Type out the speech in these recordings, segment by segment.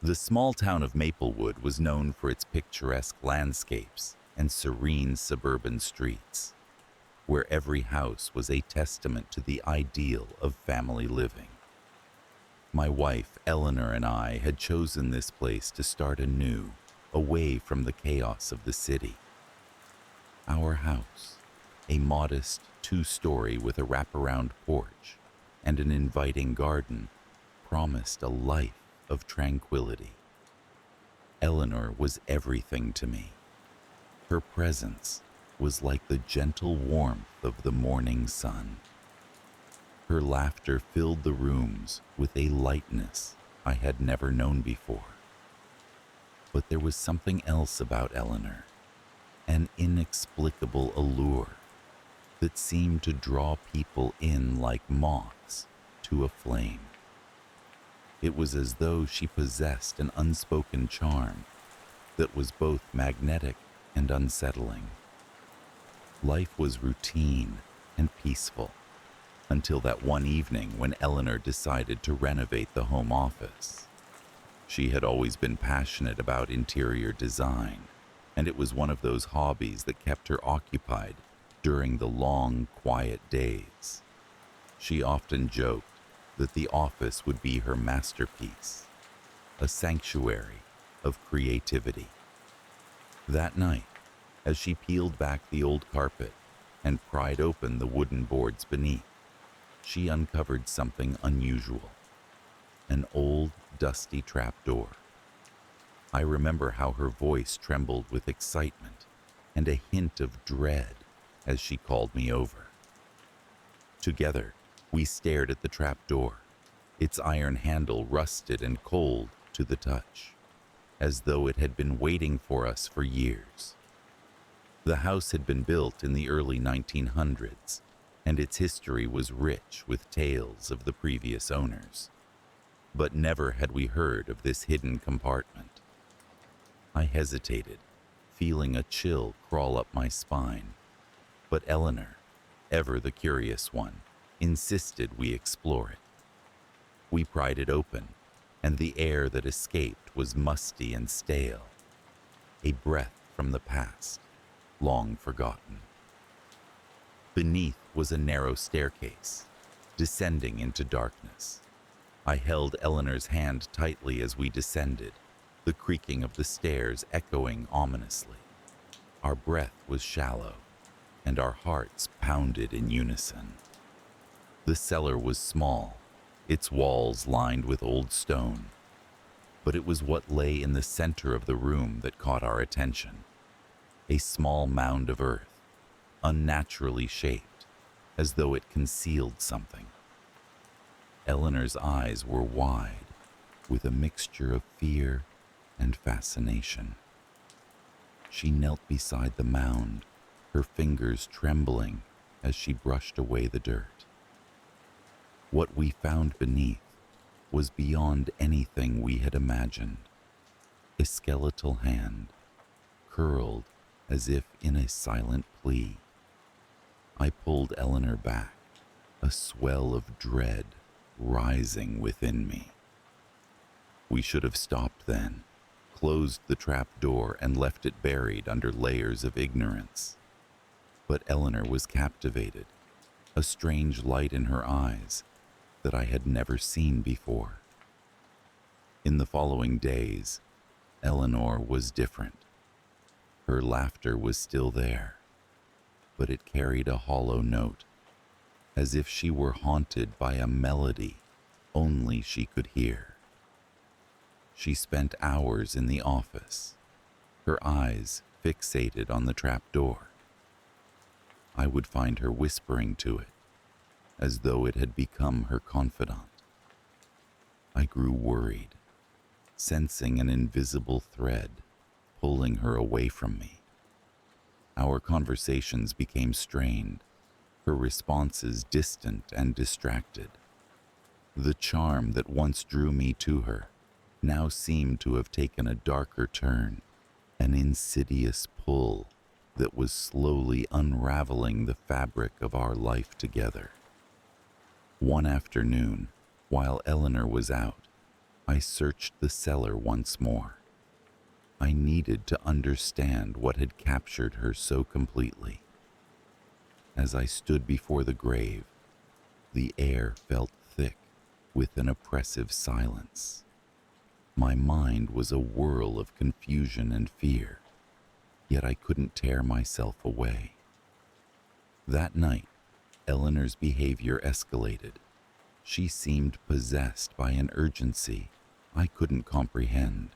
The small town of Maplewood was known for its picturesque landscapes and serene suburban streets, where every house was a testament to the ideal of family living. My wife, Eleanor, and I had chosen this place to start anew, away from the chaos of the city. Our house, a modest two-story with a wraparound porch and an inviting garden, promised a life of tranquility. Eleanor was everything to me. Her presence was like the gentle warmth of the morning sun. Her laughter filled the rooms with a lightness I had never known before. But there was something else about Eleanor, an inexplicable allure that seemed to draw people in like moths to a flame. It was as though she possessed an unspoken charm that was both magnetic and unsettling. Life was routine and peaceful until that one evening when Eleanor decided to renovate the home office. She had always been passionate about interior design, and it was one of those hobbies that kept her occupied during the long, quiet days. She often joked that the office would be her masterpiece, a sanctuary of creativity. That night, as she peeled back the old carpet and pried open the wooden boards beneath, she uncovered something unusual, an old, dusty trapdoor. I remember how her voice trembled with excitement and a hint of dread as she called me over. Together, we stared at the trapdoor, its iron handle rusted and cold to the touch, as though it had been waiting for us for years. The house had been built in the early 1900s, and its history was rich with tales of the previous owners. But never had we heard of this hidden compartment. I hesitated, feeling a chill crawl up my spine. But Eleanor, ever the curious one, insisted we explore it. We pried it open, and the air that escaped was musty and stale, a breath from the past, long forgotten. Beneath was a narrow staircase, descending into darkness. I held Eleanor's hand tightly as we descended, the creaking of the stairs echoing ominously. Our breath was shallow, and our hearts pounded in unison. The cellar was small, its walls lined with old stone, but it was what lay in the center of the room that caught our attention. A small mound of earth, unnaturally shaped, as though it concealed something. Eleanor's eyes were wide, with a mixture of fear and fascination. She knelt beside the mound, her fingers trembling as she brushed away the dirt. What we found beneath was beyond anything we had imagined. A skeletal hand, curled as if in a silent plea. I pulled Eleanor back, a swell of dread rising within me. We should have stopped then, closed the trap door and left it buried under layers of ignorance. But Eleanor was captivated, a strange light in her eyes that I had never seen before. In the following days, Eleanor was different. Her laughter was still there, but it carried a hollow note, as if she were haunted by a melody only she could hear. She spent hours in the office, her eyes fixated on the trapdoor. I would find her whispering to it, as though it had become her confidant. I grew worried, sensing an invisible thread pulling her away from me. Our conversations became strained, her responses distant and distracted. The charm that once drew me to her now seemed to have taken a darker turn, an insidious pull that was slowly unraveling the fabric of our life together. One afternoon, while Eleanor was out, I searched the cellar once more. I needed to understand what had captured her so completely. As I stood before the grave, the air felt thick with an oppressive silence. My mind was a whirl of confusion and fear, yet I couldn't tear myself away. That night, Eleanor's behavior escalated. She seemed possessed by an urgency I couldn't comprehend.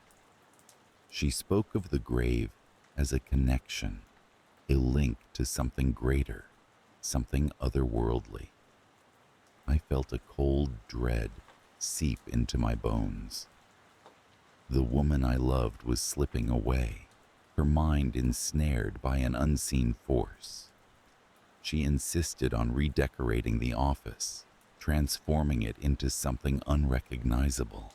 She spoke of the grave as a connection, a link to something greater, something otherworldly. I felt a cold dread seep into my bones. The woman I loved was slipping away, her mind ensnared by an unseen force. She insisted on redecorating the office, transforming it into something unrecognizable.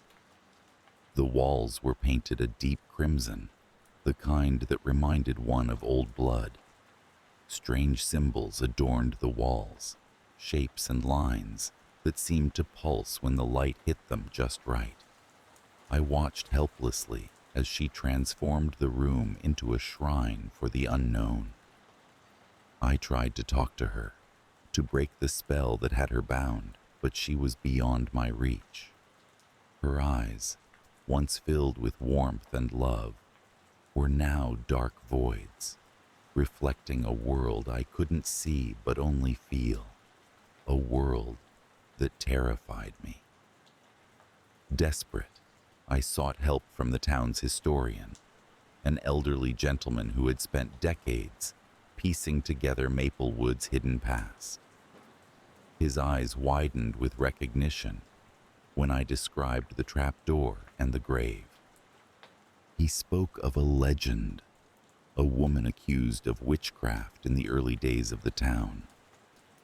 The walls were painted a deep crimson, the kind that reminded one of old blood. Strange symbols adorned the walls, shapes and lines that seemed to pulse when the light hit them just right. I watched helplessly as she transformed the room into a shrine for the unknown. I tried to talk to her, to break the spell that had her bound, but she was beyond my reach. Her eyes, once filled with warmth and love, were now dark voids, reflecting a world I couldn't see but only feel, a world that terrified me. Desperate, I sought help from the town's historian, an elderly gentleman who had spent decades piecing together Maplewood's hidden past. His eyes widened with recognition when I described the trapdoor and the grave. He spoke of a legend, a woman accused of witchcraft in the early days of the town,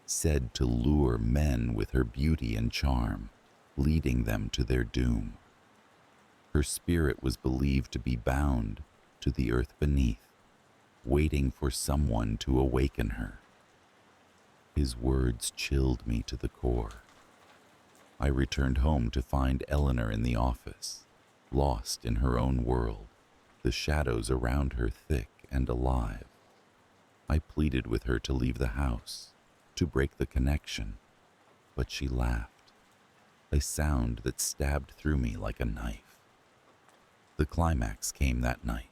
said to lure men with her beauty and charm, leading them to their doom. Her spirit was believed to be bound to the earth beneath, waiting for someone to awaken her. His words chilled me to the core. I returned home to find Eleanor in the office, lost in her own world, the shadows around her thick and alive. I pleaded with her to leave the house, to break the connection, but she laughed, a sound that stabbed through me like a knife. The climax came that night.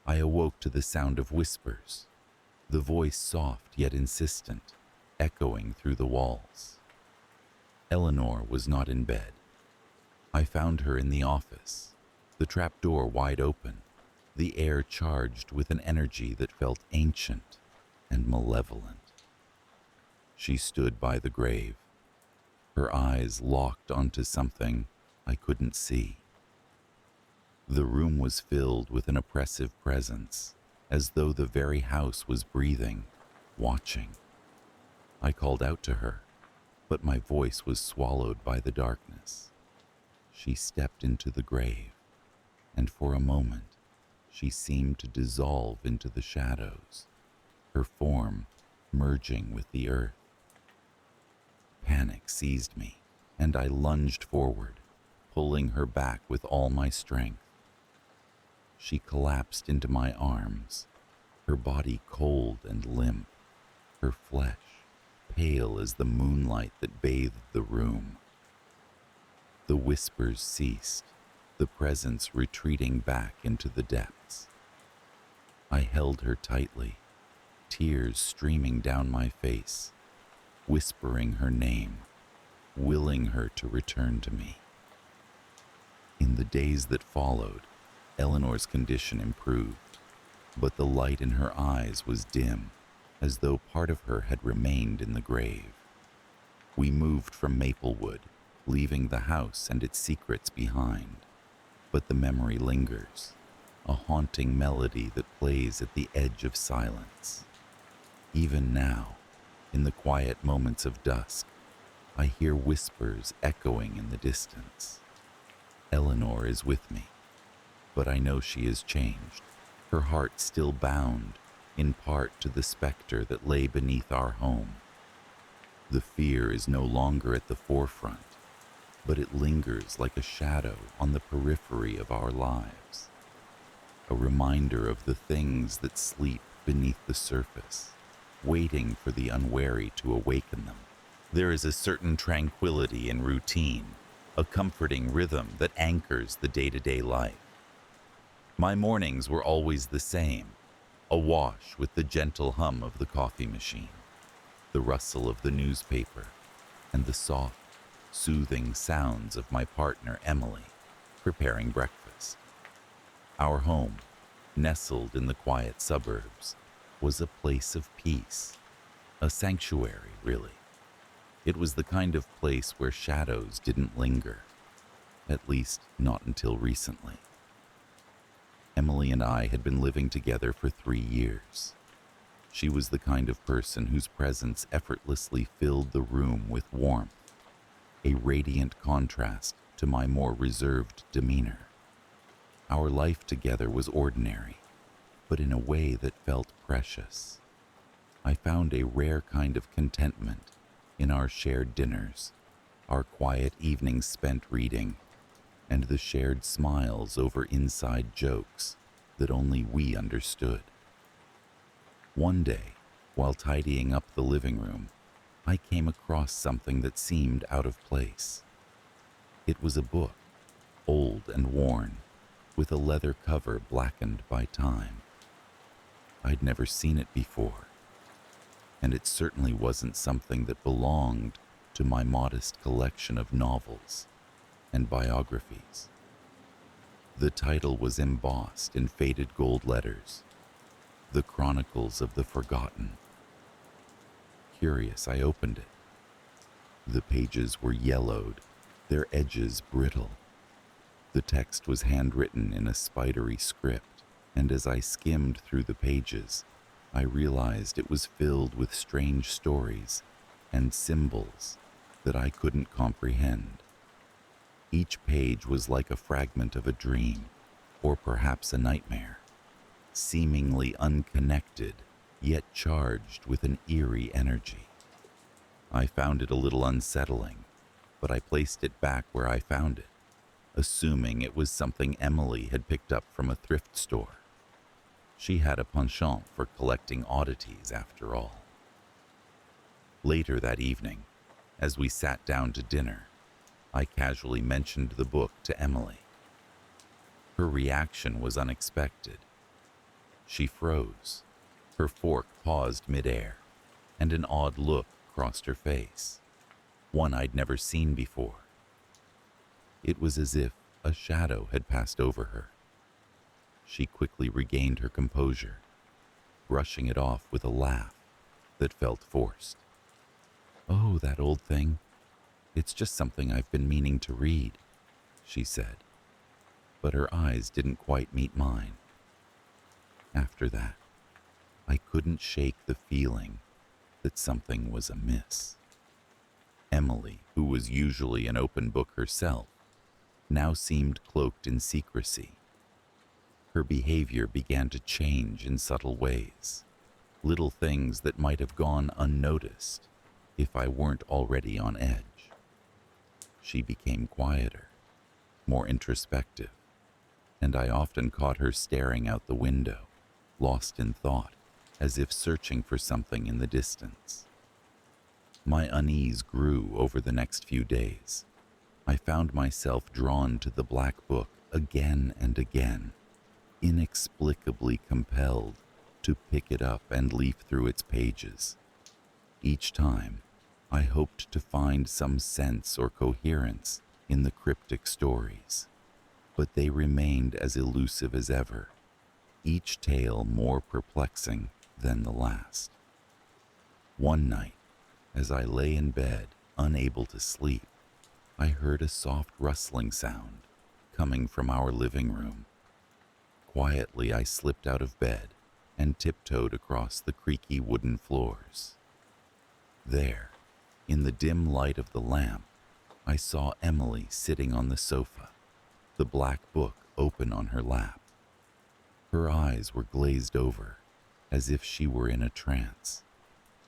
I awoke to the sound of whispers, the voice soft yet insistent, echoing through the walls. Eleanor was not in bed. I found her in the office, the trapdoor wide open, the air charged with an energy that felt ancient and malevolent. She stood by the grave, her eyes locked onto something I couldn't see. The room was filled with an oppressive presence, as though the very house was breathing, watching. I called out to her, but my voice was swallowed by the darkness. She stepped into the grave, and for a moment, she seemed to dissolve into the shadows, her form merging with the earth. Panic seized me, and I lunged forward, pulling her back with all my strength. She collapsed into my arms, her body cold and limp, her flesh pale as the moonlight that bathed the room. The whispers ceased, the presence retreating back into the depths. I held her tightly, tears streaming down my face, whispering her name, willing her to return to me. In the days that followed, Eleanor's condition improved, but the light in her eyes was dim, as though part of her had remained in the grave. We moved from Maplewood, leaving the house and its secrets behind, but the memory lingers, a haunting melody that plays at the edge of silence. Even now, in the quiet moments of dusk, I hear whispers echoing in the distance. Eleanor is with me, but I know she is changed, her heart still bound, in part to the specter that lay beneath our home. The fear is no longer at the forefront, but it lingers like a shadow on the periphery of our lives, a reminder of the things that sleep beneath the surface, waiting for the unwary to awaken them. There is a certain tranquility in routine, a comforting rhythm that anchors the day-to-day life. My mornings were always the same, awash with the gentle hum of the coffee machine, the rustle of the newspaper, and the soft, soothing sounds of my partner Emily preparing breakfast. Our home, nestled in the quiet suburbs, was a place of peace, a sanctuary, really. It was the kind of place where shadows didn't linger, at least not until recently. Emily and I had been living together for 3 years. She was the kind of person whose presence effortlessly filled the room with warmth, a radiant contrast to my more reserved demeanor. Our life together was ordinary, but in a way that felt precious. I found a rare kind of contentment in our shared dinners, our quiet evenings spent reading, and the shared smiles over inside jokes that only we understood. One day, while tidying up the living room, I came across something that seemed out of place. It was a book, old and worn, with a leather cover blackened by time. I'd never seen it before, and it certainly wasn't something that belonged to my modest collection of novels and biographies. The title was embossed in faded gold letters, The Chronicles of the Forgotten. Curious, I opened it. The pages were yellowed, their edges brittle. The text was handwritten in a spidery script, and as I skimmed through the pages, I realized it was filled with strange stories and symbols that I couldn't comprehend. Each page was like a fragment of a dream, or perhaps a nightmare, seemingly unconnected, yet charged with an eerie energy. I found it a little unsettling, but I placed it back where I found it, assuming it was something Emily had picked up from a thrift store. She had a penchant for collecting oddities, after all. Later that evening, as we sat down to dinner, I casually mentioned the book to Emily. Her reaction was unexpected. She froze, her fork paused midair, and an odd look crossed her face, one I'd never seen before. It was as if a shadow had passed over her. She quickly regained her composure, brushing it off with a laugh that felt forced. "Oh, that old thing. It's just something I've been meaning to read," she said, but her eyes didn't quite meet mine. After that, I couldn't shake the feeling that something was amiss. Emily, who was usually an open book herself, now seemed cloaked in secrecy. Her behavior began to change in subtle ways, little things that might have gone unnoticed if I weren't already on edge. She became quieter, more introspective, and I often caught her staring out the window, lost in thought, as if searching for something in the distance. My unease grew over the next few days. I found myself drawn to the black book again and again, inexplicably compelled to pick it up and leaf through its pages. Each time, I hoped to find some sense or coherence in the cryptic stories, but they remained as elusive as ever, each tale more perplexing than the last. One night, as I lay in bed, unable to sleep, I heard a soft rustling sound coming from our living room. Quietly, I slipped out of bed and tiptoed across the creaky wooden floors. There, in the dim light of the lamp, I saw Emily sitting on the sofa, the black book open on her lap. Her eyes were glazed over, as if she were in a trance,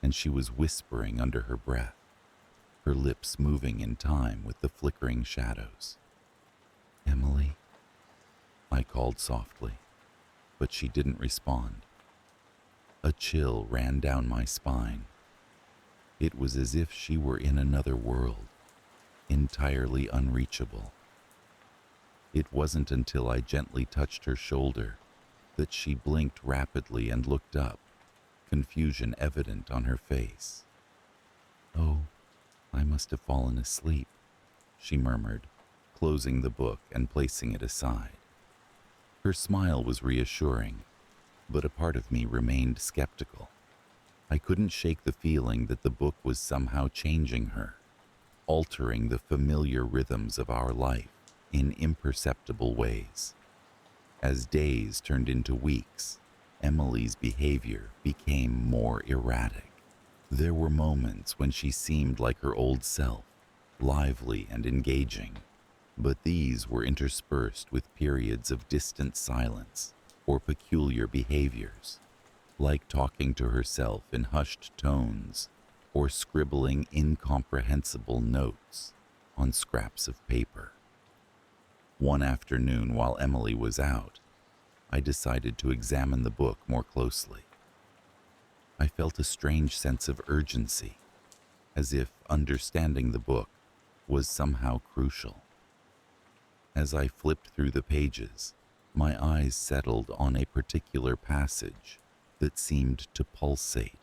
and she was whispering under her breath. her lips moving in time with the flickering shadows. "Emily?" I called softly, but she didn't respond. A chill ran down my spine. It was as if she were in another world, entirely unreachable. It wasn't until I gently touched her shoulder that she blinked rapidly and looked up, confusion evident on her face. "Oh, I must have fallen asleep," she murmured, closing the book and placing it aside. Her smile was reassuring, but a part of me remained skeptical. I couldn't shake the feeling that the book was somehow changing her, altering the familiar rhythms of our life in imperceptible ways. As days turned into weeks, Emily's behavior became more erratic. There were moments when she seemed like her old self, lively and engaging, but these were interspersed with periods of distant silence or peculiar behaviors, like talking to herself in hushed tones or scribbling incomprehensible notes on scraps of paper. One afternoon, while Emily was out, I decided to examine the book more closely. I felt a strange sense of urgency, as if understanding the book was somehow crucial. As I flipped through the pages, my eyes settled on a particular passage that seemed to pulsate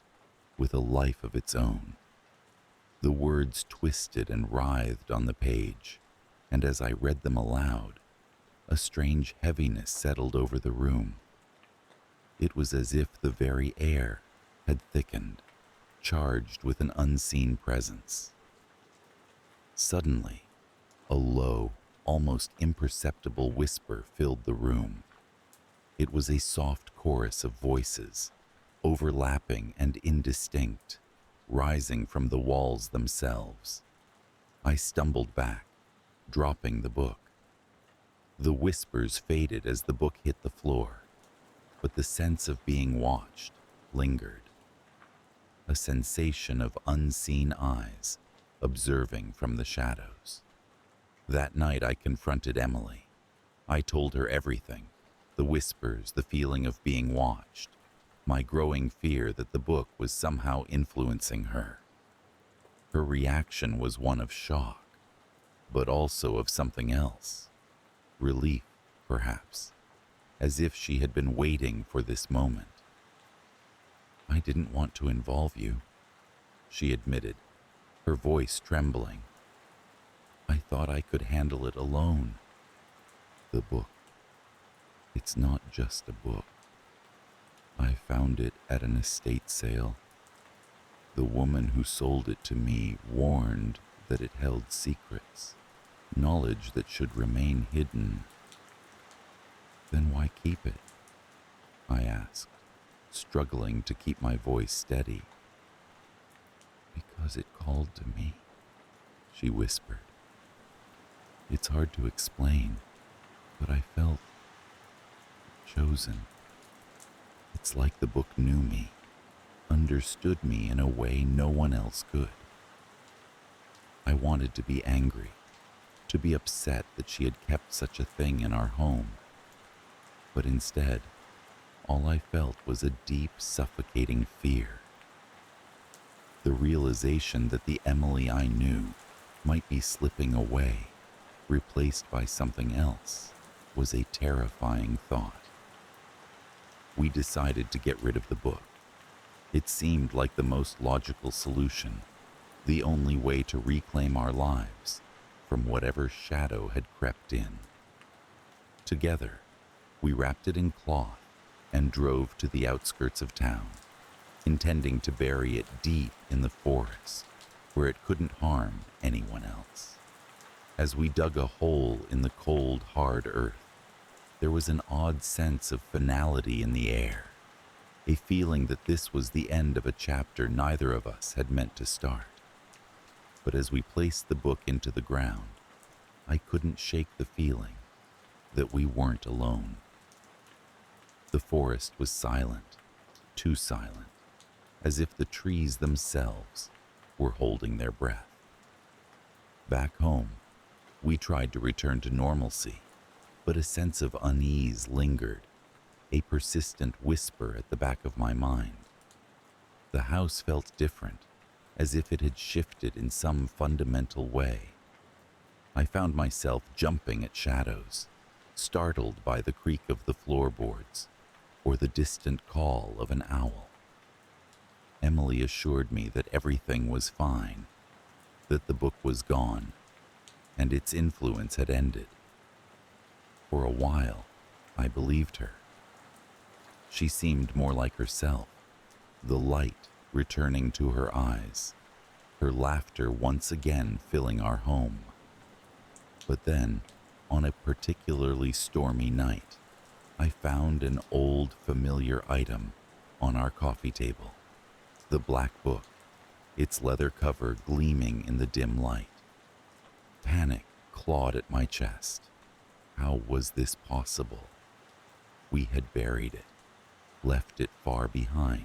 with a life of its own. The words twisted and writhed on the page, and as I read them aloud, a strange heaviness settled over the room. It was as if the very air had thickened, charged with an unseen presence. Suddenly, a low, almost imperceptible whisper filled the room. It was a soft chorus of voices, overlapping and indistinct, rising from the walls themselves. I stumbled back, dropping the book. The whispers faded as the book hit the floor, but the sense of being watched lingered. A sensation of unseen eyes observing from the shadows. That night I confronted Emily. I told her everything, the whispers, the feeling of being watched, my growing fear that the book was somehow influencing her. Her reaction was one of shock, but also of something else. Relief, perhaps, as if she had been waiting for this moment. "I didn't want to involve you," she admitted, her voice trembling. "I thought I could handle it alone." "The book. It's not just a book. I found it at an estate sale. The woman who sold it to me warned that it held secrets, knowledge that should remain hidden." "Then why keep it?" I asked, struggling to keep my voice steady. "Because it called to me," she whispered. "It's hard to explain, but I felt chosen. It's like the book knew me, understood me in a way no one else could." I wanted to be angry, to be upset that she had kept such a thing in our home. But instead, all I felt was a deep, suffocating fear. The realization that the Emily I knew might be slipping away, replaced by something else, was a terrifying thought. We decided to get rid of the book. It seemed like the most logical solution, the only way to reclaim our lives from whatever shadow had crept in. Together, we wrapped it in cloth and drove to the outskirts of town, intending to bury it deep in the forest where it couldn't harm anyone else. As we dug a hole in the cold, hard earth, there was an odd sense of finality in the air, a feeling that this was the end of a chapter neither of us had meant to start. But as we placed the book into the ground, I couldn't shake the feeling that we weren't alone. The forest was silent, too silent, as if the trees themselves were holding their breath. Back home, we tried to return to normalcy, but a sense of unease lingered, a persistent whisper at the back of my mind. The house felt different, as if it had shifted in some fundamental way. I found myself jumping at shadows, startled by the creak of the floorboards or the distant call of an owl. Emily assured me that everything was fine, that the book was gone, and its influence had ended. For a while, I believed her. She seemed more like herself, the light returning to her eyes, her laughter once again filling our home. But then, on a particularly stormy night, I found an old familiar item on our coffee table, the black book, its leather cover gleaming in the dim light. Panic clawed at my chest. How was this possible? We had buried it, left it far behind.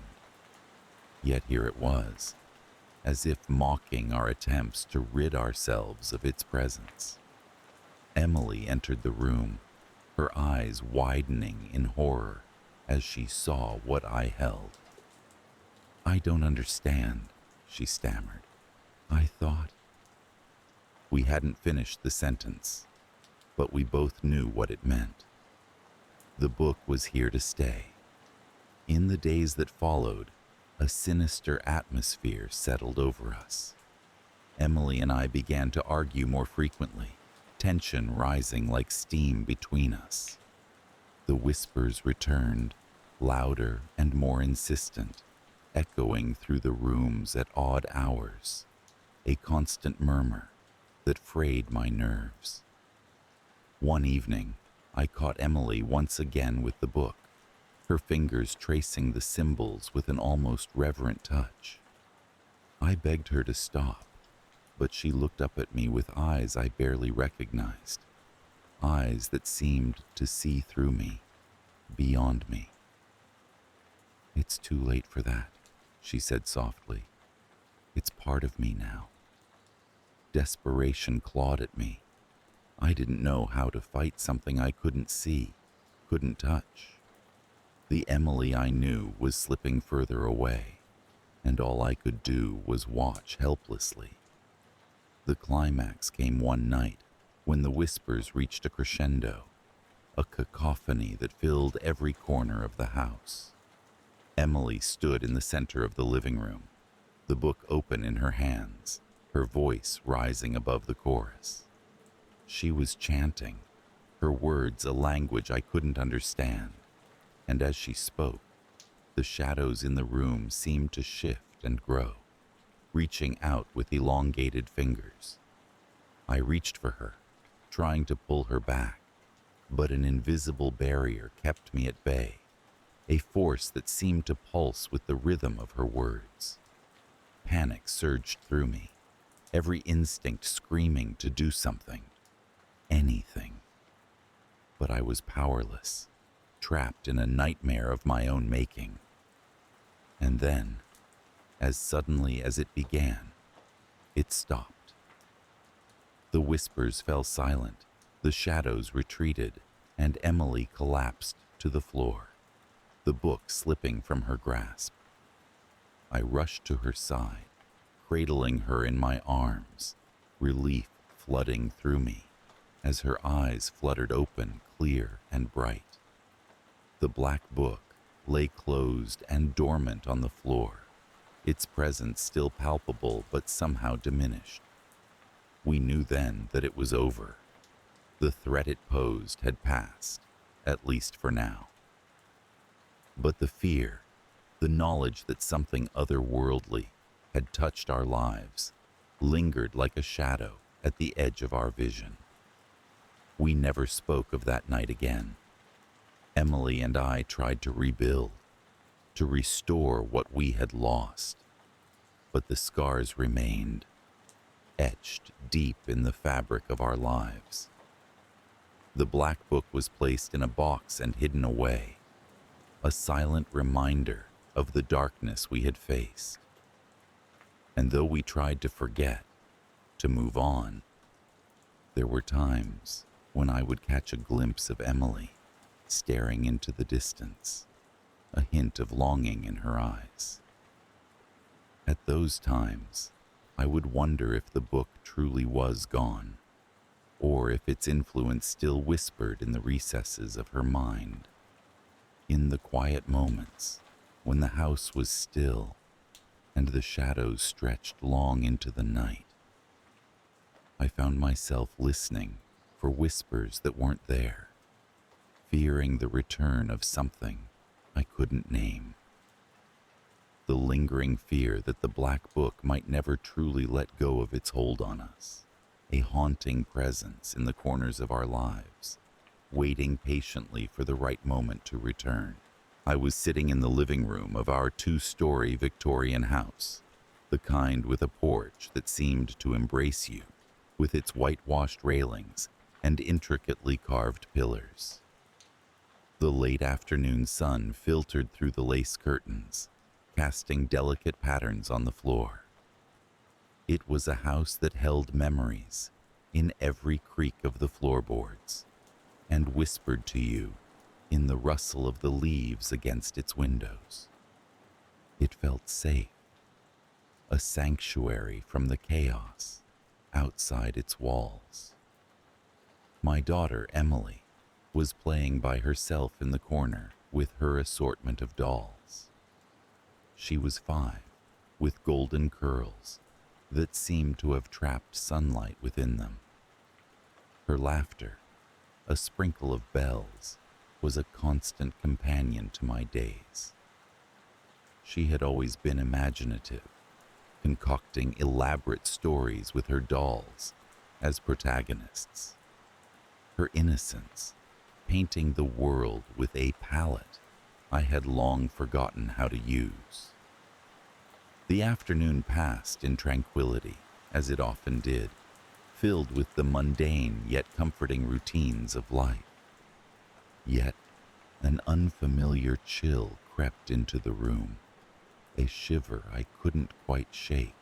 Yet here it was, as if mocking our attempts to rid ourselves of its presence. Emily entered the room, her eyes widening in horror as she saw what I held. "I don't understand," she stammered. "I thought—" We hadn't finished the sentence, but we both knew what it meant. The book was here to stay. In the days that followed, a sinister atmosphere settled over us. Emily and I began to argue more frequently, tension rising like steam between us. The whispers returned, louder and more insistent, echoing through the rooms at odd hours, a constant murmur that frayed my nerves. One evening, I caught Emily once again with the book, her fingers tracing the symbols with an almost reverent touch. I begged her to stop, but she looked up at me with eyes I barely recognized, eyes that seemed to see through me, beyond me. "It's too late for that," she said softly. "It's part of me now." Desperation clawed at me. I didn't know how to fight something I couldn't see, couldn't touch. The Emily I knew was slipping further away, and all I could do was watch helplessly. The climax came one night when the whispers reached a crescendo, a cacophony that filled every corner of the house. Emily stood in the center of the living room, the book open in her hands, her voice rising above the chorus. She was chanting, her words a language I couldn't understand, and as she spoke, the shadows in the room seemed to shift and grow, reaching out with elongated fingers. I reached for her, trying to pull her back, but an invisible barrier kept me at bay, a force that seemed to pulse with the rhythm of her words. Panic surged through me, every instinct screaming to do something, anything. But I was powerless, trapped in a nightmare of my own making. And then, as suddenly as it began, it stopped. The whispers fell silent, the shadows retreated, and Emily collapsed to the floor, the book slipping from her grasp. I rushed to her side, cradling her in my arms, relief flooding through me as her eyes fluttered open, clear and bright. The black book lay closed and dormant on the floor, its presence still palpable but somehow diminished. We knew then that it was over. The threat it posed had passed, at least for now. But the fear, the knowledge that something otherworldly had touched our lives, lingered like a shadow at the edge of our vision. We never spoke of that night again. Emily and I tried to rebuild, to restore what we had lost, but the scars remained, etched deep in the fabric of our lives. The black book was placed in a box and hidden away, a silent reminder of the darkness we had faced. And though we tried to forget, to move on, There were times when I would catch a glimpse of Emily, staring into the distance, a hint of longing in her eyes. At those times, I would wonder if the book truly was gone, or if its influence still whispered in the recesses of her mind. In the quiet moments, when the house was still and the shadows stretched long into the night, I found myself listening for whispers that weren't there, fearing the return of something I couldn't name. The lingering fear that the black book might never truly let go of its hold on us, a haunting presence in the corners of our lives, waiting patiently for the right moment to return. I was sitting in the living room of our 2-story Victorian house, the kind with a porch that seemed to embrace you, with its whitewashed railings and intricately carved pillars. The late afternoon sun filtered through the lace curtains, casting delicate patterns on the floor. It was a house that held memories in every creak of the floorboards and whispered to you in the rustle of the leaves against its windows. It felt safe, a sanctuary from the chaos outside its walls. My daughter, Emily, was playing by herself in the corner with her assortment of dolls. She was 5, with golden curls that seemed to have trapped sunlight within them. Her laughter, a sprinkle of bells, was a constant companion to my days. She had always been imaginative, concocting elaborate stories with her dolls as protagonists. Her innocence, painting the world with a palette I had long forgotten how to use. The afternoon passed in tranquility, as it often did, filled with the mundane yet comforting routines of life. Yet, an unfamiliar chill crept into the room, a shiver I couldn't quite shake,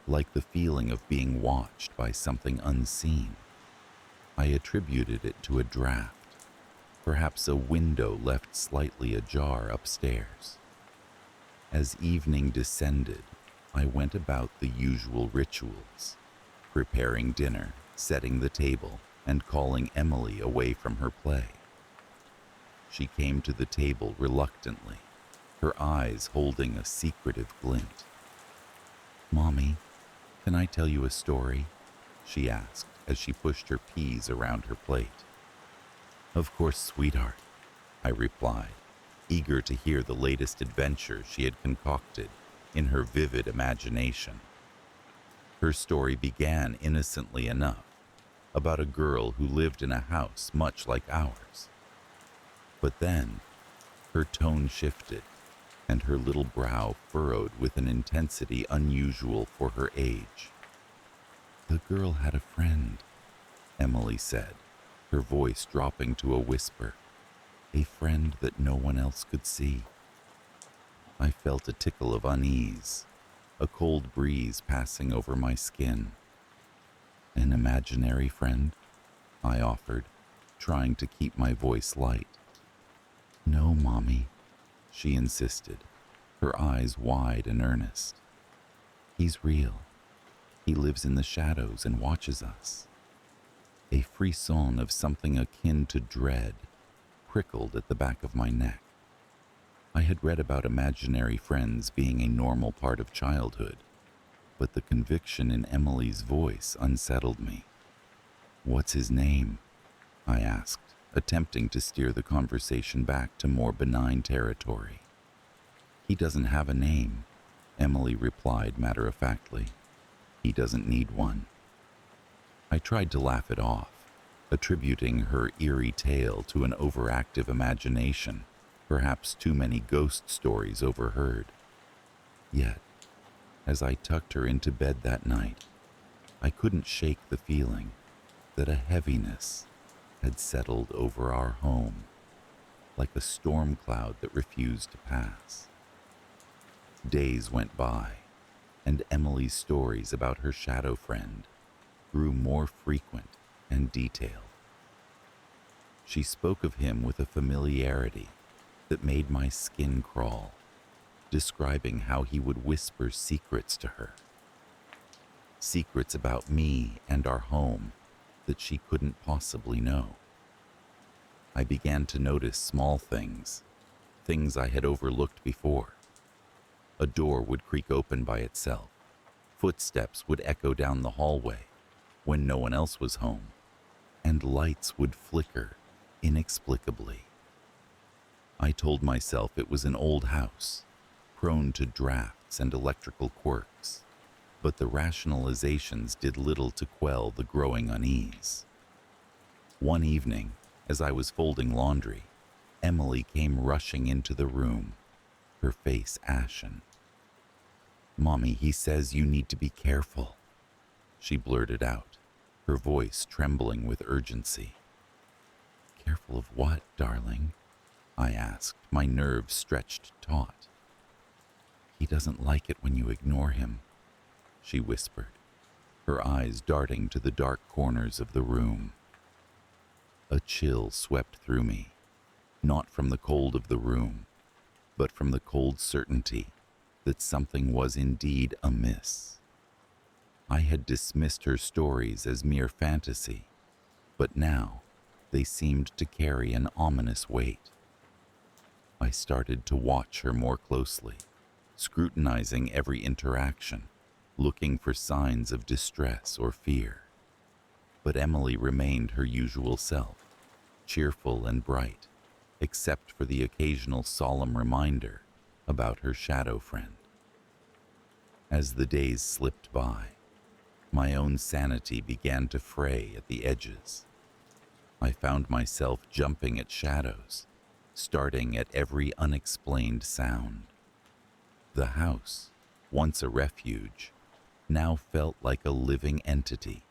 like the feeling of being watched by something unseen. I attributed it to a draft, perhaps a window left slightly ajar upstairs. As evening descended, I went about the usual rituals, preparing dinner, setting the table, and calling Emily away from her play. She came to the table reluctantly, her eyes holding a secretive glint. "Mommy, can I tell you a story?" she asked as she pushed her peas around her plate. "Of course, sweetheart," I replied, eager to hear the latest adventure she had concocted in her vivid imagination. Her story began innocently enough, about a girl who lived in a house much like ours. But then, her tone shifted, and her little brow furrowed with an intensity unusual for her age. "The girl had a friend," Emily said, her voice dropping to a whisper, "a friend that no one else could see." I felt a tickle of unease, a cold breeze passing over my skin. "An imaginary friend?" I offered, trying to keep my voice light. "No, Mommy," she insisted, her eyes wide and earnest. "He's real. He lives in the shadows and watches us." A frisson of something akin to dread prickled at the back of my neck. I had read about imaginary friends being a normal part of childhood, but the conviction in Emily's voice unsettled me. "What's his name?" I asked, attempting to steer the conversation back to more benign territory. "He doesn't have a name," Emily replied matter-of-factly. "He doesn't need one." I tried to laugh it off, attributing her eerie tale to an overactive imagination, perhaps too many ghost stories overheard. Yet, as I tucked her into bed that night, I couldn't shake the feeling that a heaviness had settled over our home, like a storm cloud that refused to pass. Days went by, and Emily's stories about her shadow friend grew more frequent and detailed. She spoke of him with a familiarity that made my skin crawl, describing how he would whisper secrets to her. Secrets about me and our home that she couldn't possibly know. I began to notice small things, things I had overlooked before. A door would creak open by itself. Footsteps would echo down the hallway when no one else was home, and lights would flicker inexplicably. I told myself it was an old house, prone to drafts and electrical quirks, but the rationalizations did little to quell the growing unease. One evening, as I was folding laundry, Emily came rushing into the room, her face ashen. "Mommy, he says you need to be careful," she blurted out, her voice trembling with urgency. "Careful of what, darling?" I asked, my nerves stretched taut. "He doesn't like it when you ignore him," she whispered, her eyes darting to the dark corners of the room. A chill swept through me, not from the cold of the room, but from the cold certainty that something was indeed amiss. I had dismissed her stories as mere fantasy, but now they seemed to carry an ominous weight. I started to watch her more closely, scrutinizing every interaction, looking for signs of distress or fear. But Emily remained her usual self, cheerful and bright, except for the occasional solemn reminder about her shadow friend. As the days slipped by, my own sanity began to fray at the edges. I found myself jumping at shadows, starting at every unexplained sound. The house, once a refuge, now felt like a living entity,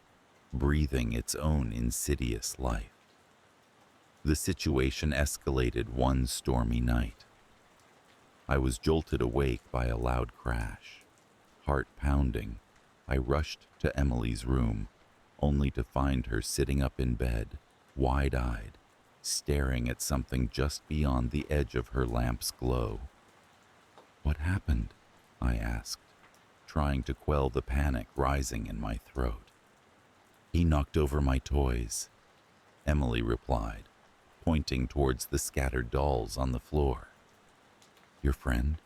breathing its own insidious life. The situation escalated one stormy night. I was jolted awake by a loud crash. Heart pounding, I rushed to Emily's room, only to find her sitting up in bed, wide-eyed, staring at something just beyond the edge of her lamp's glow. "What happened?" I asked, trying to quell the panic rising in my throat. "He knocked over my toys," Emily replied, pointing towards the scattered dolls on the floor. "Your friend?"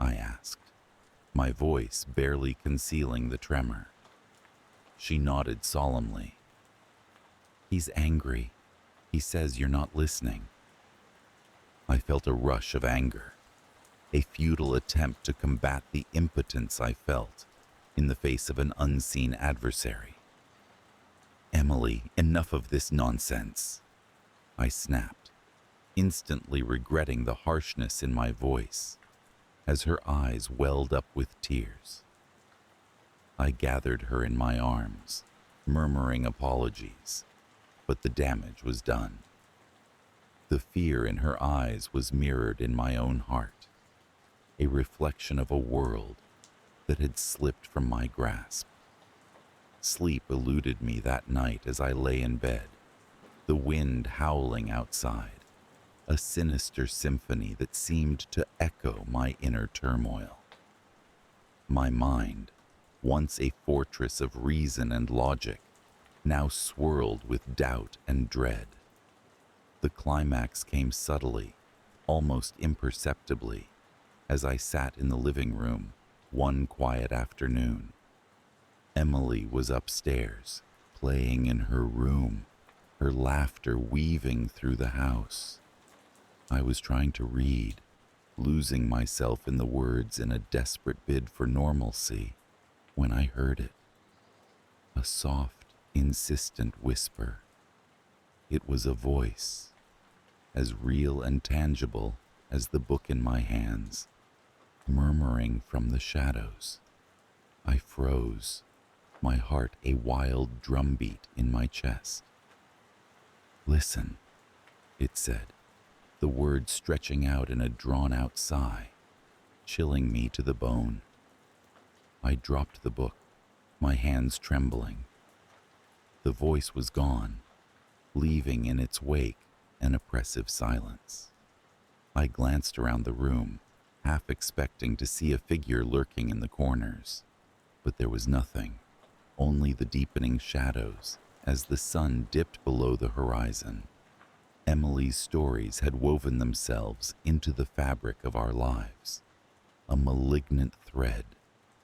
I asked, my voice barely concealing the tremor. She nodded solemnly. "He's angry. He says you're not listening." I felt a rush of anger, a futile attempt to combat the impotence I felt in the face of an unseen adversary. "Emily, enough of this nonsense," I snapped, instantly regretting the harshness in my voice as her eyes welled up with tears. I gathered her in my arms, murmuring apologies, but the damage was done. The fear in her eyes was mirrored in my own heart, a reflection of a world that had slipped from my grasp. Sleep eluded me that night as I lay in bed, the wind howling outside, a sinister symphony that seemed to echo my inner turmoil. My mind, once a fortress of reason and logic, now swirled with doubt and dread. The climax came subtly, almost imperceptibly, as I sat in the living room one quiet afternoon. Emily was upstairs, playing in her room, her laughter weaving through the house. I was trying to read, losing myself in the words in a desperate bid for normalcy, when I heard it. A soft, insistent whisper. It was a voice, as real and tangible as the book in my hands, murmuring from the shadows. I froze, my heart a wild drumbeat in my chest. "Listen," it said, the words stretching out in a drawn-out sigh, chilling me to the bone. I dropped the book, my hands trembling. The voice was gone, leaving in its wake an oppressive silence. I glanced around the room, half expecting to see a figure lurking in the corners, but there was nothing, only the deepening shadows as the sun dipped below the horizon. Emily's stories had woven themselves into the fabric of our lives, a malignant thread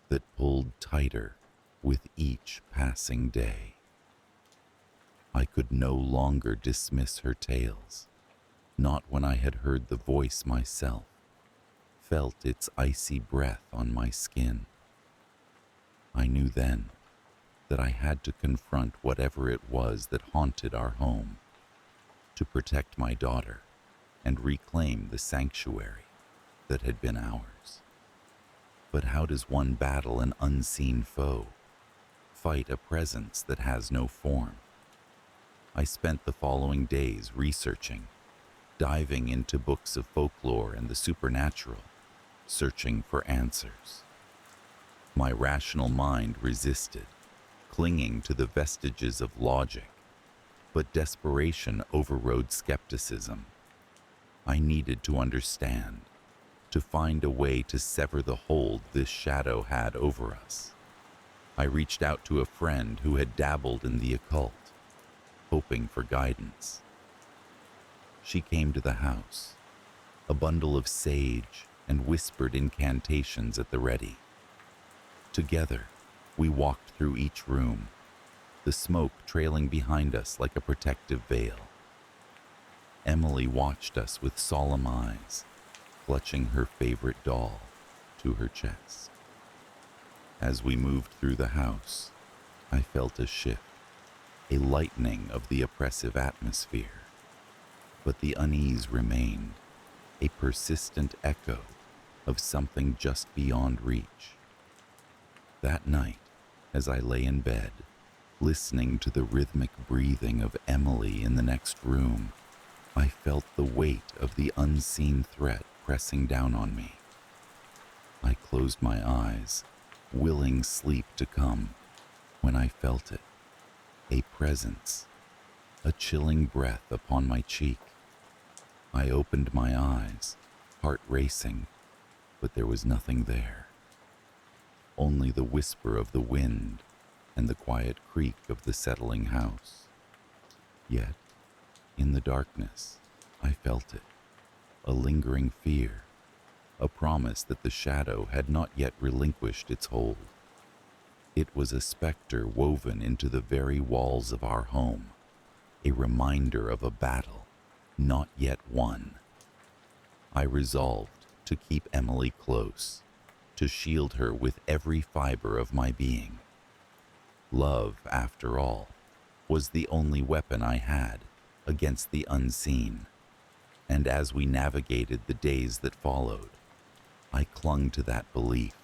that pulled tighter with each passing day. I could no longer dismiss her tales, not when I had heard the voice myself, felt its icy breath on my skin. I knew then that I had to confront whatever it was that haunted our home, to protect my daughter and reclaim the sanctuary that had been ours. But how does one battle an unseen foe, fight a presence that has no form? I spent the following days researching, diving into books of folklore and the supernatural, searching for answers. My rational mind resisted, clinging to the vestiges of logic, but desperation overrode skepticism. I needed to understand, to find a way to sever the hold this shadow had over us. I reached out to a friend who had dabbled in the occult, hoping for guidance. She came to the house, a bundle of sage and whispered incantations at the ready. Together, we walked through each room, the smoke trailing behind us like a protective veil. Emily watched us with solemn eyes, clutching her favorite doll to her chest. As we moved through the house, I felt a shift, a lightening of the oppressive atmosphere. But the unease remained, a persistent echo of something just beyond reach. That night, as I lay in bed, listening to the rhythmic breathing of Emily in the next room, I felt the weight of the unseen threat pressing down on me. I closed my eyes, willing sleep to come, when I felt it, a presence, a chilling breath upon my cheek. I opened my eyes, heart racing, but there was nothing there. Only the whisper of the wind and the quiet creak of the settling house. Yet, in the darkness, I felt it, a lingering fear, a promise that the shadow had not yet relinquished its hold. It was a specter woven into the very walls of our home, a reminder of a battle not yet won. I resolved to keep Emily close, to shield her with every fiber of my being. Love, after all, was the only weapon I had against the unseen, and as we navigated the days that followed, I clung to that belief,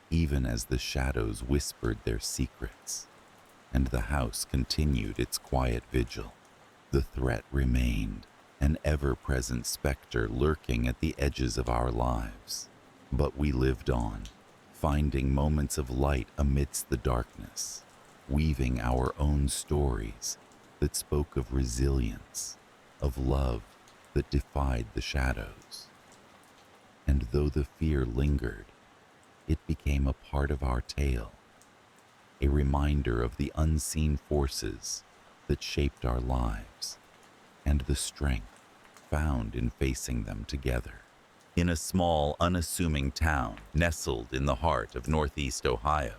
even as the shadows whispered their secrets, and the house continued its quiet vigil. The threat remained, an ever-present specter lurking at the edges of our lives. But we lived on, finding moments of light amidst the darkness, weaving our own stories that spoke of resilience, of love that defied the shadows. And though the fear lingered, it became a part of our tale, a reminder of the unseen forces that shaped our lives, and the strength found in facing them together. In a small, unassuming town nestled in the heart of Northeast Ohio,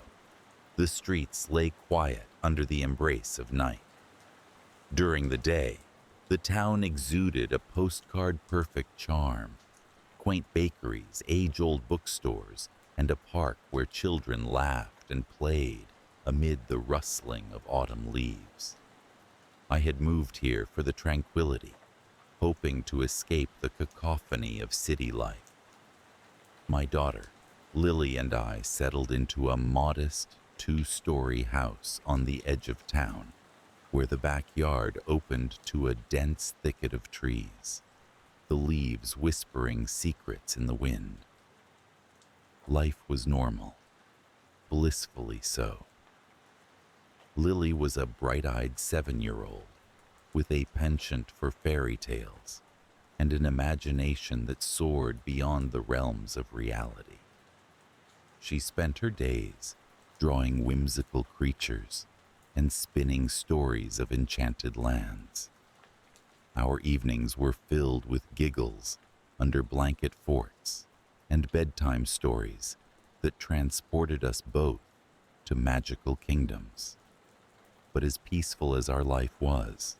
the streets lay quiet under the embrace of night. During the day, the town exuded a postcard-perfect charm, quaint bakeries, age-old bookstores, and a park where children laughed and played amid the rustling of autumn leaves. I had moved here for the tranquility, hoping to escape the cacophony of city life. My daughter, Lily, and I settled into a modest two-story house on the edge of town, where the backyard opened to a dense thicket of trees, the leaves whispering secrets in the wind. Life was normal, blissfully so. Lily was a bright-eyed 7-year-old with a penchant for fairy tales and an imagination that soared beyond the realms of reality. She spent her days drawing whimsical creatures and spinning stories of enchanted lands. Our evenings were filled with giggles under blanket forts and bedtime stories that transported us both to magical kingdoms. But as peaceful as our life was,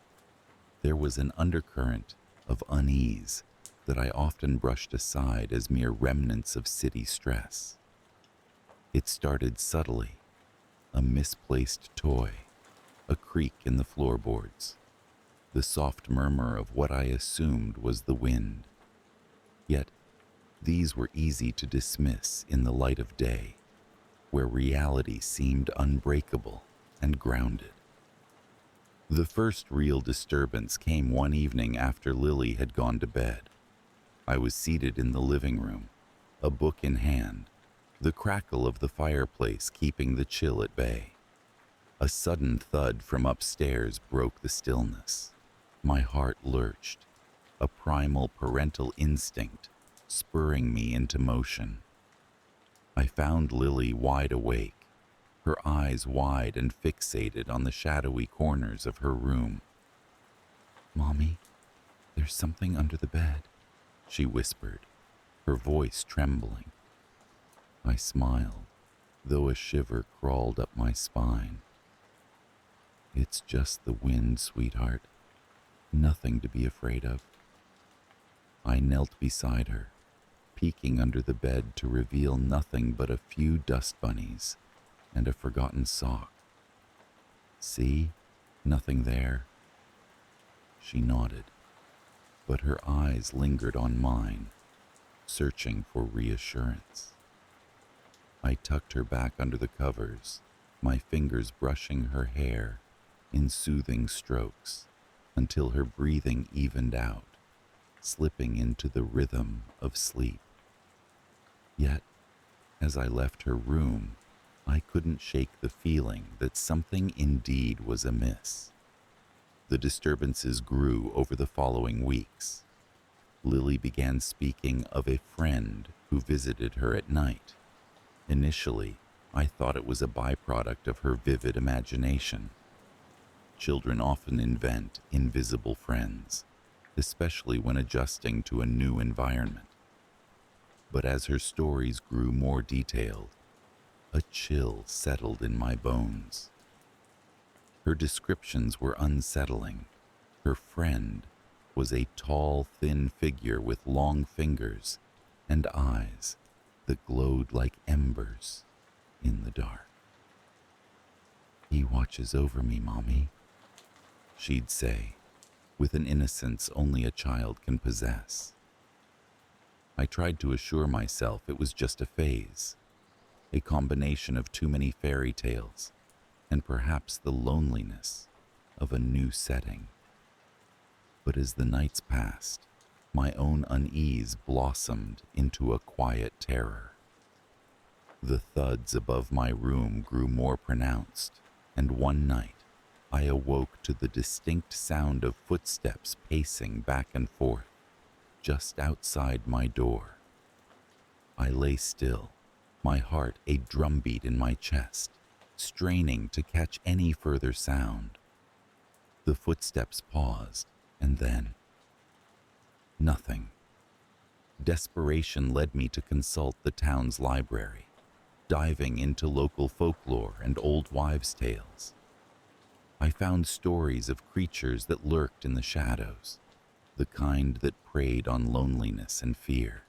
there was an undercurrent of unease that I often brushed aside as mere remnants of city stress. It started subtly, a misplaced toy, a creak in the floorboards, the soft murmur of what I assumed was the wind. Yet, these were easy to dismiss in the light of day, where reality seemed unbreakable and grounded. The first real disturbance came one evening after Lily had gone to bed. I was seated in the living room, a book in hand, the crackle of the fireplace keeping the chill at bay. A sudden thud from upstairs broke the stillness. My heart lurched, a primal parental instinct spurring me into motion. I found Lily wide awake, her eyes wide and fixated on the shadowy corners of her room. "Mommy, there's something under the bed," she whispered, her voice trembling. I smiled, though a shiver crawled up my spine. "It's just the wind, sweetheart. Nothing to be afraid of." I knelt beside her, peeking under the bed to reveal nothing but a few dust bunnies and a forgotten sock. "See? Nothing there." She nodded, but her eyes lingered on mine, searching for reassurance. I tucked her back under the covers, my fingers brushing her hair in soothing strokes until her breathing evened out, slipping into the rhythm of sleep. Yet, as I left her room, I couldn't shake the feeling that something indeed was amiss. The disturbances grew over the following weeks. Lily began speaking of a friend who visited her at night. Initially, I thought it was a byproduct of her vivid imagination. Children often invent invisible friends, especially when adjusting to a new environment. But as her stories grew more detailed, a chill settled in my bones. Her descriptions were unsettling. Her friend was a tall, thin figure with long fingers and eyes that glowed like embers in the dark. "He watches over me, Mommy," she'd say, with an innocence only a child can possess. I tried to assure myself it was just a phase, a combination of too many fairy tales, and perhaps the loneliness of a new setting. But as the nights passed, my own unease blossomed into a quiet terror. The thuds above my room grew more pronounced, and one night I awoke to the distinct sound of footsteps pacing back and forth just outside my door. I lay still, my heart a drumbeat in my chest, straining to catch any further sound. The footsteps paused, and then nothing. Desperation led me to consult the town's library, diving into local folklore and old wives' tales. I found stories of creatures that lurked in the shadows, the kind that preyed on loneliness and fear.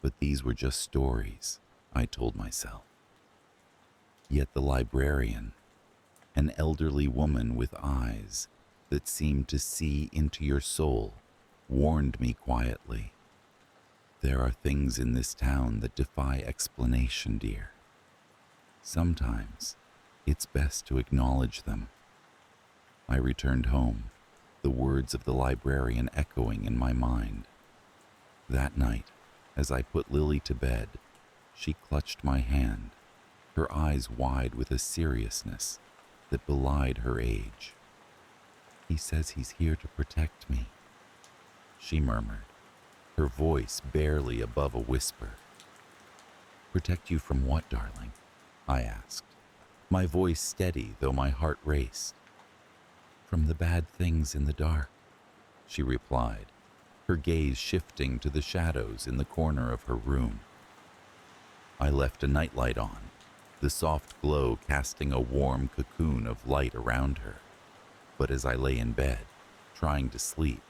But these were just stories, I told myself. Yet the librarian, an elderly woman with eyes that seemed to see into your soul, warned me quietly. "There are things in this town that defy explanation, dear. Sometimes it's best to acknowledge them." I returned home, the words of the librarian echoing in my mind. That night, as I put Lily to bed, she clutched my hand, her eyes wide with a seriousness that belied her age. "He says he's here to protect me," she murmured, her voice barely above a whisper. "Protect you from what, darling?" I asked, my voice steady though my heart raced. "From the bad things in the dark," she replied, her gaze shifting to the shadows in the corner of her room. I left a nightlight on, the soft glow casting a warm cocoon of light around her. But as I lay in bed, trying to sleep,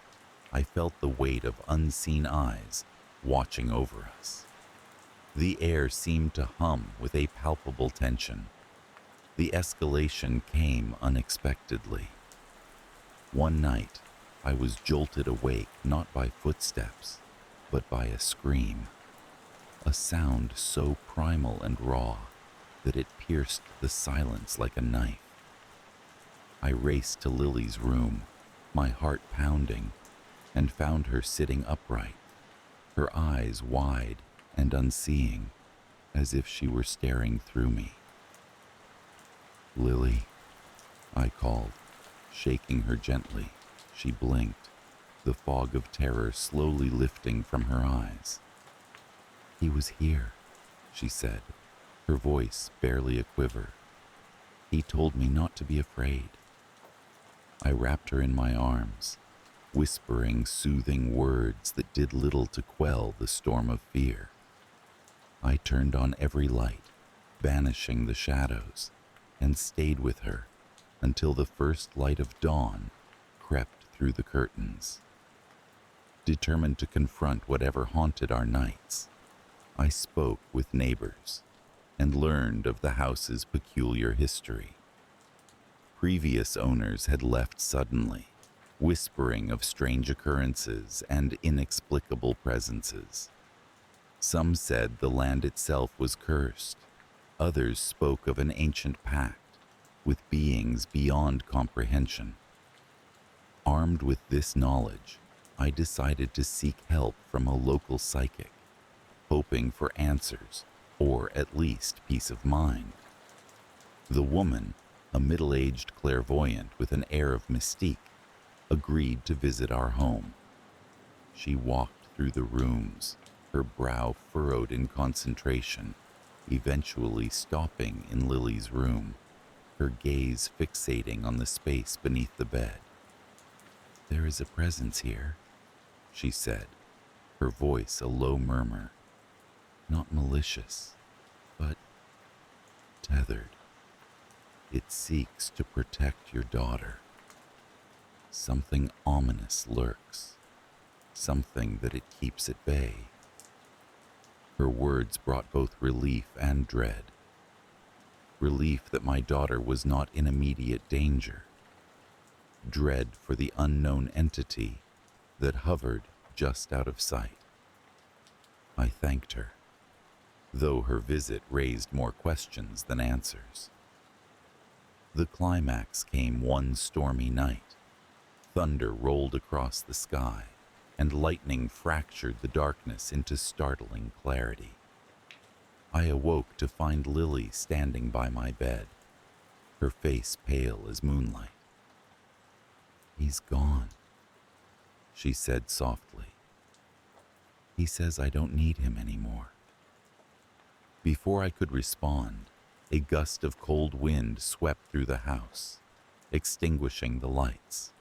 I felt the weight of unseen eyes watching over us. The air seemed to hum with a palpable tension. The escalation came unexpectedly. One night, I was jolted awake not by footsteps, but by a scream. A sound so primal and raw that it pierced the silence like a knife. I raced to Lily's room, my heart pounding, and found her sitting upright, her eyes wide and unseeing, as if she were staring through me. "Lily," I called, shaking her gently. She blinked, the fog of terror slowly lifting from her eyes. "He was here," she said, her voice barely a quiver. "He told me not to be afraid." I wrapped her in my arms, whispering soothing words that did little to quell the storm of fear. I turned on every light, banishing the shadows, and stayed with her until the first light of dawn crept through the curtains. Determined to confront whatever haunted our nights, I spoke with neighbors and learned of the house's peculiar history. Previous owners had left suddenly, whispering of strange occurrences and inexplicable presences. Some said the land itself was cursed. Others spoke of an ancient pact with beings beyond comprehension. Armed with this knowledge, I decided to seek help from a local psychic, hoping for answers or at least peace of mind. The woman, a middle-aged clairvoyant with an air of mystique, agreed to visit our home. She walked through the rooms, her brow furrowed in concentration, eventually stopping in Lily's room, her gaze fixating on the space beneath the bed. "There is a presence here," she said, her voice a low murmur. "Not malicious, but tethered. It seeks to protect your daughter. Something ominous lurks, something that it keeps at bay." Her words brought both relief and dread. Relief that my daughter was not in immediate danger. Dread for the unknown entity that hovered just out of sight. I thanked her, though her visit raised more questions than answers. The climax came one stormy night. Thunder rolled across the sky, and lightning fractured the darkness into startling clarity. I awoke to find Lily standing by my bed, her face pale as moonlight. "He's gone," she said softly. "He says I don't need him anymore." Before I could respond, a gust of cold wind swept through the house, extinguishing the lights.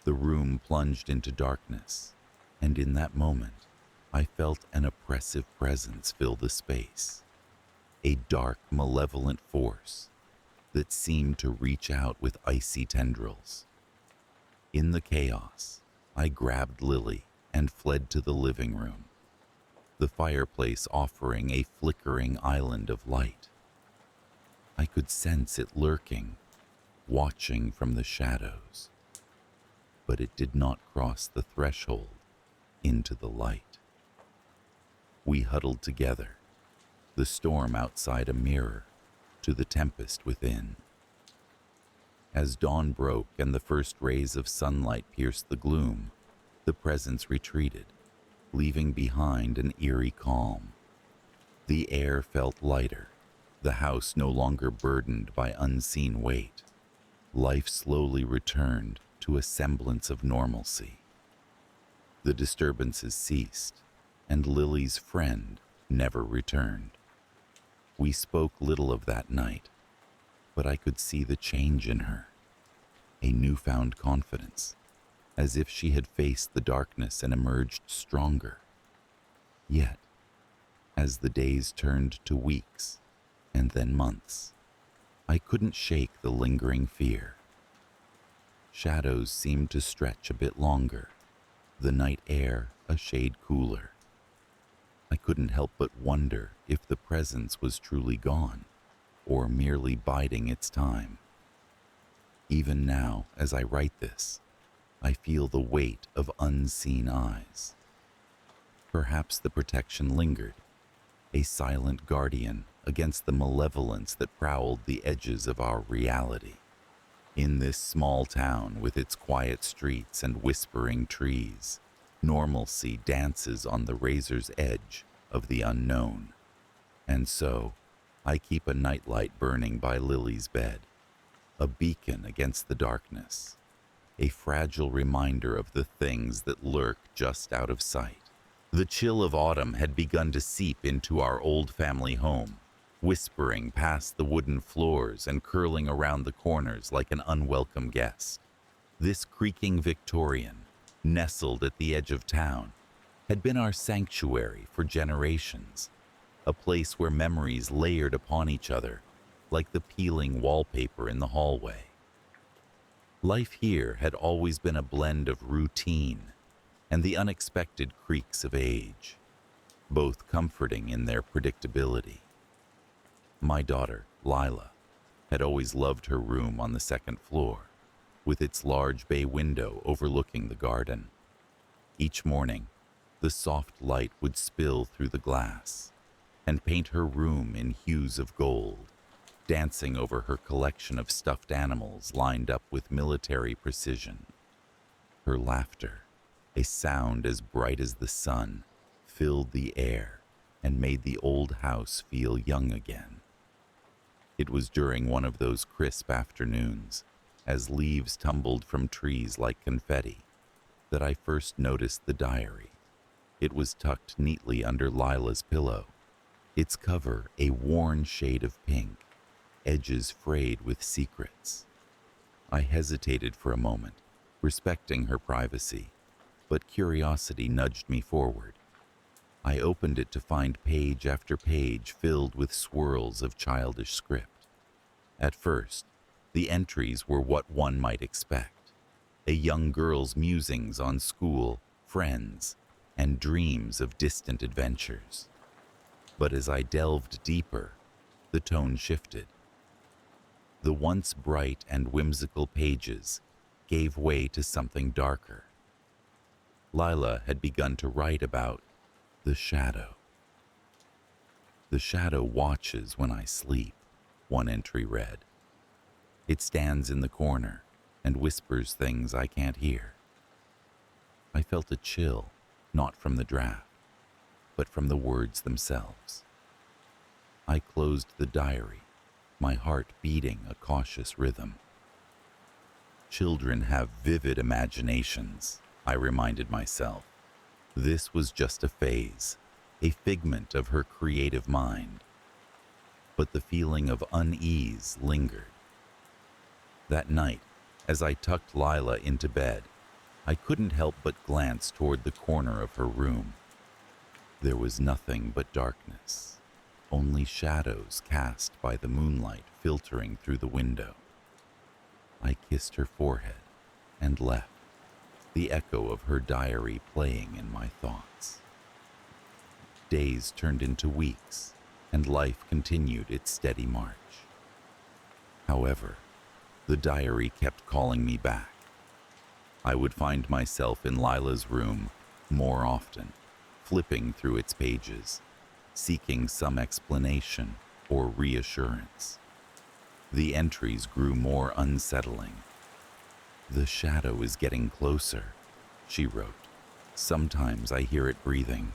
The room plunged into darkness, and in that moment, I felt an oppressive presence fill the space. A dark, malevolent force that seemed to reach out with icy tendrils. In the chaos, I grabbed Lily and fled to the living room, the fireplace offering a flickering island of light. I could sense it lurking, watching from the shadows, but it did not cross the threshold into the light. We huddled together, the storm outside a mirror to the tempest within. As dawn broke and the first rays of sunlight pierced the gloom, the presence retreated, leaving behind an eerie calm. The air felt lighter, the house no longer burdened by unseen weight. Life slowly returned to a semblance of normalcy. The disturbances ceased, and Lily's friend never returned. We spoke little of that night, but I could see the change in her, a newfound confidence, as if she had faced the darkness and emerged stronger. Yet, as the days turned to weeks and then months, I couldn't shake the lingering fear. Shadows seemed to stretch a bit longer, the night air a shade cooler. I couldn't help but wonder if the presence was truly gone, or merely biding its time. Even now, as I write this, I feel the weight of unseen eyes. Perhaps the protection lingered, a silent guardian against the malevolence that prowled the edges of our reality. In this small town with its quiet streets and whispering trees, normalcy dances on the razor's edge of the unknown. And so, I keep a nightlight burning by Lily's bed, a beacon against the darkness, a fragile reminder of the things that lurk just out of sight. The chill of autumn had begun to seep into our old family home, whispering past the wooden floors and curling around the corners like an unwelcome guest. This creaking Victorian, nestled at the edge of town, had been our sanctuary for generations, a place where memories layered upon each other like the peeling wallpaper in the hallway. Life here had always been a blend of routine and the unexpected creaks of age, both comforting in their predictability. My daughter, Lila, had always loved her room on the second floor, with its large bay window overlooking the garden. Each morning, the soft light would spill through the glass and paint her room in hues of gold, dancing over her collection of stuffed animals lined up with military precision. Her laughter, a sound as bright as the sun, filled the air and made the old house feel young again. It was during one of those crisp afternoons, as leaves tumbled from trees like confetti, that I first noticed the diary. It was tucked neatly under Lila's pillow, its cover a worn shade of pink, edges frayed with secrets. I hesitated for a moment, respecting her privacy, but curiosity nudged me forward. I opened it to find page after page filled with swirls of childish script. At first, the entries were what one might expect, a young girl's musings on school, friends, and dreams of distant adventures. But as I delved deeper, the tone shifted. The once bright and whimsical pages gave way to something darker. Lila had begun to write about the shadow. The shadow watches when I sleep, one entry read. It stands in the corner and whispers things I can't hear. I felt a chill, not from the draft, but from the words themselves. I closed the diary, my heart beating a cautious rhythm. Children have vivid imaginations, I reminded myself. This was just a phase, a figment of her creative mind. But the feeling of unease lingered. That night, as I tucked Lila into bed, I couldn't help but glance toward the corner of her room. There was nothing but darkness, only shadows cast by the moonlight filtering through the window. I kissed her forehead and left, the echo of her diary playing in my thoughts. Days turned into weeks, and life continued its steady march. However, the diary kept calling me back. I would find myself in Lila's room more often, flipping through its pages, seeking some explanation or reassurance. The entries grew more unsettling. "The shadow is getting closer," she wrote. "Sometimes I hear it breathing."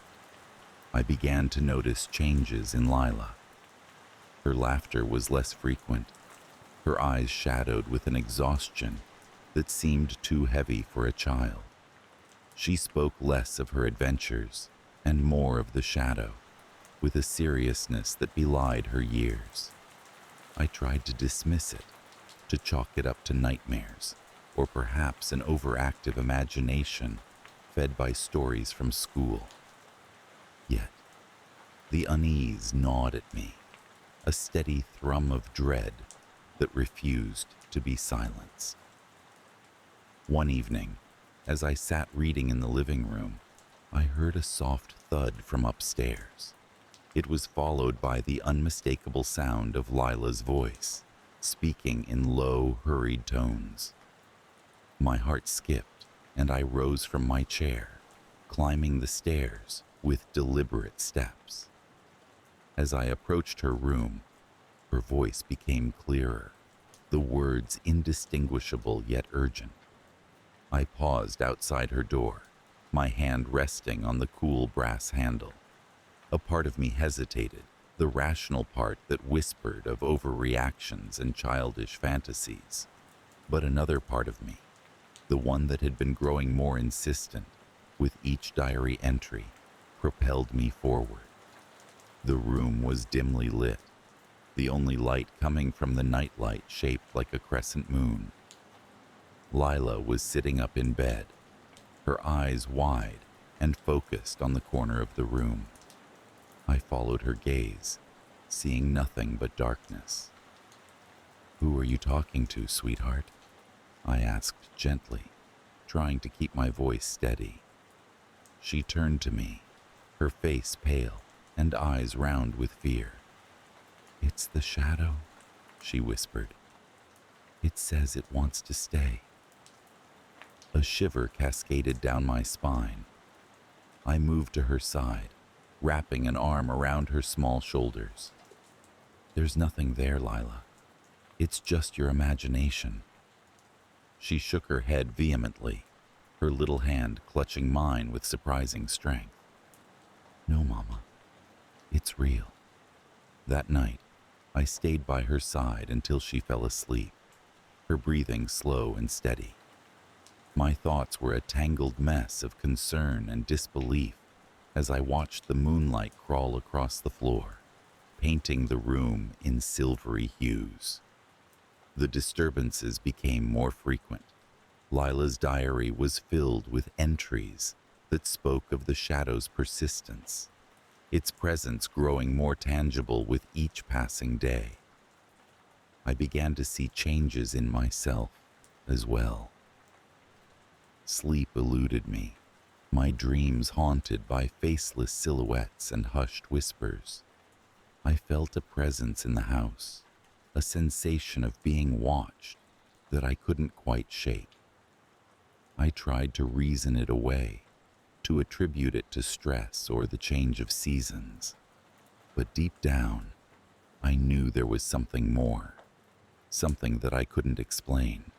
I began to notice changes in Lila. Her Her laughter was less frequent, her eyes shadowed with an exhaustion that seemed too heavy for a child. She spoke less of her adventures and more of the shadow, with a seriousness that belied her years. I tried to dismiss it, to chalk it up to nightmares, or perhaps an overactive imagination fed by stories from school. Yet, the unease gnawed at me, a steady thrum of dread that refused to be silenced. One evening, as I sat reading in the living room, I heard a soft thud from upstairs. It was followed by the unmistakable sound of Lila's voice, speaking in low, hurried tones. My heart skipped, and I rose from my chair, climbing the stairs with deliberate steps. As I approached her room, her voice became clearer, the words indistinguishable yet urgent. I paused outside her door, my hand resting on the cool brass handle. A part of me hesitated, the rational part that whispered of overreactions and childish fantasies. But another part of me, the one that had been growing more insistent with each diary entry, propelled me forward. The room was dimly lit, the only light coming from the nightlight shaped like a crescent moon. Lila was sitting up in bed, her eyes wide and focused on the corner of the room. I followed her gaze, seeing nothing but darkness. "Who are you talking to, sweetheart?" I asked gently, trying to keep my voice steady. She turned to me, her face pale and eyes round with fear. "It's the shadow," she whispered. "It says it wants to stay." A shiver cascaded down my spine. I moved to her side, wrapping an arm around her small shoulders. "There's nothing there, Lila. It's just your imagination." She shook her head vehemently, her little hand clutching mine with surprising strength. "No, Mama, it's real." That night, I stayed by her side until she fell asleep, her breathing slow and steady. My thoughts were a tangled mess of concern and disbelief as I watched the moonlight crawl across the floor, painting the room in silvery hues. The disturbances became more frequent. Lila's diary was filled with entries that spoke of the shadow's persistence, its presence growing more tangible with each passing day. I began to see changes in myself as well. Sleep eluded me, my dreams haunted by faceless silhouettes and hushed whispers. I felt a presence in the house, a sensation of being watched that I couldn't quite shake. I tried to reason it away, to attribute it to stress or the change of seasons. But deep down, I knew there was something more, something that I couldn't explain.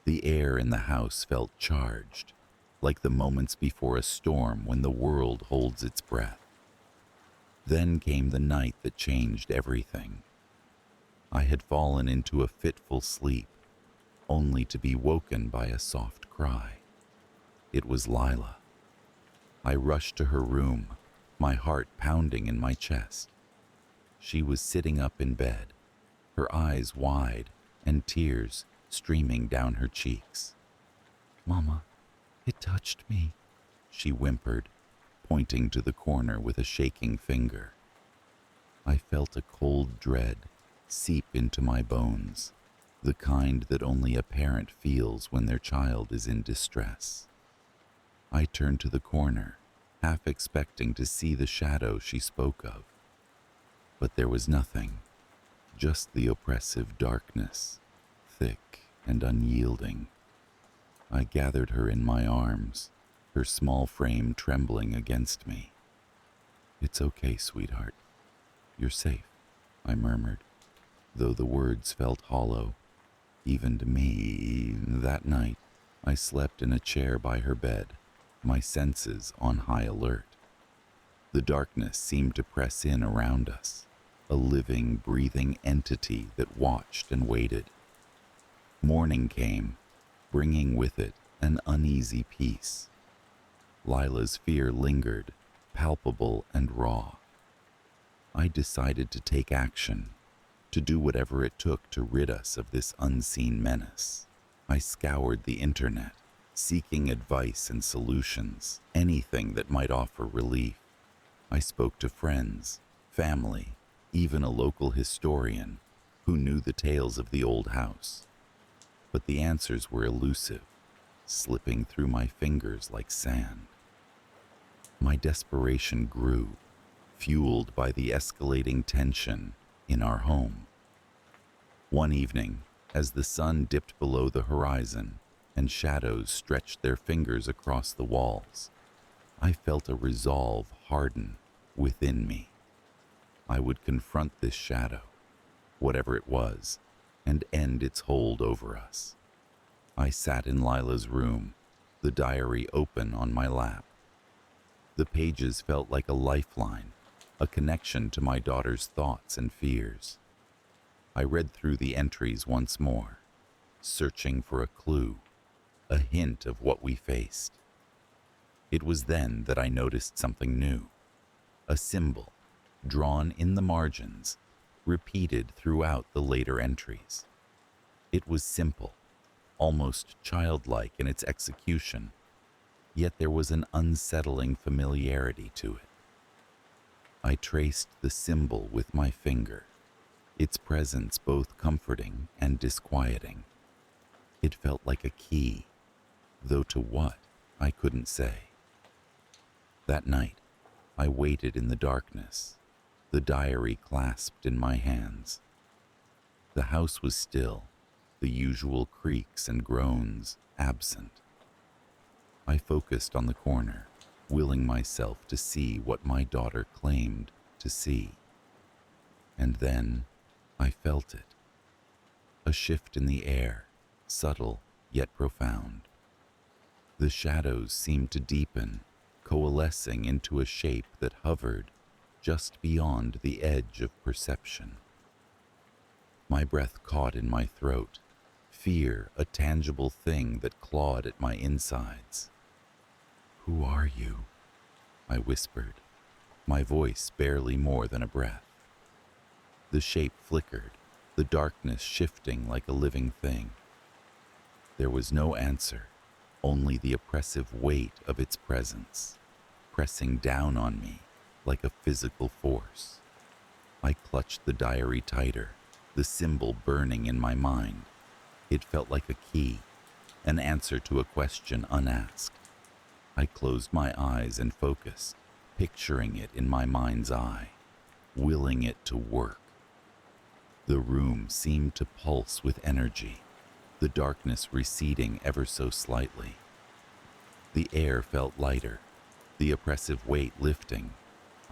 The air in the house felt charged, like the moments before a storm when the world holds its breath. Then came the night that changed everything. I had fallen into a fitful sleep, only to be woken by a soft cry. It was Lila. I rushed to her room, my heart pounding in my chest. She was sitting up in bed, her eyes wide and tears streaming down her cheeks. "Mama, it touched me," she whimpered, pointing to the corner with a shaking finger. I felt a cold dread seep into my bones, the kind that only a parent feels when their child is in distress. I turned to the corner, half expecting to see the shadow she spoke of. But there was nothing, just the oppressive darkness, thick and unyielding. I gathered her in my arms, her small frame trembling against me. "It's okay, sweetheart. You're safe," I murmured, though the words felt hollow, even to me. That night, I slept in a chair by her bed, my senses on high alert. The darkness seemed to press in around us, a living, breathing entity that watched and waited. Morning came, bringing with it an uneasy peace. Lila's fear lingered, palpable and raw. I decided to take action, to do whatever it took to rid us of this unseen menace. I scoured the internet, seeking advice and solutions, anything that might offer relief. I spoke to friends, family, even a local historian who knew the tales of the old house. But the answers were elusive, slipping through my fingers like sand. My desperation grew, fueled by the escalating tension in our home. One evening, as the sun dipped below the horizon and shadows stretched their fingers across the walls, I felt a resolve harden within me. I would confront this shadow, whatever it was, and end its hold over us. I sat in Lila's room, the diary open on my lap. The pages felt like a lifeline, a connection to my daughter's thoughts and fears. I read through the entries once more, searching for a clue, a hint of what we faced. It was then that I noticed something new, a symbol, drawn in the margins, repeated throughout the later entries. It was simple, almost childlike in its execution, yet there was an unsettling familiarity to it. I traced the symbol with my finger, its presence both comforting and disquieting. It felt like a key, though to what, I couldn't say. That night, I waited in the darkness, the diary clasped in my hands. The house was still, the usual creaks and groans absent. I focused on the corner, willing myself to see what my daughter claimed to see. And then I felt it. A shift in the air, subtle yet profound. The shadows seemed to deepen, coalescing into a shape that hovered just beyond the edge of perception. My breath caught in my throat, fear a tangible thing that clawed at my insides. "Who are you?" I whispered, my voice barely more than a breath. The shape flickered, the darkness shifting like a living thing. There was no answer, only the oppressive weight of its presence, pressing down on me like a physical force. I clutched the diary tighter, the symbol burning in my mind. It felt like a key, an answer to a question unasked. I closed my eyes and focused, picturing it in my mind's eye, willing it to work. The room seemed to pulse with energy, the darkness receding ever so slightly. The air felt lighter, the oppressive weight lifting.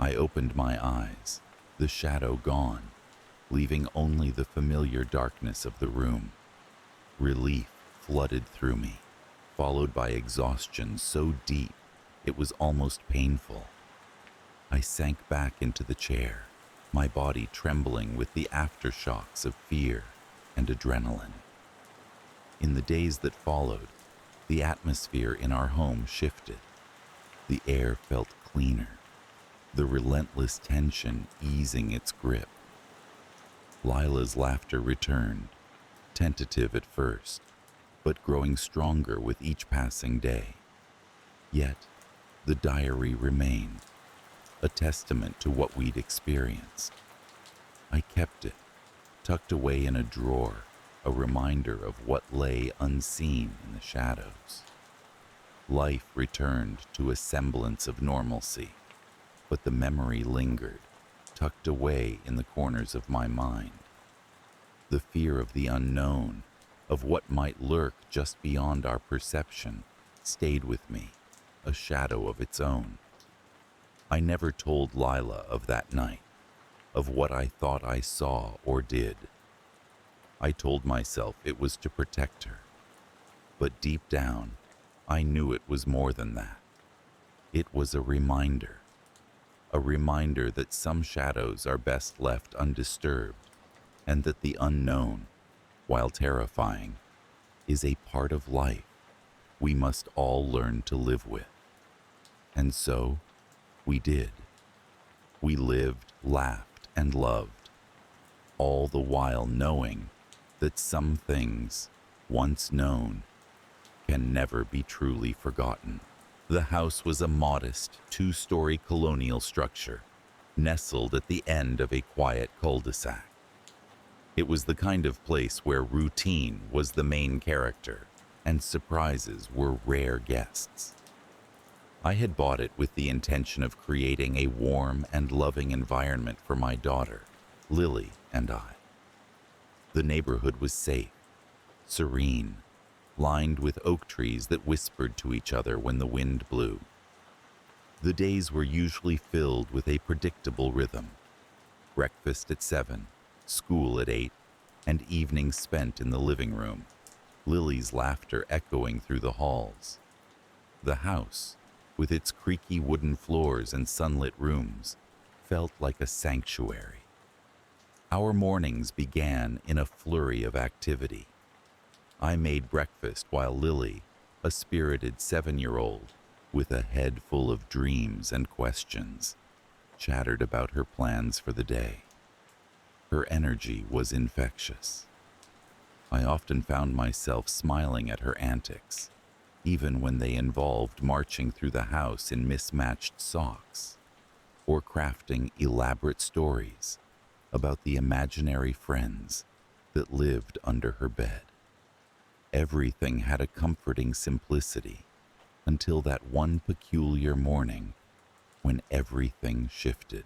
I opened my eyes, the shadow gone, leaving only the familiar darkness of the room. Relief flooded through me, followed by exhaustion so deep it was almost painful. I sank back into the chair, my body trembling with the aftershocks of fear and adrenaline. In the days that followed, the atmosphere in our home shifted. The air felt cleaner, the relentless tension easing its grip. Lila's laughter returned, tentative at first, but growing stronger with each passing day. Yet, the diary remained, a testament to what we'd experienced. I kept it, tucked away in a drawer, a reminder of what lay unseen in the shadows. Life returned to a semblance of normalcy, but the memory lingered, tucked away in the corners of my mind. The fear of the unknown, of what might lurk just beyond our perception, stayed with me, a shadow of its own. I never told Lila of that night, of what I thought I saw or did. I told myself it was to protect her, but deep down, I knew it was more than that. It was a reminder, a reminder that some shadows are best left undisturbed, and that the unknown, while terrifying, is a part of life we must all learn to live with. And so, we did. We lived, laughed, and loved, all the while knowing that some things, once known, can never be truly forgotten. The house was a modest, two-story colonial structure, nestled at the end of a quiet cul-de-sac. It was the kind of place where routine was the main character, and surprises were rare guests. I had bought it with the intention of creating a warm and loving environment for my daughter, Lily, and I. The neighborhood was safe, serene, lined with oak trees that whispered to each other when the wind blew. The days were usually filled with a predictable rhythm: breakfast at 7, school at 8, and evenings spent in the living room, Lily's laughter echoing through the halls. The house, with its creaky wooden floors and sunlit rooms, felt like a sanctuary. Our mornings began in a flurry of activity. I made breakfast while Lily, a spirited 7-year-old with a head full of dreams and questions, chattered about her plans for the day. Her energy was infectious. I often found myself smiling at her antics, even when they involved marching through the house in mismatched socks, or crafting elaborate stories about the imaginary friends that lived under her bed. Everything had a comforting simplicity until that one peculiar morning when everything shifted.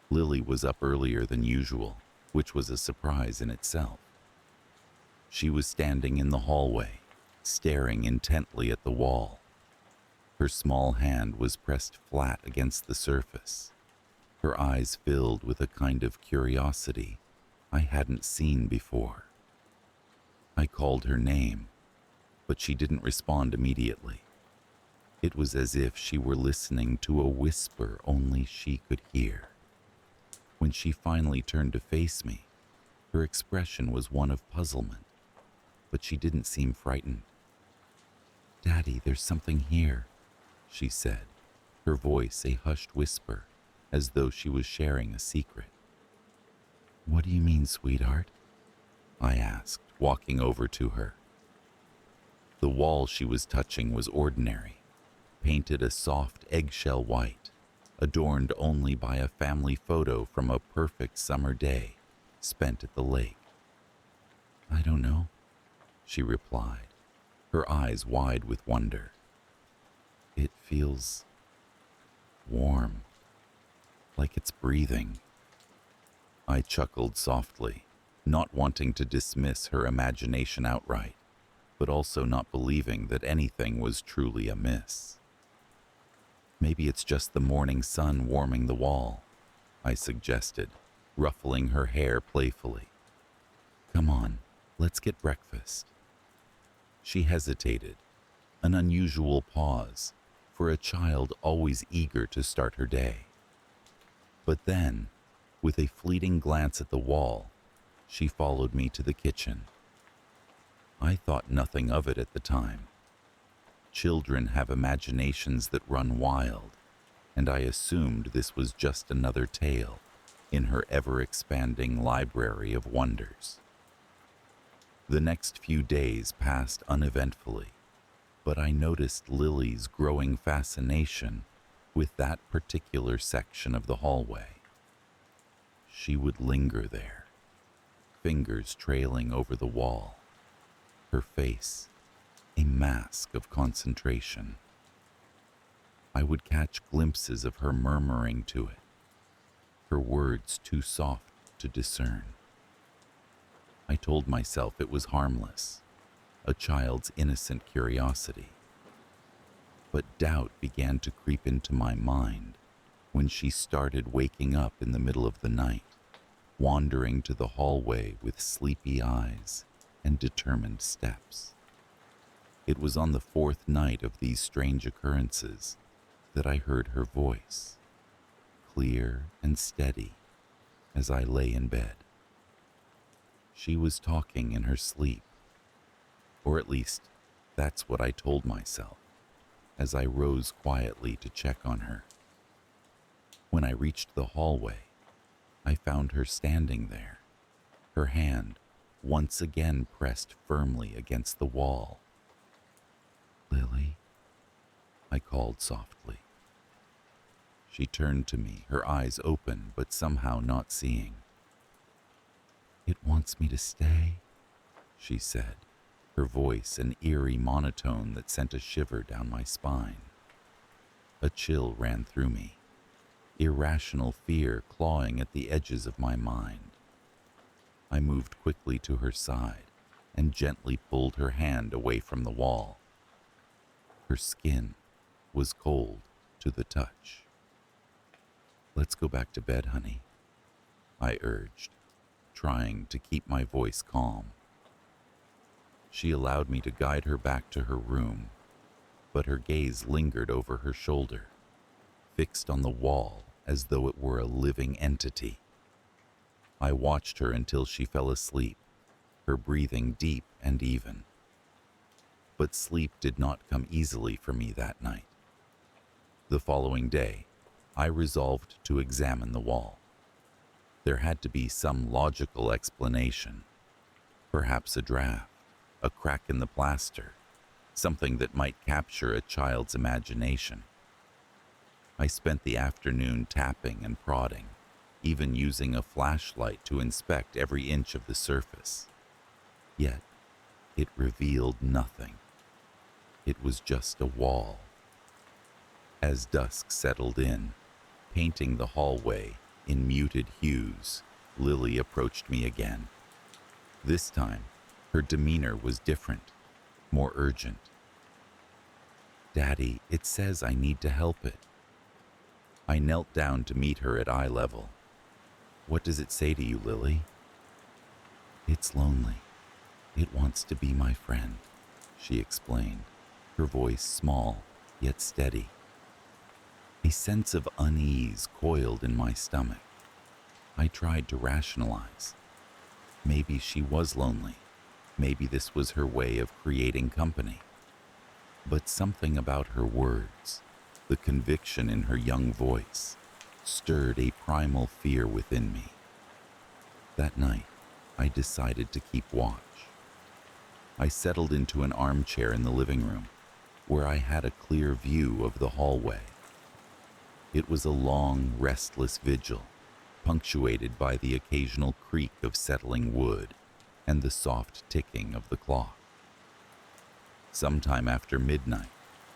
Lily was up earlier than usual, which was a surprise in itself. She was standing in the hallway, staring intently at the wall. Her small hand was pressed flat against the surface, her eyes filled with a kind of curiosity I hadn't seen before. I called her name, but she didn't respond immediately. It was as if she were listening to a whisper only she could hear. When she finally turned to face me, her expression was one of puzzlement, but she didn't seem frightened. "Daddy, there's something here," she said, her voice a hushed whisper, as though she was sharing a secret. "What do you mean, sweetheart?" I asked, walking over to her. The wall she was touching was ordinary, painted a soft eggshell white, adorned only by a family photo from a perfect summer day spent at the lake. "I don't know," she replied, her eyes wide with wonder. "It feels warm, like it's breathing." I chuckled softly, not wanting to dismiss her imagination outright, but also not believing that anything was truly amiss. "Maybe it's just the morning sun warming the wall," I suggested, ruffling her hair playfully. "Come on, let's get breakfast." She hesitated, an unusual pause for a child always eager to start her day. But then, with a fleeting glance at the wall, she followed me to the kitchen. I thought nothing of it at the time. Children have imaginations that run wild, and I assumed this was just another tale in her ever-expanding library of wonders. The next few days passed uneventfully, but I noticed Lily's growing fascination with that particular section of the hallway. She would linger there, fingers trailing over the wall, her face a mask of concentration. I would catch glimpses of her murmuring to it, her words too soft to discern. I told myself it was harmless, a child's innocent curiosity. But doubt began to creep into my mind when she started waking up in the middle of the night, wandering to the hallway with sleepy eyes and determined steps. It was on the 4th night of these strange occurrences that I heard her voice. clear and steady as I lay in bed. She was talking in her sleep, or at least that's what I told myself as I rose quietly to check on her. When I reached the hallway, I found her standing there, her hand once again pressed firmly against the wall. "Lily," I called softly. She turned to me, her eyes open but somehow not seeing. "It wants me to stay," she said, her voice an eerie monotone that sent a shiver down my spine. A chill ran through me, irrational fear clawing at the edges of my mind. I moved quickly to her side and gently pulled her hand away from the wall. Her skin was cold to the touch. "Let's go back to bed, honey," I urged, trying to keep my voice calm. She allowed me to guide her back to her room, but her gaze lingered over her shoulder, fixed on the wall as though it were a living entity. I watched her until she fell asleep, her breathing deep and even. But sleep did not come easily for me that night. The following day, I resolved to examine the wall. There had to be some logical explanation. Perhaps a draft, a crack in the plaster, something that might capture a child's imagination. I spent the afternoon tapping and prodding, even using a flashlight to inspect every inch of the surface. Yet, it revealed nothing. It was just a wall. As dusk settled in, painting the hallway in muted hues, Lily approached me again. This time, her demeanor was different, more urgent. "Daddy, it says I need to help it." I knelt down to meet her at eye level. "What does it say to you, Lily?" "It's lonely. It wants to be my friend," she explained, her voice small yet steady. A sense of unease coiled in my stomach. I tried to rationalize. Maybe she was lonely. Maybe this was her way of creating company. But something about her words, the conviction in her young voice, stirred a primal fear within me. That night, I decided to keep watch. I settled into an armchair in the living room, where I had a clear view of the hallway. It was a long, restless vigil, punctuated by the occasional creak of settling wood and the soft ticking of the clock. Sometime after midnight,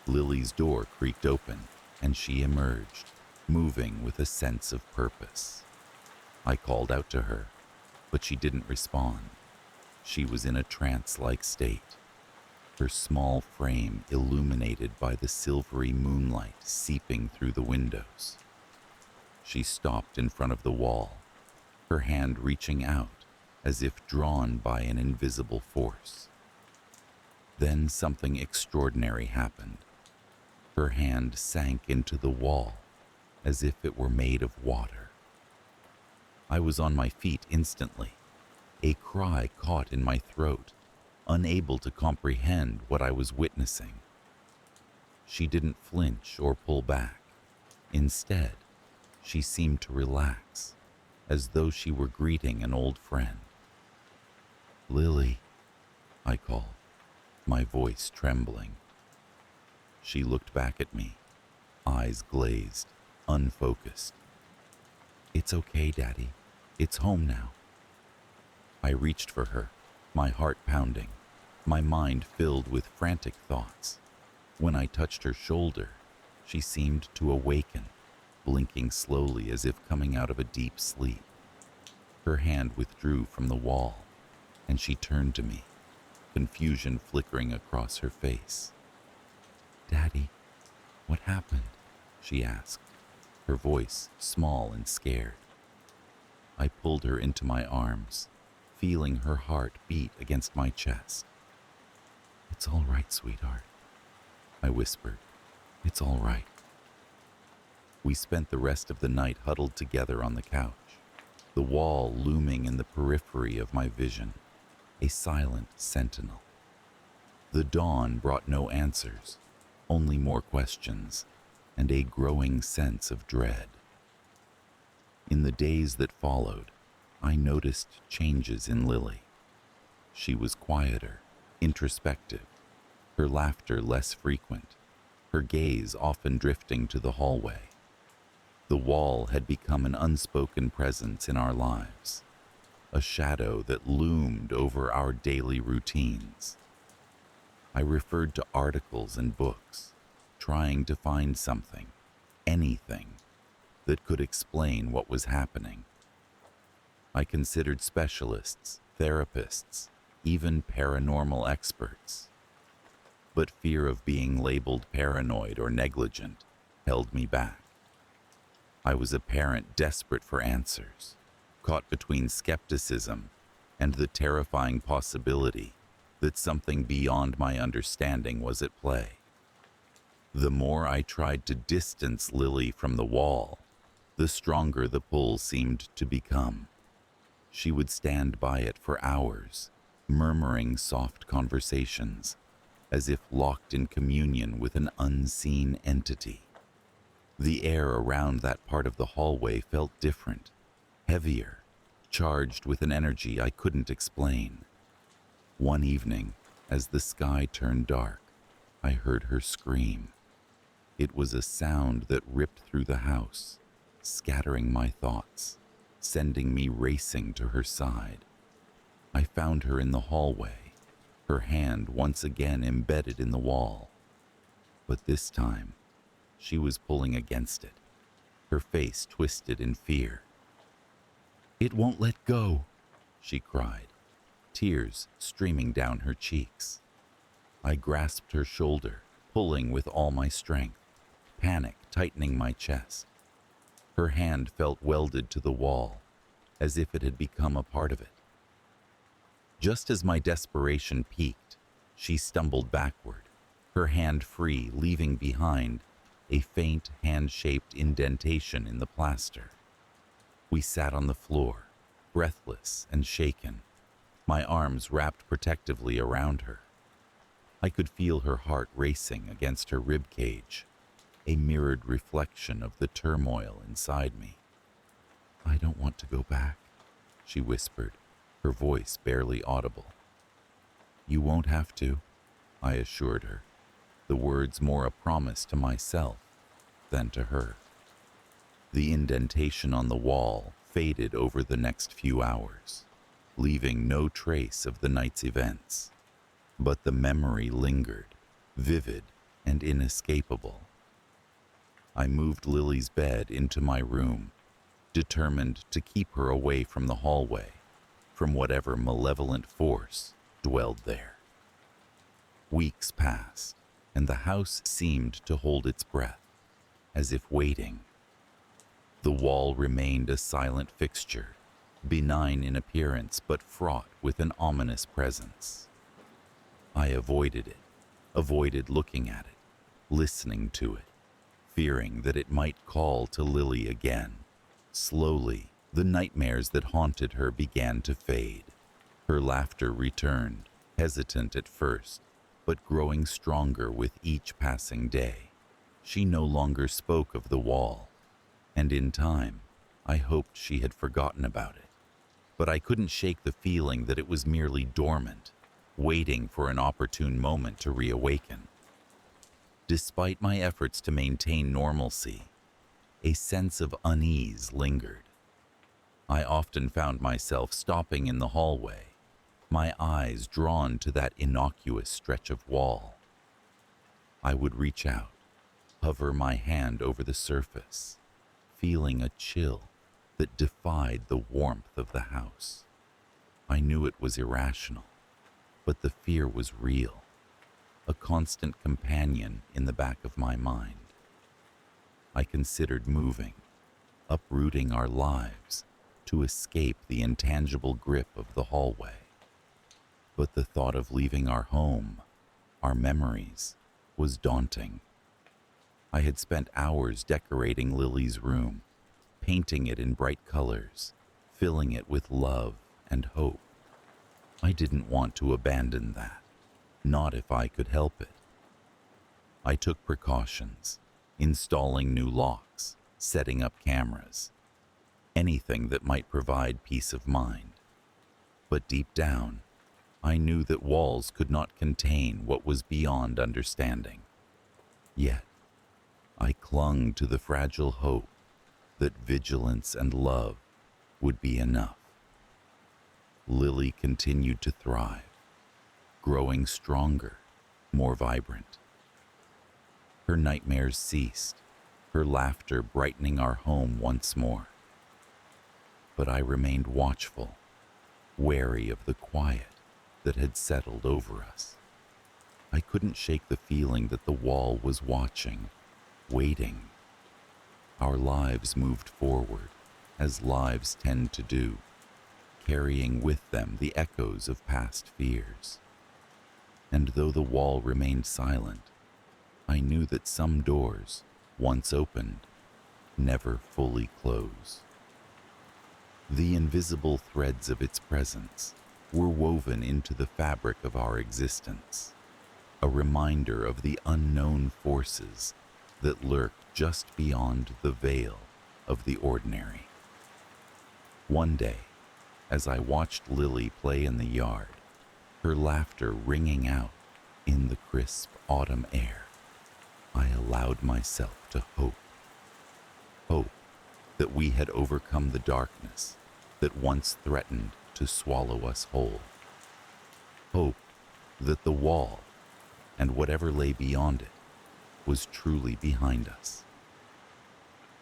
Lily's door creaked open and she emerged, moving with a sense of purpose. I called out to her, but she didn't respond. She was in a trance-like state, her small frame illuminated by the silvery moonlight seeping through the windows. She stopped in front of the wall, her hand reaching out as if drawn by an invisible force. Then something extraordinary happened. Her hand sank into the wall as if it were made of water. I was on my feet instantly, a cry caught in my throat, unable to comprehend what I was witnessing. She didn't flinch or pull back. Instead, she seemed to relax, as though she were greeting an old friend. "Lily," I called, my voice trembling. She looked back at me, eyes glazed, unfocused. "It's okay, Daddy. It's home now." I reached for her, my heart pounding, my mind filled with frantic thoughts. When I touched her shoulder, she seemed to awaken, blinking slowly as if coming out of a deep sleep. Her hand withdrew from the wall, and she turned to me, confusion flickering across her face. "Daddy, what happened?" she asked, her voice small and scared. I pulled her into my arms, feeling her heart beat against my chest. "It's all right, sweetheart," I whispered. "It's all right." We spent the rest of the night huddled together on the couch, the wall looming in the periphery of my vision, a silent sentinel. The dawn brought no answers, only more questions, and a growing sense of dread. In the days that followed, I noticed changes in Lily. She was quieter, introspective, her laughter less frequent, her gaze often drifting to the hallway. The wall had become an unspoken presence in our lives, a shadow that loomed over our daily routines. I referred to articles and books, trying to find something, anything, that could explain what was happening. I considered specialists, therapists, even paranormal experts. But fear of being labeled paranoid or negligent held me back. I was a parent desperate for answers, caught between skepticism and the terrifying possibility that something beyond my understanding was at play. The more I tried to distance Lily from the wall, the stronger the pull seemed to become. She would stand by it for hours, murmuring soft conversations, as if locked in communion with an unseen entity. The air around that part of the hallway felt different, heavier, charged with an energy I couldn't explain. One evening, as the sky turned dark, I heard her scream. It was a sound that ripped through the house, scattering my thoughts, sending me racing to her side. I found her in the hallway, her hand once again embedded in the wall. But this time, she was pulling against it, her face twisted in fear. "It won't let go," she cried, tears streaming down her cheeks. I grasped her shoulder, pulling with all my strength, panic tightening my chest. Her hand felt welded to the wall, as if it had become a part of it. Just as my desperation peaked, she stumbled backward, her hand free, leaving behind a faint hand-shaped indentation in the plaster. We sat on the floor, breathless and shaken, my arms wrapped protectively around her. I could feel her heart racing against her rib cage, a mirrored reflection of the turmoil inside me. "I don't want to go back," she whispered, her voice barely audible. "You won't have to," I assured her, the words more a promise to myself than to her. The indentation on the wall faded over the next few hours, leaving no trace of the night's events. But the memory lingered, vivid and inescapable. I moved Lily's bed into my room, determined to keep her away from the hallway, from whatever malevolent force dwelled there. Weeks passed, and the house seemed to hold its breath, as if waiting. The wall remained a silent fixture, benign in appearance but fraught with an ominous presence. I avoided it, avoided looking at it, listening to it, fearing that it might call to Lily again. Slowly, the nightmares that haunted her began to fade. Her laughter returned, hesitant at first, but growing stronger with each passing day. She no longer spoke of the wall, and in time, I hoped she had forgotten about it. But I couldn't shake the feeling that it was merely dormant, waiting for an opportune moment to reawaken. Despite my efforts to maintain normalcy, a sense of unease lingered. I often found myself stopping in the hallway, my eyes drawn to that innocuous stretch of wall. I would reach out, hover my hand over the surface, feeling a chill that defied the warmth of the house. I knew it was irrational, but the fear was real, a constant companion in the back of my mind. I considered moving, uprooting our lives to escape the intangible grip of the hallway. But the thought of leaving our home, our memories, was daunting. I had spent hours decorating Lily's room, painting it in bright colors, filling it with love and hope. I didn't want to abandon that, not if I could help it. I took precautions, installing new locks, setting up cameras, anything that might provide peace of mind. But deep down, I knew that walls could not contain what was beyond understanding. Yet, I clung to the fragile hope that vigilance and love would be enough. Lily continued to thrive, growing stronger, more vibrant. Her nightmares ceased, her laughter brightening our home once more. But I remained watchful, wary of the quiet that had settled over us. I couldn't shake the feeling that the wall was watching, waiting. Our lives moved forward, as lives tend to do, carrying with them the echoes of past fears. And though the wall remained silent, I knew that some doors, once opened, never fully close. The invisible threads of its presence were woven into the fabric of our existence, a reminder of the unknown forces that lurk just beyond the veil of the ordinary. One day, as I watched Lily play in the yard, her laughter ringing out in the crisp autumn air, I allowed myself to hope. Hope that we had overcome the darkness that once threatened to swallow us whole. Hope that the wall, and whatever lay beyond it, was truly behind us.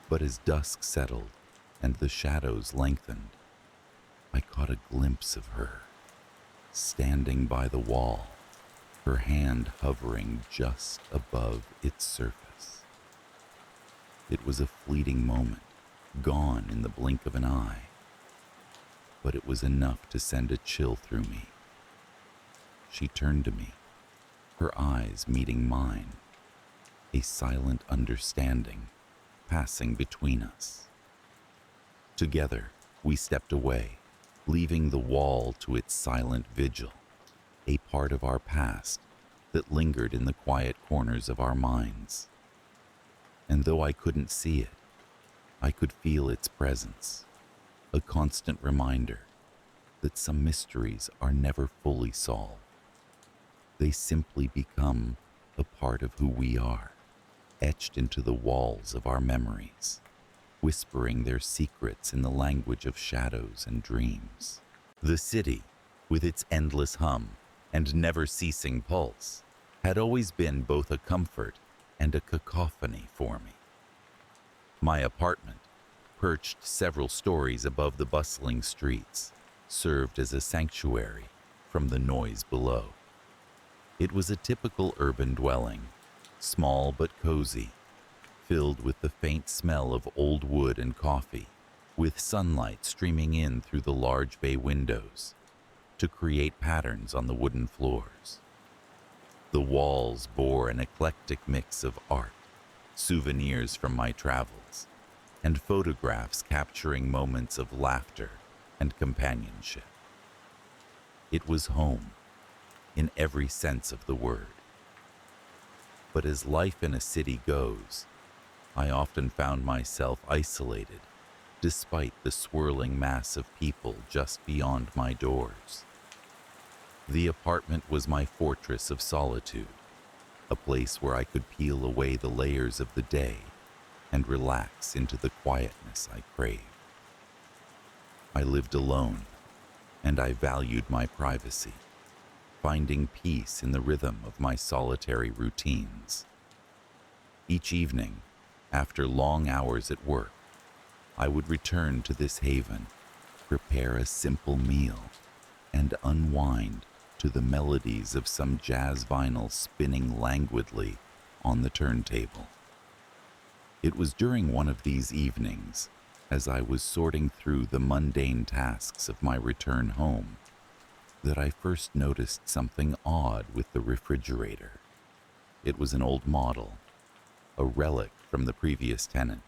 But as dusk settled and the shadows lengthened, I caught a glimpse of her, standing by the wall, her hand hovering just above its surface. It was a fleeting moment, gone in the blink of an eye, but it was enough to send a chill through me. She turned to me, her eyes meeting mine, a silent understanding passing between us. Together, we stepped away, leaving the wall to its silent vigil, a part of our past that lingered in the quiet corners of our minds. And though I couldn't see it, I could feel its presence, a constant reminder that some mysteries are never fully solved. They simply become a part of who we are, etched into the walls of our memories, whispering their secrets in the language of shadows and dreams. The city, with its endless hum and never-ceasing pulse, had always been both a comfort and a cacophony for me. My apartment, perched several stories above the bustling streets, served as a sanctuary from the noise below. It was a typical urban dwelling, small but cozy, filled with the faint smell of old wood and coffee, with sunlight streaming in through the large bay windows to create patterns on the wooden floors. The walls bore an eclectic mix of art, souvenirs from my travels, and photographs capturing moments of laughter and companionship. It was home, in every sense of the word. But as life in a city goes, I often found myself isolated, despite the swirling mass of people just beyond my doors. The apartment was my fortress of solitude, a place where I could peel away the layers of the day and relax into the quietness I craved. I lived alone, and I valued my privacy, finding peace in the rhythm of my solitary routines. Each evening, after long hours at work, I would return to this haven, prepare a simple meal, and unwind to the melodies of some jazz vinyl spinning languidly on the turntable. It was during one of these evenings, as I was sorting through the mundane tasks of my return home, that I first noticed something odd with the refrigerator. It was an old model, a relic from the previous tenant,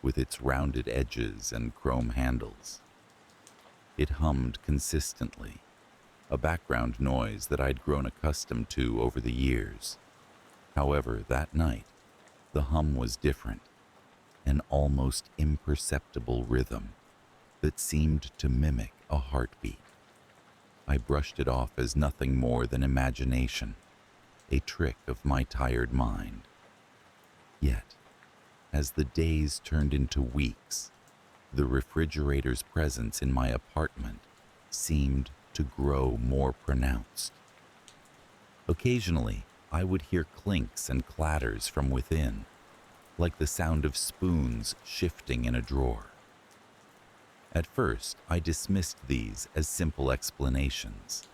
with its rounded edges and chrome handles. It hummed consistently, a background noise that I'd grown accustomed to over the years. However, that night, the hum was different, an almost imperceptible rhythm that seemed to mimic a heartbeat. I brushed it off as nothing more than imagination, a trick of my tired mind. Yet, as the days turned into weeks, the refrigerator's presence in my apartment seemed to grow more pronounced. Occasionally, I would hear clinks and clatters from within, like the sound of spoons shifting in a drawer. At first, I dismissed these as simple explanations,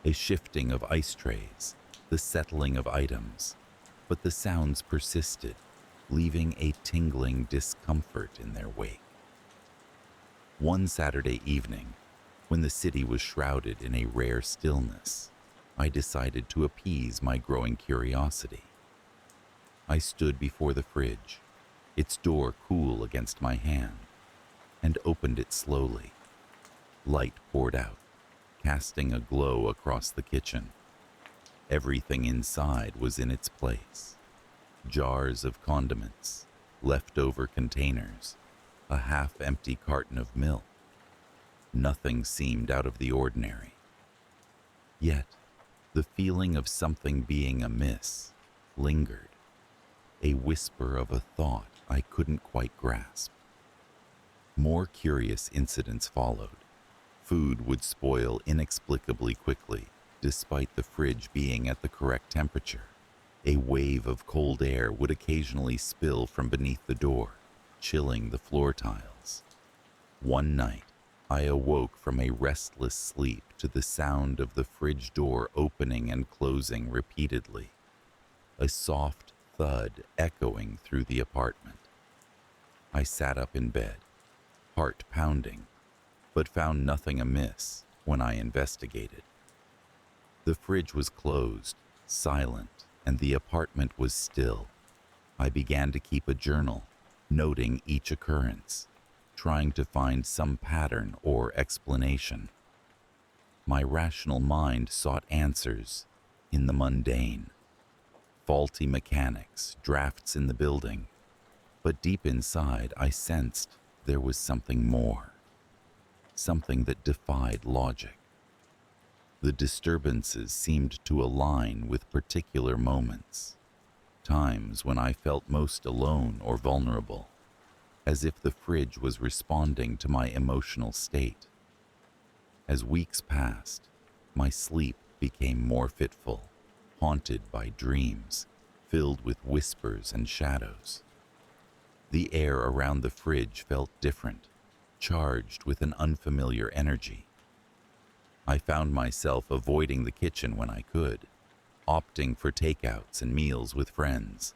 a shifting of ice trays, the settling of items, but the sounds persisted, leaving a tingling discomfort in their wake. One Saturday evening, when the city was shrouded in a rare stillness, I decided to appease my growing curiosity. I stood before the fridge, its door cool against my hand, and opened it slowly. Light poured out, casting a glow across the kitchen. Everything inside was in its place. Jars of condiments, leftover containers, a half-empty carton of milk. Nothing seemed out of the ordinary. Yet, the feeling of something being amiss lingered, a whisper of a thought I couldn't quite grasp. More curious incidents followed. Food would spoil inexplicably quickly, despite the fridge being at the correct temperature. A wave of cold air would occasionally spill from beneath the door, chilling the floor tiles. One night, I awoke from a restless sleep to the sound of the fridge door opening and closing repeatedly, a soft thud echoing through the apartment. I sat up in bed, heart pounding, but found nothing amiss when I investigated. The fridge was closed, silent, and the apartment was still. I began to keep a journal, noting each occurrence, trying to find some pattern or explanation. My rational mind sought answers in the mundane. Faulty mechanics, drafts in the building, but deep inside I sensed there was something more, something that defied logic. The disturbances seemed to align with particular moments, times when I felt most alone or vulnerable, as if the fridge was responding to my emotional state. As weeks passed, my sleep became more fitful, haunted by dreams, filled with whispers and shadows. The air around the fridge felt different, charged with an unfamiliar energy. I found myself avoiding the kitchen when I could, opting for takeouts and meals with friends,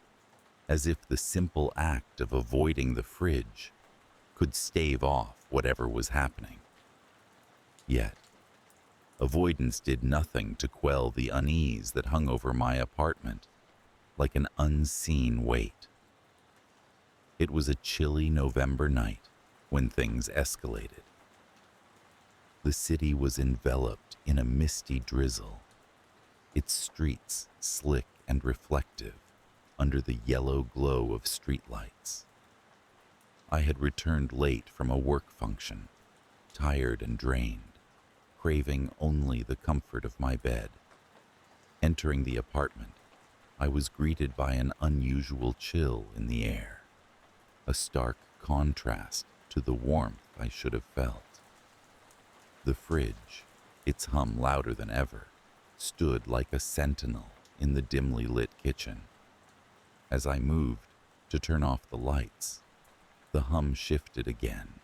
as if the simple act of avoiding the fridge could stave off whatever was happening. Yet, avoidance did nothing to quell the unease that hung over my apartment like an unseen weight. It was a chilly November night when things escalated. The city was enveloped in a misty drizzle, its streets slick and reflective under the yellow glow of streetlights. I had returned late from a work function, tired and drained, craving only the comfort of my bed. Entering the apartment, I was greeted by an unusual chill in the air, a stark contrast to the warmth I should have felt. The fridge, its hum louder than ever, stood like a sentinel in the dimly lit kitchen. As I moved to turn off the lights, the hum shifted again,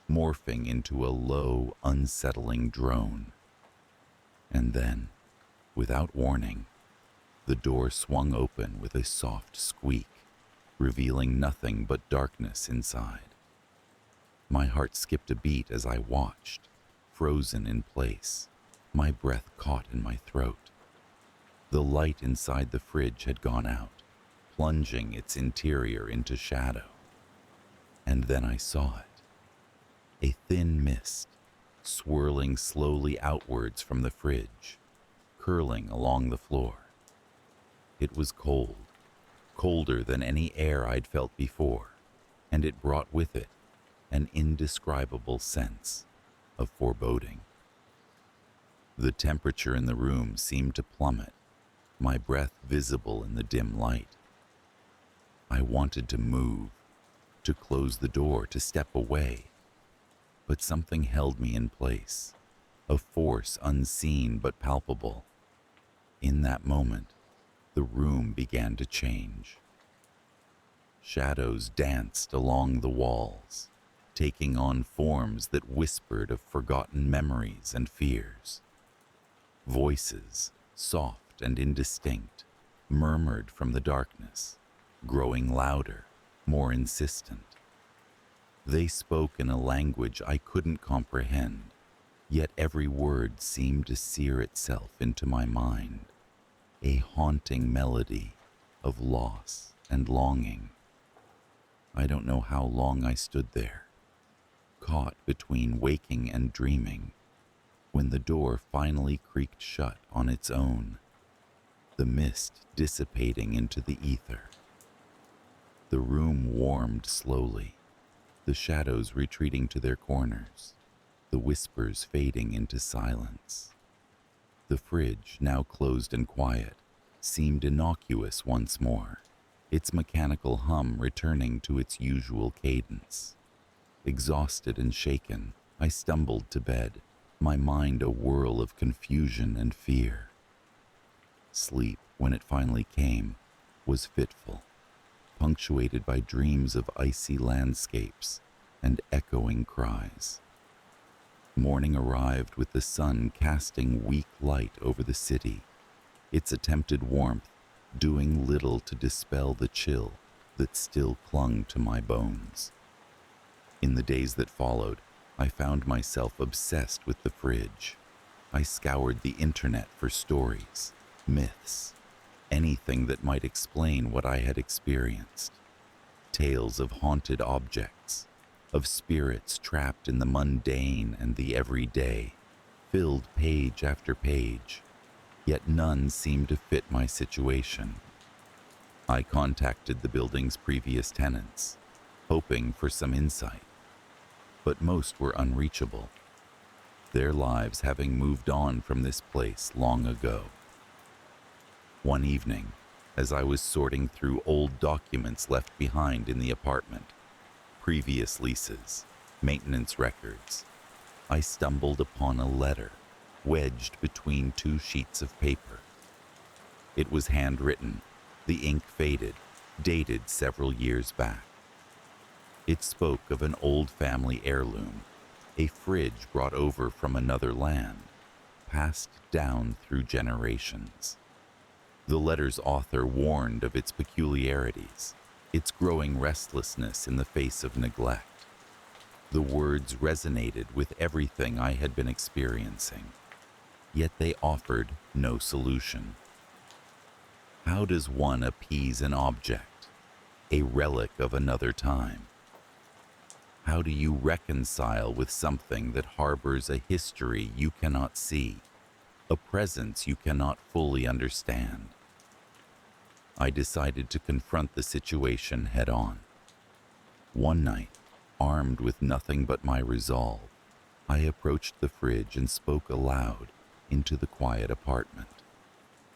morphing into a low, unsettling drone. And then, without warning, the door swung open with a soft squeak, revealing nothing but darkness inside. My heart skipped a beat as I watched, frozen in place, my breath caught in my throat. The light inside the fridge had gone out, plunging its interior into shadow. And then I saw it. A thin mist, swirling slowly outwards from the fridge, curling along the floor. It was cold, colder than any air I'd felt before, and it brought with it an indescribable sense of foreboding. The temperature in the room seemed to plummet, my breath visible in the dim light. I wanted to move, to close the door, to step away, but something held me in place, a force unseen but palpable. In that moment, the room began to change. Shadows danced along the walls, taking on forms that whispered of forgotten memories and fears. Voices, soft and indistinct, murmured from the darkness, growing louder, more insistent. They spoke in a language I couldn't comprehend, yet every word seemed to sear itself into my mind, a haunting melody of loss and longing. I don't know how long I stood there, caught between waking and dreaming, when the door finally creaked shut on its own, the mist dissipating into the ether. The room warmed slowly, the shadows retreating to their corners, the whispers fading into silence. The fridge, now closed and quiet, seemed innocuous once more, its mechanical hum returning to its usual cadence. Exhausted and shaken, I stumbled to bed, my mind a whirl of confusion and fear. Sleep, when it finally came, was fitful, punctuated by dreams of icy landscapes and echoing cries. Morning arrived with the sun casting weak light over the city, its attempted warmth doing little to dispel the chill that still clung to my bones. In the days that followed, I found myself obsessed with the fridge. I scoured the internet for stories, myths, anything that might explain what I had experienced. Tales of haunted objects, of spirits trapped in the mundane and the everyday, filled page after page, yet none seemed to fit my situation. I contacted the building's previous tenants, hoping for some insight, but most were unreachable, their lives having moved on from this place long ago. One evening, as I was sorting through old documents left behind in the apartment, previous leases, maintenance records, I stumbled upon a letter wedged between two sheets of paper. It was handwritten, the ink faded, dated several years back. It spoke of an old family heirloom, a fridge brought over from another land, passed down through generations. The letter's author warned of its peculiarities, its growing restlessness in the face of neglect. The words resonated with everything I had been experiencing, yet they offered no solution. How does one appease an object, a relic of another time? How do you reconcile with something that harbors a history you cannot see, a presence you cannot fully understand? I decided to confront the situation head on. One night, armed with nothing but my resolve, I approached the fridge and spoke aloud into the quiet apartment.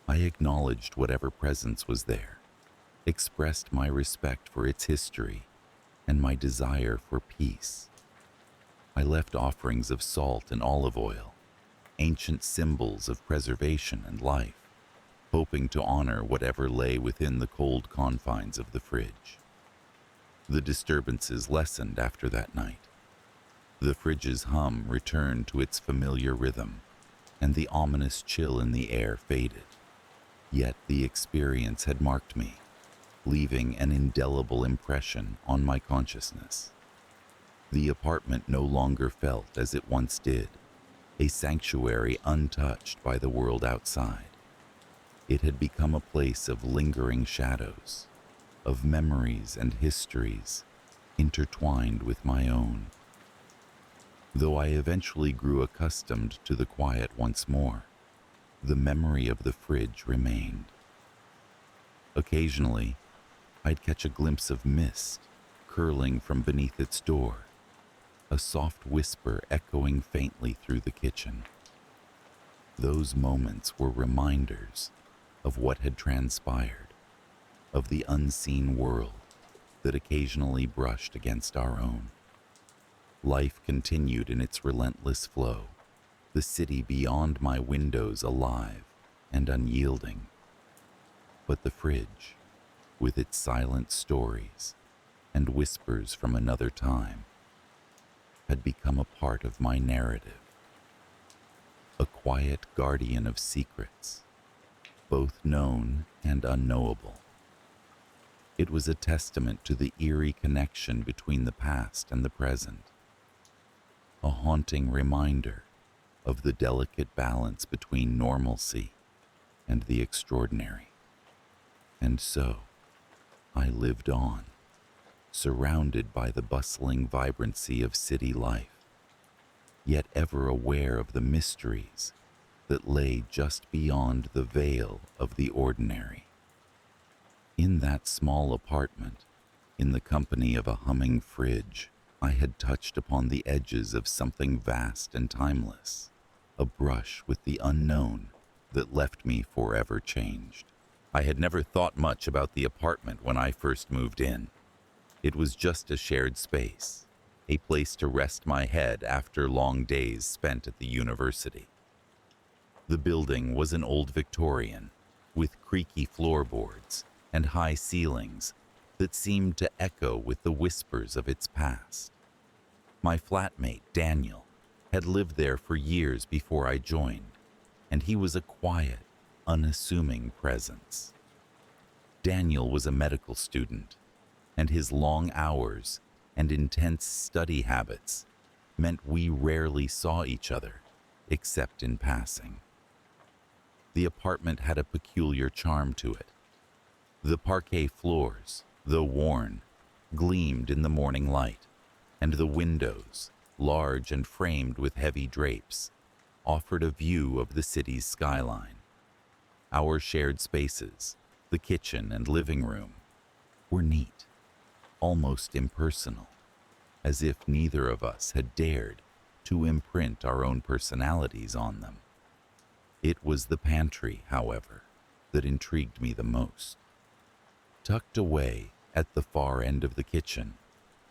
I acknowledged whatever presence was there, expressed my respect for its history and my desire for peace. I left offerings of salt and olive oil, ancient symbols of preservation and life, hoping to honor whatever lay within the cold confines of the fridge. The disturbances lessened after that night. The fridge's hum returned to its familiar rhythm, and the ominous chill in the air faded. Yet the experience had marked me, leaving an indelible impression on my consciousness. The apartment no longer felt as it once did, a sanctuary untouched by the world outside. It had become a place of lingering shadows, of memories and histories intertwined with my own. Though I eventually grew accustomed to the quiet once more, the memory of the fridge remained. Occasionally, I'd catch a glimpse of mist curling from beneath its door, a soft whisper echoing faintly through the kitchen. Those moments were reminders of what had transpired, of the unseen world that occasionally brushed against our own. Life continued in its relentless flow, the city beyond my windows alive and unyielding. But the fridge, with its silent stories and whispers from another time, had become a part of my narrative. A quiet guardian of secrets, both known and unknowable. It was a testament to the eerie connection between the past and the present, a haunting reminder of the delicate balance between normalcy and the extraordinary. And so, I lived on, surrounded by the bustling vibrancy of city life, yet ever aware of the mysteries that lay just beyond the veil of the ordinary. In that small apartment, in the company of a humming fridge, I had touched upon the edges of something vast and timeless, a brush with the unknown that left me forever changed. I had never thought much about the apartment when I first moved in. It was just a shared space, a place to rest my head after long days spent at the university. The building was an old Victorian, with creaky floorboards and high ceilings that seemed to echo with the whispers of its past. My flatmate, Daniel, had lived there for years before I joined, and he was a quiet, unassuming presence. Daniel was a medical student, and his long hours and intense study habits meant we rarely saw each other, except in passing. The apartment had a peculiar charm to it. The parquet floors, though worn, gleamed in the morning light, and the windows, large and framed with heavy drapes, offered a view of the city's skyline. Our shared spaces, the kitchen and living room, were neat, almost impersonal, as if neither of us had dared to imprint our own personalities on them. It was the pantry, however, that intrigued me the most. Tucked away at the far end of the kitchen,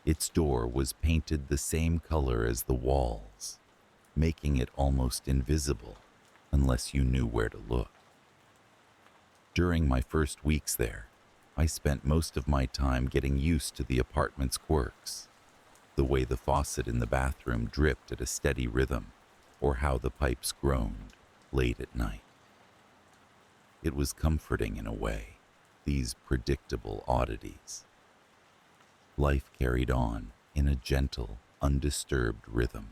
its door was painted the same color as the walls, making it almost invisible unless you knew where to look. During my first weeks there, I spent most of my time getting used to the apartment's quirks, the way the faucet in the bathroom dripped at a steady rhythm, or how the pipes groaned late at night. It was comforting in a way, these predictable oddities. Life carried on in a gentle, undisturbed rhythm.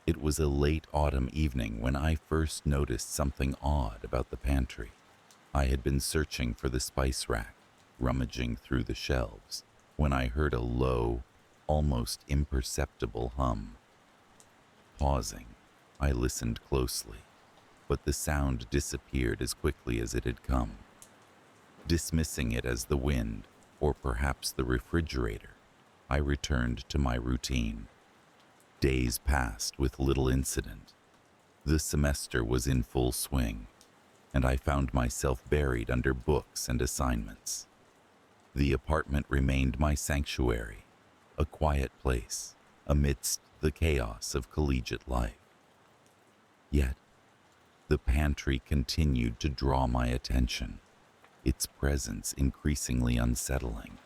It was a late autumn evening when I first noticed something odd about the pantry. I had been searching for the spice rack, rummaging through the shelves, when I heard a low, almost imperceptible hum. Pausing, I listened closely, but the sound disappeared as quickly as it had come. Dismissing it as the wind, or perhaps the refrigerator, I returned to my routine. Days passed with little incident. The semester was in full swing, and I found myself buried under books and assignments. The apartment remained my sanctuary, a quiet place amidst the chaos of collegiate life. Yet, the pantry continued to draw my attention, its presence increasingly unsettling.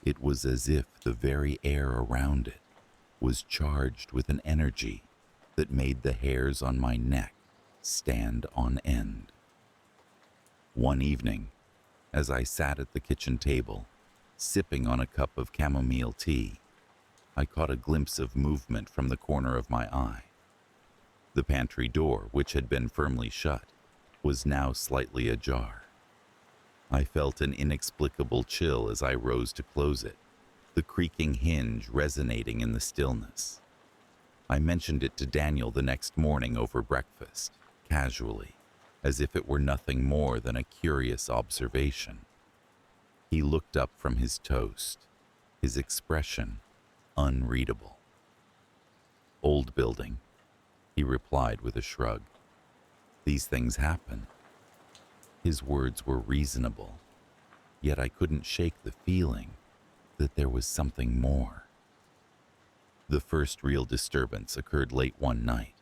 It was as if the very air around it was charged with an energy that made the hairs on my neck stand on end. One evening, as I sat at the kitchen table, sipping on a cup of chamomile tea, I caught a glimpse of movement from the corner of my eye. The pantry door, which had been firmly shut, was now slightly ajar. I felt an inexplicable chill as I rose to close it, the creaking hinge resonating in the stillness. I mentioned it to Daniel the next morning over breakfast, casually, as if it were nothing more than a curious observation. He looked up from his toast, his expression unreadable. "Old building," he replied with a shrug. "These things happen." His words were reasonable, yet I couldn't shake the feeling that there was something more. The first real disturbance occurred late one night.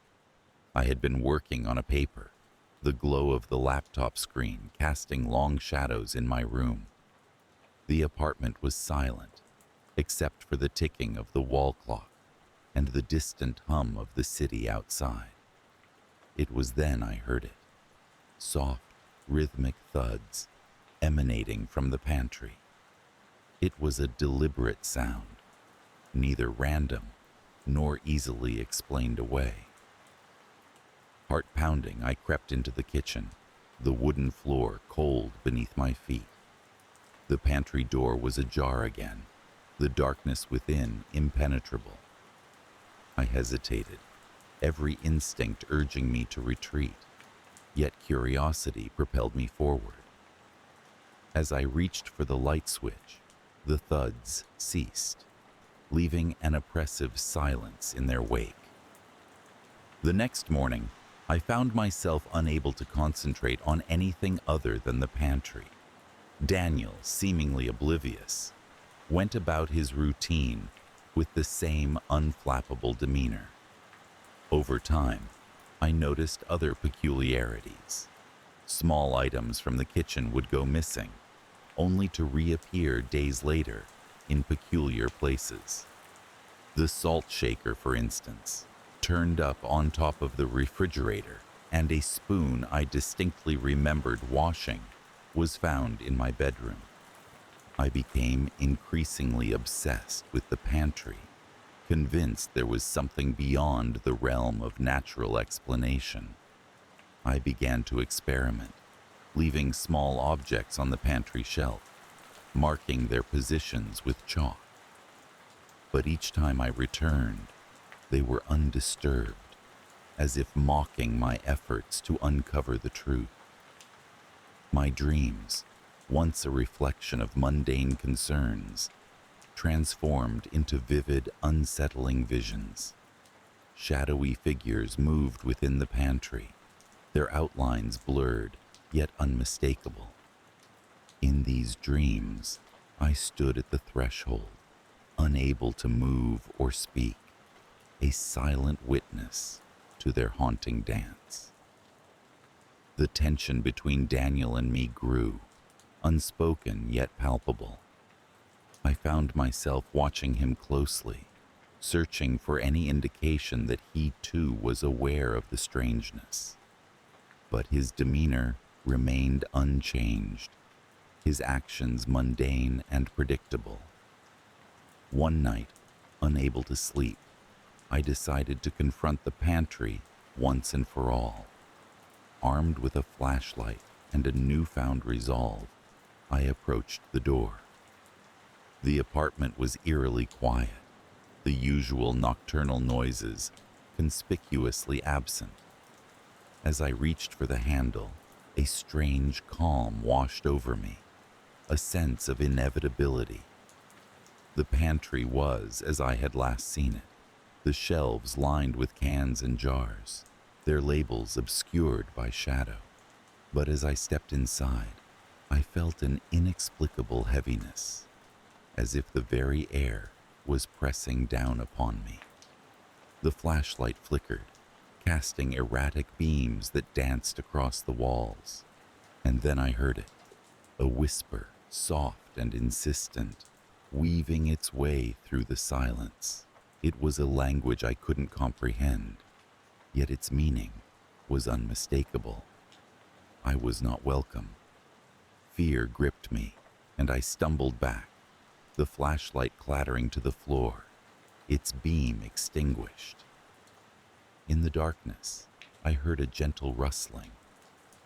I had been working on a paper, the glow of the laptop screen casting long shadows in my room. The apartment was silent, except for the ticking of the wall clock and the distant hum of the city outside. It was then I heard it, soft, rhythmic thuds emanating from the pantry. It was a deliberate sound, neither random nor easily explained away. Heart pounding, I crept into the kitchen, the wooden floor cold beneath my feet. The pantry door was ajar again, the darkness within impenetrable. I hesitated, every instinct urging me to retreat, yet curiosity propelled me forward. As I reached for the light switch, the thuds ceased, leaving an oppressive silence in their wake. The next morning, I found myself unable to concentrate on anything other than the pantry. Daniel, seemingly oblivious, went about his routine with the same unflappable demeanor. Over time, I noticed other peculiarities. Small items from the kitchen would go missing, only to reappear days later in peculiar places. The salt shaker, for instance, turned up on top of the refrigerator, and a spoon I distinctly remembered washing was found in my bedroom. I became increasingly obsessed with the pantry, convinced there was something beyond the realm of natural explanation. I began to experiment, leaving small objects on the pantry shelf, marking their positions with chalk. But each time I returned, they were undisturbed, as if mocking my efforts to uncover the truth. My dreams, once a reflection of mundane concerns, transformed into vivid, unsettling visions. Shadowy figures moved within the pantry, their outlines blurred, yet unmistakable. In these dreams, I stood at the threshold, unable to move or speak, a silent witness to their haunting dance. The tension between Daniel and me grew, unspoken yet palpable. I found myself watching him closely, searching for any indication that he too was aware of the strangeness. But his demeanor remained unchanged, his actions mundane and predictable. One night, unable to sleep, I decided to confront the pantry once and for all. Armed with a flashlight and a newfound resolve, I approached the door. The apartment was eerily quiet, the usual nocturnal noises conspicuously absent. As I reached for the handle, a strange calm washed over me, a sense of inevitability. The pantry was as I had last seen it, the shelves lined with cans and jars, their labels obscured by shadow. But as I stepped inside, I felt an inexplicable heaviness, as if the very air was pressing down upon me. The flashlight flickered, casting erratic beams that danced across the walls. And then I heard it, a whisper, soft and insistent, weaving its way through the silence. It was a language I couldn't comprehend, yet its meaning was unmistakable. I was not welcome. Fear gripped me, and I stumbled back, the flashlight clattering to the floor, its beam extinguished. In the darkness, I heard a gentle rustling,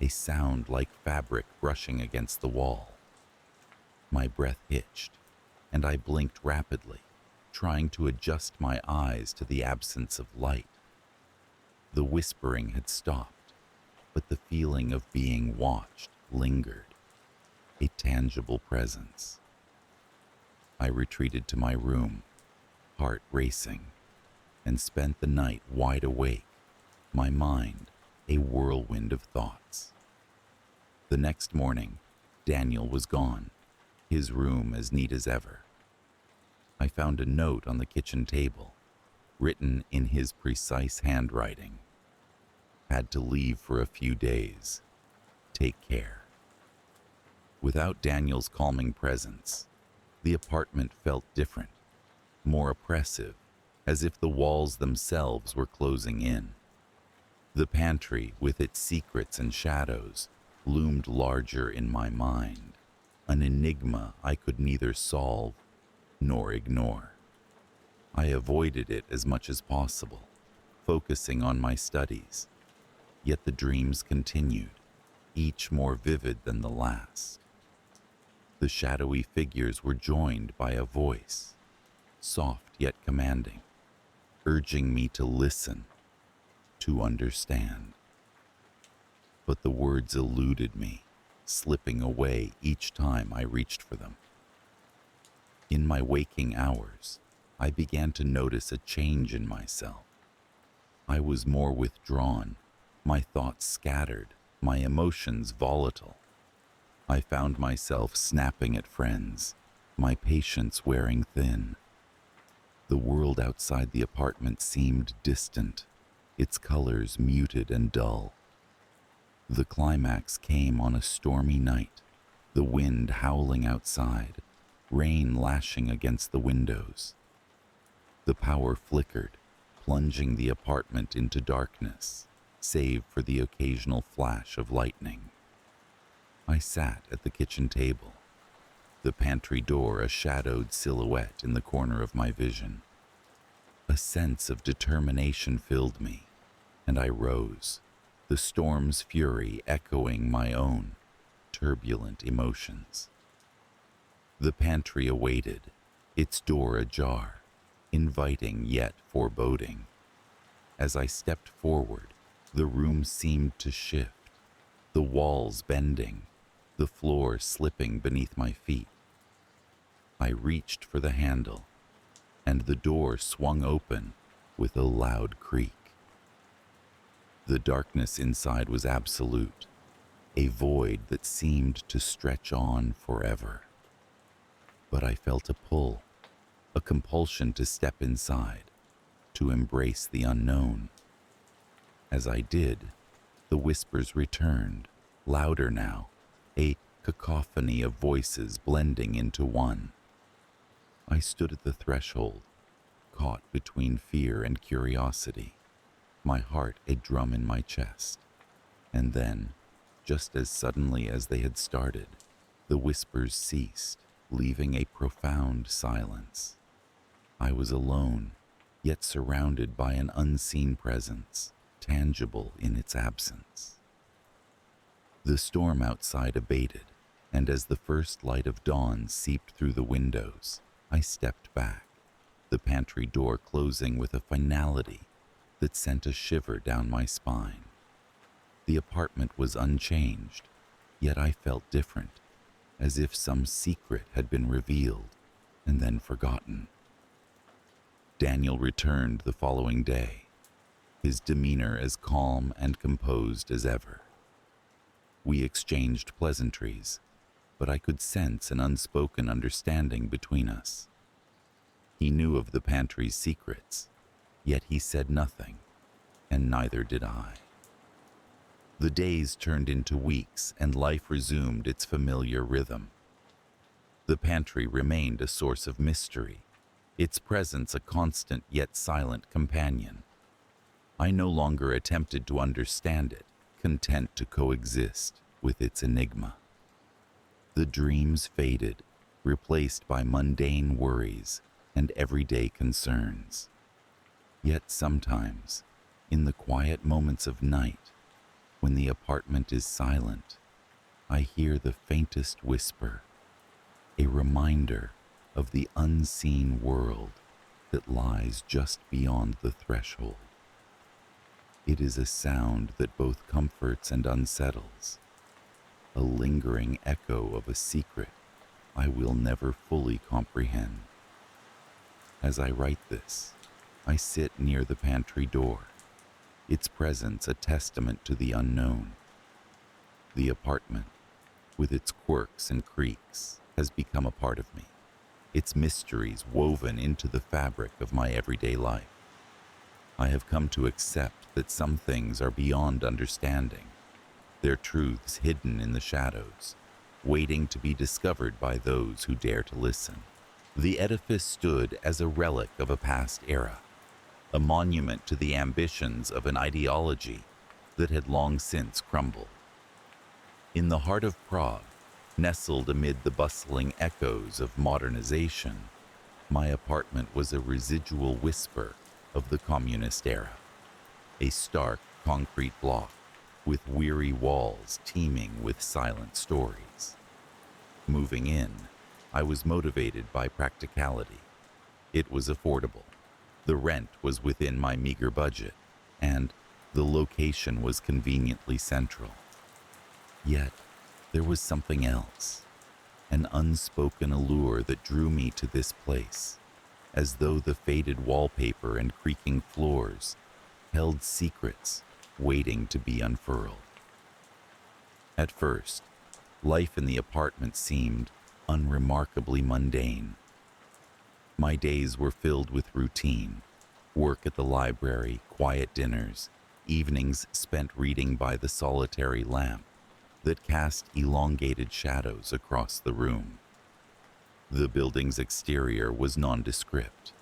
a sound like fabric brushing against the wall. My breath hitched, and I blinked rapidly, trying to adjust my eyes to the absence of light. The whispering had stopped, but the feeling of being watched lingered, a tangible presence. I retreated to my room, heart racing, and spent the night wide awake, my mind a whirlwind of thoughts. The next morning, Daniel was gone, his room as neat as ever. I found a note on the kitchen table, written in his precise handwriting. Had to leave for a few days. Take care. Without Daniel's calming presence, the apartment felt different, more oppressive, as if the walls themselves were closing in. The pantry, with its secrets and shadows, loomed larger in my mind, an enigma I could neither solve nor ignore. I avoided it as much as possible, focusing on my studies. Yet the dreams continued, each more vivid than the last. The shadowy figures were joined by a voice, soft yet commanding, urging me to listen, to understand. But the words eluded me, slipping away each time I reached for them. In my waking hours, I began to notice a change in myself. I was more withdrawn, my thoughts scattered, my emotions volatile. I found myself snapping at friends, my patience wearing thin. The world outside the apartment seemed distant, its colors muted and dull. The climax came on a stormy night, the wind howling outside, rain lashing against the windows. The power flickered, plunging the apartment into darkness, save for the occasional flash of lightning. I sat at the kitchen table, the pantry door a shadowed silhouette in the corner of my vision. A sense of determination filled me, and I rose, the storm's fury echoing my own turbulent emotions. The pantry awaited, its door ajar, inviting yet foreboding. As I stepped forward, the room seemed to shift, the walls bending, the floor slipping beneath my feet. I reached for the handle, and the door swung open with a loud creak. The darkness inside was absolute, a void that seemed to stretch on forever. But I felt a pull, a compulsion to step inside, to embrace the unknown. As I did, the whispers returned, louder now, a cacophony of voices blending into one. I stood at the threshold, caught between fear and curiosity, my heart a drum in my chest. And then, just as suddenly as they had started, the whispers ceased, leaving a profound silence. I was alone, yet surrounded by an unseen presence, tangible in its absence. The storm outside abated, and as the first light of dawn seeped through the windows, I stepped back, the pantry door closing with a finality that sent a shiver down my spine. The apartment was unchanged, yet I felt different, as if some secret had been revealed and then forgotten. Daniel returned the following day, his demeanor as calm and composed as ever. We exchanged pleasantries, but I could sense an unspoken understanding between us. He knew of the pantry's secrets, yet he said nothing, and neither did I. The days turned into weeks, and life resumed its familiar rhythm. The pantry remained a source of mystery, its presence a constant yet silent companion. I no longer attempted to understand it, content to coexist with its enigma. The dreams faded, replaced by mundane worries and everyday concerns. Yet sometimes, in the quiet moments of night, When the apartment is silent, I hear the faintest whisper, a reminder of the unseen world that lies just beyond the threshold. It is a sound that both comforts and unsettles, a lingering echo of a secret I will never fully comprehend. As I write this, I sit near the pantry door, its presence a testament to the unknown. The apartment, with its quirks and creaks, has become a part of me, its mysteries woven into the fabric of my everyday life. I have come to accept that some things are beyond understanding, their truths hidden in the shadows, waiting to be discovered by those who dare to listen. The edifice stood as a relic of a past era, a monument to the ambitions of an ideology that had long since crumbled. In the heart of Prague, nestled amid the bustling echoes of modernization, my apartment was a residual whisper of the communist era, a stark concrete block with weary walls teeming with silent stories. Moving in, I was motivated by practicality. It was affordable. The rent was within my meager budget, and the location was conveniently central. Yet, there was something else, an unspoken allure that drew me to this place, as though the faded wallpaper and creaking floors held secrets waiting to be unfurled. At first, life in the apartment seemed unremarkably mundane. My days were filled with routine, work at the library, quiet dinners, evenings spent reading by the solitary lamp that cast elongated shadows across the room. The building's exterior was nondescript,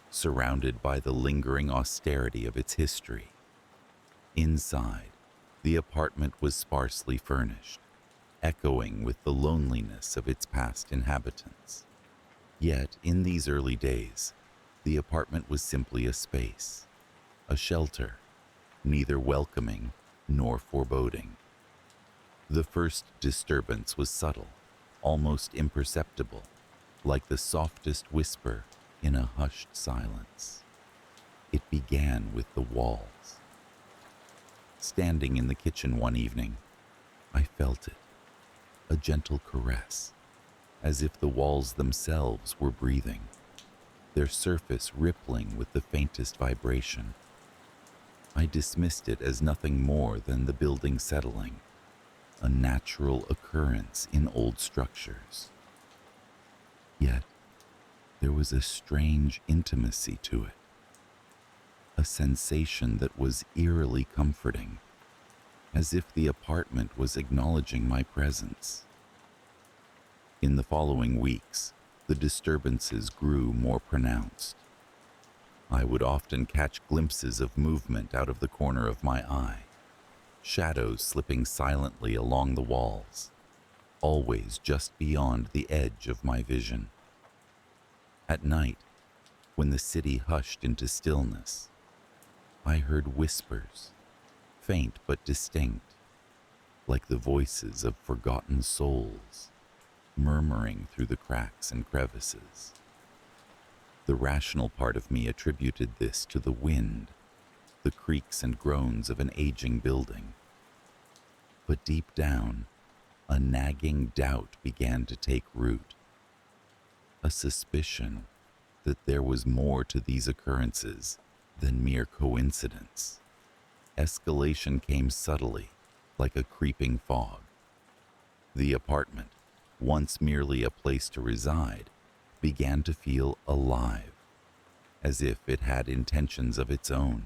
surrounded by the lingering austerity of its history. Inside, the apartment was sparsely furnished, echoing with the loneliness of its past inhabitants. Yet, in these early days, the apartment was simply a space, a shelter, neither welcoming nor foreboding. The first disturbance was subtle, almost imperceptible, like the softest whisper in a hushed silence. It began with the walls. Standing in the kitchen one evening, I felt it, a gentle caress, as if the walls themselves were breathing, their surface rippling with the faintest vibration. I dismissed it as nothing more than the building settling, a natural occurrence in old structures. Yet, there was a strange intimacy to it, a sensation that was eerily comforting, as if the apartment was acknowledging my presence. In the following weeks, the disturbances grew more pronounced. I would often catch glimpses of movement out of the corner of my eye, shadows slipping silently along the walls, always just beyond the edge of my vision. At night, when the city hushed into stillness, I heard whispers, faint but distinct, like the voices of forgotten souls, murmuring through the cracks and crevices. The rational part of me attributed this to the wind, the creaks and groans of an aging building. But deep down, a nagging doubt began to take root, a suspicion that there was more to these occurrences than mere coincidence. Escalation came subtly, like a creeping fog. The apartment, once merely a place to reside, began to feel alive, as if it had intentions of its own.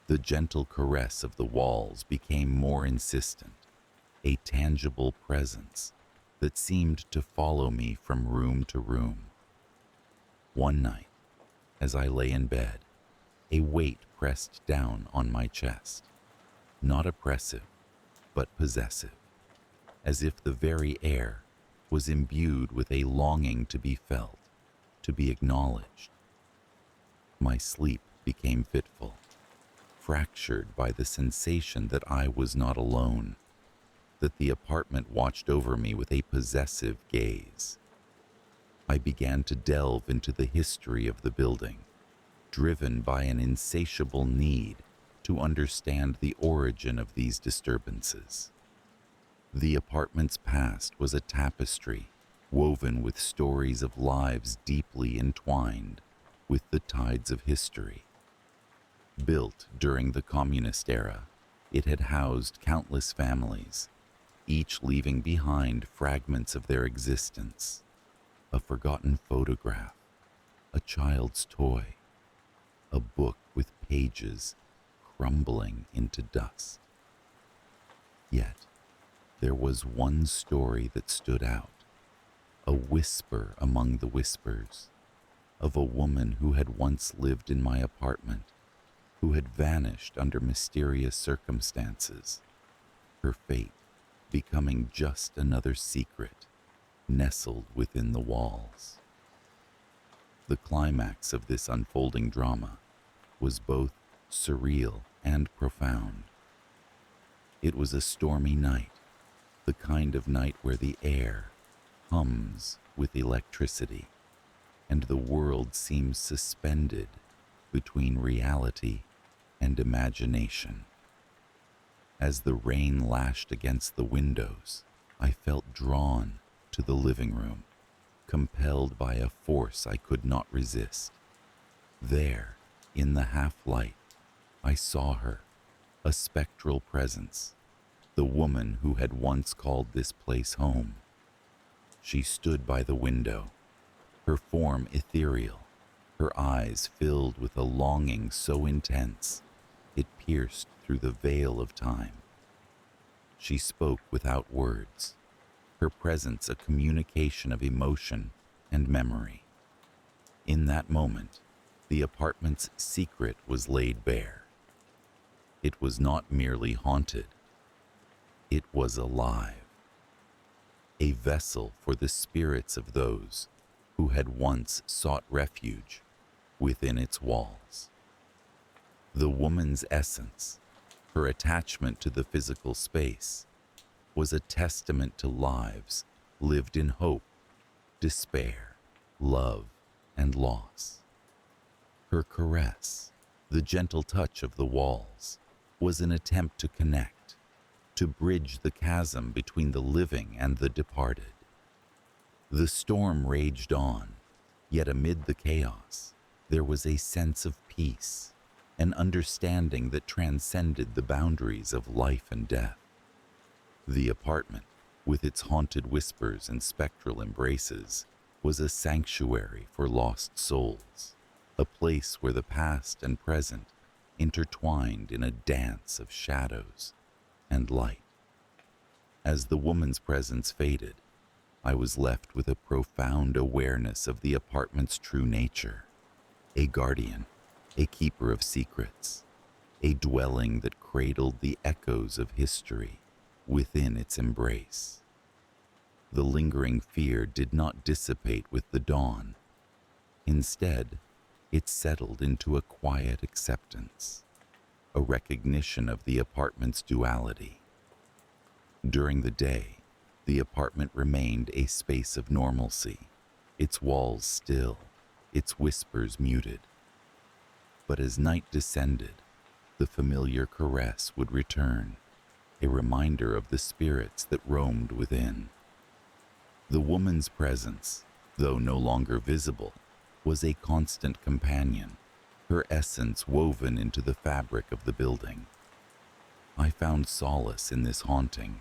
The gentle caress of the walls became more insistent, a tangible presence that seemed to follow me from room to room. One night, as I lay in bed, a weight pressed down on my chest, not oppressive, but possessive, as if the very air was imbued with a longing to be felt, to be acknowledged. My sleep became fitful, fractured by the sensation that I was not alone, that the apartment watched over me with a possessive gaze. I began to delve into the history of the building, driven by an insatiable need to understand the origin of these disturbances. The apartment's past was a tapestry woven with stories of lives deeply entwined with the tides of history. Built during the communist era, it had housed countless families, each leaving behind fragments of their existence: a forgotten photograph, a child's toy, a book with pages crumbling into dust. Yet, there was one story that stood out, a whisper among the whispers, of a woman who had once lived in my apartment, who had vanished under mysterious circumstances, her fate becoming just another secret nestled within the walls. The climax of this unfolding drama was both surreal and profound. It was a stormy night, the kind of night where the air hums with electricity and the world seems suspended between reality and imagination. As the rain lashed against the windows, I felt drawn to the living room, compelled by a force I could not resist. There, in the half-light, I saw her, a spectral presence, the woman who had once called this place home. She stood by the window, her form ethereal, her eyes filled with a longing so intense it pierced through the veil of time. She spoke without words, her presence a communication of emotion and memory. In that moment, the apartment's secret was laid bare. It was not merely haunted, it was alive, a vessel for the spirits of those who had once sought refuge within its walls. The woman's essence, her attachment to the physical space, was a testament to lives lived in hope, despair, love, and loss. Her caress, the gentle touch of the walls, was an attempt to connect, to bridge the chasm between the living and the departed. The storm raged on, yet amid the chaos, there was a sense of peace, an understanding that transcended the boundaries of life and death. The apartment, with its haunted whispers and spectral embraces, was a sanctuary for lost souls, a place where the past and present intertwined in a dance of shadows and light. As the woman's presence faded, I was left with a profound awareness of the apartment's true nature: a guardian, a keeper of secrets, a dwelling that cradled the echoes of history within its embrace. The lingering fear did not dissipate with the dawn. Instead, it settled into a quiet acceptance, a recognition of the apartment's duality. During the day, the apartment remained a space of normalcy, its walls still, its whispers muted. But as night descended, the familiar caress would return, a reminder of the spirits that roamed within. The woman's presence, though no longer visible, was a constant companion, her essence woven into the fabric of the building. I found solace in this haunting,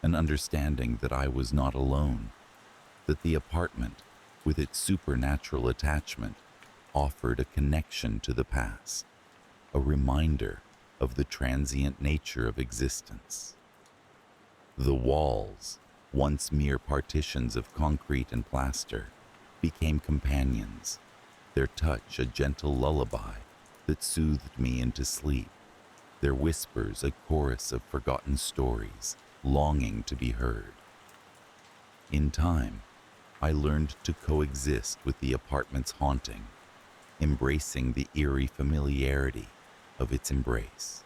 an understanding that I was not alone, that the apartment, with its supernatural attachment, offered a connection to the past, a reminder of the transient nature of existence. The walls, once mere partitions of concrete and plaster, became companions, their touch a gentle lullaby that soothed me into sleep, their whispers a chorus of forgotten stories longing to be heard. In time, I learned to coexist with the apartment's haunting, embracing the eerie familiarity of its embrace.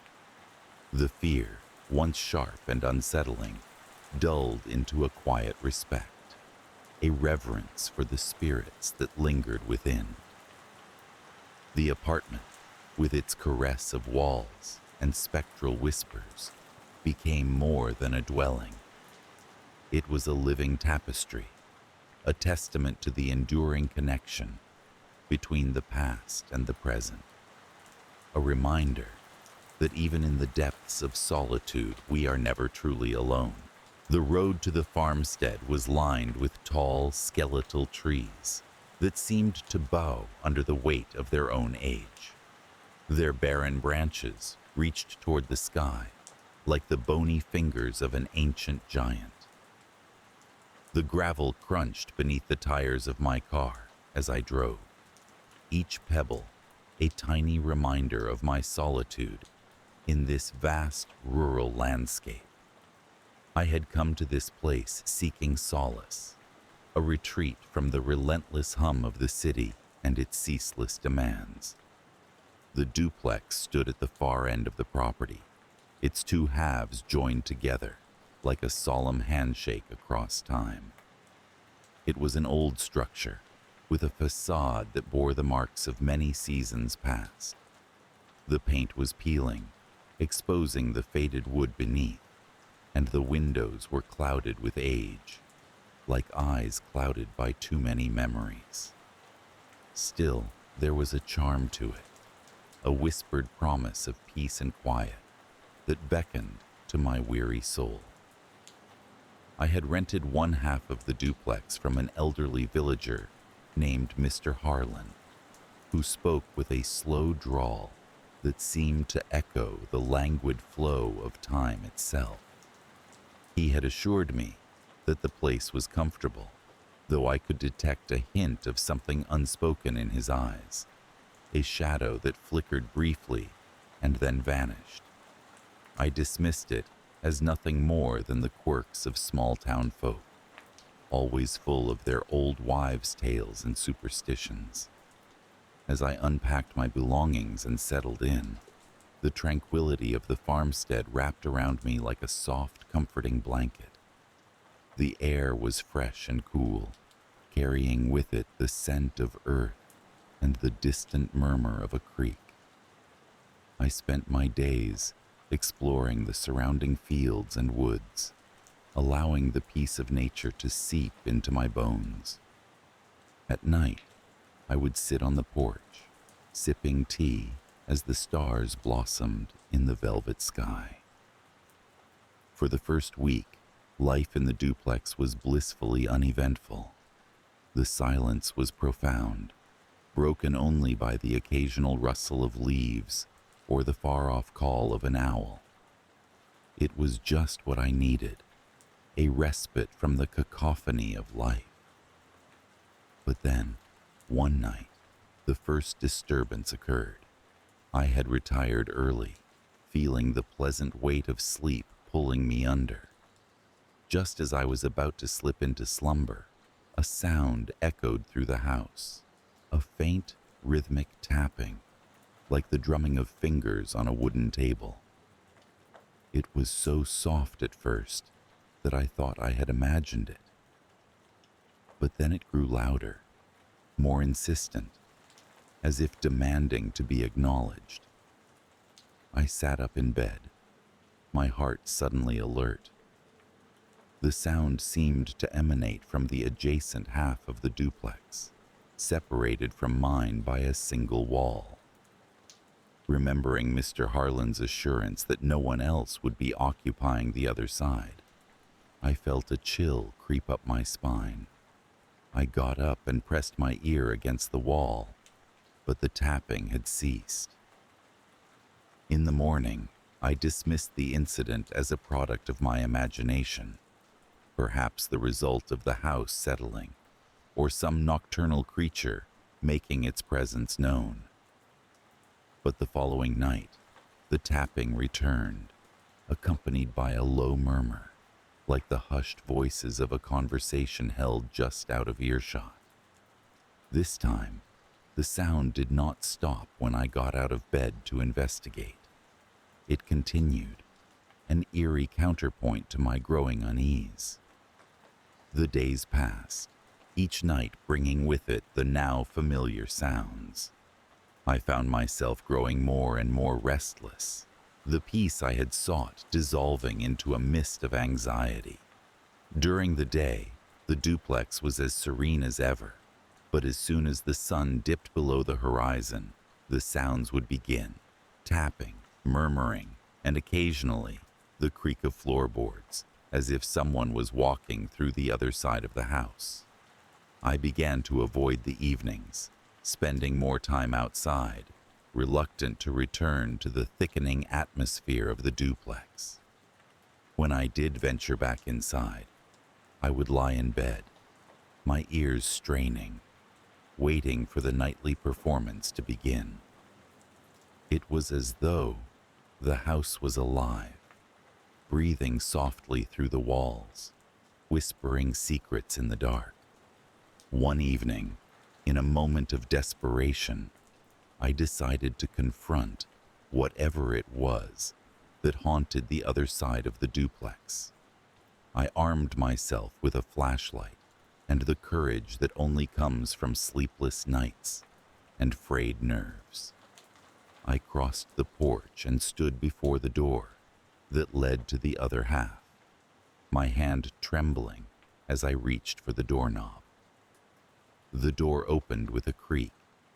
The fear, once sharp and unsettling, dulled into a quiet respect, a reverence for the spirits that lingered within. The apartment, with its caress of walls and spectral whispers, became more than a dwelling. It was a living tapestry, a testament to the enduring connection between the past and the present, a reminder that even in the depths of solitude we are never truly alone. The road to the farmstead was lined with tall, skeletal trees that seemed to bow under the weight of their own age. Their barren branches reached toward the sky like the bony fingers of an ancient giant. The gravel crunched beneath the tires of my car as I drove, each pebble a tiny reminder of my solitude in this vast rural landscape. I had come to this place seeking solace, a retreat from the relentless hum of the city and its ceaseless demands. The duplex stood at the far end of the property, its two halves joined together like a solemn handshake across time. It was an old structure, with a facade that bore the marks of many seasons past. The paint was peeling, exposing the faded wood beneath, and the windows were clouded with age, like eyes clouded by too many memories. Still, there was a charm to it, a whispered promise of peace and quiet that beckoned to my weary soul. I had rented one half of the duplex from an elderly villager named Mr. Harlan, who spoke with a slow drawl that seemed to echo the languid flow of time itself. He had assured me that the place was comfortable, though I could detect a hint of something unspoken in his eyes, a shadow that flickered briefly and then vanished. I dismissed it as nothing more than the quirks of small-town folk, always full of their old wives' tales and superstitions. As I unpacked my belongings and settled in, the tranquility of the farmstead wrapped around me like a soft, comforting blanket. The air was fresh and cool, carrying with it the scent of earth and the distant murmur of a creek. I spent my days exploring the surrounding fields and woods, allowing the peace of nature to seep into my bones. At night, I would sit on the porch, sipping tea as the stars blossomed in the velvet sky. For the first week, life in the duplex was blissfully uneventful. The silence was profound, broken only by the occasional rustle of leaves or the far-off call of an owl. It was just what I needed, a respite from the cacophony of life. But then, one night, the first disturbance occurred. I had retired early, feeling the pleasant weight of sleep pulling me under. Just as I was about to slip into slumber, a sound echoed through the house, a faint, rhythmic tapping, like the drumming of fingers on a wooden table. It was so soft at first that I thought I had imagined it. But then it grew louder, more insistent, as if demanding to be acknowledged. I sat up in bed, my heart suddenly alert. The sound seemed to emanate from the adjacent half of the duplex, separated from mine by a single wall. Remembering Mr. Harlan's assurance that no one else would be occupying the other side, I felt a chill creep up my spine. I got up and pressed my ear against the wall, but the tapping had ceased. In the morning, I dismissed the incident as a product of my imagination, perhaps the result of the house settling, or some nocturnal creature making its presence known. But the following night, the tapping returned, accompanied by a low murmur, like the hushed voices of a conversation held just out of earshot. This time, The sound did not stop when I got out of bed to investigate. It continued, an eerie counterpoint to my growing unease. The days passed, each night bringing with it the now familiar sounds. I found myself growing more and more restless, the peace I had sought dissolving into a mist of anxiety. During the day, the duplex was as serene as ever, but as soon as the sun dipped below the horizon, the sounds would begin, tapping, murmuring, and occasionally the creak of floorboards, as if someone was walking through the other side of the house. I began to avoid the evenings, spending more time outside, reluctant to return to the thickening atmosphere of the duplex. When I did venture back inside, I would lie in bed, my ears straining, waiting for the nightly performance to begin. It was as though the house was alive, breathing softly through the walls, whispering secrets in the dark. One evening, in a moment of desperation, I decided to confront whatever it was that haunted the other side of the duplex. I armed myself with a flashlight and the courage that only comes from sleepless nights and frayed nerves. I crossed the porch and stood before the door that led to the other half, my hand trembling as I reached for the doorknob. The door opened with a creak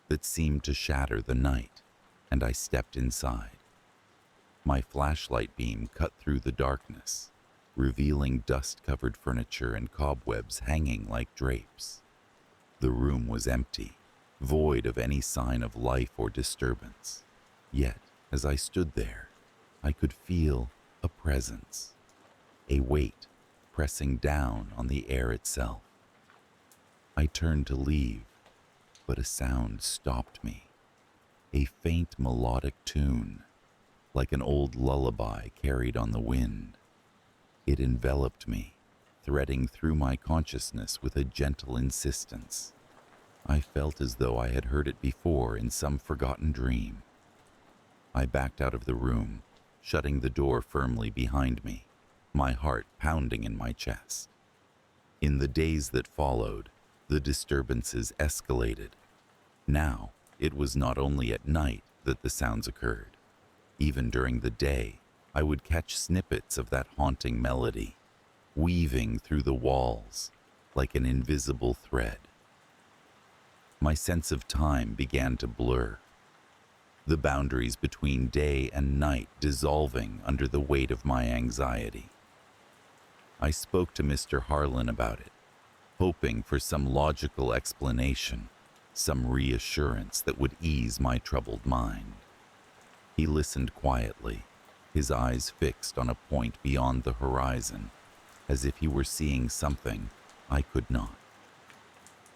that seemed to shatter the night, and I stepped inside. My flashlight beam cut through the darkness, revealing dust-covered furniture and cobwebs hanging like drapes. The room was empty, void of any sign of life or disturbance. Yet, as I stood there, I could feel a presence, a weight pressing down on the air itself. I turned to leave, but a sound stopped me, a faint melodic tune, like an old lullaby carried on the wind. It enveloped me, threading through my consciousness with a gentle insistence. I felt as though I had heard it before in some forgotten dream. I backed out of the room, shutting the door firmly behind me, my heart pounding in my chest. In the days that followed, the disturbances escalated. Now, it was not only at night that the sounds occurred. Even during the day, I would catch snippets of that haunting melody, weaving through the walls like an invisible thread. My sense of time began to blur, the boundaries between day and night dissolving under the weight of my anxiety. I spoke to Mr. Harlan about it, hoping for some logical explanation, some reassurance that would ease my troubled mind. He listened quietly, his eyes fixed on a point beyond the horizon, as if he were seeing something I could not.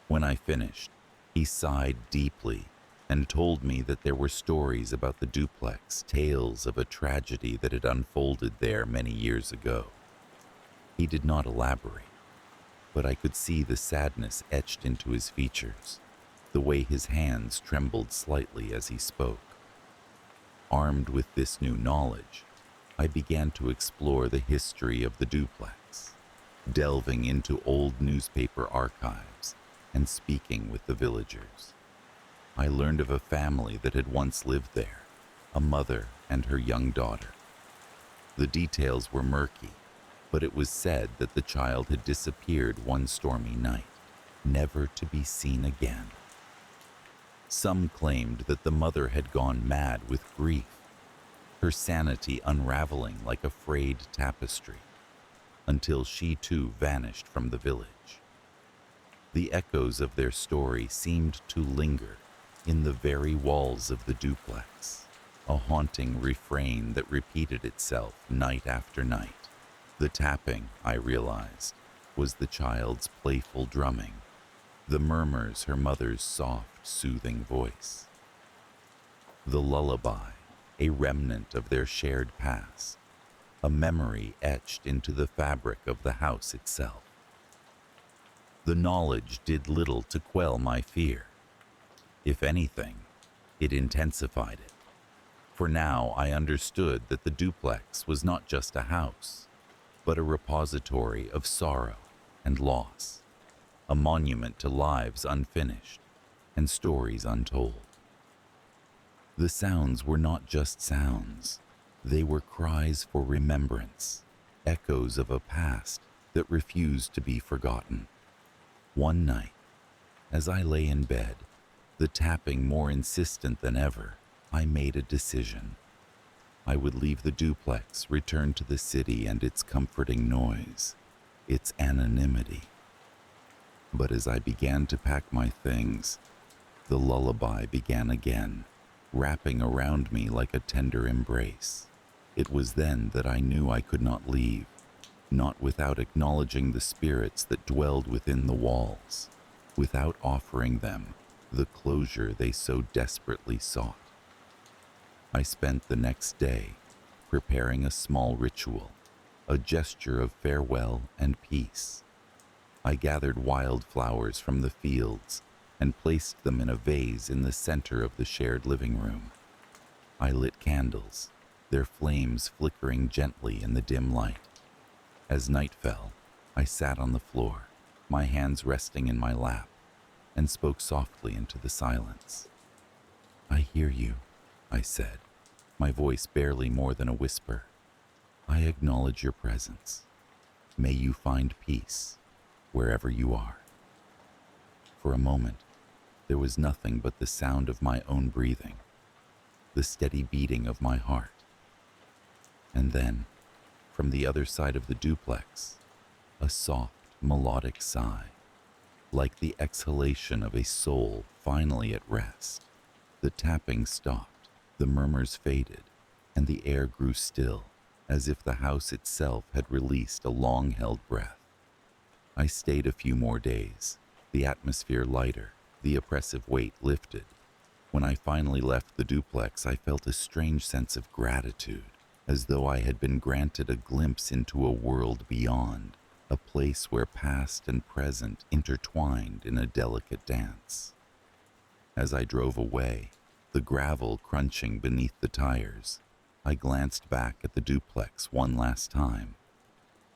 When I finished, he sighed deeply and told me that there were stories about the duplex, tales of a tragedy that had unfolded there many years ago. He did not elaborate, but I could see the sadness etched into his features, the way his hands trembled slightly as he spoke. Armed with this new knowledge, I began to explore the history of the duplex, delving into old newspaper archives and speaking with the villagers. I learned of a family that had once lived there, a mother and her young daughter. The details were murky, but it was said that the child had disappeared one stormy night, never to be seen again. Some claimed that the mother had gone mad with grief, her sanity unraveling like a frayed tapestry, until she too vanished from the village. The echoes of their story seemed to linger in the very walls of the duplex, a haunting refrain that repeated itself night after night. The tapping, I realized, was the child's playful drumming, the murmurs her mother's soft, soothing voice. The lullaby, a remnant of their shared past, a memory etched into the fabric of the house itself. The knowledge did little to quell my fear. If anything, it intensified it. For now I understood that the duplex was not just a house, but a repository of sorrow and loss, a monument to lives unfinished and stories untold. The sounds were not just sounds, they were cries for remembrance, echoes of a past that refused to be forgotten. One night, as I lay in bed, the tapping more insistent than ever, I made a decision. I would leave the duplex, return to the city and its comforting noise, its anonymity. But as I began to pack my things, the lullaby began again, wrapping around me like a tender embrace. It was then that I knew I could not leave, not without acknowledging the spirits that dwelled within the walls, without offering them the closure they so desperately sought. I spent the next day preparing a small ritual, a gesture of farewell and peace. I gathered wildflowers from the fields and placed them in a vase in the center of the shared living room. I lit candles, their flames flickering gently in the dim light. As night fell, I sat on the floor, my hands resting in my lap, and spoke softly into the silence. "I hear you," I said, my voice barely more than a whisper. "I acknowledge your presence. May you find peace wherever you are." For a moment, there was nothing but the sound of my own breathing, the steady beating of my heart. And then, from the other side of the duplex, a soft, melodic sigh, like the exhalation of a soul finally at rest. The tapping stopped, the murmurs faded, and the air grew still, as if the house itself had released a long-held breath. I stayed a few more days, the atmosphere lighter, the oppressive weight lifted. When I finally left the duplex, I felt a strange sense of gratitude, as though I had been granted a glimpse into a world beyond, a place where past and present intertwined in a delicate dance. As I drove away, the gravel crunching beneath the tires, I glanced back at the duplex one last time.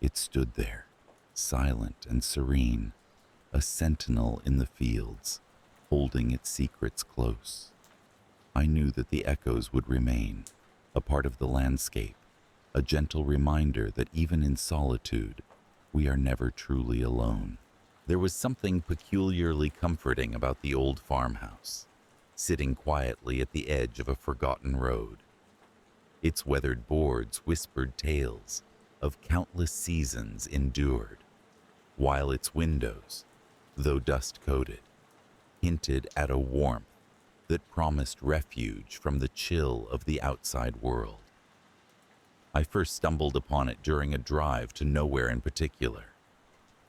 It stood there, silent and serene, a sentinel in the fields, holding its secrets close. I knew that the echoes would remain, a part of the landscape, a gentle reminder that even in solitude, we are never truly alone. There was something peculiarly comforting about the old farmhouse, sitting quietly at the edge of a forgotten road. Its weathered boards whispered tales of countless seasons endured, while its windows, though dust-coated, hinted at a warmth that promised refuge from the chill of the outside world. I first stumbled upon it during a drive to nowhere in particular,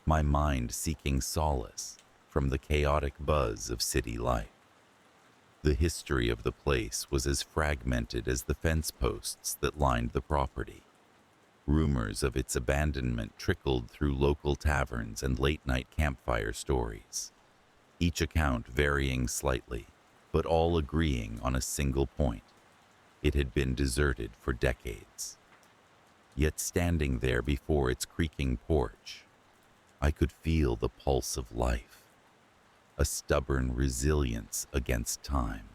my mind seeking solace from the chaotic buzz of city life. The history of the place was as fragmented as the fence posts that lined the property. Rumors of its abandonment trickled through local taverns and late-night campfire stories, each account varying slightly, but all agreeing on a single point. It had been deserted for decades. Yet standing there before its creaking porch, I could feel the pulse of life, a stubborn resilience against time.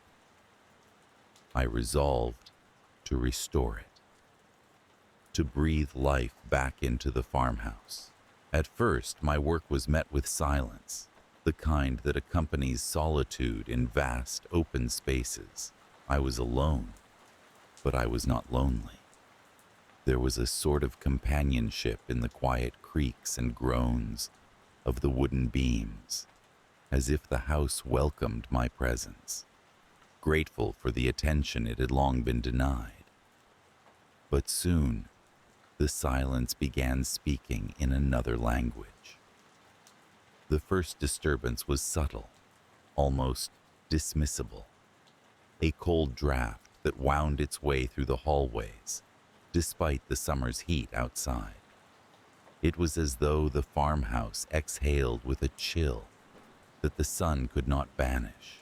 I resolved to restore it, to breathe life back into the farmhouse. At first, my work was met with silence, the kind that accompanies solitude in vast, open spaces. I was alone, but I was not lonely. There was a sort of companionship in the quiet creaks and groans of the wooden beams, as if the house welcomed my presence, grateful for the attention it had long been denied. But soon, the silence began speaking in another language. The first disturbance was subtle, almost dismissible, a cold draft that wound its way through the hallways, despite the summer's heat outside. It was as though the farmhouse exhaled with a chill that the sun could not banish.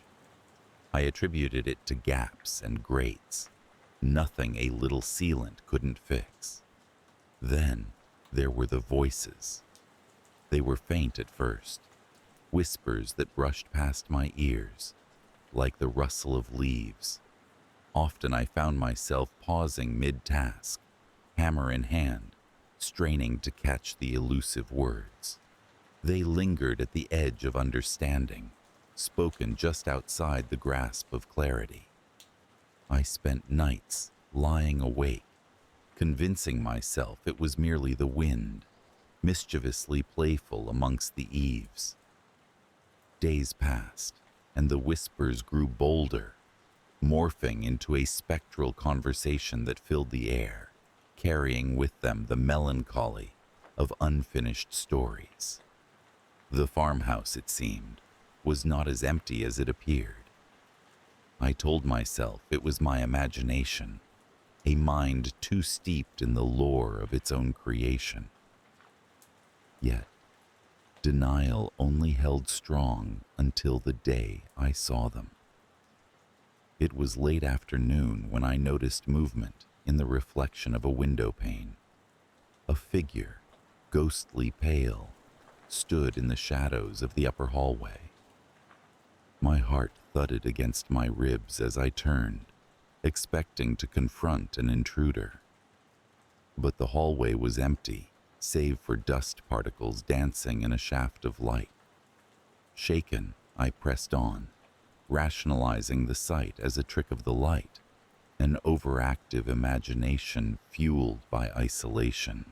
I attributed it to gaps and grates, nothing a little sealant couldn't fix. Then there were the voices. They were faint at first, whispers that brushed past my ears, like the rustle of leaves. Often I found myself pausing mid-task, hammer in hand, straining to catch the elusive words. They lingered at the edge of understanding, spoken just outside the grasp of clarity. I spent nights lying awake, convincing myself it was merely the wind, mischievously playful amongst the eaves. Days passed, and the whispers grew bolder, morphing into a spectral conversation that filled the air, carrying with them the melancholy of unfinished stories. The farmhouse, it seemed, was not as empty as it appeared. I told myself it was my imagination, a mind too steeped in the lore of its own creation. Yet, denial only held strong until the day I saw them. It was late afternoon when I noticed movement in the reflection of a window pane. A figure, ghostly pale, stood in the shadows of the upper hallway. My heart thudded against my ribs as I turned, expecting to confront an intruder. But the hallway was empty, save for dust particles dancing in a shaft of light. Shaken, I pressed on, rationalizing the sight as a trick of the light, an overactive imagination fueled by isolation.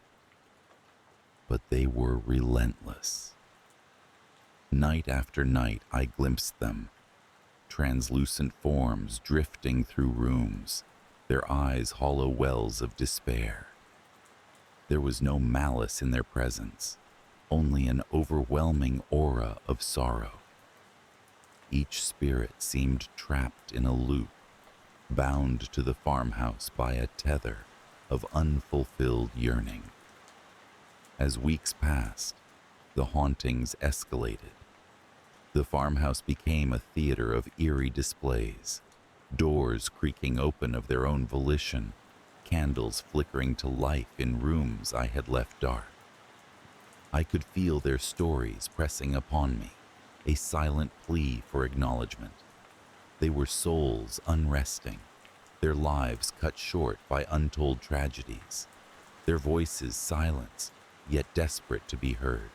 But they were relentless. Night after night I glimpsed them, translucent forms drifting through rooms, their eyes hollow wells of despair. There was no malice in their presence, only an overwhelming aura of sorrow. Each spirit seemed trapped in a loop, bound to the farmhouse by a tether of unfulfilled yearning. As weeks passed, the hauntings escalated. The farmhouse became a theater of eerie displays, doors creaking open of their own volition, candles flickering to life in rooms I had left dark. I could feel their stories pressing upon me, a silent plea for acknowledgement. They were souls unresting, their lives cut short by untold tragedies, their voices silenced, yet desperate to be heard.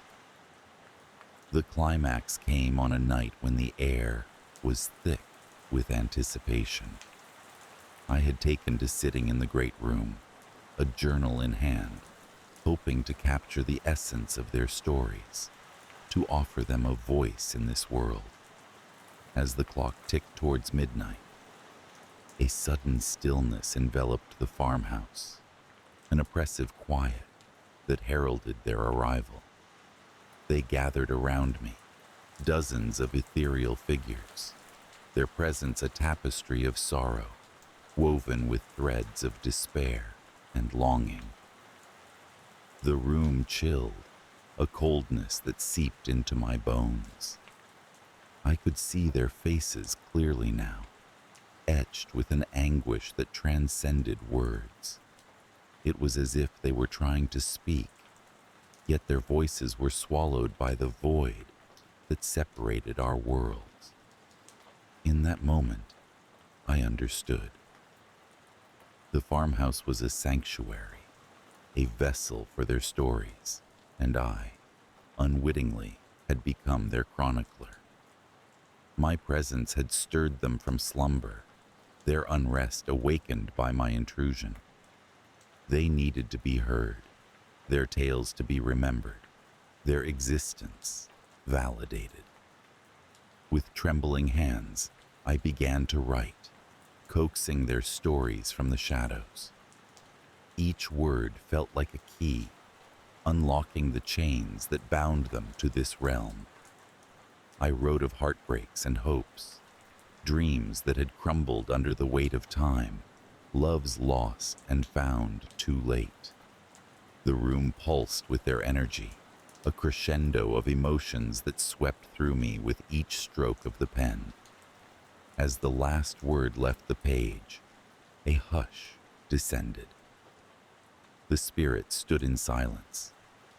The climax came on a night when the air was thick with anticipation. I had taken to sitting in the great room, a journal in hand, hoping to capture the essence of their stories, to offer them a voice in this world. As the clock ticked towards midnight, a sudden stillness enveloped the farmhouse, an oppressive quiet that heralded their arrival. They gathered around me, dozens of ethereal figures, their presence a tapestry of sorrow, woven with threads of despair and longing. The room chilled, a coldness that seeped into my bones. I could see their faces clearly now, etched with an anguish that transcended words. It was as if they were trying to speak, yet their voices were swallowed by the void that separated our worlds. In that moment, I understood. The farmhouse was a sanctuary, a vessel for their stories, and I, unwittingly, had become their chronicler. My presence had stirred them from slumber, their unrest awakened by my intrusion. They needed to be heard, their tales to be remembered, their existence validated. With trembling hands, I began to write, coaxing their stories from the shadows. Each word felt like a key, unlocking the chains that bound them to this realm. I wrote of heartbreaks and hopes, dreams that had crumbled under the weight of time, loves lost and found too late. The room pulsed with their energy, a crescendo of emotions that swept through me with each stroke of the pen. As the last word left the page, a hush descended. The spirits stood in silence,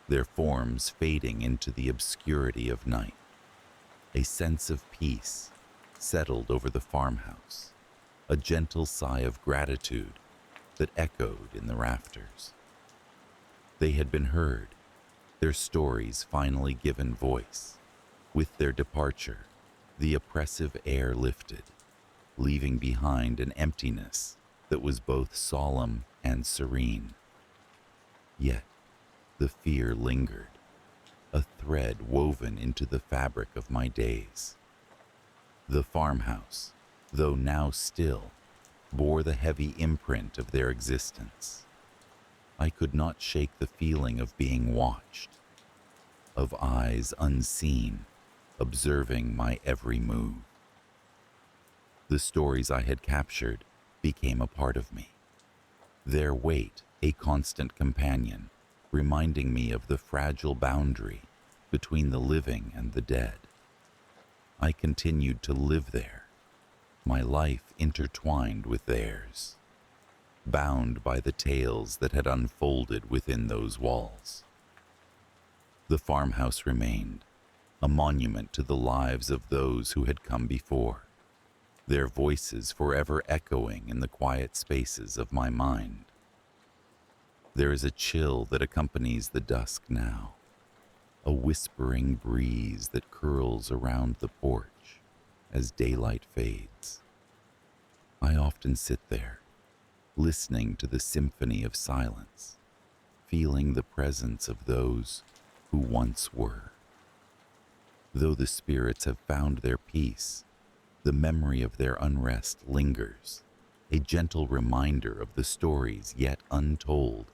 their forms fading into the obscurity of night. A sense of peace settled over the farmhouse, a gentle sigh of gratitude that echoed in the rafters. They had been heard, their stories finally given voice. With their departure, the oppressive air lifted, leaving behind an emptiness that was both solemn and serene. Yet, the fear lingered, a thread woven into the fabric of my days. The farmhouse, though now still, bore the heavy imprint of their existence. I could not shake the feeling of being watched, of eyes unseen, observing my every move. The stories I had captured became a part of me, their weight a constant companion, reminding me of the fragile boundary between the living and the dead. I continued to live there, my life intertwined with theirs, bound by the tales that had unfolded within those walls. The farmhouse remained, a monument to the lives of those who had come before, their voices forever echoing in the quiet spaces of my mind. There is a chill that accompanies the dusk now, a whispering breeze that curls around the porch as daylight fades. I often sit there, listening to the symphony of silence, feeling the presence of those who once were. Though the spirits have found their peace, the memory of their unrest lingers, a gentle reminder of the stories yet untold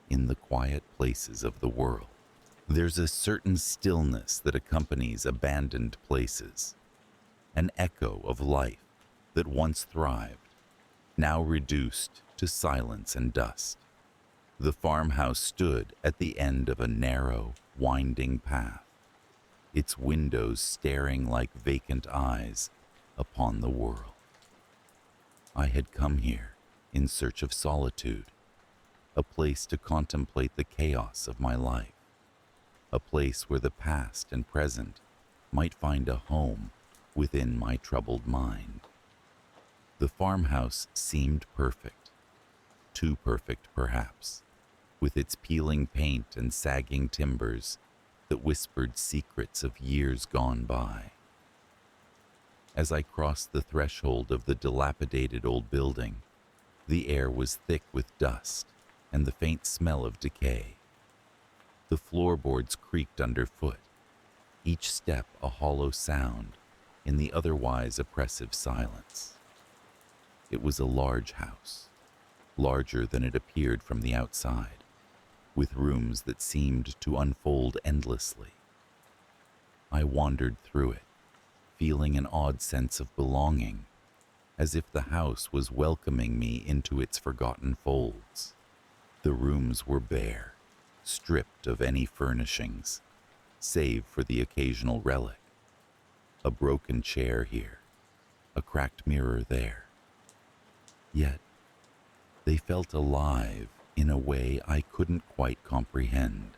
in the quiet places of the world. There's a certain stillness that accompanies abandoned places, an echo of life that once thrived, now reduced to silence and dust. The farmhouse stood at the end of a narrow, winding path, its windows staring like vacant eyes upon the world. I had come here in search of solitude, a place to contemplate the chaos of my life, a place where the past and present might find a home within my troubled mind. The farmhouse seemed perfect, too perfect perhaps, with its peeling paint and sagging timbers that whispered secrets of years gone by. As I crossed the threshold of the dilapidated old building, the air was thick with dust and the faint smell of decay. The floorboards creaked underfoot, each step a hollow sound in the otherwise oppressive silence. It was a large house, larger than it appeared from the outside, with rooms that seemed to unfold endlessly. I wandered through it, feeling an odd sense of belonging, as if the house was welcoming me into its forgotten folds. The rooms were bare, stripped of any furnishings, save for the occasional relic. A broken chair here, a cracked mirror there. Yet, they felt alive in a way I couldn't quite comprehend,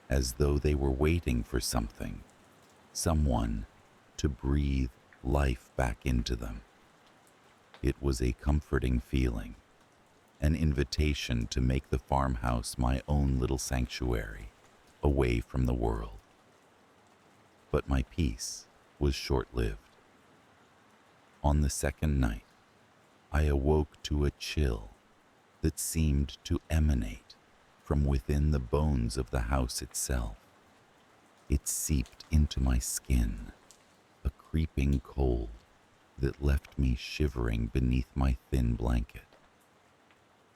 as though they were waiting for something, someone to breathe life back into them. It was a comforting feeling, an invitation to make the farmhouse my own little sanctuary, away from the world. But my peace was short-lived. On the second night, I awoke to a chill that seemed to emanate from within the bones of the house itself. It seeped into my skin, a creeping cold that left me shivering beneath my thin blanket.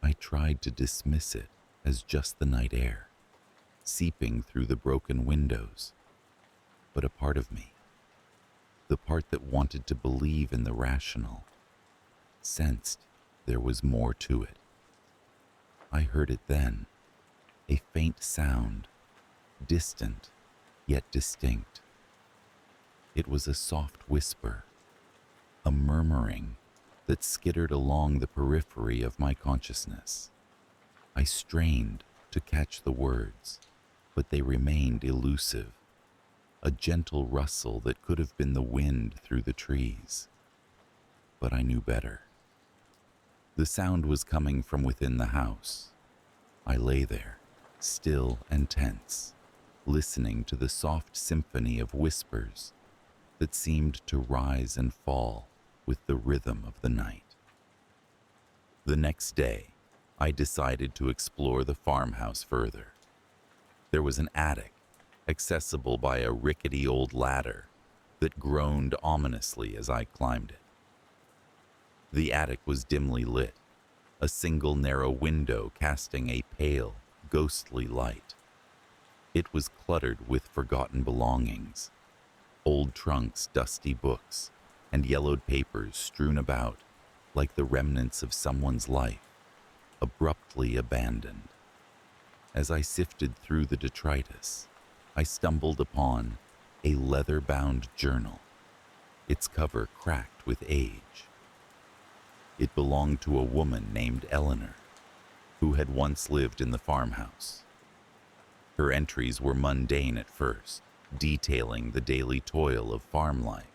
I tried to dismiss it as just the night air, seeping through the broken windows, but a part of me, the part that wanted to believe in the rational, sensed there was more to it. I heard it then, a faint sound, distant yet distinct. It was a soft whisper, a murmuring that skittered along the periphery of my consciousness. I strained to catch the words, but they remained elusive, a gentle rustle that could have been the wind through the trees. But I knew better. The sound was coming from within the house. I lay there, still and tense, listening to the soft symphony of whispers that seemed to rise and fall with the rhythm of the night. The next day, I decided to explore the farmhouse further. There was an attic, accessible by a rickety old ladder that groaned ominously as I climbed it. The attic was dimly lit, a single narrow window casting a pale, ghostly light. It was cluttered with forgotten belongings, old trunks, dusty books, and yellowed papers strewn about like the remnants of someone's life, abruptly abandoned. As I sifted through the detritus, I stumbled upon a leather-bound journal, its cover cracked with age. It belonged to a woman named Eleanor, who had once lived in the farmhouse. Her entries were mundane at first, detailing the daily toil of farm life.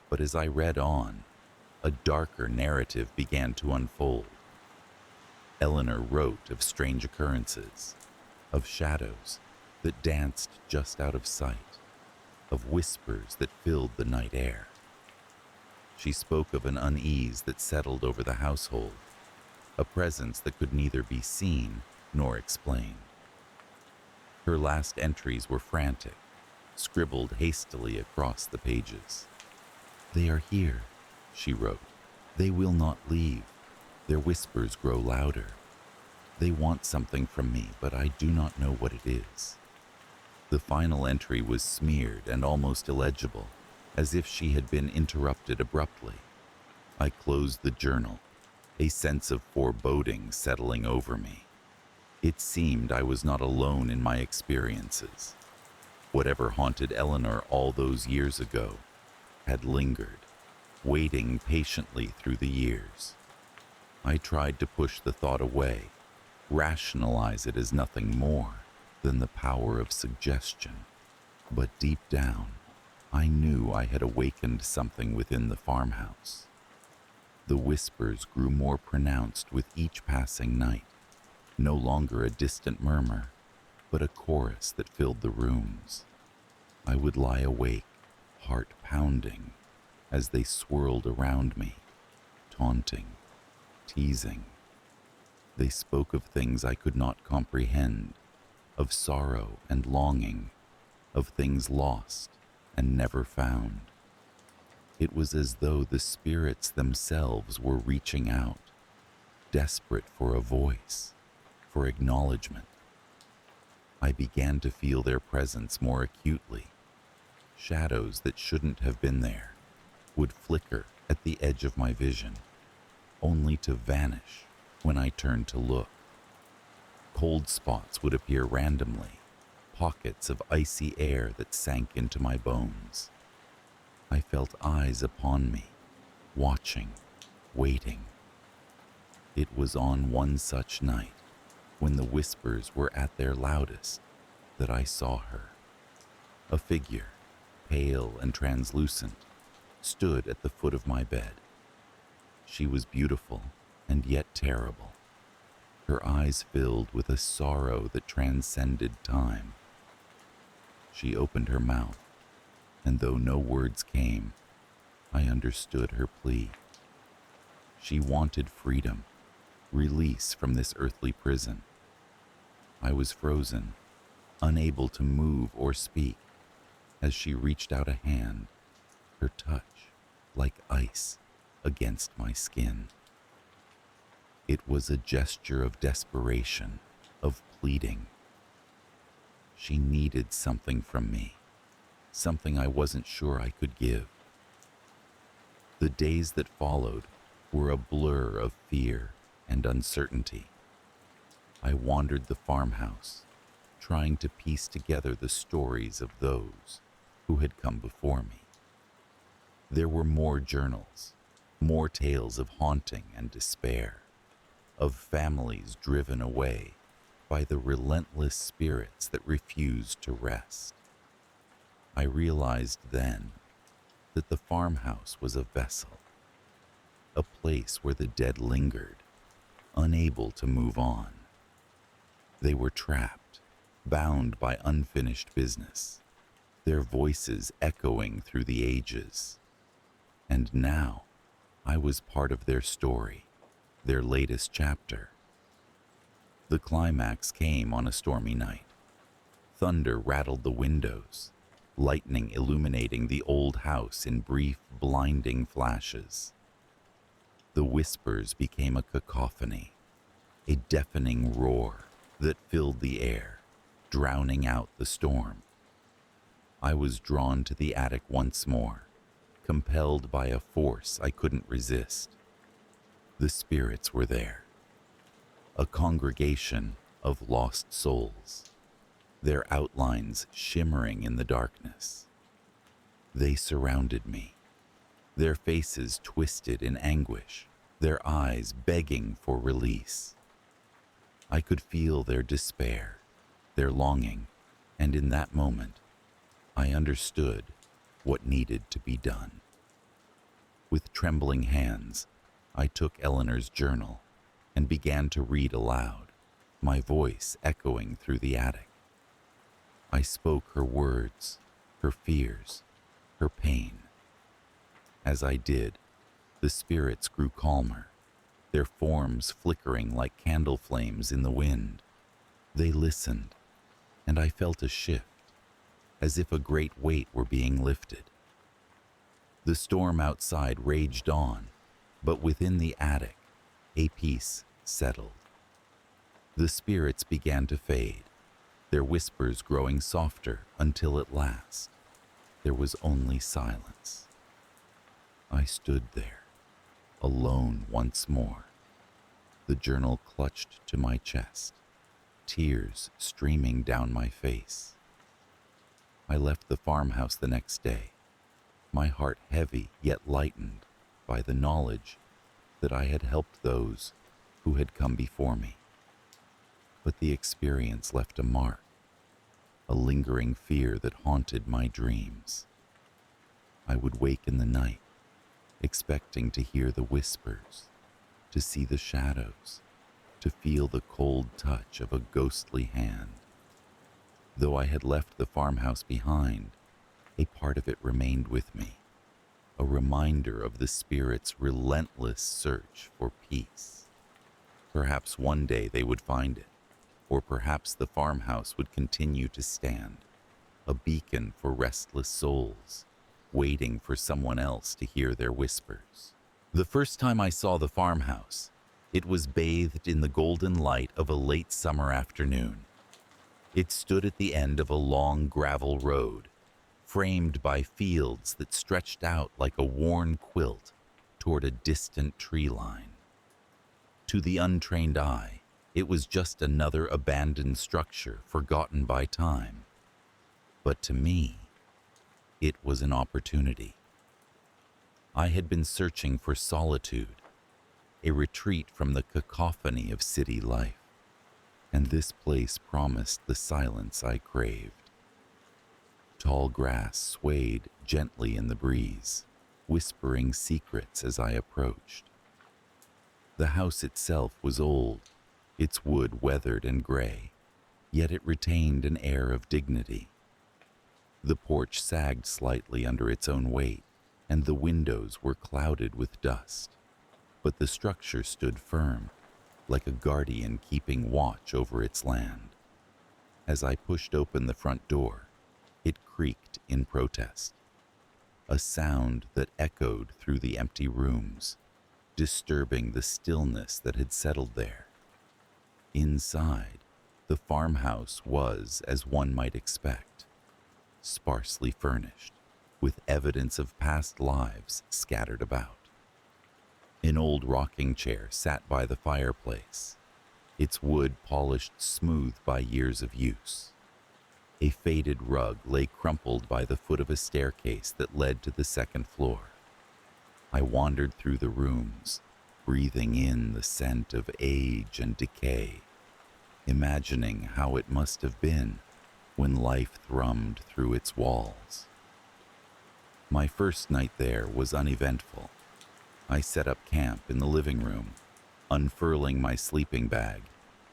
But as I read on, a darker narrative began to unfold. Eleanor wrote of strange occurrences, of shadows that danced just out of sight, of whispers that filled the night air. She spoke of an unease that settled over the household, a presence that could neither be seen nor explained. Her last entries were frantic, scribbled hastily across the pages. "They are here," she wrote. "They will not leave. Their whispers grow louder. They want something from me, but I do not know what it is." The final entry was smeared and almost illegible, as if she had been interrupted abruptly. I closed the journal, a sense of foreboding settling over me. It seemed I was not alone in my experiences. Whatever haunted Eleanor all those years ago had lingered, waiting patiently through the years. I tried to push the thought away, rationalize it as nothing more than the power of suggestion. But deep down, I knew I had awakened something within the farmhouse. The whispers grew more pronounced with each passing night, no longer a distant murmur, but a chorus that filled the rooms. I would lie awake, heart pounding, as they swirled around me, taunting, teasing. They spoke of things I could not comprehend, of sorrow and longing, of things lost and never found. It was as though the spirits themselves were reaching out, desperate for a voice, for acknowledgement. I began to feel their presence more acutely. Shadows that shouldn't have been there would flicker at the edge of my vision, only to vanish when I turned to look. Cold spots would appear randomly, pockets of icy air that sank into my bones. I felt eyes upon me, watching, waiting. It was on one such night, when the whispers were at their loudest, that I saw her. A figure, pale and translucent, stood at the foot of my bed. She was beautiful and yet terrible, her eyes filled with a sorrow that transcended time. She opened her mouth, and though no words came, I understood her plea. She wanted freedom, release from this earthly prison. I was frozen, unable to move or speak, as she reached out a hand, her touch like ice against my skin. It was a gesture of desperation, of pleading. She needed something from me, something I wasn't sure I could give. The days that followed were a blur of fear and uncertainty. I wandered the farmhouse, trying to piece together the stories of those who had come before me. There were more journals, more tales of haunting and despair, of families driven away by the relentless spirits that refused to rest. I realized then that the farmhouse was a vessel, a place where the dead lingered, unable to move on. They were trapped, bound by unfinished business, their voices echoing through the ages. And now, I was part of their story, their latest chapter. The climax came on a stormy night. Thunder rattled the windows, lightning illuminating the old house in brief, blinding flashes. The whispers became a cacophony, a deafening roar that filled the air, drowning out the storm. I was drawn to the attic once more, compelled by a force I couldn't resist. The spirits were there, a congregation of lost souls, their outlines shimmering in the darkness. They surrounded me, their faces twisted in anguish, their eyes begging for release. I could feel their despair, their longing, and in that moment, I understood what needed to be done. With trembling hands, I took Eleanor's journal and began to read aloud, my voice echoing through the attic. I spoke her words, her fears, her pain. As I did, the spirits grew calmer, their forms flickering like candle flames in the wind. They listened, and I felt a shift, as if a great weight were being lifted. The storm outside raged on, but within the attic, a peace settled. The spirits began to fade, their whispers growing softer until at last, there was only silence. I stood there, alone once more, the journal clutched to my chest, tears streaming down my face. I left the farmhouse the next day, my heart heavy yet lightened by the knowledge that I had helped those who had come before me. But the experience left a mark, a lingering fear that haunted my dreams. I would wake in the night, expecting to hear the whispers, to see the shadows, to feel the cold touch of a ghostly hand. Though I had left the farmhouse behind, a part of it remained with me, a reminder of the spirit's relentless search for peace. Perhaps one day they would find it, or perhaps the farmhouse would continue to stand, a beacon for restless souls, waiting for someone else to hear their whispers. The first time I saw the farmhouse, it was bathed in the golden light of a late summer afternoon. It stood at the end of a long gravel road, framed by fields that stretched out like a worn quilt toward a distant tree line. To the untrained eye, it was just another abandoned structure forgotten by time. But to me, it was an opportunity. I had been searching for solitude, a retreat from the cacophony of city life, and this place promised the silence I craved. Tall grass swayed gently in the breeze, whispering secrets as I approached. The house itself was old, its wood weathered and gray, yet it retained an air of dignity. The porch sagged slightly under its own weight, and the windows were clouded with dust, but the structure stood firm, like a guardian keeping watch over its land. As I pushed open the front door, it creaked in protest, a sound that echoed through the empty rooms, disturbing the stillness that had settled there. Inside, the farmhouse was as one might expect, sparsely furnished, with evidence of past lives scattered about. An old rocking chair sat by the fireplace, its wood polished smooth by years of use. A faded rug lay crumpled by the foot of a staircase that led to the second floor. I wandered through the rooms, breathing in the scent of age and decay, imagining how it must have been when life thrummed through its walls. My first night there was uneventful. I set up camp in the living room, unfurling my sleeping bag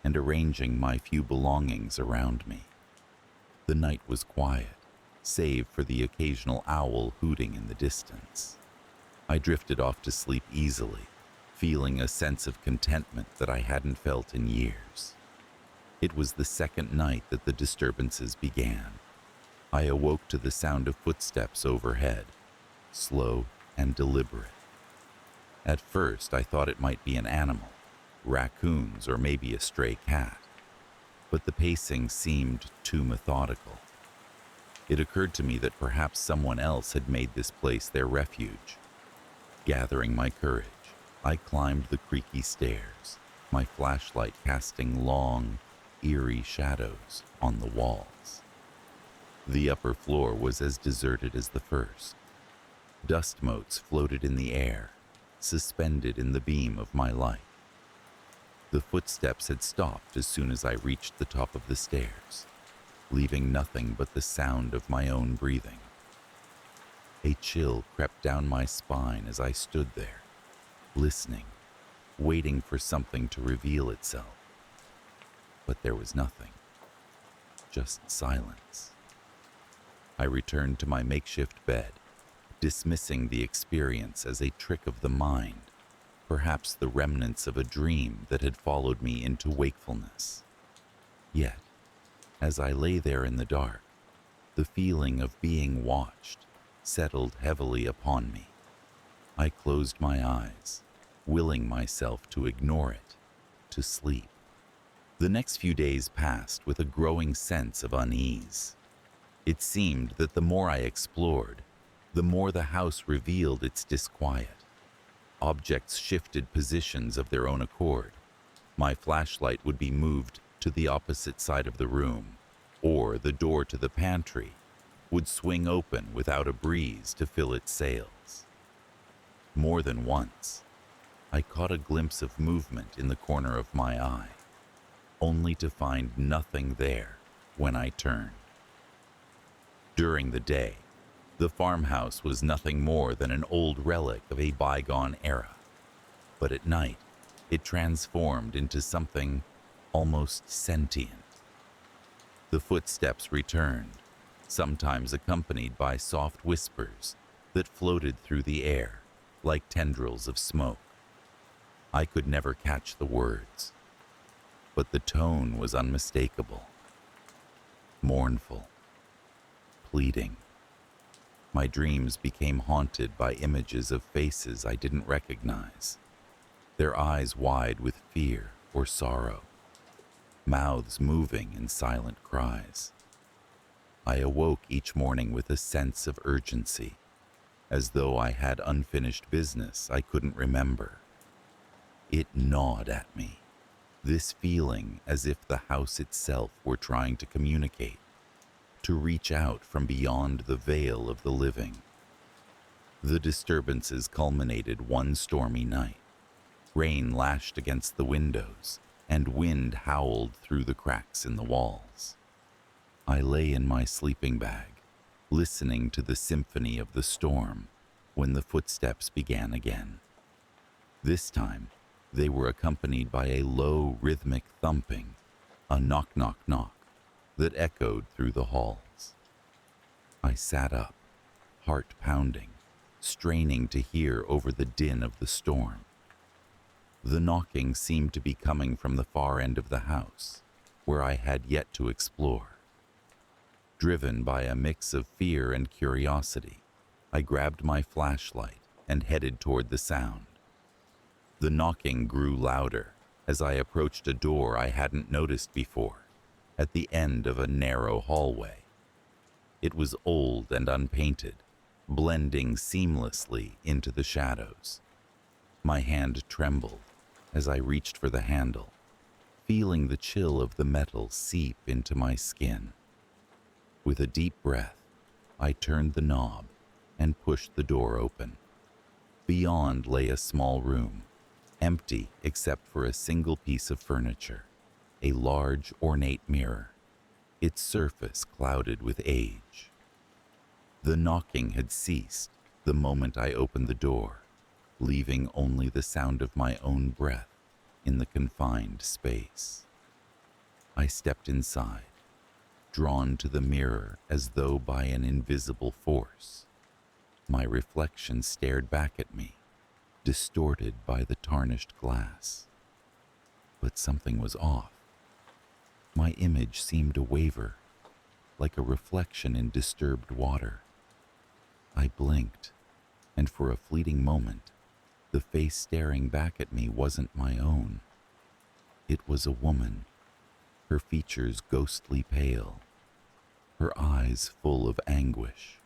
and arranging my few belongings around me. The night was quiet, save for the occasional owl hooting in the distance. I drifted off to sleep easily, feeling a sense of contentment that I hadn't felt in years. It was the second night that the disturbances began. I awoke to the sound of footsteps overhead, slow and deliberate. At first, I thought it might be an animal, raccoons or maybe a stray cat, but the pacing seemed too methodical. It occurred to me that perhaps someone else had made this place their refuge. Gathering my courage, I climbed the creaky stairs, my flashlight casting long, eerie shadows on the walls. The upper floor was as deserted as the first. Dust motes floated in the air, suspended in the beam of my light. The footsteps had stopped as soon as I reached the top of the stairs, leaving nothing but the sound of my own breathing. A chill crept down my spine as I stood there, listening, waiting for something to reveal itself. But there was nothing, just silence. I returned to my makeshift bed, dismissing the experience as a trick of the mind, perhaps the remnants of a dream that had followed me into wakefulness. Yet, as I lay there in the dark, the feeling of being watched settled heavily upon me. I closed my eyes, willing myself to ignore it, to sleep. The next few days passed with a growing sense of unease. It seemed that the more I explored, the more the house revealed its disquiet. Objects shifted positions of their own accord. My flashlight would be moved to the opposite side of the room, or the door to the pantry would swing open without a breeze to fill its sails. More than once, I caught a glimpse of movement in the corner of my eye, only to find nothing there when I turned. During the day, the farmhouse was nothing more than an old relic of a bygone era, but at night, it transformed into something almost sentient. The footsteps returned, sometimes accompanied by soft whispers that floated through the air like tendrils of smoke. I could never catch the words, but the tone was unmistakable. Mournful, pleading. My dreams became haunted by images of faces I didn't recognize, their eyes wide with fear or sorrow, mouths moving in silent cries. I awoke each morning with a sense of urgency, as though I had unfinished business I couldn't remember. It gnawed at me, this feeling as if the house itself were trying to communicate, to reach out from beyond the veil of the living. The disturbances culminated one stormy night. Rain lashed against the windows, and wind howled through the cracks in the walls. I lay in my sleeping bag, listening to the symphony of the storm, when the footsteps began again. This time, they were accompanied by a low, rhythmic thumping, a knock, knock, knock, that echoed through the halls. I sat up, heart pounding, straining to hear over the din of the storm. The knocking seemed to be coming from the far end of the house, where I had yet to explore. Driven by a mix of fear and curiosity, I grabbed my flashlight and headed toward the sound. The knocking grew louder as I approached a door I hadn't noticed before, at the end of a narrow hallway. It was old and unpainted, blending seamlessly into the shadows. My hand trembled as I reached for the handle, feeling the chill of the metal seep into my skin. With a deep breath, I turned the knob and pushed the door open. Beyond lay a small room, empty except for a single piece of furniture, a large, ornate mirror, its surface clouded with age. The knocking had ceased the moment I opened the door, leaving only the sound of my own breath in the confined space. I stepped inside, drawn to the mirror as though by an invisible force. My reflection stared back at me, distorted by the tarnished glass. But something was off. My image seemed to waver, like a reflection in disturbed water. I blinked, and for a fleeting moment, the face staring back at me wasn't my own. It was a woman, her features ghostly pale, her eyes full of anguish.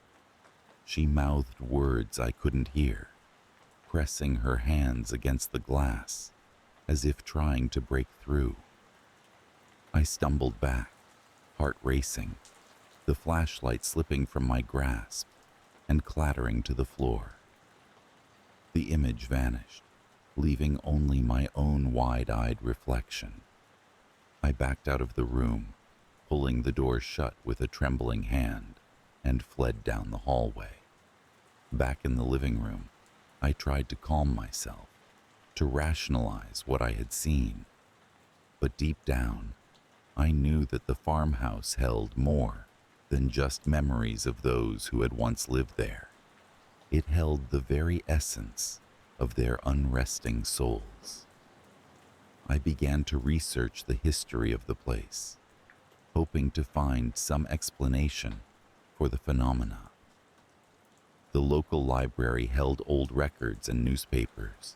She mouthed words I couldn't hear, pressing her hands against the glass as if trying to break through. I stumbled back, heart racing, the flashlight slipping from my grasp and clattering to the floor. The image vanished, leaving only my own wide-eyed reflection. I backed out of the room, pulling the door shut with a trembling hand, and fled down the hallway. Back in the living room, I tried to calm myself, to rationalize what I had seen. But deep down, I knew that the farmhouse held more than just memories of those who had once lived there. It held the very essence of their unresting souls. I began to research the history of the place, hoping to find some explanation for the phenomena. The local library held old records and newspapers,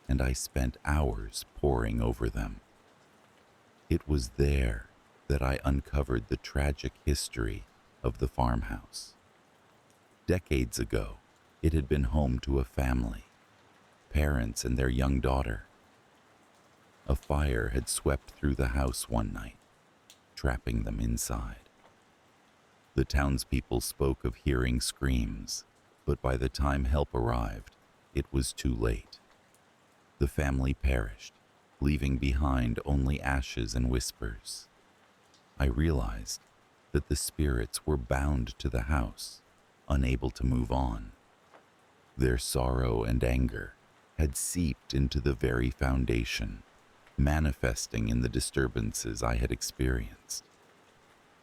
and I spent hours poring over them. It was there that I uncovered the tragic history of the farmhouse. Decades ago, it had been home to a family, parents and their young daughter. A fire had swept through the house one night, trapping them inside. The townspeople spoke of hearing screams, but by the time help arrived, it was too late. The family perished, leaving behind only ashes and whispers. I realized that the spirits were bound to the house, unable to move on. Their sorrow and anger had seeped into the very foundation, manifesting in the disturbances I had experienced.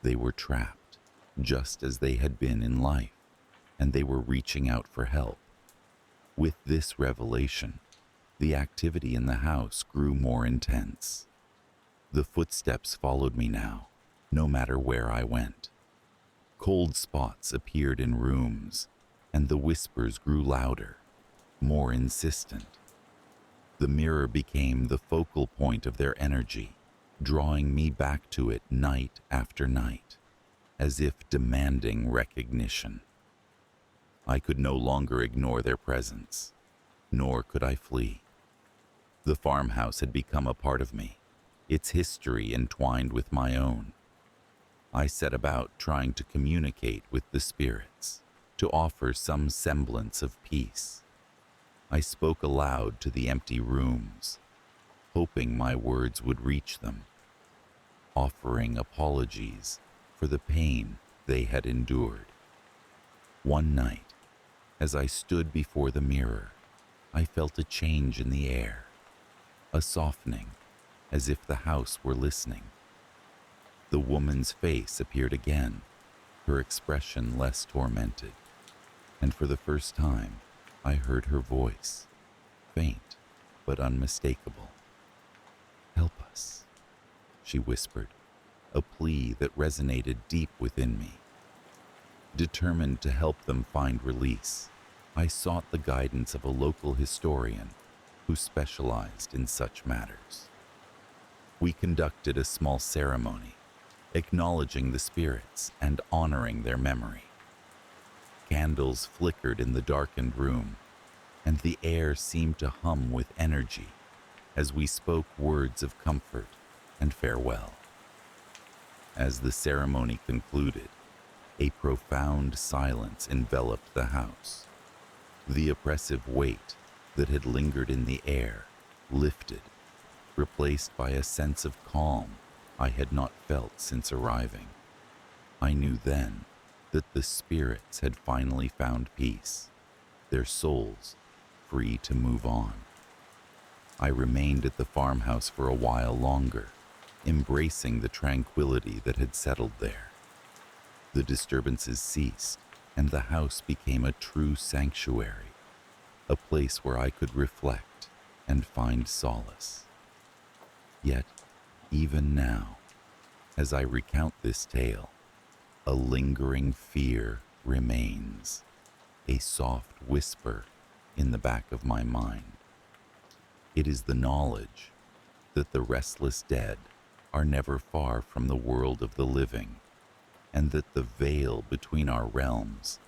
They were trapped, just as they had been in life, and they were reaching out for help. With this revelation, the activity in the house grew more intense. The footsteps followed me now, no matter where I went. Cold spots appeared in rooms, and the whispers grew louder, more insistent. The mirror became the focal point of their energy, drawing me back to it night after night, as if demanding recognition. I could no longer ignore their presence, nor could I flee. The farmhouse had become a part of me, its history entwined with my own. I set about trying to communicate with the spirits, to offer some semblance of peace. I spoke aloud to the empty rooms, hoping my words would reach them, offering apologies for the pain they had endured. One night, as I stood before the mirror, I felt a change in the air, a softening, as if the house were listening. The woman's face appeared again, her expression less tormented, and for the first time, I heard her voice, faint but unmistakable. "Help us," she whispered, a plea that resonated deep within me. Determined to help them find release, I sought the guidance of a local historian who specialized in such matters. We conducted a small ceremony, acknowledging the spirits and honoring their memory. Candles flickered in the darkened room, and the air seemed to hum with energy as we spoke words of comfort and farewell. As the ceremony concluded, a profound silence enveloped the house. The oppressive weight that had lingered in the air lifted, replaced by a sense of calm I had not felt since arriving. I knew then that the spirits had finally found peace, their souls free to move on. I remained at the farmhouse for a while longer, embracing the tranquility that had settled there. The disturbances ceased, and the house became a true sanctuary, a place where I could reflect and find solace. Yet, even now, as I recount this tale, a lingering fear remains, a soft whisper in the back of my mind. It is the knowledge that the restless dead are never far from the world of the living, and that the veil between our realms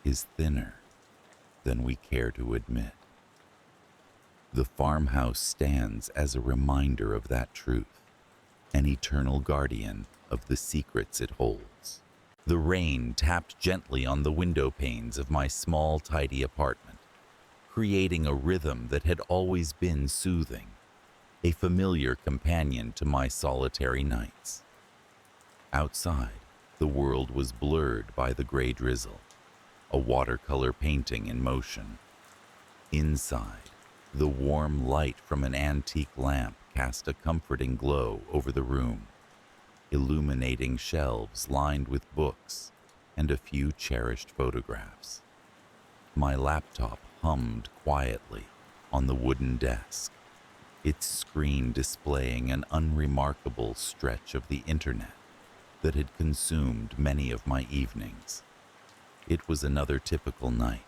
is thinner than we care to admit. The farmhouse stands as a reminder of that truth, an eternal guardian of the secrets it holds. The rain tapped gently on the window panes of my small, tidy apartment, creating a rhythm that had always been soothing, a familiar companion to my solitary nights. Outside, the world was blurred by the gray drizzle, a watercolor painting in motion. Inside, the warm light from an antique lamp cast a comforting glow over the room, illuminating shelves lined with books and a few cherished photographs. My laptop hummed quietly on the wooden desk, its screen displaying an unremarkable stretch of the internet that had consumed many of my evenings. It was another typical night,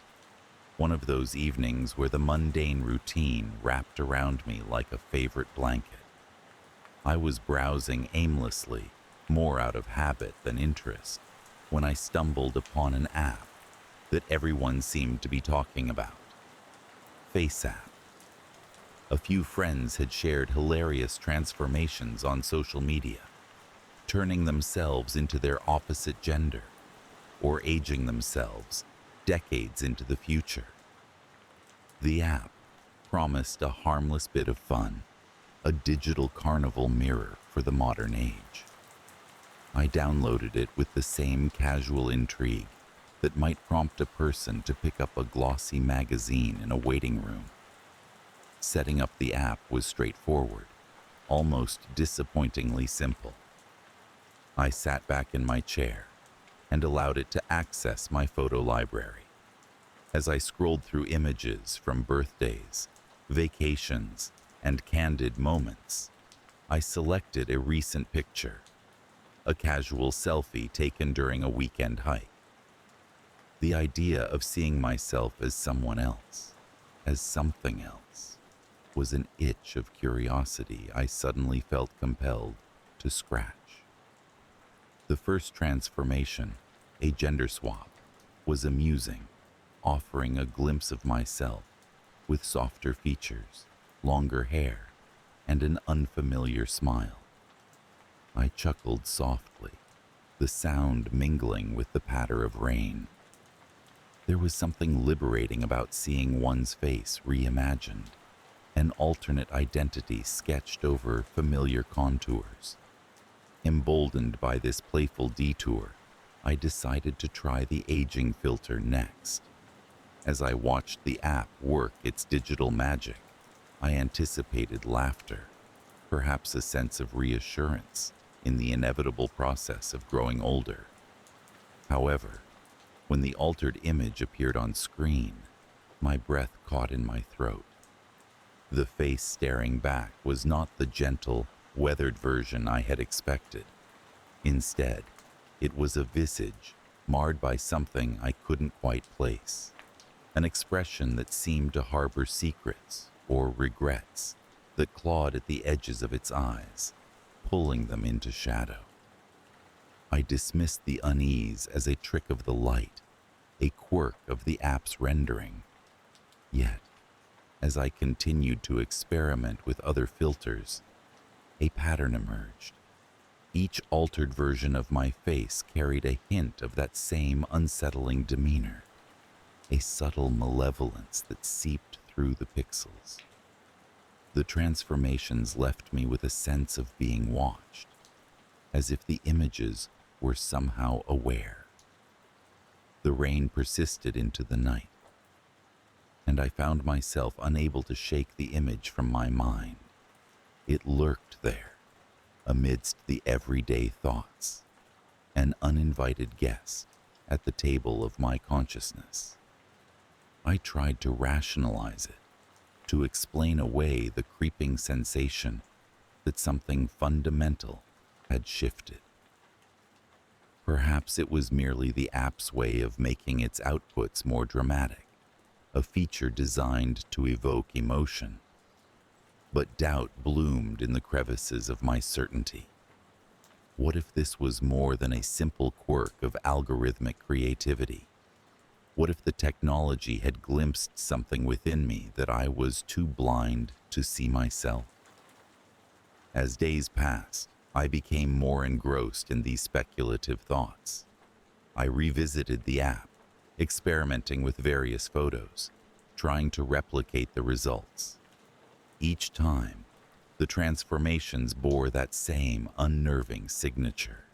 one of those evenings where the mundane routine wrapped around me like a favorite blanket. I was browsing aimlessly, more out of habit than interest, when I stumbled upon an app that everyone seemed to be talking about. FaceApp. A few friends had shared hilarious transformations on social media, turning themselves into their opposite gender, or aging themselves decades into the future. The app promised a harmless bit of fun, a digital carnival mirror for the modern age. I downloaded it with the same casual intrigue that might prompt a person to pick up a glossy magazine in a waiting room. Setting up the app was straightforward, almost disappointingly simple. I sat back in my chair and allowed it to access my photo library. As I scrolled through images from birthdays, vacations, and candid moments, I selected a recent picture, a casual selfie taken during a weekend hike. The idea of seeing myself as someone else, as something else, was an itch of curiosity I suddenly felt compelled to scratch. The first transformation, a gender swap, was amusing, offering a glimpse of myself with softer features, longer hair, and an unfamiliar smile. I chuckled softly, the sound mingling with the patter of rain. There was something liberating about seeing one's face reimagined, an alternate identity sketched over familiar contours. Emboldened by this playful detour, I decided to try the aging filter next. As I watched the app work its digital magic, I anticipated laughter, perhaps a sense of reassurance in the inevitable process of growing older. However, when the altered image appeared on screen, my breath caught in my throat. The face staring back was not the gentle, weathered version I had expected. Instead, it was a visage marred by something I couldn't quite place, an expression that seemed to harbor secrets or regrets that clawed at the edges of its eyes, pulling them into shadow. I dismissed the unease as a trick of the light, a quirk of the app's rendering. Yet, as I continued to experiment with other filters, a pattern emerged. Each altered version of my face carried a hint of that same unsettling demeanor. a subtle malevolence that seeped through the pixels. The transformations left me with a sense of being watched, as if the images were somehow aware. The rain persisted into the night, and I found myself unable to shake the image from my mind. It lurked there, amidst the everyday thoughts, an uninvited guest at the table of my consciousness. I tried to rationalize it, to explain away the creeping sensation that something fundamental had shifted. Perhaps it was merely the app's way of making its outputs more dramatic, a feature designed to evoke emotion. But doubt bloomed in the crevices of my certainty. What if this was more than a simple quirk of algorithmic creativity? What if the technology had glimpsed something within me that I was too blind to see myself? As days passed, I became more engrossed in these speculative thoughts. I revisited the app, experimenting with various photos, trying to replicate the results. Each time, the transformations bore that same unnerving signature.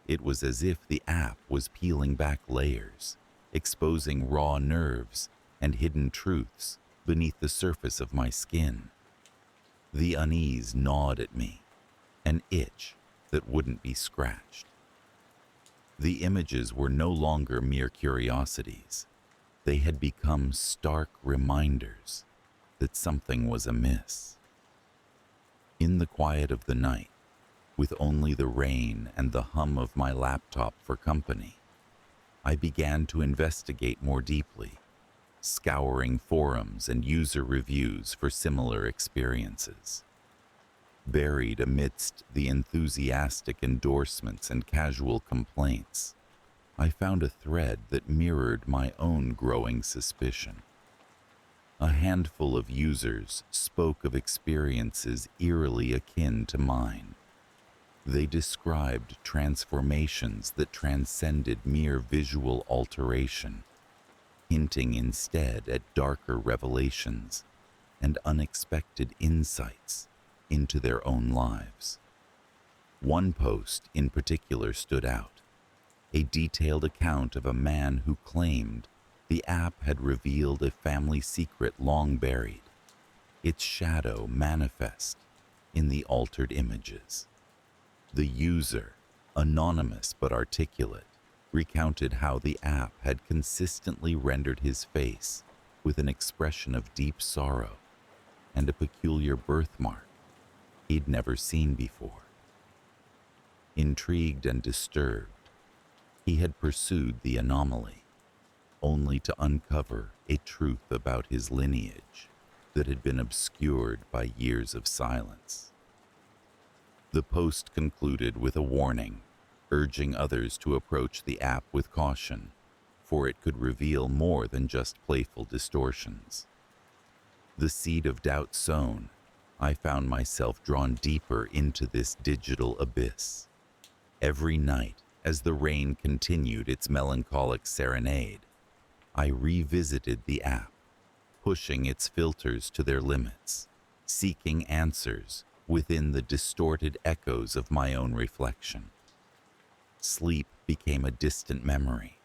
It was as if the app was peeling back layers, exposing raw nerves and hidden truths beneath the surface of my skin. The unease gnawed at me, an itch that wouldn't be scratched. The images were no longer mere curiosities. They had become stark reminders that something was amiss. In the quiet of the night, with only the rain and the hum of my laptop for company, I began to investigate more deeply, scouring forums and user reviews for similar experiences. Buried amidst the enthusiastic endorsements and casual complaints, I found a thread that mirrored my own growing suspicion. A handful of users spoke of experiences eerily akin to mine. They described transformations that transcended mere visual alteration, hinting instead at darker revelations and unexpected insights into their own lives. One post in particular stood out, a detailed account of a man who claimed the app had revealed a family secret long buried, its shadow manifest in the altered images. The user, anonymous but articulate, recounted how the app had consistently rendered his face with an expression of deep sorrow and a peculiar birthmark he'd never seen before. Intrigued and disturbed, he had pursued the anomaly, only to uncover a truth about his lineage that had been obscured by years of silence. The post concluded with a warning, urging others to approach the app with caution, for it could reveal more than just playful distortions. The seed of doubt sown, I found myself drawn deeper into this digital abyss. Every night, as the rain continued its melancholic serenade, I revisited the app, pushing its filters to their limits, seeking answers within the distorted echoes of my own reflection. Sleep became a distant memory,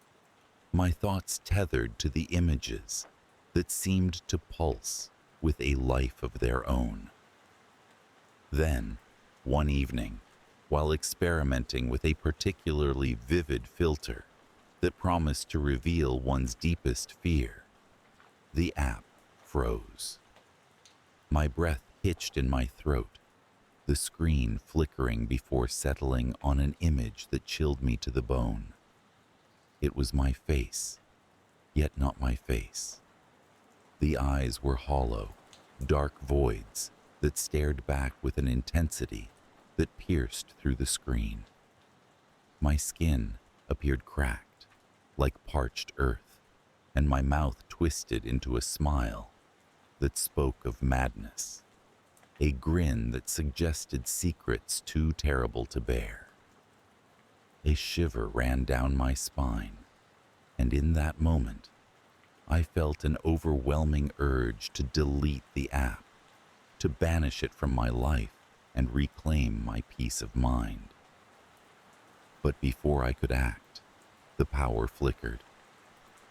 my thoughts tethered to the images that seemed to pulse with a life of their own. Then, one evening, while experimenting with a particularly vivid filter that promised to reveal one's deepest fear, the app froze. My breath hitched in my throat, the screen flickering before settling on an image that chilled me to the bone. It was my face, yet not my face. The eyes were hollow, dark voids that stared back with an intensity that pierced through the screen. My skin appeared cracked, like parched earth, and my mouth twisted into a smile that spoke of madness, a grin that suggested secrets too terrible to bear. A shiver ran down my spine, and in that moment, I felt an overwhelming urge to delete the app, to banish it from my life and reclaim my peace of mind. But before I could act, the power flickered.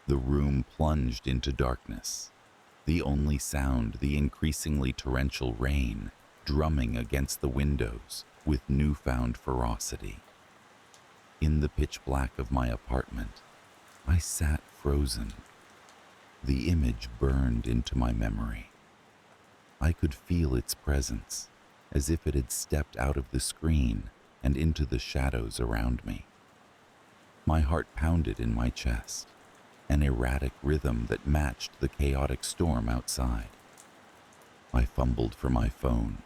The room plunged into darkness, the only sound the increasingly torrential rain drumming against the windows with newfound ferocity. In the pitch black of my apartment, I sat frozen. The image burned into my memory. I could feel its presence, as if it had stepped out of the screen and into the shadows around me. My heart pounded in my chest, an erratic rhythm that matched the chaotic storm outside. I fumbled for my phone,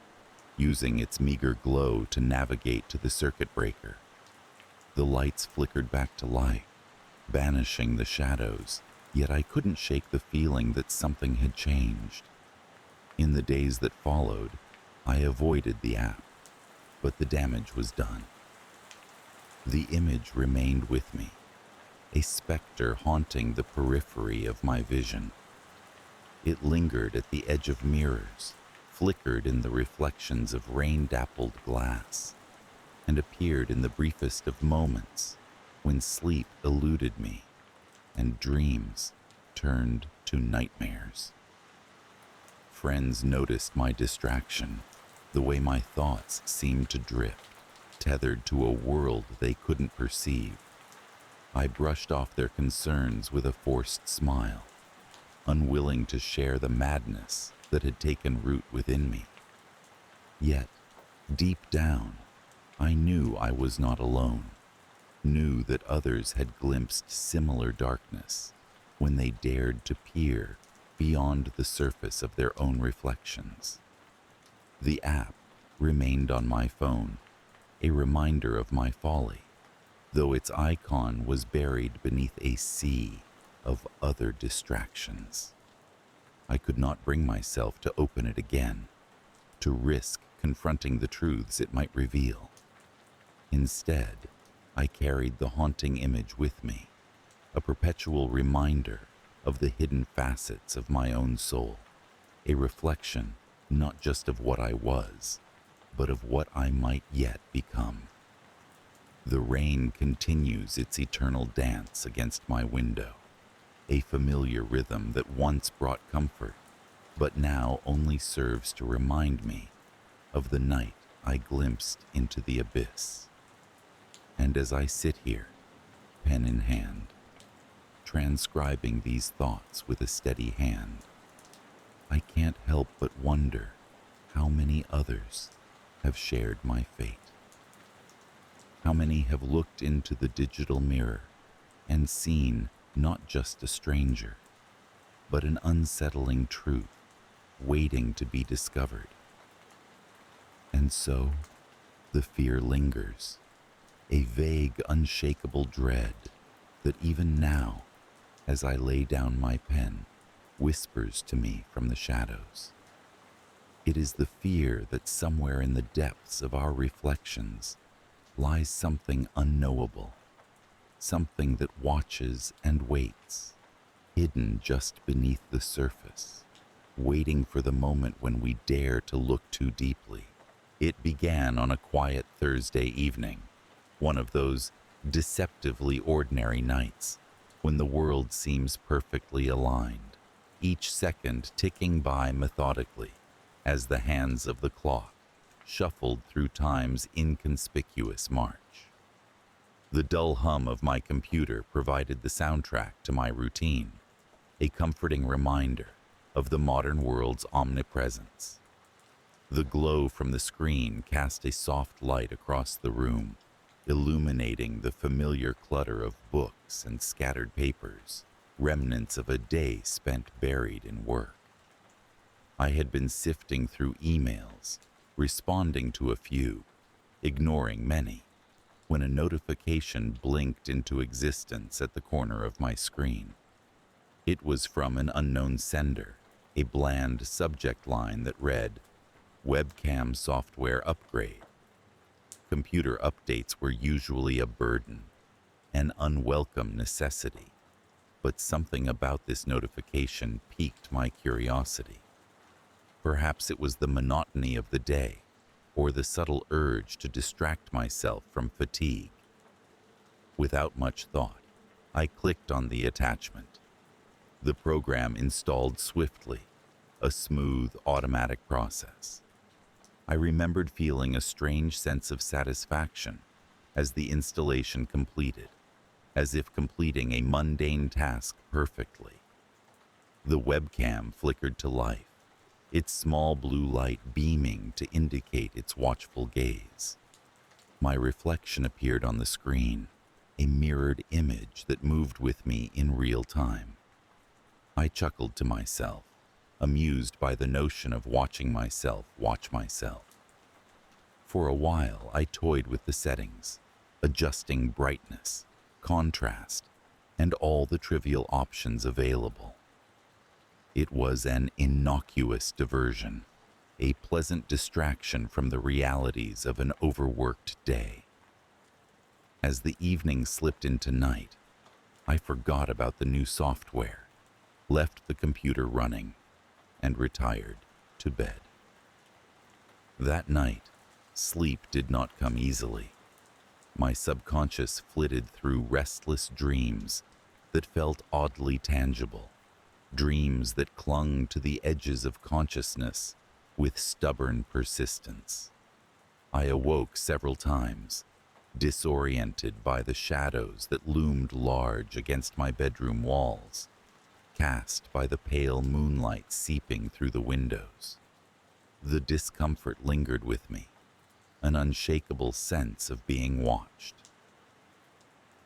using its meager glow to navigate to the circuit breaker. The lights flickered back to life, banishing the shadows, yet I couldn't shake the feeling that something had changed. In the days that followed, I avoided the app, but the damage was done. The image remained with me, a specter haunting the periphery of my vision. It lingered at the edge of mirrors, flickered in the reflections of rain-dappled glass, and appeared in the briefest of moments when sleep eluded me and dreams turned to nightmares. Friends noticed my distraction, the way my thoughts seemed to drift, tethered to a world they couldn't perceive. I brushed off their concerns with a forced smile, unwilling to share the madness that had taken root within me. Yet, deep down, I knew I was not alone, knew that others had glimpsed similar darkness when they dared to peer beyond the surface of their own reflections. The app remained on my phone, a reminder of my folly, though its icon was buried beneath a sea of other distractions. I could not bring myself to open it again, to risk confronting the truths it might reveal. Instead, I carried the haunting image with me, a perpetual reminder of the hidden facets of my own soul, a reflection not just of what I was, but of what I might yet become. The rain continues its eternal dance against my window, a familiar rhythm that once brought comfort, but now only serves to remind me of the night I glimpsed into the abyss. And as I sit here, pen in hand, transcribing these thoughts with a steady hand, I can't help but wonder how many others have shared my fate. How many have looked into the digital mirror and seen not just a stranger, but an unsettling truth waiting to be discovered. And so, the fear lingers, a vague, unshakable dread that even now, as I lay down my pen, whispers to me from the shadows. It is the fear that somewhere in the depths of our reflections lies something unknowable, something that watches and waits, hidden just beneath the surface, waiting for the moment when we dare to look too deeply. It began on a quiet Thursday evening, one of those deceptively ordinary nights when the world seems perfectly aligned, each second ticking by methodically as the hands of the clock shuffled through time's inconspicuous march. The dull hum of my computer provided the soundtrack to my routine, a comforting reminder of the modern world's omnipresence. The glow from the screen cast a soft light across the room, illuminating the familiar clutter of books and scattered papers, remnants of a day spent buried in work. I had been sifting through emails, responding to a few, ignoring many, when a notification blinked into existence at the corner of my screen. It was from an unknown sender, a bland subject line that read, "Webcam software upgrade." Computer updates were usually a burden, an unwelcome necessity. But something about this notification piqued my curiosity. Perhaps it was the monotony of the day, or the subtle urge to distract myself from fatigue. Without much thought, I clicked on the attachment. The program installed swiftly, a smooth, automatic process. I remembered feeling a strange sense of satisfaction as the installation completed, as if completing a mundane task perfectly. The webcam flickered to life, its small blue light beaming to indicate its watchful gaze. My reflection appeared on the screen, a mirrored image that moved with me in real time. I chuckled to myself, amused by the notion of watching myself watch myself. For a while, I toyed with the settings, adjusting brightness, contrast, and all the trivial options available. It was an innocuous diversion, a pleasant distraction from the realities of an overworked day. As the evening slipped into night, I forgot about the new software, left the computer running, and retired to bed. That night, sleep did not come easily. My subconscious flitted through restless dreams that felt oddly tangible, dreams that clung to the edges of consciousness with stubborn persistence. I awoke several times, disoriented by the shadows that loomed large against my bedroom walls, cast by the pale moonlight seeping through the windows. The discomfort lingered with me, an unshakable sense of being watched.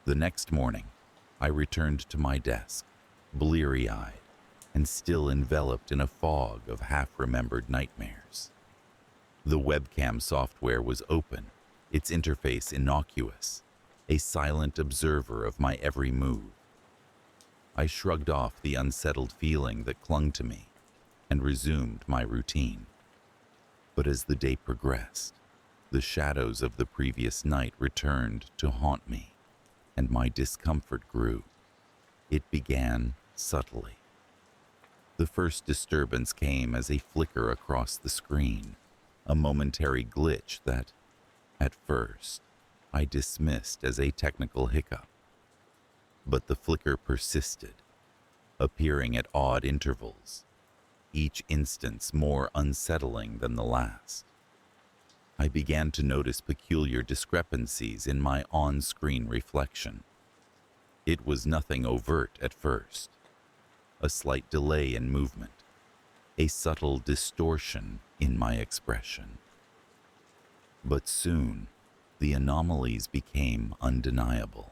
The next morning, I returned to my desk, bleary-eyed and still enveloped in a fog of half-remembered nightmares. The webcam software was open, its interface innocuous, a silent observer of my every move. I shrugged off the unsettled feeling that clung to me and resumed my routine. But as the day progressed, the shadows of the previous night returned to haunt me, and my discomfort grew. It began subtly. The first disturbance came as a flicker across the screen, a momentary glitch that, at first, I dismissed as a technical hiccup. But the flicker persisted, appearing at odd intervals, each instance more unsettling than the last. I began to notice peculiar discrepancies in my on-screen reflection. It was nothing overt at first. A slight delay in movement, a subtle distortion in my expression. But soon, the anomalies became undeniable.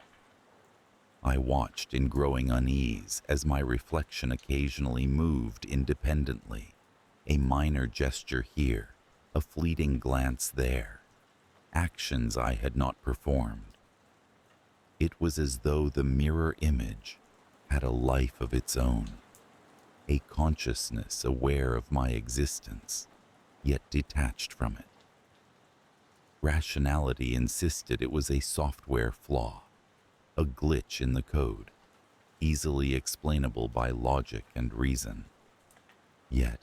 I watched in growing unease as my reflection occasionally moved independently, a minor gesture here, a fleeting glance there, actions I had not performed. It was as though the mirror image had a life of its own, a consciousness aware of my existence, yet detached from it. Rationality insisted it was a software flaw, a glitch in the code, easily explainable by logic and reason. Yet,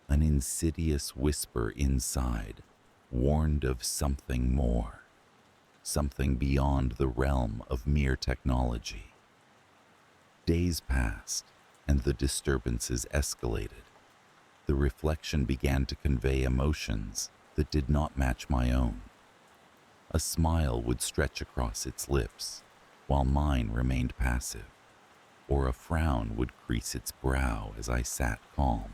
an insidious whisper inside warned of something more, something beyond the realm of mere technology. Days passed, and the disturbances escalated. The reflection began to convey emotions that did not match my own. A smile would stretch across its lips, while mine remained passive, or a frown would crease its brow as I sat calm.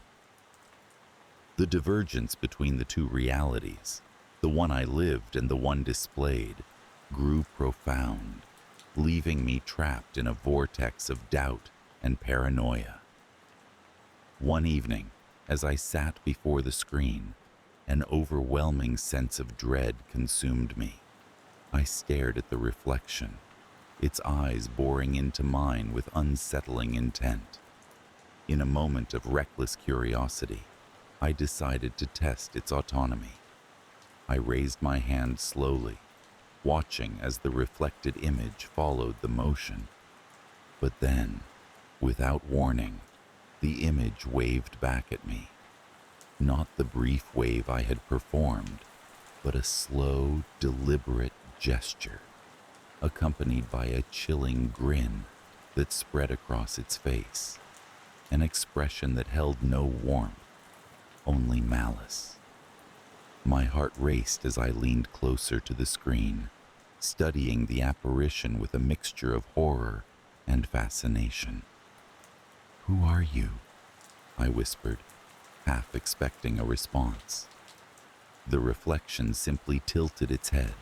The divergence between the two realities, the one I lived and the one displayed, grew profound, leaving me trapped in a vortex of doubt and paranoia. One evening, as I sat before the screen, an overwhelming sense of dread consumed me. I stared at the reflection, its eyes boring into mine with unsettling intent. In a moment of reckless curiosity, I decided to test its autonomy. I raised my hand slowly, watching as the reflected image followed the motion. But then, Without warning, the image waved back at me. Not the brief wave I had performed, but a slow, deliberate gesture, accompanied by a chilling grin that spread across its face, an expression that held no warmth, only malice. My heart raced as I leaned closer to the screen, studying the apparition with a mixture of horror and fascination. "Who are you?" I whispered, half expecting a response. The reflection simply tilted its head,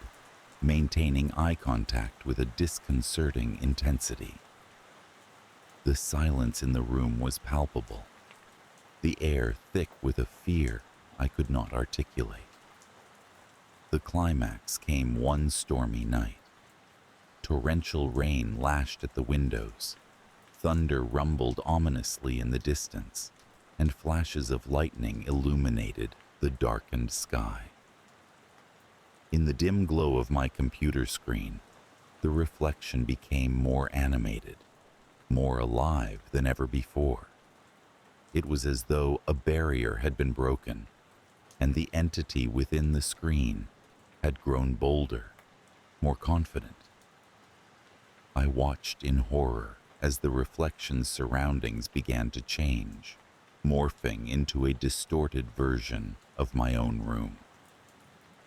maintaining eye contact with a disconcerting intensity. The silence in the room was palpable, the air thick with a fear I could not articulate. The climax came one stormy night. Torrential rain lashed at the windows, thunder rumbled ominously in the distance, and flashes of lightning illuminated the darkened sky. In the dim glow of my computer screen, the reflection became more animated, more alive than ever before. It was as though a barrier had been broken, and the entity within the screen had grown bolder, more confident. I watched in horror as the reflection's surroundings began to change, morphing into a distorted version of my own room.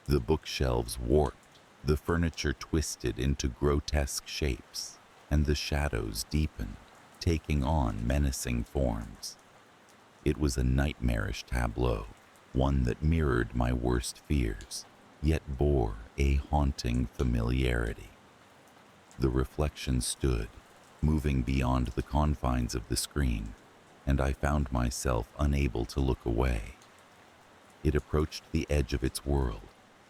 The bookshelves warped, the furniture twisted into grotesque shapes, and the shadows deepened, taking on menacing forms. It was a nightmarish tableau, one that mirrored my worst fears, yet bore a haunting familiarity. The reflection stood, moving beyond the confines of the screen, and I found myself unable to look away. It approached the edge of its world,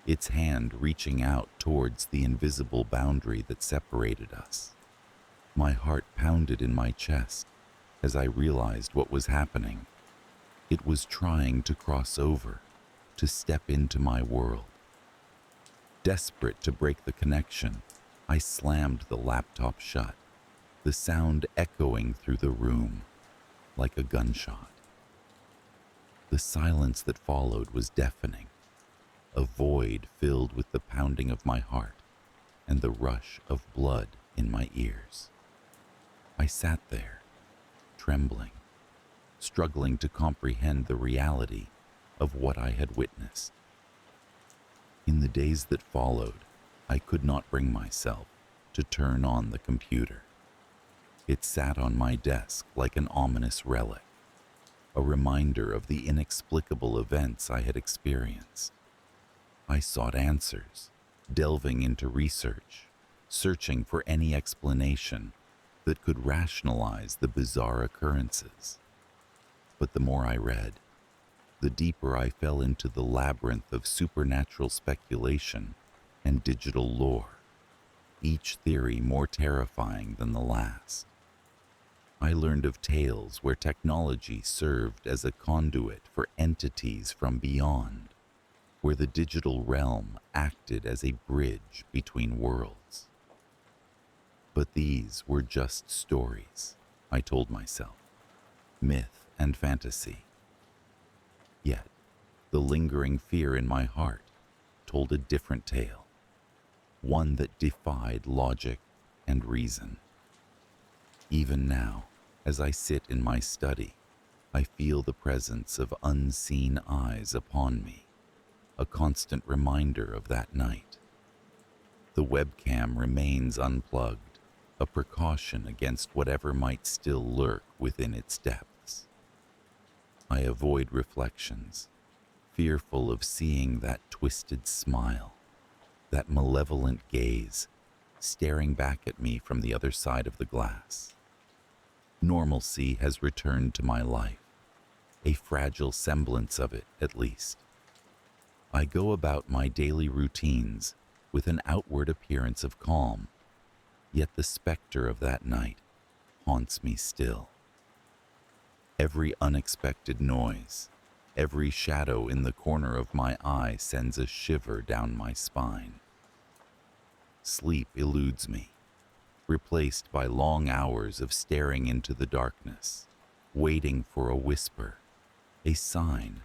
its hand reaching out towards the invisible boundary that separated us. My heart pounded in my chest as I realized what was happening. It was trying to cross over, to step into my world. Desperate to break the connection, I slammed the laptop shut, the sound echoing through the room like a gunshot. The silence that followed was deafening, a void filled with the pounding of my heart and the rush of blood in my ears. I sat there, trembling, struggling to comprehend the reality of what I had witnessed. In the days that followed, I could not bring myself to turn on the computer. It sat on my desk like an ominous relic, a reminder of the inexplicable events I had experienced. I sought answers, delving into research, searching for any explanation that could rationalize the bizarre occurrences. But the more I read, the deeper I fell into the labyrinth of supernatural speculation and digital lore, each theory more terrifying than the last. I learned of tales where technology served as a conduit for entities from beyond, where the digital realm acted as a bridge between worlds. But these were just stories, I told myself, myth and fantasy. Yet, the lingering fear in my heart told a different tale, one that defied logic and reason. Even now, as I sit in my study, I feel the presence of unseen eyes upon me, a constant reminder of that night. The webcam remains unplugged, a precaution against whatever might still lurk within its depths. I avoid reflections, fearful of seeing that twisted smile, that malevolent gaze, staring back at me from the other side of the glass. Normalcy has returned to my life, a fragile semblance of it at least. I go about my daily routines with an outward appearance of calm, yet the specter of that night haunts me still. Every unexpected noise, every shadow in the corner of my eye sends a shiver down my spine. Sleep eludes me, replaced by long hours of staring into the darkness, waiting for a whisper, a sign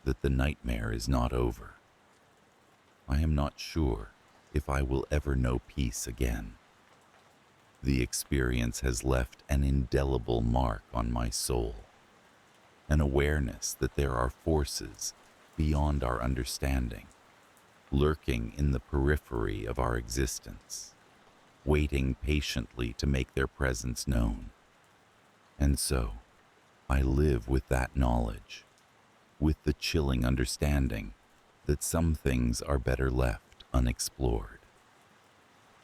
that the nightmare is not over. I am not sure if I will ever know peace again. The experience has left an indelible mark on my soul, an awareness that there are forces beyond our understanding, lurking in the periphery of our existence, waiting patiently to make their presence known. And so, I live with that knowledge, with the chilling understanding that some things are better left unexplored.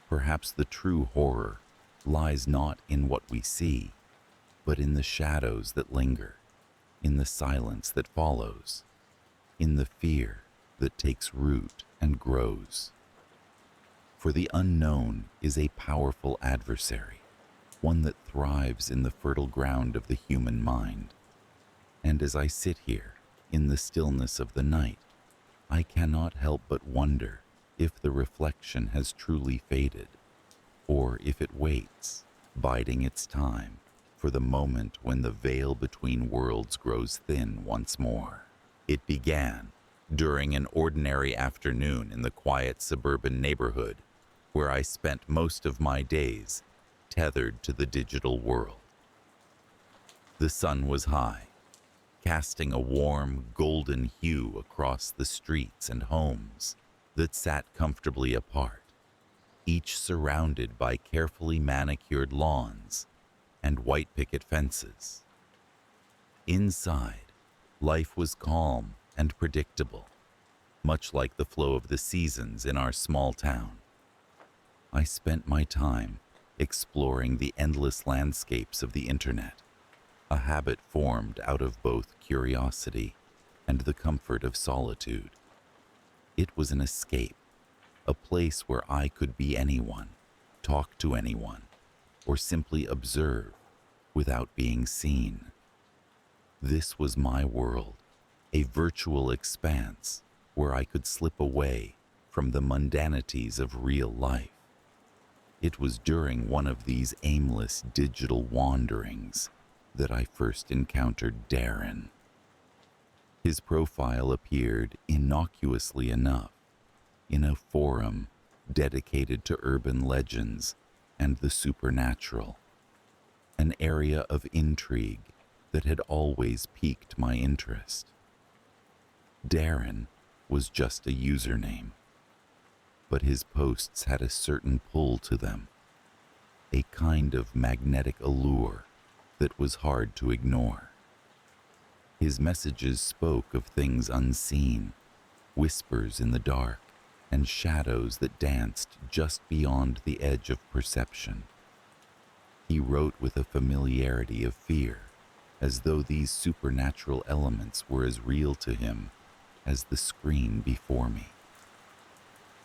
Perhaps the true horror lies not in what we see, but in the shadows that linger, in the silence that follows, in the fear that takes root and grows. For the unknown is a powerful adversary, one that thrives in the fertile ground of the human mind. And as I sit here, in the stillness of the night, I cannot help but wonder if the reflection has truly faded, or if it waits, biding its time, for the moment when the veil between worlds grows thin once more. It began during an ordinary afternoon in the quiet suburban neighborhood where I spent most of my days tethered to the digital world. The sun was high, casting a warm, golden hue across the streets and homes that sat comfortably apart, each surrounded by carefully manicured lawns and white picket fences. Inside, life was calm and predictable, much like the flow of the seasons in our small town. I spent my time exploring the endless landscapes of the internet, a habit formed out of both curiosity and the comfort of solitude. It was an escape, a place where I could be anyone, talk to anyone, or simply observe without being seen. This was my world, a virtual expanse where I could slip away from the mundanities of real life. It was during one of these aimless digital wanderings that I first encountered Darren. His profile appeared innocuously enough in a forum dedicated to urban legends and the supernatural, an area of intrigue that had always piqued my interest. Darren was just a username, but his posts had a certain pull to them, a kind of magnetic allure that was hard to ignore. His messages spoke of things unseen, whispers in the dark, and shadows that danced just beyond the edge of perception. He wrote with a familiarity of fear, as though these supernatural elements were as real to him as the screen before me.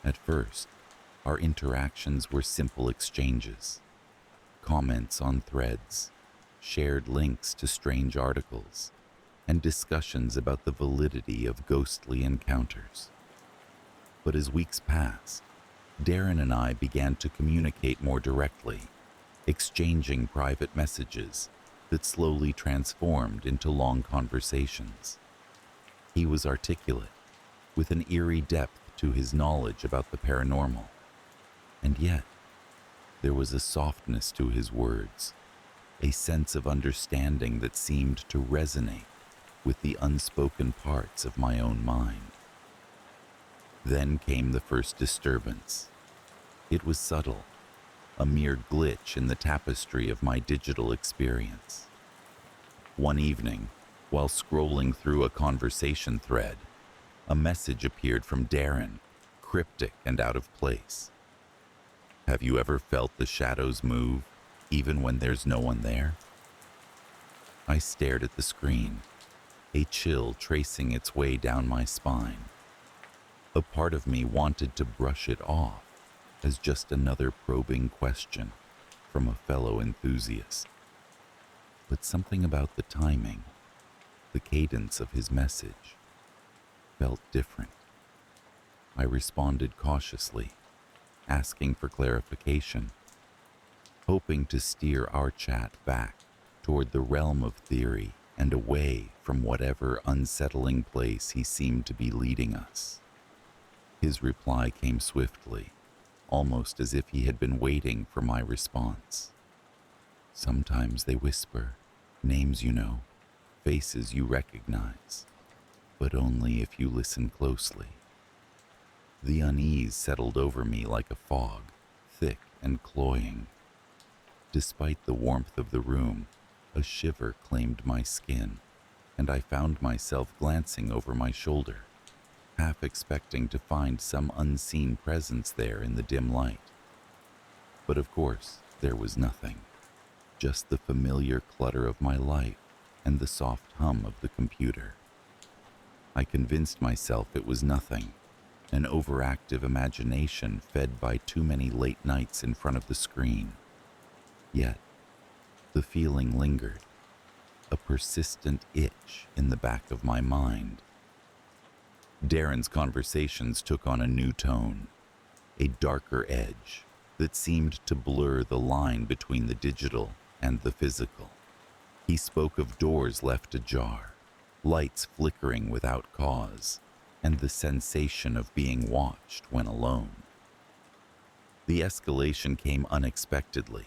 At first, our interactions were simple exchanges, comments on threads, shared links to strange articles, and discussions about the validity of ghostly encounters. But as weeks passed, Darren and I began to communicate more directly, exchanging private messages that slowly transformed into long conversations. He was articulate, with an eerie depth to his knowledge about the paranormal, and yet there was a softness to his words, a sense of understanding that seemed to resonate with the unspoken parts of my own mind. Then came the first disturbance. It was subtle, a mere glitch in the tapestry of my digital experience. One evening, while scrolling through a conversation thread, a message appeared from Darren, cryptic and out of place. "Have you ever felt the shadows move, even when there's no one there?" I stared at the screen, a chill tracing its way down my spine. A part of me wanted to brush it off as just another probing question from a fellow enthusiast. But something about the timing, the cadence of his message, felt different. I responded cautiously, asking for clarification. hoping to steer our chat back toward the realm of theory and away from whatever unsettling place he seemed to be leading us. His reply came swiftly, almost as if he had been waiting for my response. Sometimes they whisper, names you know, faces you recognize, but only if you listen closely. The unease settled over me like a fog, thick and cloying. Despite the warmth of the room, a shiver claimed my skin, and I found myself glancing over my shoulder, half expecting to find some unseen presence there in the dim light. But of course, there was nothing, just the familiar clutter of my life and the soft hum of the computer. I convinced myself it was nothing, an overactive imagination fed by too many late nights in front of the screen. Yet, the feeling lingered, a persistent itch in the back of my mind. Darren's conversations took on a new tone, a darker edge that seemed to blur the line between the digital and the physical. He spoke of doors left ajar, lights flickering without cause, and the sensation of being watched when alone. The escalation came unexpectedly,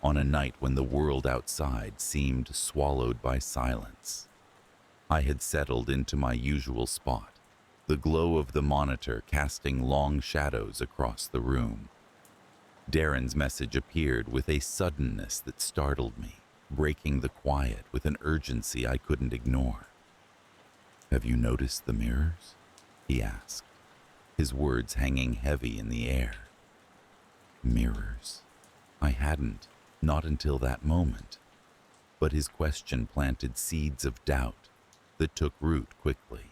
on a night when the world outside seemed swallowed by silence. I had settled into my usual spot, the glow of the monitor casting long shadows across the room. Darren's message appeared with a suddenness that startled me, breaking the quiet with an urgency I couldn't ignore. "Have you noticed the mirrors?" he asked, his words hanging heavy in the air. Mirrors. I hadn't, not until that moment, but his question planted seeds of doubt that took root quickly.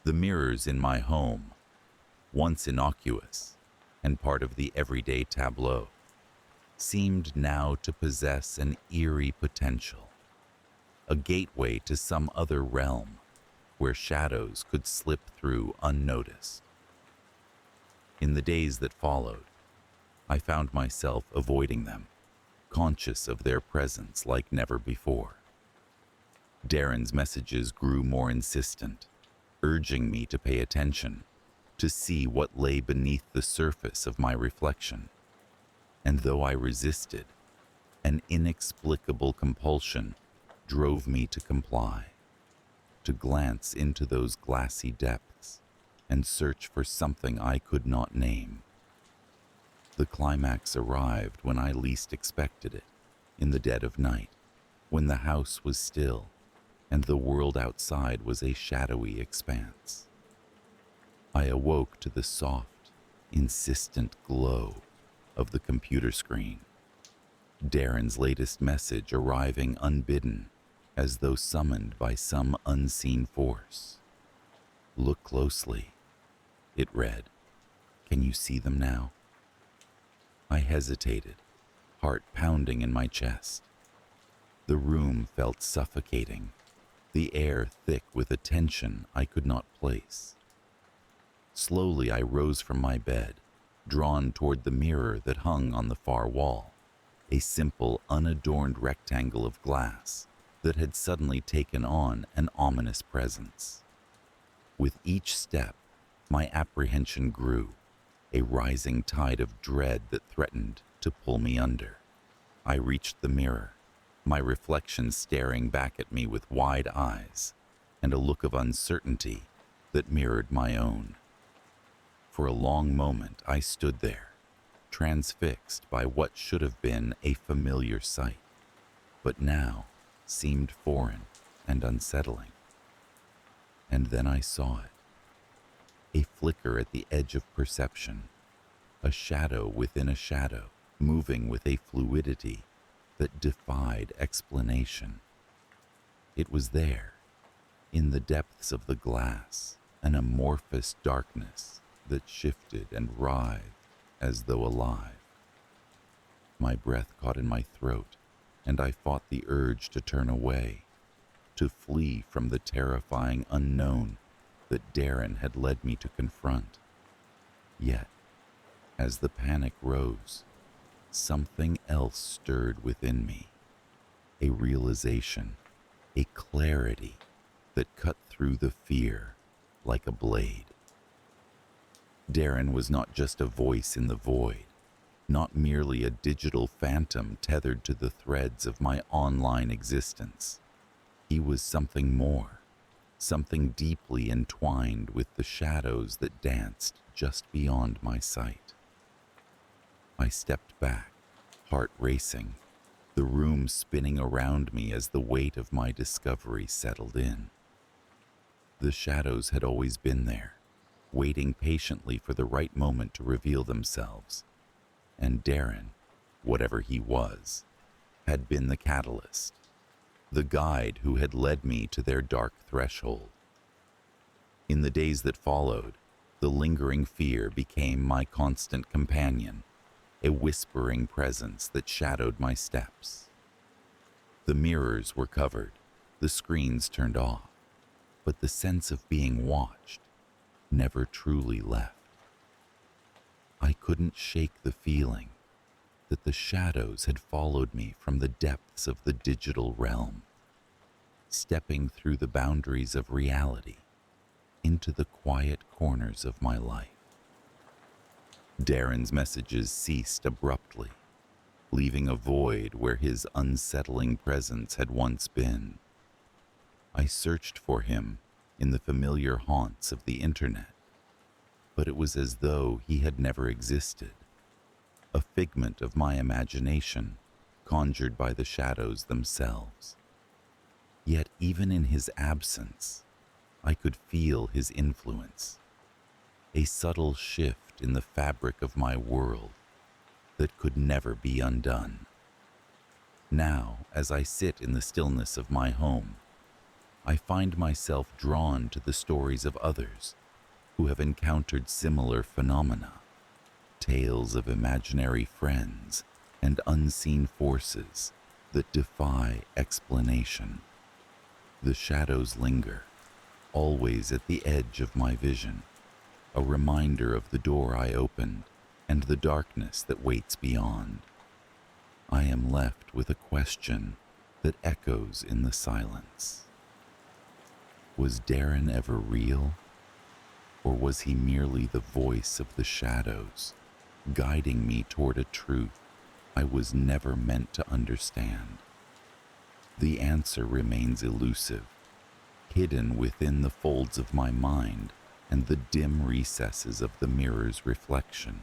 The mirrors in my home, once innocuous and part of the everyday tableau, seemed now to possess an eerie potential, a gateway to some other realm where shadows could slip through unnoticed. In the days that followed, I found myself avoiding them, conscious of their presence like never before. Darren's messages grew more insistent, urging me to pay attention, to see what lay beneath the surface of my reflection. And though I resisted, an inexplicable compulsion drove me to comply, to glance into those glassy depths and search for something I could not name. The climax arrived when I least expected it, in the dead of night, when the house was still and the world outside was a shadowy expanse. I awoke to the soft, insistent glow of the computer screen, Darren's latest message arriving unbidden, as though summoned by some unseen force. "Look closely," it read. "Can you see them now?" I hesitated, heart pounding in my chest. The room felt suffocating, the air thick with a tension I could not place. Slowly I rose from my bed, drawn toward the mirror that hung on the far wall, a simple, unadorned rectangle of glass that had suddenly taken on an ominous presence. With each step, my apprehension grew, a rising tide of dread that threatened to pull me under. I reached the mirror, my reflection staring back at me with wide eyes and a look of uncertainty that mirrored my own. For a long moment I stood there, transfixed by what should have been a familiar sight, but now seemed foreign and unsettling. And then I saw it. A flicker at the edge of perception, a shadow within a shadow, moving with a fluidity that defied explanation. It was there, in the depths of the glass, an amorphous darkness that shifted and writhed as though alive. My breath caught in my throat, and I fought the urge to turn away, to flee from the terrifying unknown that Darren had led me to confront. Yet, as the panic rose, something else stirred within me, a realization, a clarity that cut through the fear like a blade. Darren was not just a voice in the void, not merely a digital phantom tethered to the threads of my online existence. He was something more, something deeply entwined with the shadows that danced just beyond my sight. I stepped back, heart racing, the room spinning around me as the weight of my discovery settled in. The shadows had always been there, waiting patiently for the right moment to reveal themselves. And Darren, whatever he was, had been the catalyst, the guide who had led me to their dark threshold. In the days that followed, the lingering fear became my constant companion, a whispering presence that shadowed my steps. The mirrors were covered, the screens turned off, but the sense of being watched never truly left. I couldn't shake the feeling that the shadows had followed me from the depths of the digital realm, stepping through the boundaries of reality into the quiet corners of my life. Darren's messages ceased abruptly, leaving a void where his unsettling presence had once been. I searched for him in the familiar haunts of the internet, but it was as though he had never existed, a figment of my imagination conjured by the shadows themselves. Yet even in his absence, I could feel his influence, a subtle shift in the fabric of my world that could never be undone. Now, as I sit in the stillness of my home, I find myself drawn to the stories of others who have encountered similar phenomena, tales of imaginary friends and unseen forces that defy explanation. The shadows linger, always at the edge of my vision, a reminder of the door I opened and the darkness that waits beyond. I am left with a question that echoes in the silence. Was Darren ever real? Or was he merely the voice of the shadows, guiding me toward a truth I was never meant to understand? The answer remains elusive, hidden within the folds of my mind and the dim recesses of the mirror's reflection.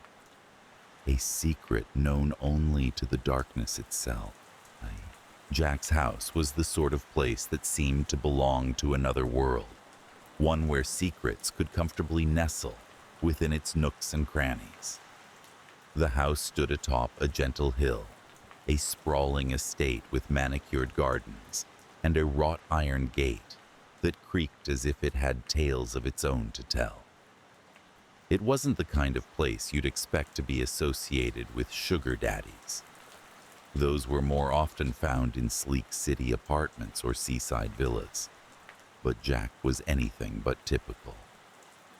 A secret known only to the darkness itself. Jack's house was the sort of place that seemed to belong to another world, one where secrets could comfortably nestle within its nooks and crannies. The house stood atop a gentle hill, a sprawling estate with manicured gardens and a wrought iron gate that creaked as if it had tales of its own to tell. It wasn't the kind of place you'd expect to be associated with sugar daddies. Those were more often found in sleek city apartments or seaside villas. But Jack was anything but typical.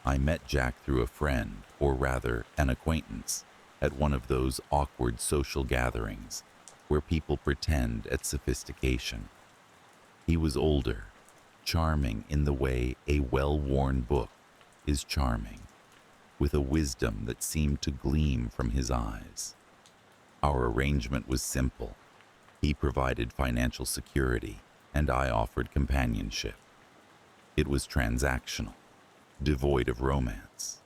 I met Jack through a friend, or rather an acquaintance, at one of those awkward social gatherings where people pretend at sophistication. He was older, charming in the way a well-worn book is charming, with a wisdom that seemed to gleam from his eyes. Our arrangement was simple. He provided financial security, and I offered companionship. It was transactional, devoid of romance,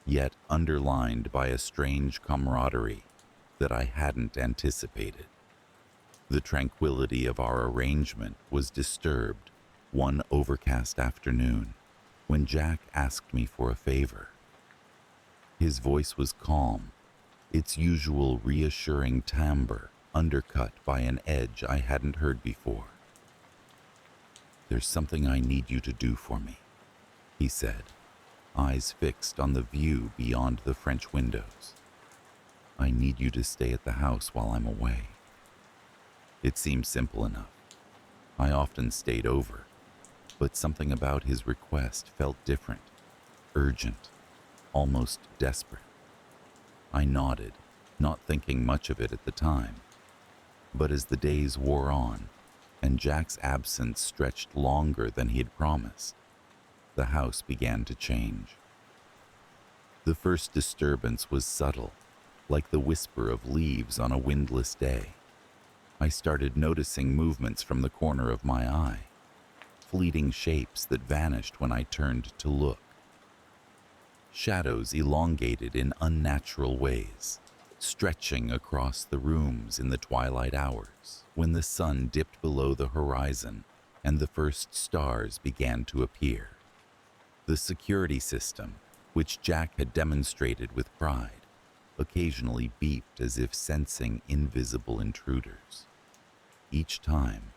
yet underlined by a strange camaraderie that I hadn't anticipated. The tranquility of our arrangement was disturbed one overcast afternoon when Jack asked me for a favor. His voice was calm, its usual reassuring timbre undercut by an edge I hadn't heard before. "There's something I need you to do for me," he said, eyes fixed on the view beyond the French windows. "I need you to stay at the house while I'm away." It seemed simple enough. I often stayed over, but something about his request felt different, urgent, almost desperate. I nodded, not thinking much of it at the time. But as the days wore on, and Jack's absence stretched longer than he had promised, the house began to change. The first disturbance was subtle, like the whisper of leaves on a windless day. I started noticing movements from the corner of my eye, fleeting shapes that vanished when I turned to look. Shadows elongated in unnatural ways, stretching across the rooms in the twilight hours when the sun dipped below the horizon and the first stars began to appear. The security system, which Jack had demonstrated with pride, occasionally beeped as if sensing invisible intruders. Each time,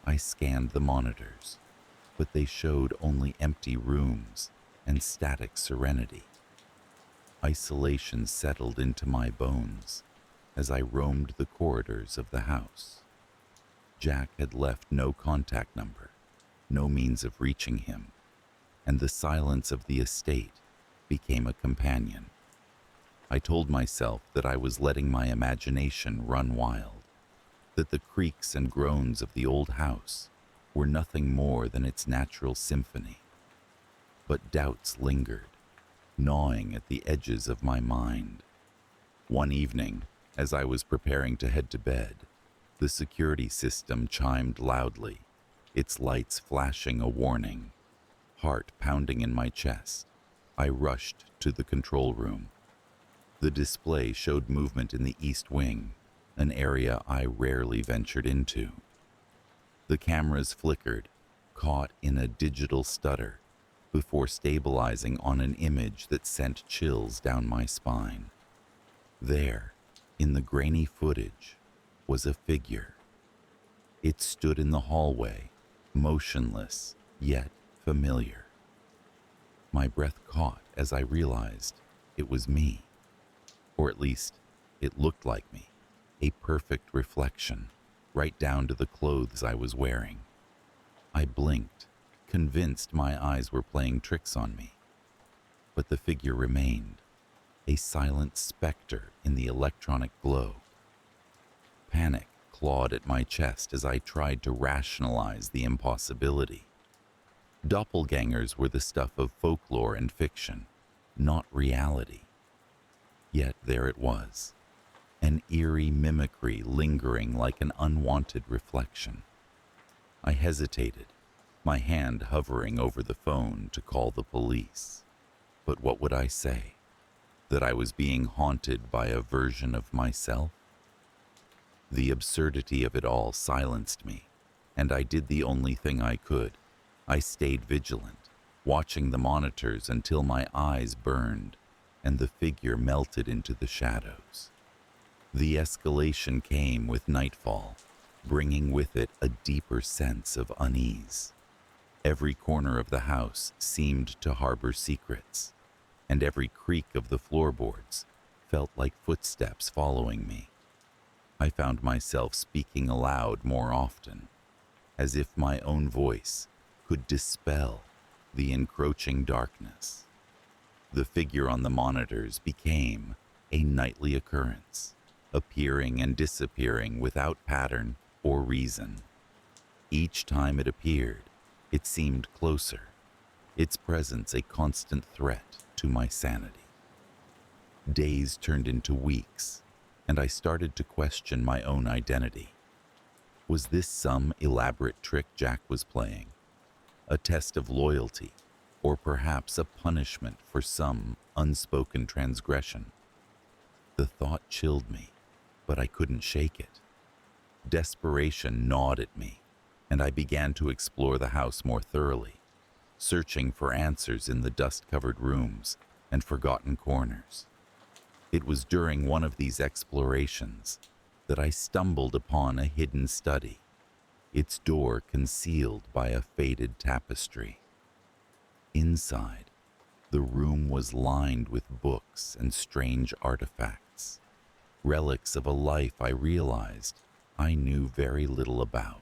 I scanned the monitors, but they showed only empty rooms and static serenity. Isolation settled into my bones as I roamed the corridors of the house. Jack had left no contact number, no means of reaching him, and the silence of the estate became a companion. I told myself that I was letting my imagination run wild, that the creaks and groans of the old house were nothing more than its natural symphony. But doubts lingered, gnawing at the edges of my mind. One evening, as I was preparing to head to bed, the security system chimed loudly, its lights flashing a warning. Heart pounding in my chest, I rushed to the control room. The display showed movement in the East Wing, an area I rarely ventured into. The cameras flickered, caught in a digital stutter, before stabilizing on an image that sent chills down my spine. There, in the grainy footage, was a figure. It stood in the hallway, motionless, yet familiar. My breath caught as I realized it was me. Or at least, it looked like me, a perfect reflection, right down to the clothes I was wearing. I blinked, convinced my eyes were playing tricks on me. But the figure remained, a silent specter in the electronic glow. Panic clawed at my chest as I tried to rationalize the impossibility. Doppelgangers were the stuff of folklore and fiction, not reality. Yet there it was, an eerie mimicry lingering like an unwanted reflection. I hesitated, my hand hovering over the phone to call the police. But what would I say? That I was being haunted by a version of myself? The absurdity of it all silenced me, and I did the only thing I could. I stayed vigilant, watching the monitors until my eyes burned and the figure melted into the shadows. The escalation came with nightfall, bringing with it a deeper sense of unease. Every corner of the house seemed to harbor secrets, and every creak of the floorboards felt like footsteps following me. I found myself speaking aloud more often, as if my own voice could dispel the encroaching darkness. The figure on the monitors became a nightly occurrence, appearing and disappearing without pattern or reason. Each time it appeared, it seemed closer, its presence a constant threat to my sanity. Days turned into weeks, and I started to question my own identity. Was this some elaborate trick Jack was playing? A test of loyalty, or perhaps a punishment for some unspoken transgression? The thought chilled me, but I couldn't shake it. Desperation gnawed at me, and I began to explore the house more thoroughly, searching for answers in the dust-covered rooms and forgotten corners. It was during one of these explorations that I stumbled upon a hidden study, its door concealed by a faded tapestry. Inside, the room was lined with books and strange artifacts, relics of a life I realized I knew very little about.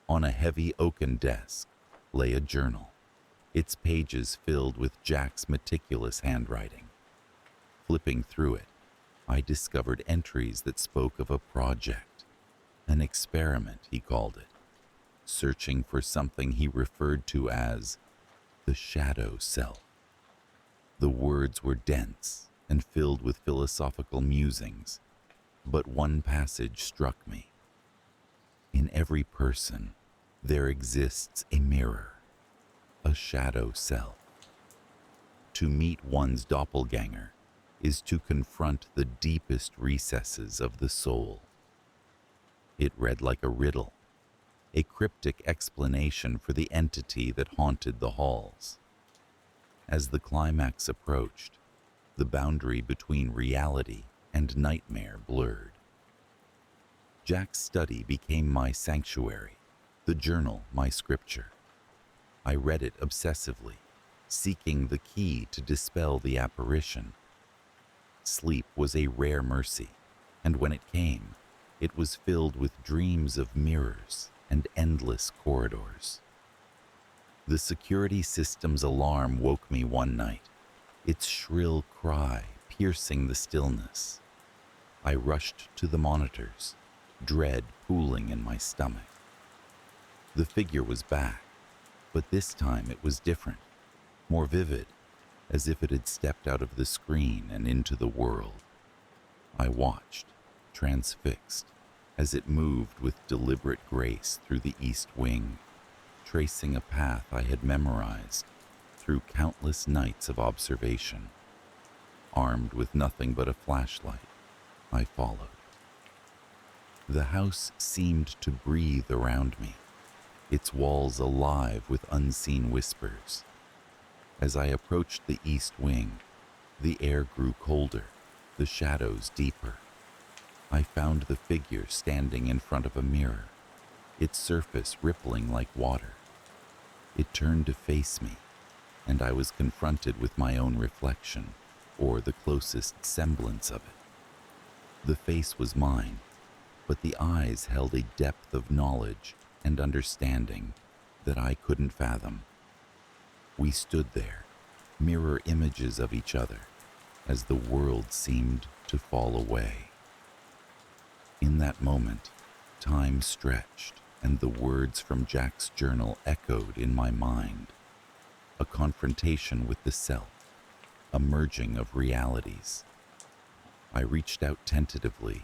On a heavy oaken desk lay a journal, its pages filled with Jack's meticulous handwriting. Flipping through it, I discovered entries that spoke of a project, an experiment, he called it, searching for something he referred to as the shadow self. The words were dense and filled with philosophical musings, but one passage struck me. In every person, there exists a mirror, a shadow self. To meet one's doppelganger is to confront the deepest recesses of the soul. It read like a riddle, a cryptic explanation for the entity that haunted the halls. As the climax approached, the boundary between reality and nightmare blurred. Jack's study became my sanctuary, the journal my scripture. I read it obsessively, seeking the key to dispel the apparition. Sleep was a rare mercy, and when it came, it was filled with dreams of mirrors and endless corridors. The security system's alarm woke me one night, its shrill cry piercing the stillness. I rushed to the monitors, dread pooling in my stomach. The figure was back, but this time it was different, more vivid, as if it had stepped out of the screen and into the world. I watched, transfixed, as it moved with deliberate grace through the east wing, tracing a path I had memorized through countless nights of observation. Armed with nothing but a flashlight, I followed. The house seemed to breathe around me, its walls alive with unseen whispers. As I approached the east wing, the air grew colder, the shadows deeper. I found the figure standing in front of a mirror, its surface rippling like water. It turned to face me, and I was confronted with my own reflection, or the closest semblance of it. The face was mine, but the eyes held a depth of knowledge and understanding that I couldn't fathom. We stood there, mirror images of each other, as the world seemed to fall away. In that moment, time stretched, and the words from Jack's journal echoed in my mind. A confrontation with the self, a merging of realities. I reached out tentatively,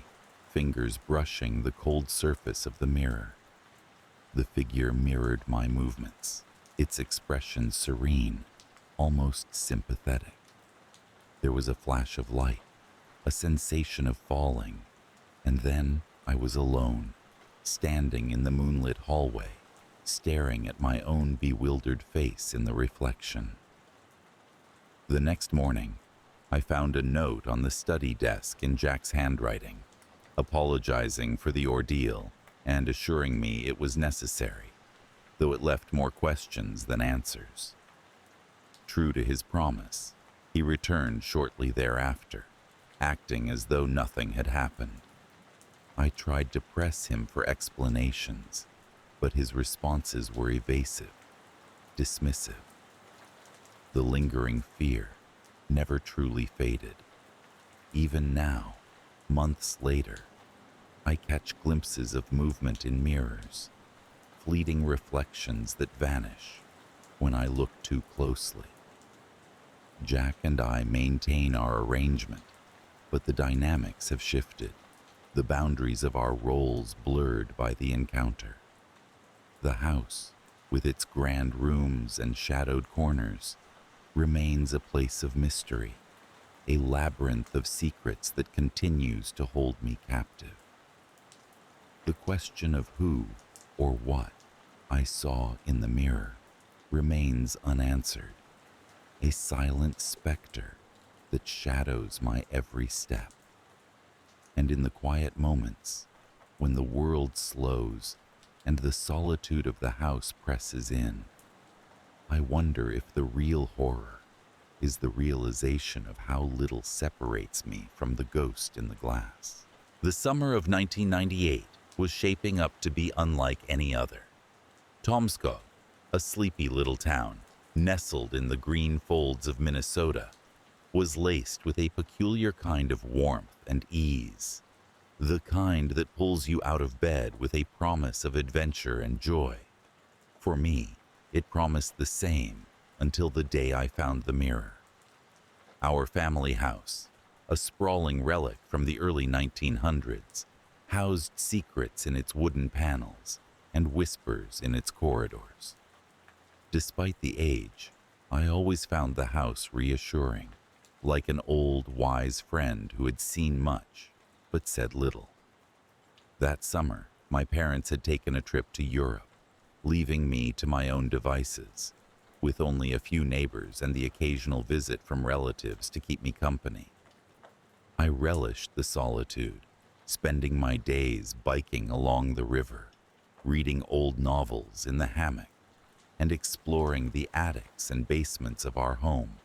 fingers brushing the cold surface of the mirror. The figure mirrored my movements, its expression serene, almost sympathetic. There was a flash of light, a sensation of falling, and then I was alone, standing in the moonlit hallway, staring at my own bewildered face in the reflection. The next morning, I found a note on the study desk in Jack's handwriting, apologizing for the ordeal and assuring me it was necessary, though it left more questions than answers. True to his promise, he returned shortly thereafter, acting as though nothing had happened. I tried to press him for explanations, but his responses were evasive, dismissive. The lingering fear never truly faded. Even now, months later, I catch glimpses of movement in mirrors, fleeting reflections that vanish when I look too closely. Jack and I maintain our arrangement, but the dynamics have shifted, the boundaries of our roles blurred by the encounter. The house, with its grand rooms and shadowed corners, remains a place of mystery, a labyrinth of secrets that continues to hold me captive. The question of who or what I saw in the mirror remains unanswered, a silent specter that shadows my every step. And in the quiet moments, when the world slows and the solitude of the house presses in, I wonder if the real horror is the realization of how little separates me from the ghost in the glass. The summer of 1998 was shaping up to be unlike any other. Tomskog, a sleepy little town nestled in the green folds of Minnesota, was laced with a peculiar kind of warmth and ease, the kind that pulls you out of bed with a promise of adventure and joy. For me, it promised the same until the day I found the mirror. Our family house, a sprawling relic from the early 1900s, housed secrets in its wooden panels and whispers in its corridors. Despite the age, I always found the house reassuring, like an old, wise friend who had seen much, but said little. That summer, my parents had taken a trip to Europe, leaving me to my own devices, with only a few neighbors and the occasional visit from relatives to keep me company. I relished the solitude, spending my days biking along the river, reading old novels in the hammock, and exploring the attics and basements of our home,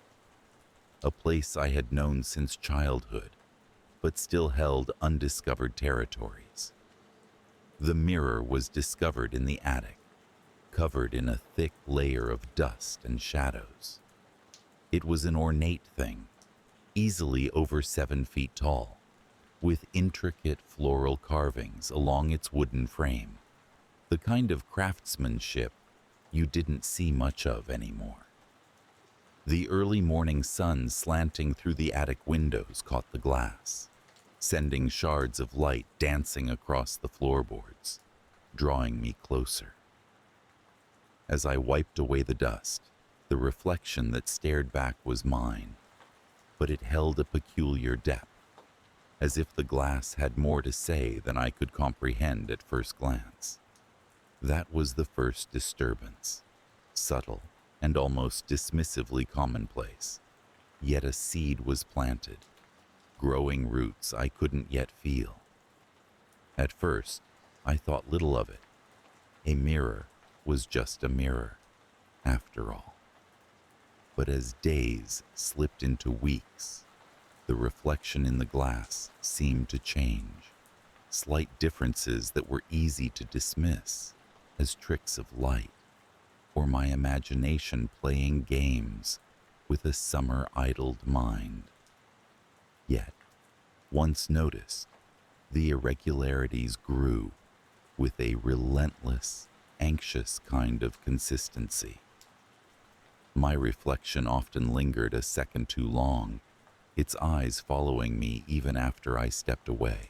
a place I had known since childhood, but still held undiscovered territories. The mirror was discovered in the attic, covered in a thick layer of dust and shadows. It was an ornate thing, easily over 7 feet tall, with intricate floral carvings along its wooden frame, the kind of craftsmanship you didn't see much of anymore. The early morning sun slanting through the attic windows caught the glass, sending shards of light dancing across the floorboards, drawing me closer. As I wiped away the dust, the reflection that stared back was mine, but it held a peculiar depth, as if the glass had more to say than I could comprehend at first glance. That was the first disturbance, subtle and almost dismissively commonplace, yet a seed was planted, growing roots I couldn't yet feel. At first, I thought little of it. A mirror was just a mirror, after all. But as days slipped into weeks, the reflection in the glass seemed to change, slight differences that were easy to dismiss as tricks of light, or my imagination playing games with a summer-idled mind. Yet, once noticed, the irregularities grew with a relentless, anxious kind of consistency. My reflection often lingered a second too long, its eyes following me even after I stepped away.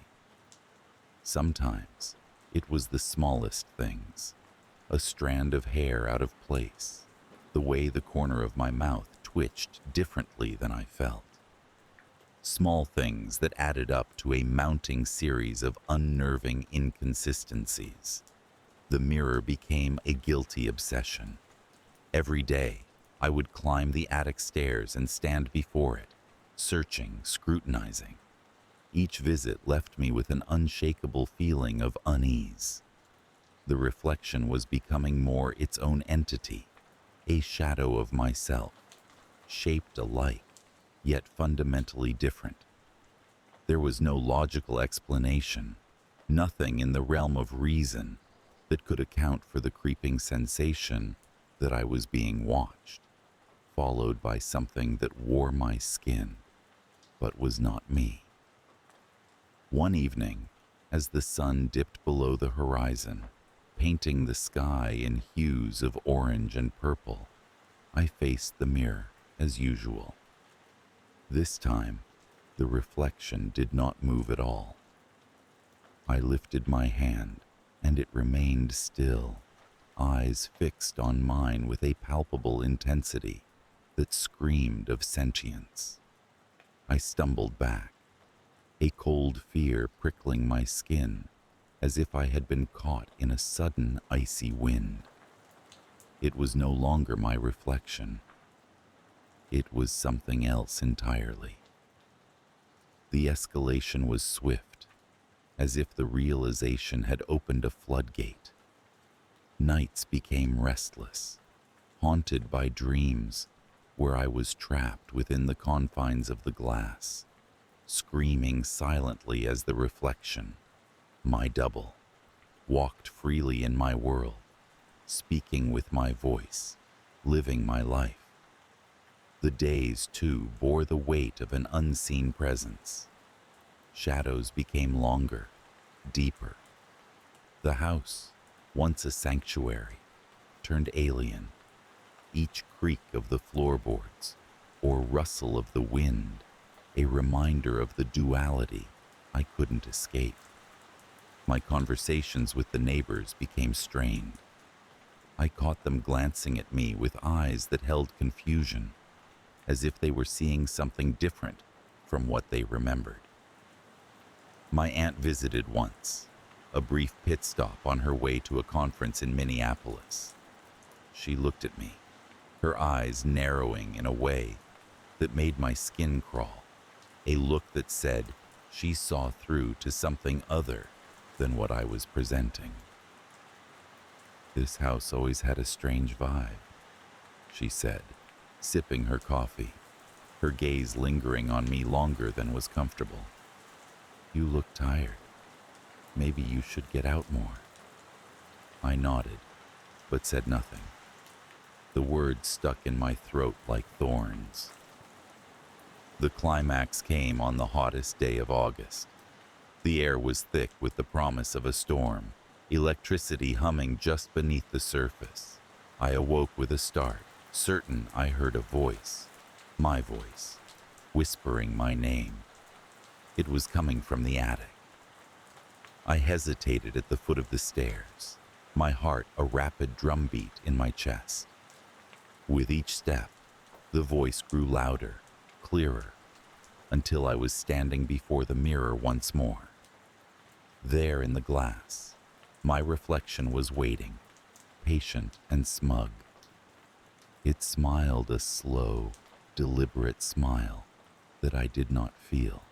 Sometimes it was the smallest things, a strand of hair out of place, the way the corner of my mouth twitched differently than I felt. Small things that added up to a mounting series of unnerving inconsistencies. The mirror became a guilty obsession. Every day, I would climb the attic stairs and stand before it, searching, scrutinizing. Each visit left me with an unshakable feeling of unease. The reflection was becoming more its own entity, a shadow of myself, shaped alike, yet fundamentally different. There was no logical explanation, nothing in the realm of reason that could account for the creeping sensation that I was being watched, followed by something that wore my skin, but was not me. One evening, as the sun dipped below the horizon, painting the sky in hues of orange and purple, I faced the mirror as usual. This time, the reflection did not move at all. I lifted my hand, and it remained still, eyes fixed on mine with a palpable intensity that screamed of sentience. I stumbled back, a cold fear prickling my skin as if I had been caught in a sudden icy wind. It was no longer my reflection. It was something else entirely. The escalation was swift, as if the realization had opened a floodgate. Nights became restless, haunted by dreams where I was trapped within the confines of the glass, screaming silently as the reflection, my double, walked freely in my world, speaking with my voice, living my life. The days, too, bore the weight of an unseen presence. Shadows became longer, deeper. The house, once a sanctuary, turned alien. Each creak of the floorboards or rustle of the wind, a reminder of the duality I couldn't escape. My conversations with the neighbors became strained. I caught them glancing at me with eyes that held confusion, as if they were seeing something different from what they remembered. My aunt visited once, a brief pit stop on her way to a conference in Minneapolis. She looked at me, her eyes narrowing in a way that made my skin crawl, a look that said she saw through to something other than what I was presenting. "This house always had a strange vibe," she said, sipping her coffee, her gaze lingering on me longer than was comfortable. "You look tired. Maybe you should get out more." I nodded, but said nothing. The words stuck in my throat like thorns. The climax came on the hottest day of August. The air was thick with the promise of a storm, electricity humming just beneath the surface. I awoke with a start, certain I heard a voice, my voice, whispering my name. It was coming from the attic. I hesitated at the foot of the stairs, my heart a rapid drumbeat in my chest. With each step, the voice grew louder, clearer, until I was standing before the mirror once more. There in the glass, my reflection was waiting, patient and smug. It smiled a slow, deliberate smile that I did not feel.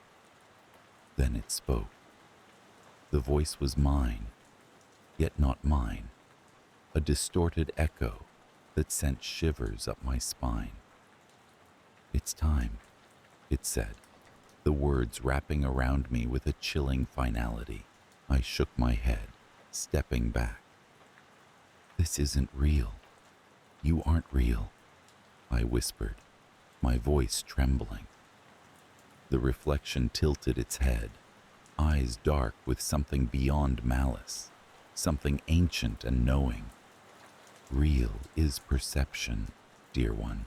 Then it spoke. The voice was mine, yet not mine, a distorted echo that sent shivers up my spine. "It's time," it said, the words wrapping around me with a chilling finality. I shook my head, stepping back. "This isn't real. You aren't real," I whispered, my voice trembling. The reflection tilted its head, eyes dark with something beyond malice, something ancient and knowing. "Real is perception, dear one.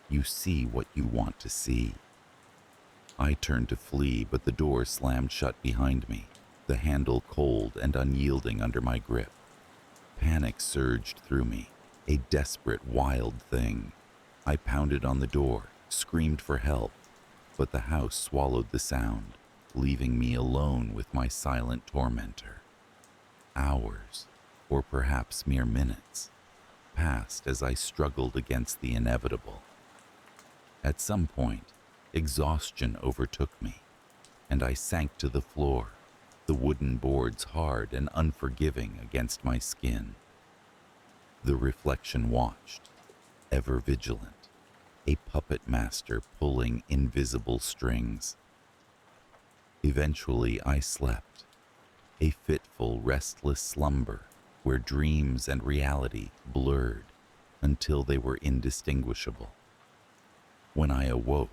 You see what you want to see." I turned to flee, but the door slammed shut behind me, the handle cold and unyielding under my grip. Panic surged through me, a desperate, wild thing. I pounded on the door, screamed for help, but the house swallowed the sound, leaving me alone with my silent tormentor. Hours, or perhaps mere minutes, passed as I struggled against the inevitable. At some point, exhaustion overtook me, and I sank to the floor, the wooden boards hard and unforgiving against my skin. The reflection watched, ever vigilant, a puppet master pulling invisible strings. Eventually I slept, a fitful, restless slumber where dreams and reality blurred until they were indistinguishable. When I awoke,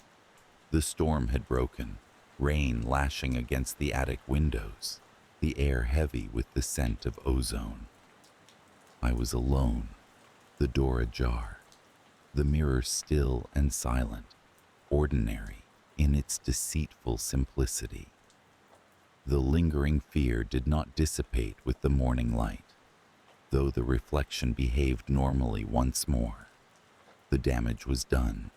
the storm had broken, rain lashing against the attic windows, the air heavy with the scent of ozone. I was alone, the door ajar, the mirror still and silent, ordinary in its deceitful simplicity. The lingering fear did not dissipate with the morning light, though the reflection behaved normally once more. The damage was done.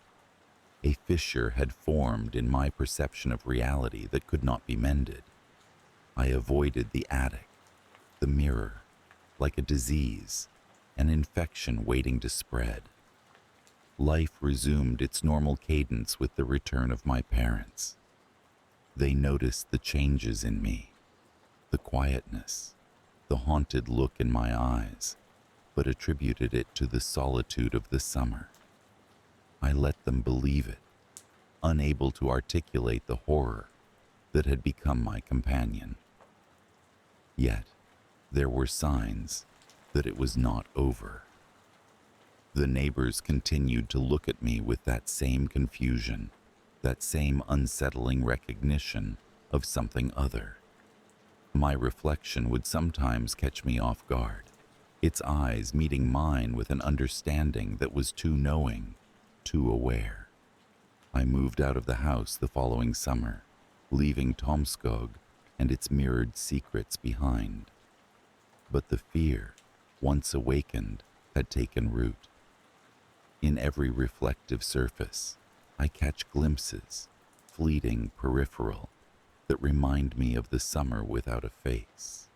A fissure had formed in my perception of reality that could not be mended. I avoided the attic, the mirror, like a disease, an infection waiting to spread. Life resumed its normal cadence with the return of my parents. They noticed the changes in me, the quietness, the haunted look in my eyes, but attributed it to the solitude of the summer. I let them believe it, unable to articulate the horror that had become my companion. Yet, there were signs that it was not over. The neighbors continued to look at me with that same confusion, that same unsettling recognition of something other. My reflection would sometimes catch me off guard, its eyes meeting mine with an understanding that was too knowing, too aware. I moved out of the house the following summer, leaving Tomskog and its mirrored secrets behind. But the fear, once awakened, had taken root. In every reflective surface, I catch glimpses, fleeting, peripheral, that remind me of the summer without a face,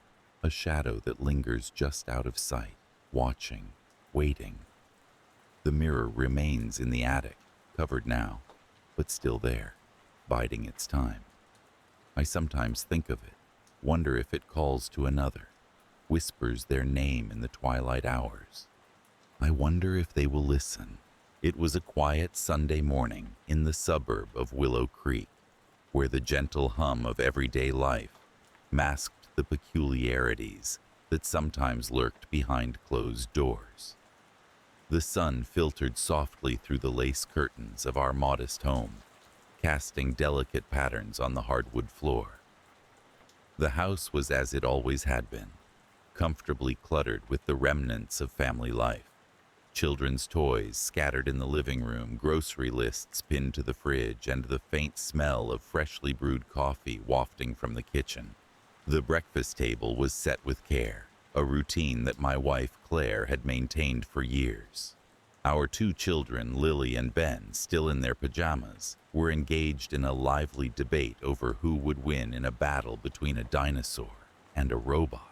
a shadow that lingers just out of sight, watching, waiting. The mirror remains in the attic, covered now, but still there, biding its time. I sometimes think of it, wonder if it calls to another, whispers their name in the twilight hours. I wonder if they will listen. It was a quiet Sunday morning in the suburb of Willow Creek, where the gentle hum of everyday life masked the peculiarities that sometimes lurked behind closed doors. The sun filtered softly through the lace curtains of our modest home, casting delicate patterns on the hardwood floor. The house was as it always had been, comfortably cluttered with the remnants of family life. Children's toys scattered in the living room, grocery lists pinned to the fridge, and the faint smell of freshly brewed coffee wafting from the kitchen. The breakfast table was set with care, a routine that my wife Claire had maintained for years. Our two children, Lily and Ben, still in their pajamas, were engaged in a lively debate over who would win in a battle between a dinosaur and a robot.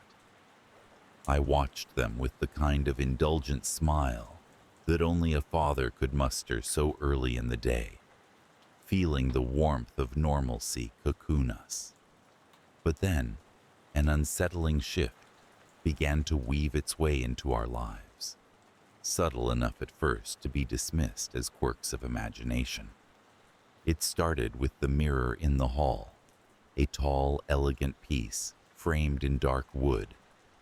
I watched them with the kind of indulgent smile that only a father could muster so early in the day, feeling the warmth of normalcy cocoon us. But then, an unsettling shift began to weave its way into our lives, subtle enough at first to be dismissed as quirks of imagination. It started with the mirror in the hall, a tall, elegant piece framed in dark wood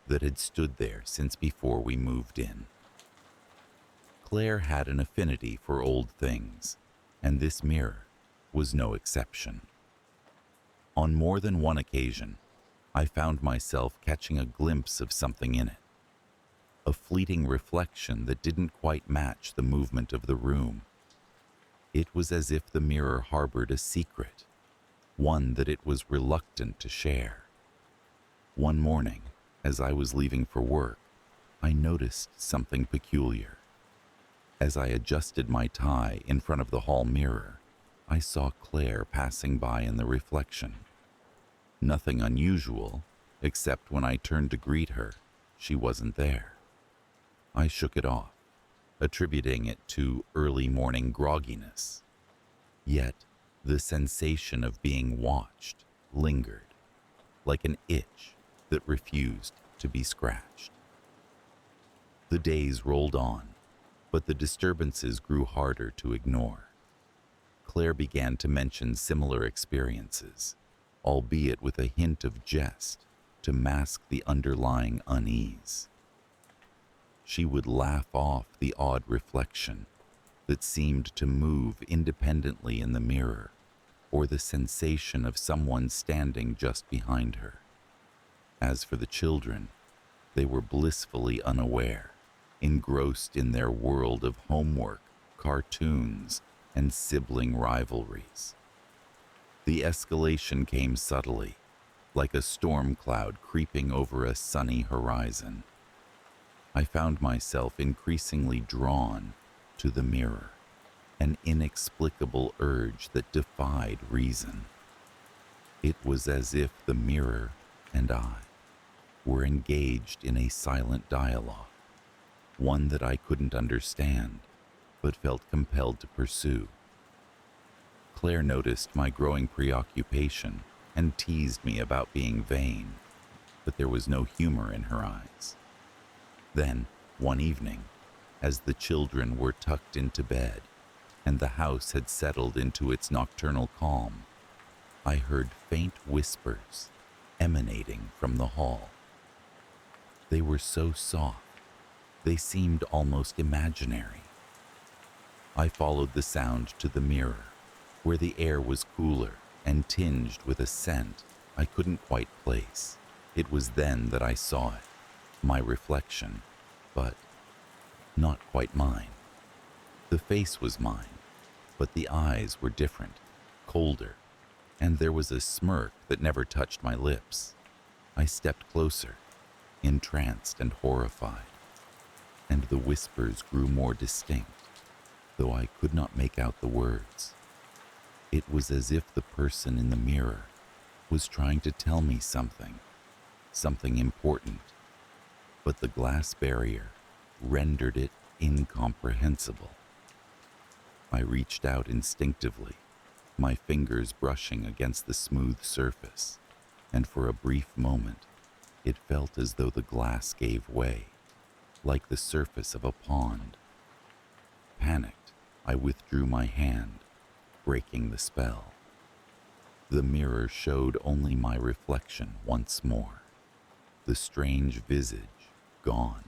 that had stood there since before we moved in. Claire had an affinity for old things, and this mirror was no exception. On more than one occasion, I found myself catching a glimpse of something in it, a fleeting reflection that didn't quite match the movement of the room. It was as if the mirror harbored a secret, one that it was reluctant to share. One morning, as I was leaving for work, I noticed something peculiar. As I adjusted my tie in front of the hall mirror, I saw Claire passing by in the reflection. Nothing unusual, except when I turned to greet her, she wasn't there. I shook it off, attributing it to early morning grogginess. Yet, the sensation of being watched lingered, like an itch that refused to be scratched. The days rolled on, but the disturbances grew harder to ignore. Claire began to mention similar experiences, albeit with a hint of jest to mask the underlying unease. She would laugh off the odd reflection that seemed to move independently in the mirror, or the sensation of someone standing just behind her. As for the children, they were blissfully unaware, engrossed in their world of homework, cartoons, and sibling rivalries. The escalation came subtly, like a storm cloud creeping over a sunny horizon. I found myself increasingly drawn to the mirror, an inexplicable urge that defied reason. It was as if the mirror and I were engaged in a silent dialogue, one that I couldn't understand, but felt compelled to pursue. Claire noticed my growing preoccupation and teased me about being vain, but there was no humor in her eyes. Then, one evening, as the children were tucked into bed and the house had settled into its nocturnal calm, I heard faint whispers emanating from the hall. They were so soft, They seemed almost imaginary. I followed the sound to the mirror, where the air was cooler and tinged with a scent I couldn't quite place. It was then that I saw it, my reflection, but not quite mine. The face was mine, but the eyes were different, colder, and there was a smirk that never touched my lips. I stepped closer, entranced and horrified, and the whispers grew more distinct, though I could not make out the words. It was as if the person in the mirror was trying to tell me something important, but the glass barrier rendered it incomprehensible. I reached out instinctively, my fingers brushing against the smooth surface, and for a brief moment, it felt as though the glass gave way, like the surface of a pond. Panicked, I withdrew my hand, breaking the spell. The mirror showed only my reflection once more, the strange visage gone.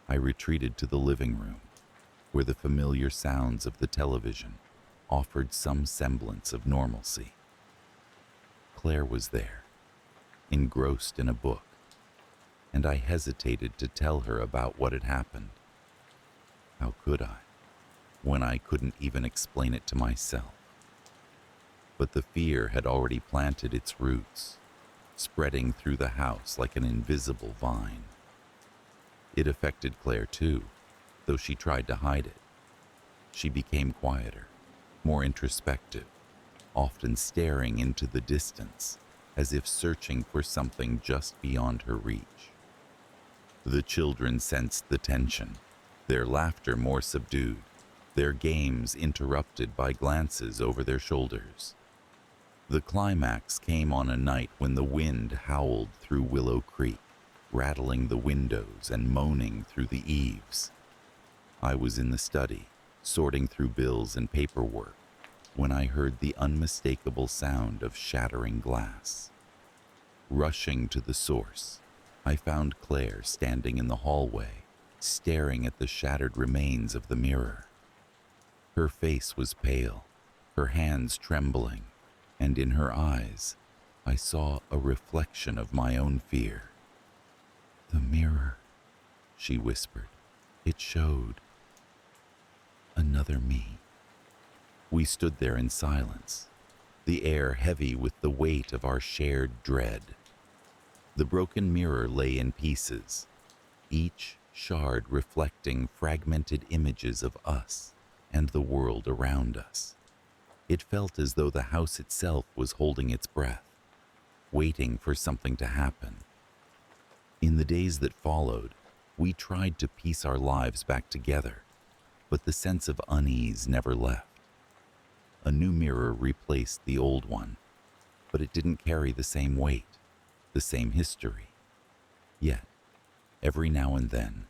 I retreated to the living room, where the familiar sounds of the television offered some semblance of normalcy. Claire was there, engrossed in a book, and I hesitated to tell her about what had happened. How could I, when I couldn't even explain it to myself? But the fear had already planted its roots, spreading through the house like an invisible vine. It affected Claire too, though she tried to hide it. She became quieter, more introspective, often staring into the distance, as if searching for something just beyond her reach. The children sensed the tension, their laughter more subdued, their games interrupted by glances over their shoulders. The climax came on a night when the wind howled through Willow Creek, rattling the windows and moaning through the eaves. I was in the study, sorting through bills and paperwork, when I heard the unmistakable sound of shattering glass. Rushing to the source, I found Claire standing in the hallway, staring at the shattered remains of the mirror. Her face was pale, her hands trembling, and in her eyes, I saw a reflection of my own fear. "The mirror," she whispered. "It showed another me." We stood there in silence, the air heavy with the weight of our shared dread. The broken mirror lay in pieces, each shard reflecting fragmented images of us and the world around us. It felt as though the house itself was holding its breath, waiting for something to happen. In the days that followed, we tried to piece our lives back together, but the sense of unease never left. A new mirror replaced the old one, but it didn't carry the same weight, the same history. Yet, every now and then,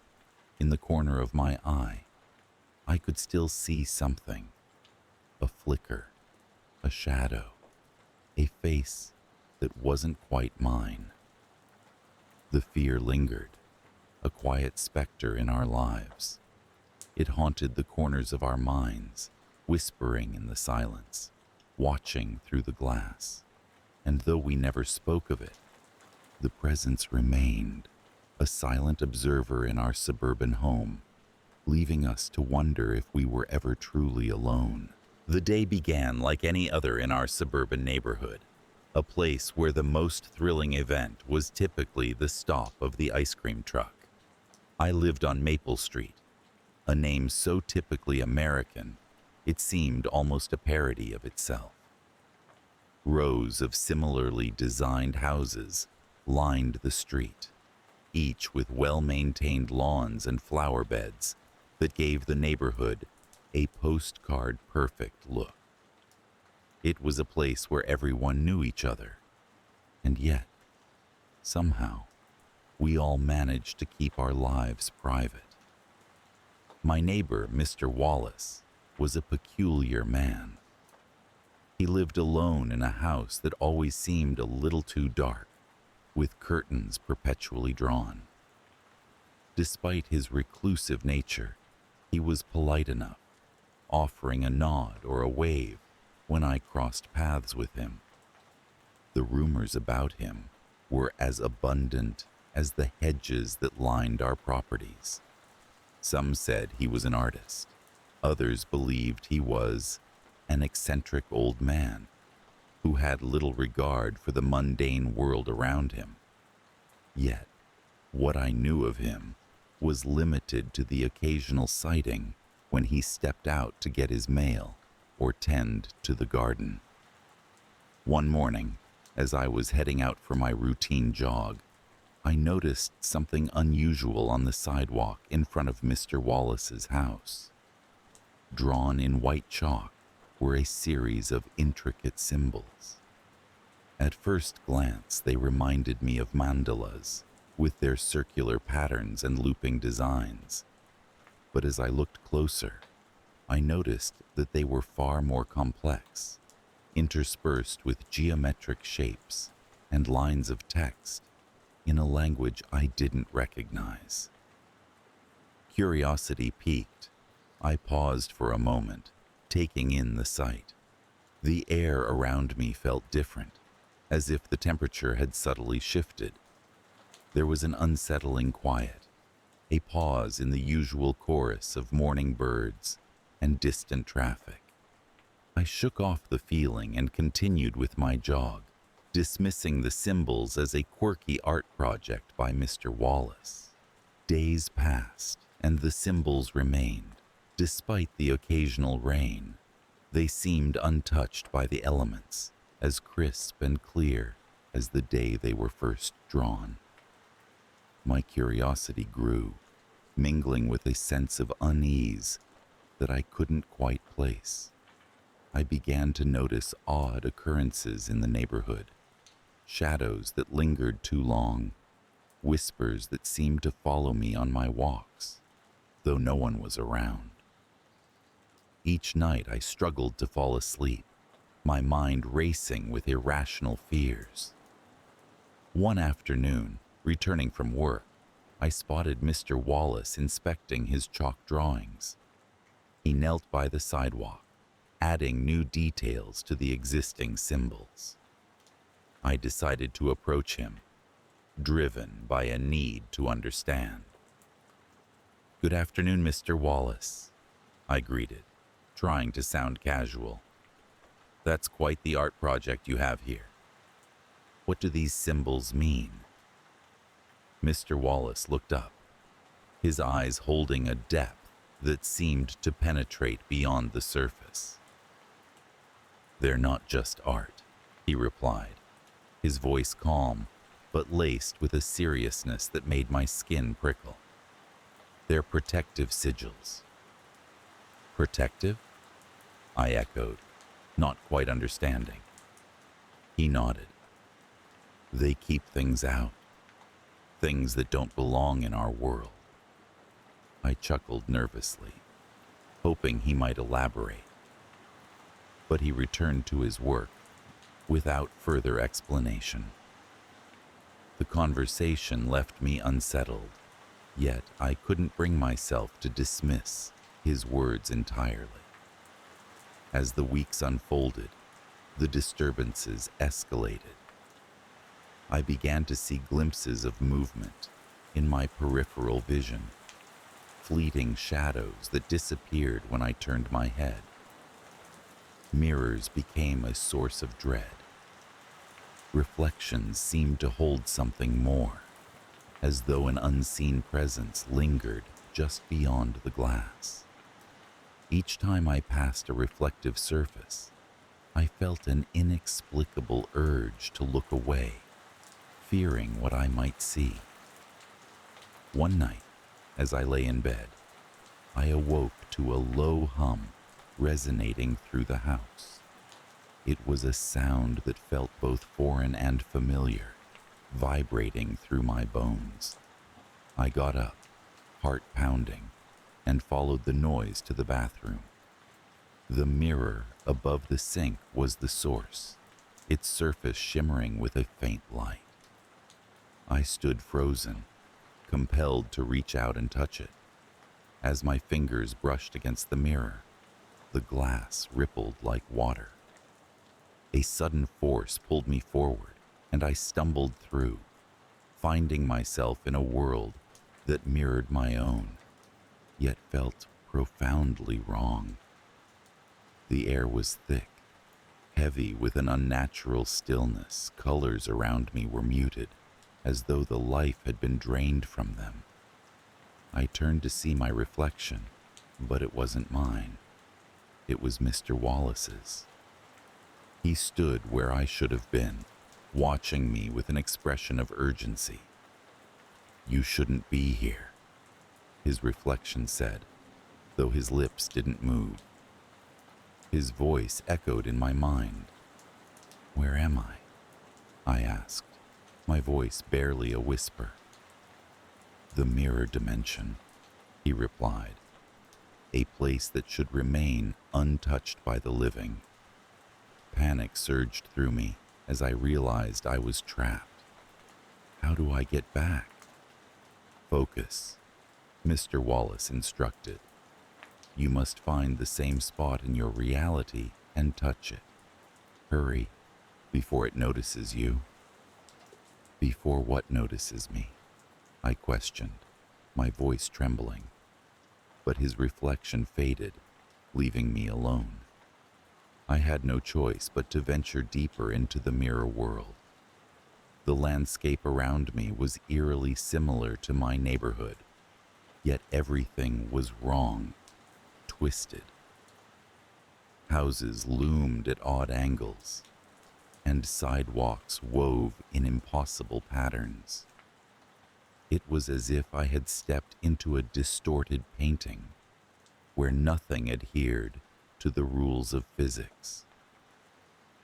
in the corner of my eye, I could still see something, a flicker, a shadow, a face that wasn't quite mine. The fear lingered, a quiet specter in our lives. It haunted the corners of our minds, whispering in the silence, watching through the glass. And though we never spoke of it, the presence remained, a silent observer in our suburban home, leaving us to wonder if we were ever truly alone. The day began like any other in our suburban neighborhood, a place where the most thrilling event was typically the stop of the ice cream truck. I lived on Maple Street, a name so typically American, it seemed almost a parody of itself. Rows of similarly designed houses lined the street, each with well-maintained lawns and flower beds that gave the neighborhood a postcard-perfect look. It was a place where everyone knew each other, and yet, somehow, we all managed to keep our lives private. My neighbor, Mr. Wallace, was a peculiar man. He lived alone in a house that always seemed a little too dark, with curtains perpetually drawn. Despite his reclusive nature, he was polite enough, offering a nod or a wave when I crossed paths with him. The rumors about him were as abundant as the hedges that lined our properties. Some said he was an artist. Others believed he was an eccentric old man who had little regard for the mundane world around him. Yet, what I knew of him was limited to the occasional sighting when he stepped out to get his mail or tend to the garden. One morning, as I was heading out for my routine jog, I noticed something unusual on the sidewalk in front of Mr. Wallace's house. Drawn in white chalk were a series of intricate symbols. At first glance, they reminded me of mandalas, with their circular patterns and looping designs. But as I looked closer, I noticed that they were far more complex, interspersed with geometric shapes and lines of text in a language I didn't recognize. Curiosity piqued. I paused for a moment, taking in the sight. The air around me felt different, as if the temperature had subtly shifted. There was an unsettling quiet, a pause in the usual chorus of morning birds and distant traffic. I shook off the feeling and continued with my jog, dismissing the symbols as a quirky art project by Mr. Wallace. Days passed, and the symbols remained. Despite the occasional rain, they seemed untouched by the elements, as crisp and clear as the day they were first drawn. My curiosity grew, mingling with a sense of unease that I couldn't quite place. I began to notice odd occurrences in the neighborhood, shadows that lingered too long, whispers that seemed to follow me on my walks, though no one was around. Each night I struggled to fall asleep, my mind racing with irrational fears. One afternoon, returning from work, I spotted Mr. Wallace inspecting his chalk drawings. He knelt by the sidewalk, adding new details to the existing symbols. I decided to approach him, driven by a need to understand. "Good afternoon, Mr. Wallace," I greeted, trying to sound casual. "That's quite the art project you have here. What do these symbols mean?" Mr. Wallace looked up, his eyes holding a depth that seemed to penetrate beyond the surface. "They're not just art," he replied, his voice calm, but laced with a seriousness that made my skin prickle. "They're protective sigils." "Protective?" I echoed, not quite understanding. He nodded. "They keep things out, things that don't belong in our world." I chuckled nervously, hoping he might elaborate. But he returned to his work without further explanation. The conversation left me unsettled, yet I couldn't bring myself to dismiss his words entirely. As the weeks unfolded, the disturbances escalated. I began to see glimpses of movement in my peripheral vision, fleeting shadows that disappeared when I turned my head. Mirrors became a source of dread. Reflections seemed to hold something more, as though an unseen presence lingered just beyond the glass. Each time I passed a reflective surface, I felt an inexplicable urge to look away, fearing what I might see. One night, as I lay in bed, I awoke to a low hum resonating through the house. It was a sound that felt both foreign and familiar, vibrating through my bones. I got up, heart pounding, and followed the noise to the bathroom. The mirror above the sink was the source, its surface shimmering with a faint light. I stood frozen, compelled to reach out and touch it. As my fingers brushed against the mirror, the glass rippled like water. A sudden force pulled me forward, and I stumbled through, finding myself in a world that mirrored my own, yet felt profoundly wrong. The air was thick, heavy with an unnatural stillness. Colors around me were muted, as though the life had been drained from them. I turned to see my reflection, but it wasn't mine. It was Mr. Wallace's. He stood where I should have been, watching me with an expression of urgency. "You shouldn't be here," his reflection said, though his lips didn't move. His voice echoed in my mind. "Where am I?" I asked, my voice barely a whisper. "The mirror dimension," he replied, "a place that should remain untouched by the living." Panic surged through me as I realized I was trapped. How do I get back? "Focus," Mr. Wallace instructed. "You must find the same spot in your reality and touch it. Hurry, before it notices you." "Before what notices me?" I questioned, my voice trembling. But his reflection faded, leaving me alone. I had no choice but to venture deeper into the mirror world. The landscape around me was eerily similar to my neighborhood, yet everything was wrong, twisted. Houses loomed at odd angles, and sidewalks wove in impossible patterns. It was as if I had stepped into a distorted painting, where nothing adhered to the rules of physics.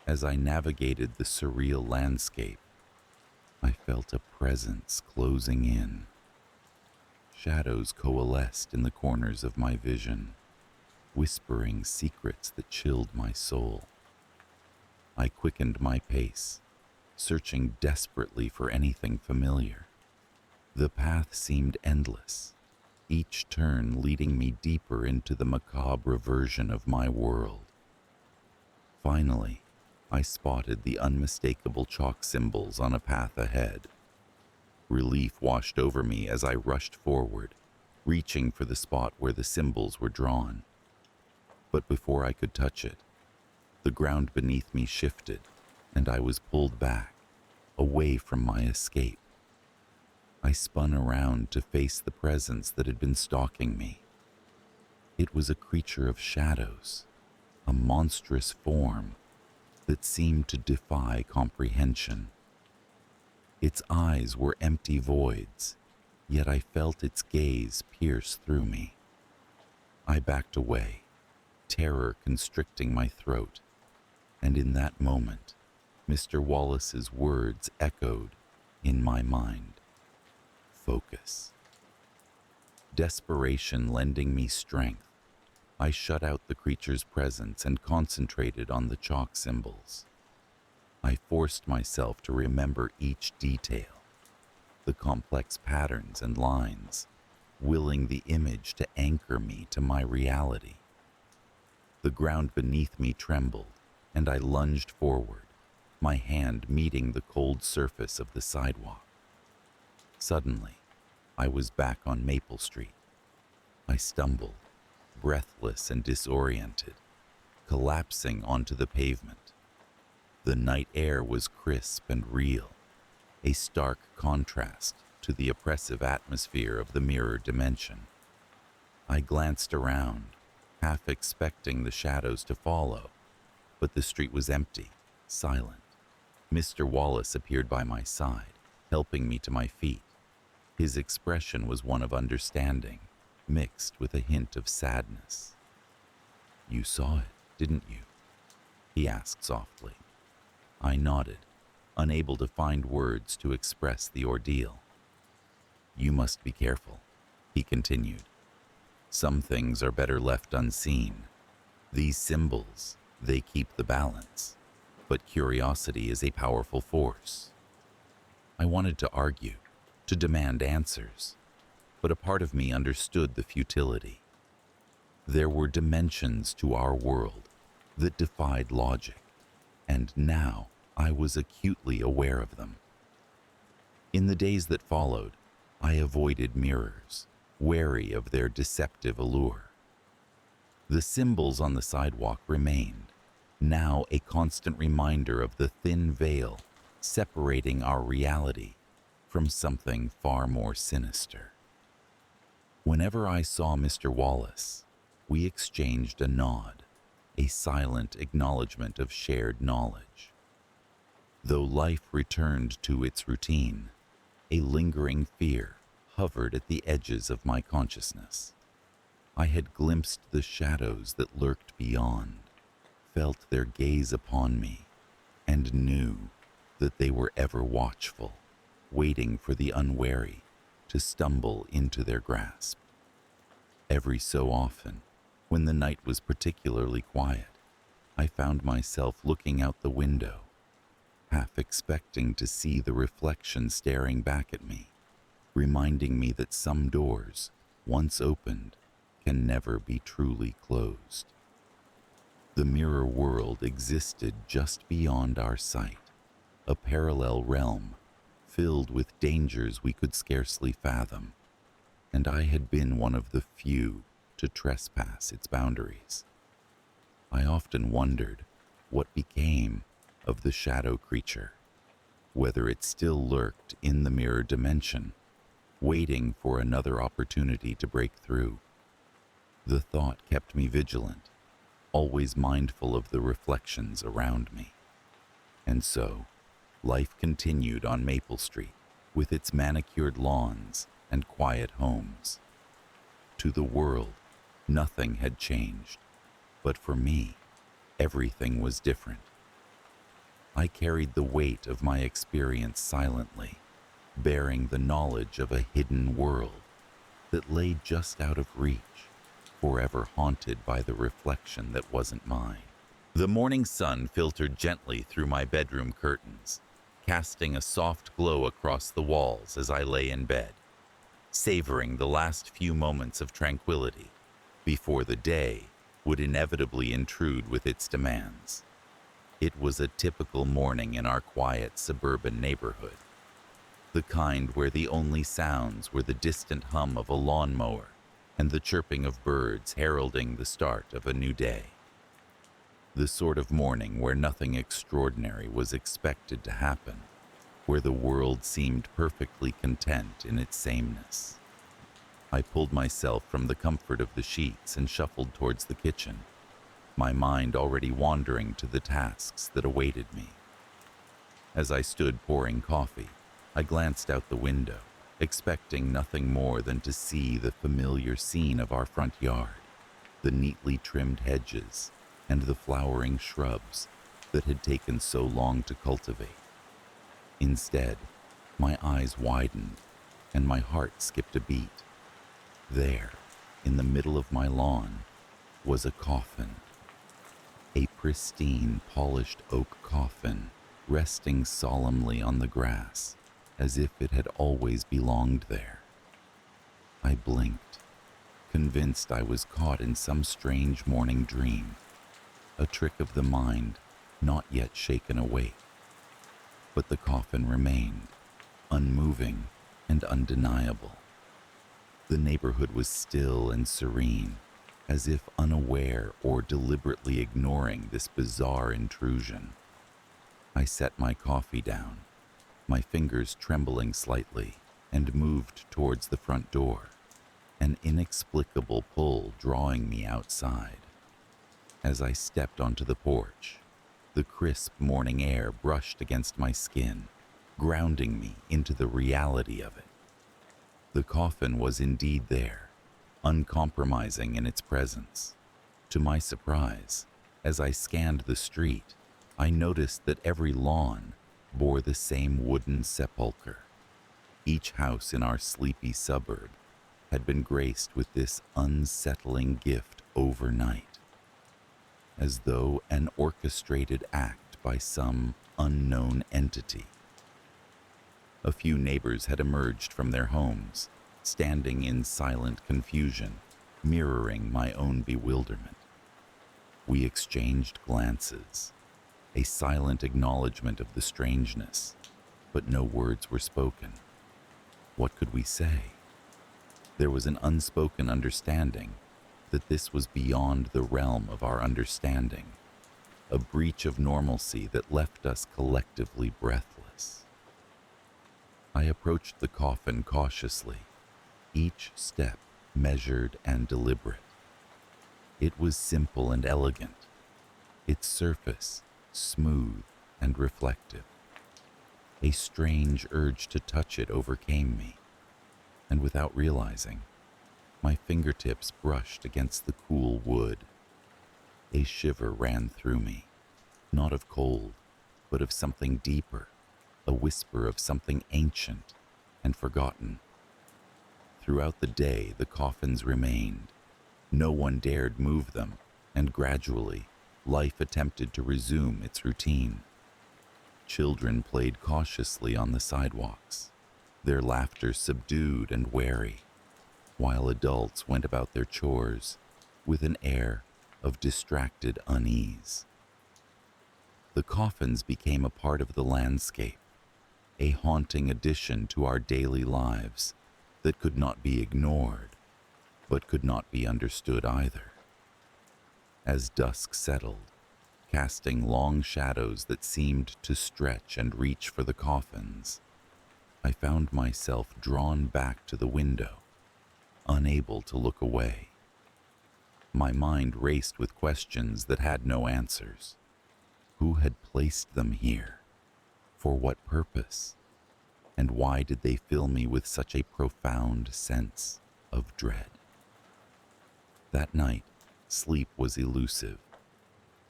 As I navigated the surreal landscape, I felt a presence closing in. Shadows coalesced in the corners of my vision, whispering secrets that chilled my soul. I quickened my pace, searching desperately for anything familiar. The path seemed endless, each turn leading me deeper into the macabre version of my world. Finally, I spotted the unmistakable chalk symbols on a path ahead. Relief washed over me as I rushed forward, reaching for the spot where the symbols were drawn. But before I could touch it, the ground beneath me shifted, and I was pulled back, away from my escape. I spun around to face the presence that had been stalking me. It was a creature of shadows, a monstrous form that seemed to defy comprehension. Its eyes were empty voids, yet I felt its gaze pierce through me. I backed away, terror constricting my throat, and in that moment, Mr. Wallace's words echoed in my mind. Focus. Desperation lending me strength, I shut out the creature's presence and concentrated on the chalk symbols. I forced myself to remember each detail, the complex patterns and lines, willing the image to anchor me to my reality. The ground beneath me trembled, and I lunged forward, my hand meeting the cold surface of the sidewalk. Suddenly, I was back on Maple Street. I stumbled, breathless and disoriented, collapsing onto the pavement. The night air was crisp and real, a stark contrast to the oppressive atmosphere of the mirror dimension. I glanced around, half expecting the shadows to follow, but the street was empty, silent. Mr. Wallace appeared by my side, helping me to my feet. His expression was one of understanding, mixed with a hint of sadness. "You saw it, didn't you?" he asked softly. I nodded, unable to find words to express the ordeal. "You must be careful," he continued. "Some things are better left unseen. These symbols, they keep the balance, but curiosity is a powerful force." I wanted to argue, to demand answers, but a part of me understood the futility. There were dimensions to our world that defied logic, and now I was acutely aware of them. In the days that followed, I avoided mirrors, wary of their deceptive allure. The symbols on the sidewalk remained, now a constant reminder of the thin veil separating our reality from something far more sinister. Whenever I saw Mr. Wallace, we exchanged a nod, a silent acknowledgement of shared knowledge. Though life returned to its routine, a lingering fear hovered at the edges of my consciousness. I had glimpsed the shadows that lurked beyond, felt their gaze upon me, and knew that they were ever watchful, waiting for the unwary to stumble into their grasp. Every so often, when the night was particularly quiet, I found myself looking out the window, half expecting to see the reflection staring back at me, reminding me that some doors, once opened, can never be truly closed. The mirror world existed just beyond our sight, a parallel realm filled with dangers we could scarcely fathom, and I had been one of the few to trespass its boundaries. I often wondered what became of the shadow creature, whether it still lurked in the mirror dimension, waiting for another opportunity to break through. The thought kept me vigilant, always mindful of the reflections around me. And so, life continued on Maple Street with its manicured lawns and quiet homes. To the world, nothing had changed, but for me, everything was different. I carried the weight of my experience silently, bearing the knowledge of a hidden world that lay just out of reach, forever haunted by the reflection that wasn't mine. The morning sun filtered gently through my bedroom curtains, casting a soft glow across the walls as I lay in bed, savoring the last few moments of tranquility before the day would inevitably intrude with its demands. It was a typical morning in our quiet suburban neighborhood, the kind where the only sounds were the distant hum of a lawnmower and the chirping of birds heralding the start of a new day. The sort of morning where nothing extraordinary was expected to happen, where the world seemed perfectly content in its sameness. I pulled myself from the comfort of the sheets and shuffled towards the kitchen, my mind already wandering to the tasks that awaited me. As I stood pouring coffee, I glanced out the window, expecting nothing more than to see the familiar scene of our front yard, the neatly trimmed hedges and the flowering shrubs that had taken so long to cultivate. Instead, my eyes widened and my heart skipped a beat. There, in the middle of my lawn, was a coffin. A pristine, polished oak coffin resting solemnly on the grass, as if it had always belonged there. I blinked, convinced I was caught in some strange morning dream, a trick of the mind not yet shaken awake. But the coffin remained, unmoving and undeniable. The neighborhood was still and serene, as if unaware or deliberately ignoring this bizarre intrusion. I set my coffee down, my fingers trembling slightly, and moved towards the front door, an inexplicable pull drawing me outside. As I stepped onto the porch, the crisp morning air brushed against my skin, grounding me into the reality of it. The coffin was indeed there, uncompromising in its presence. To my surprise, as I scanned the street, I noticed that every lawn bore the same wooden sepulchre. Each house in our sleepy suburb had been graced with this unsettling gift overnight, as though an orchestrated act by some unknown entity. A few neighbors had emerged from their homes, standing in silent confusion, mirroring my own bewilderment. We exchanged glances, a silent acknowledgement of the strangeness, but no words were spoken. What could we say? There was an unspoken understanding that this was beyond the realm of our understanding, a breach of normalcy that left us collectively breathless. I approached the coffin cautiously, each step measured and deliberate. It was simple and elegant, its surface smooth and reflective. A strange urge to touch it overcame me, and without realizing, my fingertips brushed against the cool wood. A shiver ran through me, not of cold, but of something deeper, a whisper of something ancient and forgotten. Throughout the day, the coffins remained. No one dared move them, and gradually, life attempted to resume its routine. Children played cautiously on the sidewalks, their laughter subdued and wary, while adults went about their chores with an air of distracted unease. The coffins became a part of the landscape, a haunting addition to our daily lives that could not be ignored, but could not be understood either. As dusk settled, casting long shadows that seemed to stretch and reach for the coffins, I found myself drawn back to the window, unable to look away. My mind raced with questions that had no answers. Who had placed them here? For what purpose? And why did they fill me with such a profound sense of dread? That night, sleep was elusive.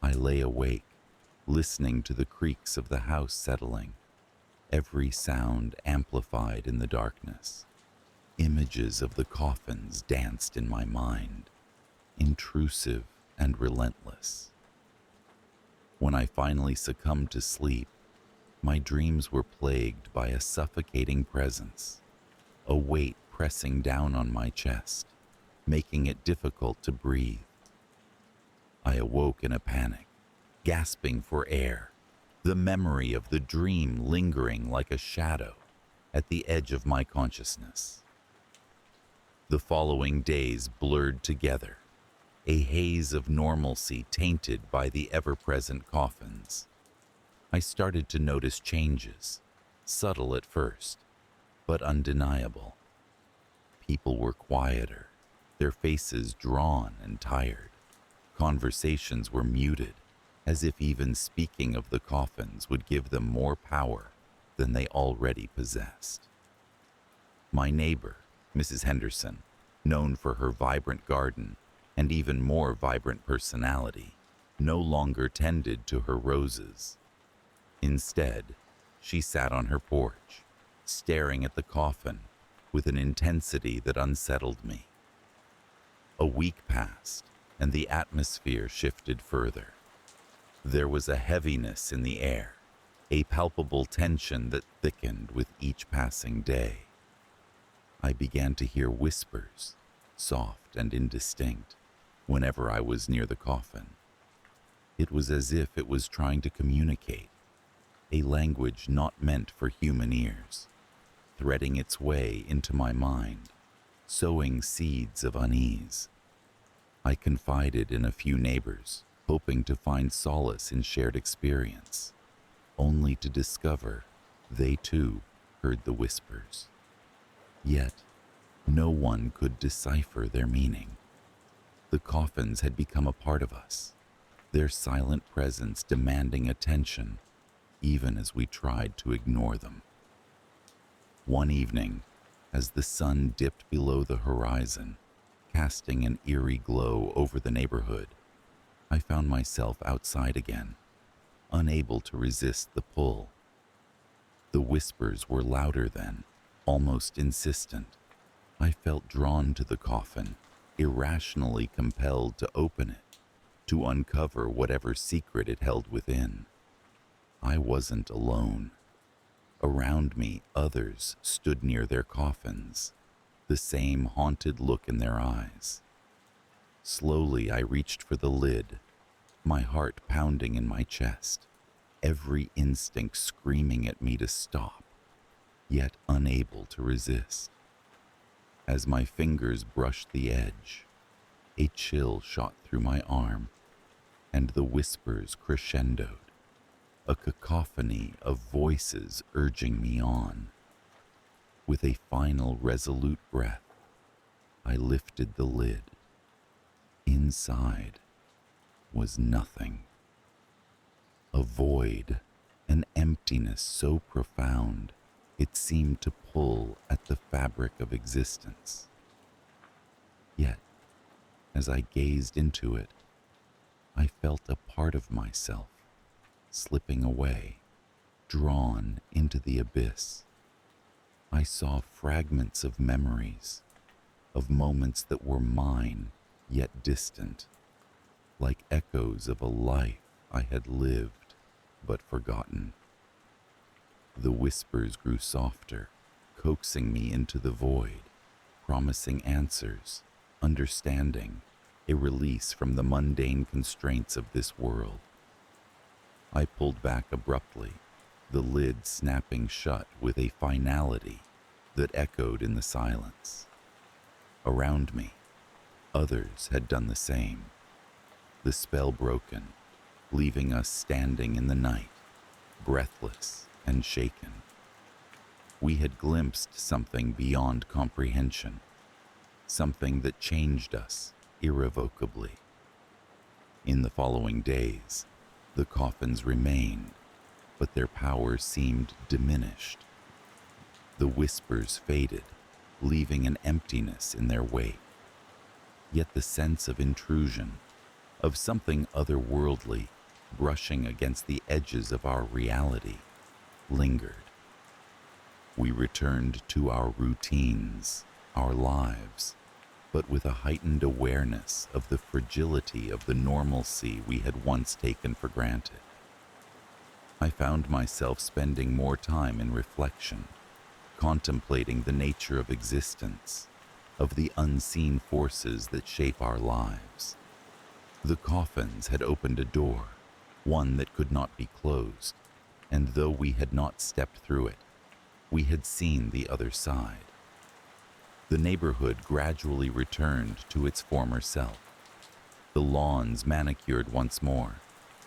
I lay awake, listening to the creaks of the house settling, every sound amplified in the darkness. Images of the coffins danced in my mind, intrusive and relentless. When I finally succumbed to sleep, my dreams were plagued by a suffocating presence, a weight pressing down on my chest, making it difficult to breathe. I awoke in a panic, gasping for air, the memory of the dream lingering like a shadow at the edge of my consciousness. The following days blurred together, a haze of normalcy tainted by the ever-present coffins. I started to notice changes, subtle at first, but undeniable. People were quieter, their faces drawn and tired. Conversations were muted, as if even speaking of the coffins would give them more power than they already possessed. My neighbor, Mrs. Henderson, known for her vibrant garden and even more vibrant personality, no longer tended to her roses. Instead, she sat on her porch, staring at the coffin with an intensity that unsettled me. A week passed, and the atmosphere shifted further. There was a heaviness in the air, a palpable tension that thickened with each passing day. I began to hear whispers, soft and indistinct, whenever I was near the coffin. It was as if it was trying to communicate, a language not meant for human ears, threading its way into my mind, sowing seeds of unease. I confided in a few neighbors, hoping to find solace in shared experience, only to discover they too heard the whispers. Yet, no one could decipher their meaning. The coffins had become a part of us, their silent presence demanding attention, even as we tried to ignore them. One evening, as the sun dipped below the horizon, casting an eerie glow over the neighborhood, I found myself outside again, unable to resist the pull. The whispers were louder then, almost insistent. I felt drawn to the coffin, irrationally compelled to open it, to uncover whatever secret it held within. I wasn't alone. Around me, others stood near their coffins, the same haunted look in their eyes. Slowly, I reached for the lid, my heart pounding in my chest, every instinct screaming at me to stop, yet unable to resist. As my fingers brushed the edge, a chill shot through my arm, and the whispers crescendoed, a cacophony of voices urging me on. With a final resolute breath, I lifted the lid. Inside was nothing. A void, an emptiness so profound it seemed to pull at the fabric of existence. Yet, as I gazed into it, I felt a part of myself slipping away, drawn into the abyss. I saw fragments of memories, of moments that were mine yet distant, like echoes of a life I had lived but forgotten. The whispers grew softer, coaxing me into the void, promising answers, understanding, a release from the mundane constraints of this world. I pulled back abruptly, the lid snapping shut with a finality that echoed in the silence. Around me, others had done the same, the spell broken, leaving us standing in the night, breathless and shaken. We had glimpsed something beyond comprehension, something that changed us irrevocably. In the following days, the coffins remained, but their power seemed diminished. The whispers faded, leaving an emptiness in their wake. Yet the sense of intrusion, of something otherworldly brushing against the edges of our reality, lingered. We returned to our routines, our lives, but with a heightened awareness of the fragility of the normalcy we had once taken for granted. I found myself spending more time in reflection, contemplating the nature of existence, of the unseen forces that shape our lives. The coffins had opened a door, one that could not be closed, and though we had not stepped through it, we had seen the other side. The neighborhood gradually returned to its former self, the lawns manicured once more,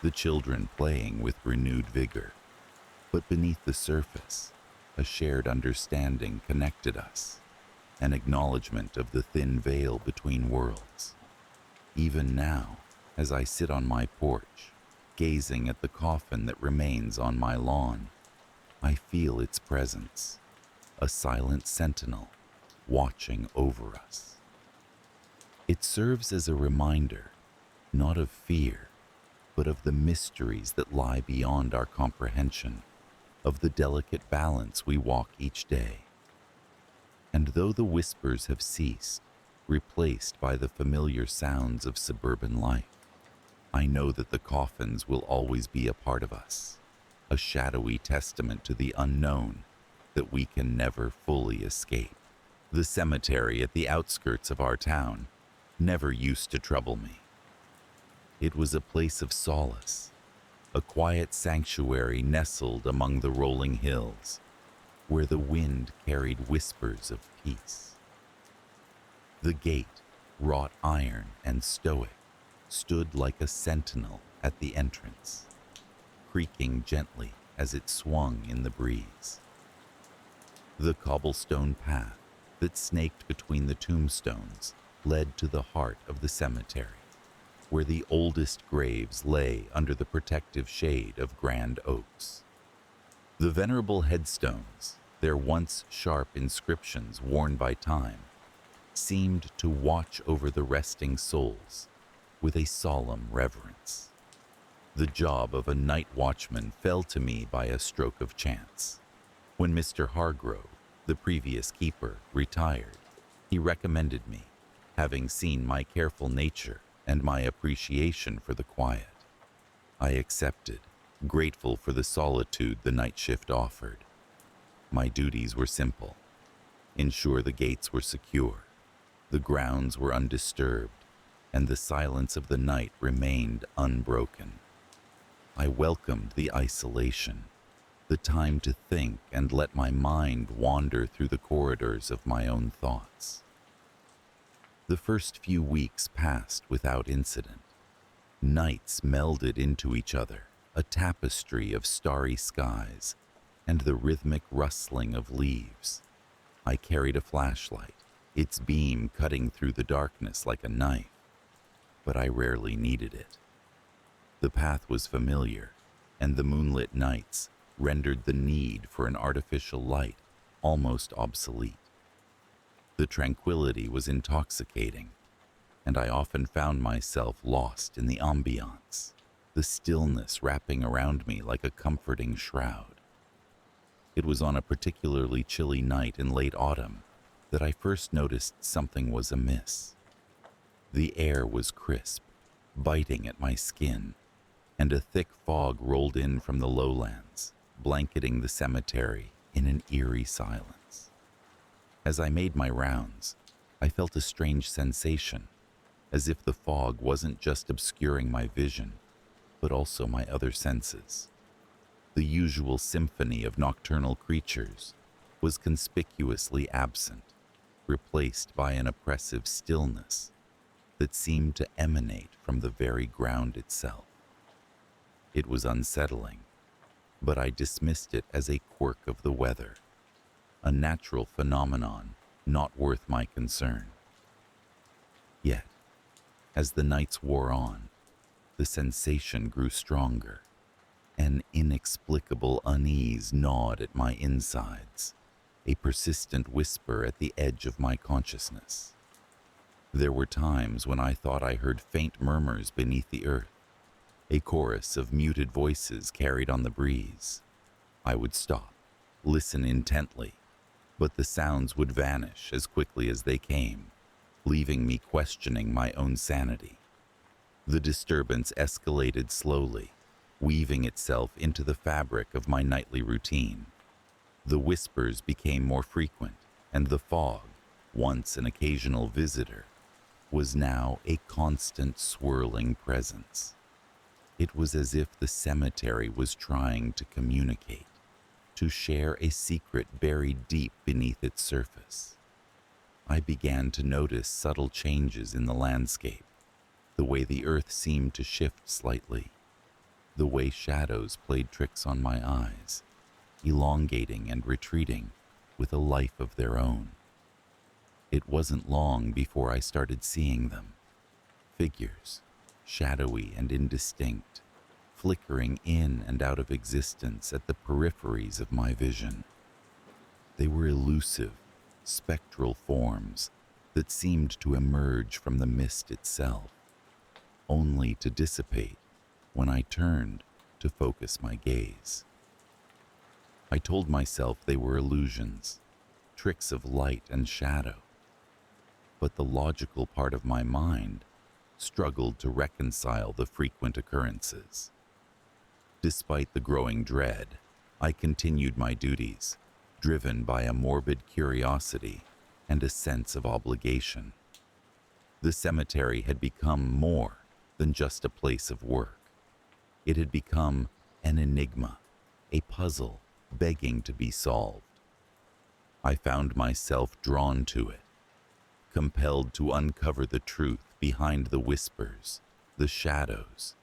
the children playing with renewed vigor. But beneath the surface, a shared understanding connected us, an acknowledgement of the thin veil between worlds. Even now, as I sit on my porch, gazing at the coffin that remains on my lawn, I feel its presence, a silent sentinel watching over us. It serves as a reminder, not of fear, but of the mysteries that lie beyond our comprehension, of the delicate balance we walk each day. And though the whispers have ceased, replaced by the familiar sounds of suburban life, I know that the coffins will always be a part of us, a shadowy testament to the unknown that we can never fully escape. The cemetery at the outskirts of our town never used to trouble me. It was a place of solace, a quiet sanctuary nestled among the rolling hills, where the wind carried whispers of peace. The gate, wrought iron and stoic, stood like a sentinel at the entrance, creaking gently as it swung in the breeze. The cobblestone path that snaked between the tombstones led to the heart of the cemetery, where the oldest graves lay under the protective shade of grand oaks. The venerable headstones, their once sharp inscriptions worn by time, seemed to watch over the resting souls with a solemn reverence. The job of a night watchman fell to me by a stroke of chance. When Mr. Hargrove, the previous keeper, retired, he recommended me, having seen my careful nature and my appreciation for the quiet. I accepted, grateful for the solitude the night shift offered. My duties were simple: ensure the gates were secure, the grounds were undisturbed, and the silence of the night remained unbroken. I welcomed the isolation, the time to think and let my mind wander through the corridors of my own thoughts. The first few weeks passed without incident. Nights melded into each other, a tapestry of starry skies and the rhythmic rustling of leaves. I carried a flashlight, its beam cutting through the darkness like a knife, but I rarely needed it. The path was familiar, and the moonlit nights rendered the need for an artificial light almost obsolete. The tranquility was intoxicating, and I often found myself lost in the ambiance, the stillness wrapping around me like a comforting shroud. It was on a particularly chilly night in late autumn that I first noticed something was amiss. The air was crisp, biting at my skin, and a thick fog rolled in from the lowlands, blanketing the cemetery in an eerie silence. As I made my rounds, I felt a strange sensation, as if the fog wasn't just obscuring my vision, but also my other senses. The usual symphony of nocturnal creatures was conspicuously absent, replaced by an oppressive stillness that seemed to emanate from the very ground itself. It was unsettling, but I dismissed it as a quirk of the weather, a natural phenomenon not worth my concern. Yet, as the nights wore on, the sensation grew stronger. An inexplicable unease gnawed at my insides, a persistent whisper at the edge of my consciousness. There were times when I thought I heard faint murmurs beneath the earth, a chorus of muted voices carried on the breeze. I would stop, listen intently, but the sounds would vanish as quickly as they came, leaving me questioning my own sanity. The disturbance escalated slowly, weaving itself into the fabric of my nightly routine. The whispers became more frequent, and the fog, once an occasional visitor, was now a constant swirling presence. It was as if the cemetery was trying to communicate, to share a secret buried deep beneath its surface. I began to notice subtle changes in the landscape, the way the earth seemed to shift slightly, the way shadows played tricks on my eyes, elongating and retreating with a life of their own. It wasn't long before I started seeing them, figures, shadowy and indistinct, flickering in and out of existence at the peripheries of my vision. They were elusive, spectral forms that seemed to emerge from the mist itself, only to dissipate when I turned to focus my gaze. I told myself they were illusions, tricks of light and shadow, but the logical part of my mind struggled to reconcile the frequent occurrences. Despite the growing dread, I continued my duties, driven by a morbid curiosity and a sense of obligation. The cemetery had become more than just a place of work. It had become an enigma, a puzzle begging to be solved. I found myself drawn to it, compelled to uncover the truth behind the whispers, the shadows,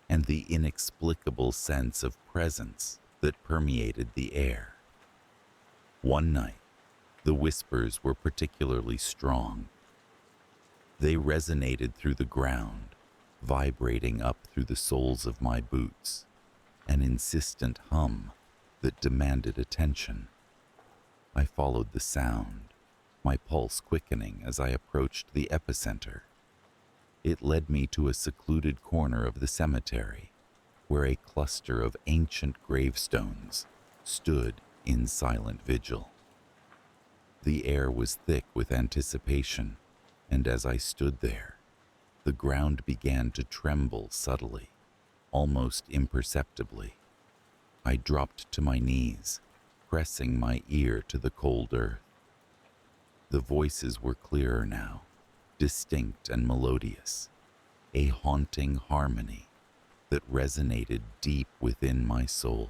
and the inexplicable sense of presence that permeated the air. One night, the whispers were particularly strong. They resonated through the ground, vibrating up through the soles of my boots, an insistent hum that demanded attention. I followed the sound, my pulse quickening as I approached the epicenter. It led me to a secluded corner of the cemetery, where a cluster of ancient gravestones stood in silent vigil. The air was thick with anticipation, and as I stood there, the ground began to tremble subtly, almost imperceptibly. I dropped to my knees, pressing my ear to the cold earth. The voices were clearer now, distinct and melodious, a haunting harmony that resonated deep within my soul.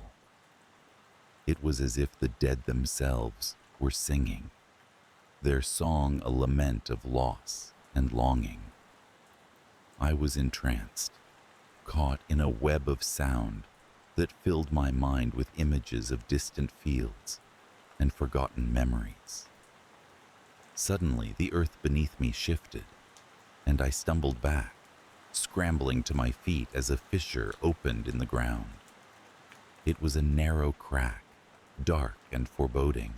It was as if the dead themselves were singing, their song a lament of loss and longing. I was entranced, caught in a web of sound that filled my mind with images of distant fields and forgotten memories. Suddenly, the earth beneath me shifted, and I stumbled back, scrambling to my feet as a fissure opened in the ground. It was a narrow crack, dark and foreboding,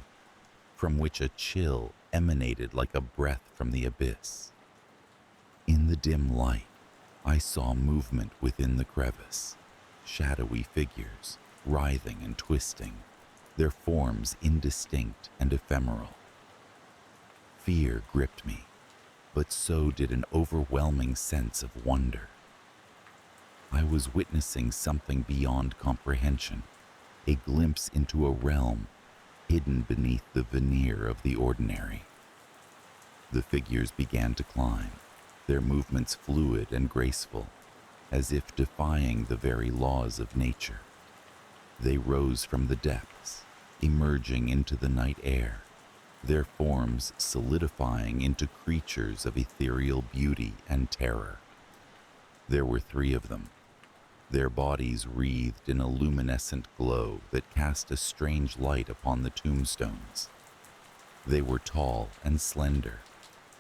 from which a chill emanated like a breath from the abyss. In the dim light, I saw movement within the crevice, shadowy figures, writhing and twisting, their forms indistinct and ephemeral. Fear gripped me, but so did an overwhelming sense of wonder. I was witnessing something beyond comprehension, a glimpse into a realm hidden beneath the veneer of the ordinary. The figures began to climb, their movements fluid and graceful, as if defying the very laws of nature. They rose from the depths, emerging into the night air, their forms solidifying into creatures of ethereal beauty and terror. There were 3 of them, their bodies wreathed in a luminescent glow that cast a strange light upon the tombstones. They were tall and slender,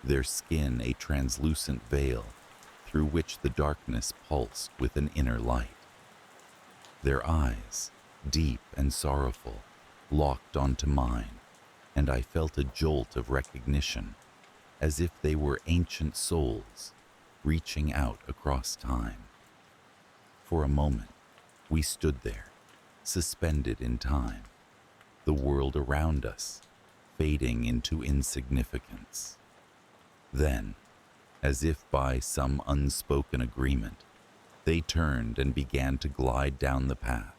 their skin a translucent veil through which the darkness pulsed with an inner light. Their eyes, deep and sorrowful, locked onto mine, and I felt a jolt of recognition, as if they were ancient souls reaching out across time. For a moment, we stood there, suspended in time, the world around us fading into insignificance. Then, as if by some unspoken agreement, they turned and began to glide down the path,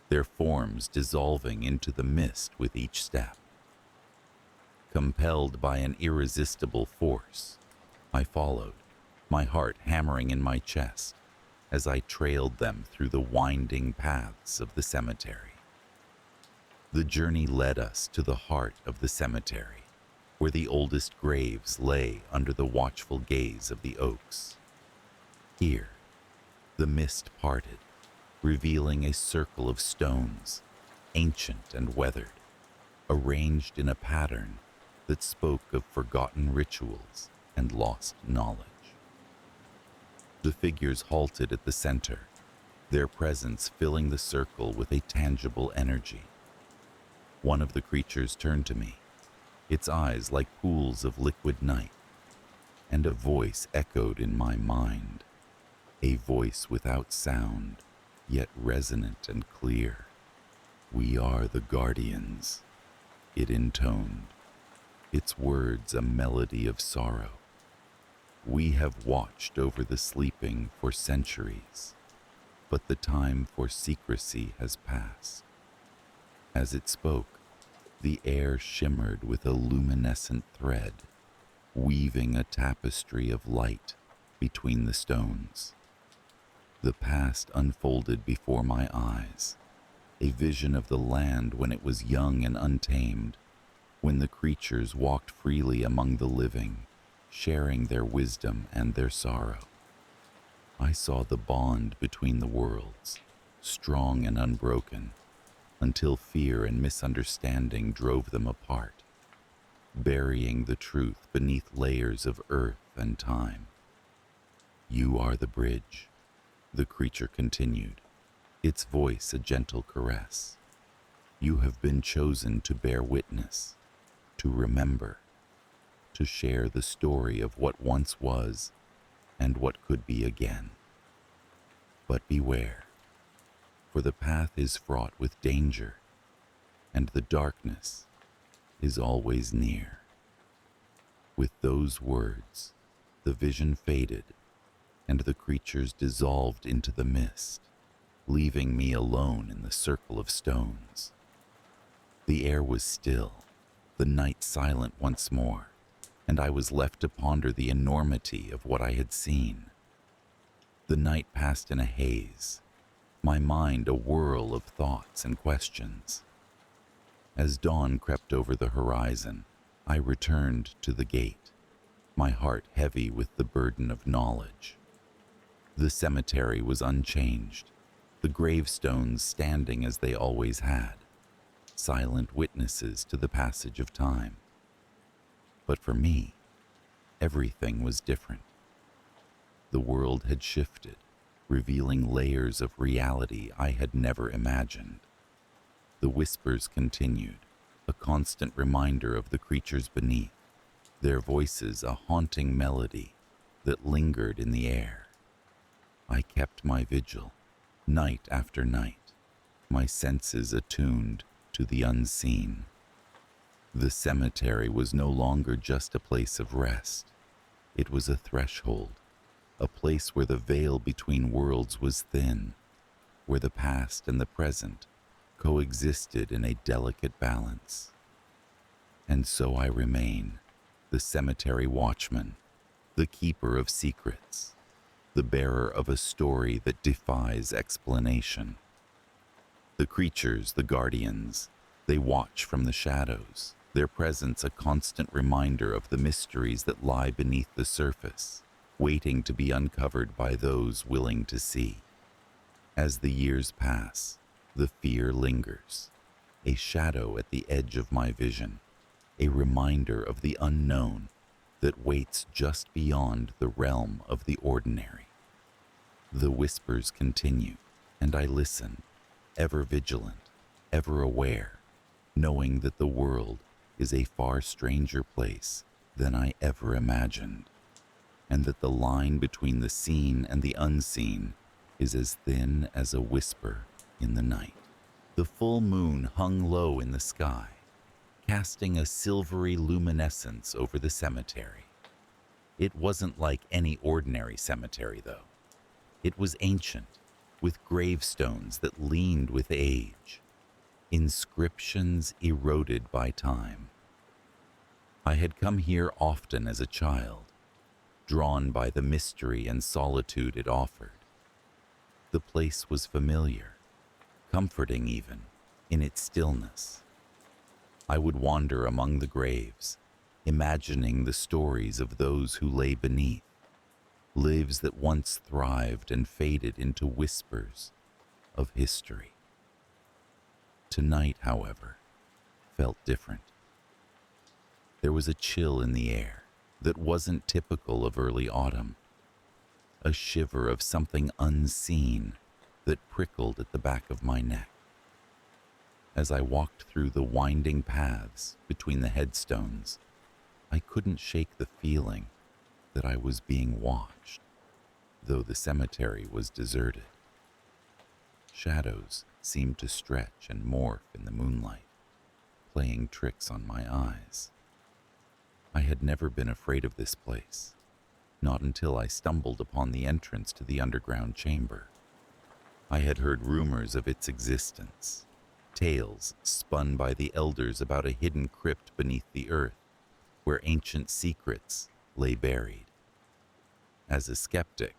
their forms dissolving into the mist with each step. Compelled by an irresistible force, I followed, my heart hammering in my chest as I trailed them through the winding paths of the cemetery. The journey led us to the heart of the cemetery, where the oldest graves lay under the watchful gaze of the oaks. Here, the mist parted, revealing a circle of stones, ancient and weathered, arranged in a pattern that spoke of forgotten rituals and lost knowledge. The figures halted at the center, their presence filling the circle with a tangible energy. One of the creatures turned to me, its eyes like pools of liquid night, and a voice echoed in my mind, a voice without sound, yet resonant and clear. "We are the guardians," it intoned, its words a melody of sorrow. "We have watched over the sleeping for centuries, but the time for secrecy has passed." As it spoke, the air shimmered with a luminescent thread, weaving a tapestry of light between the stones. The past unfolded before my eyes, a vision of the land when it was young and untamed, when the creatures walked freely among the living, sharing their wisdom and their sorrow. I saw the bond between the worlds, strong and unbroken, until fear and misunderstanding drove them apart, burying the truth beneath layers of earth and time. "You are the bridge," the creature continued, its voice a gentle caress. "You have been chosen to bear witness, to remember, to share the story of what once was and what could be again. But beware, for the path is fraught with danger, and the darkness is always near." With those words, the vision faded, and the creatures dissolved into the mist, leaving me alone in the circle of stones. The air was still, the night silent once more, and I was left to ponder the enormity of what I had seen. The night passed in a haze, my mind a whirl of thoughts and questions. As dawn crept over the horizon, I returned to the gate, my heart heavy with the burden of knowledge. The cemetery was unchanged, the gravestones standing as they always had, silent witnesses to the passage of time. But for me, everything was different. The world had shifted, revealing layers of reality I had never imagined. The whispers continued, a constant reminder of the creatures beneath, their voices a haunting melody that lingered in the air. I kept my vigil, night after night, my senses attuned to the unseen. The cemetery was no longer just a place of rest. It was a threshold, a place where the veil between worlds was thin, where the past and the present coexisted in a delicate balance. And so I remain, the cemetery watchman, the keeper of secrets, the bearer of a story that defies explanation. The creatures, the guardians, they watch from the shadows, their presence a constant reminder of the mysteries that lie beneath the surface, waiting to be uncovered by those willing to see. As the years pass, the fear lingers, a shadow at the edge of my vision, a reminder of the unknown that waits just beyond the realm of the ordinary. The whispers continue, and I listen, ever vigilant, ever aware, knowing that the world is a far stranger place than I ever imagined, and that the line between the seen and the unseen is as thin as a whisper in the night. The full moon hung low in the sky, casting a silvery luminescence over the cemetery. It wasn't like any ordinary cemetery, though. It was ancient, with gravestones that leaned with age, inscriptions eroded by time. I had come here often as a child, drawn by the mystery and solitude it offered. The place was familiar, comforting even, in its stillness. I would wander among the graves, imagining the stories of those who lay beneath, lives that once thrived and faded into whispers of history. Tonight, however, felt different. There was a chill in the air that wasn't typical of early autumn, a shiver of something unseen that prickled at the back of my neck. As I walked through the winding paths between the headstones, I couldn't shake the feeling that I was being watched, though the cemetery was deserted. Shadows seemed to stretch and morph in the moonlight, playing tricks on my eyes. I had never been afraid of this place, not until I stumbled upon the entrance to the underground chamber. I had heard rumors of its existence, tales spun by the elders about a hidden crypt beneath the earth, where ancient secrets lay buried. As a skeptic,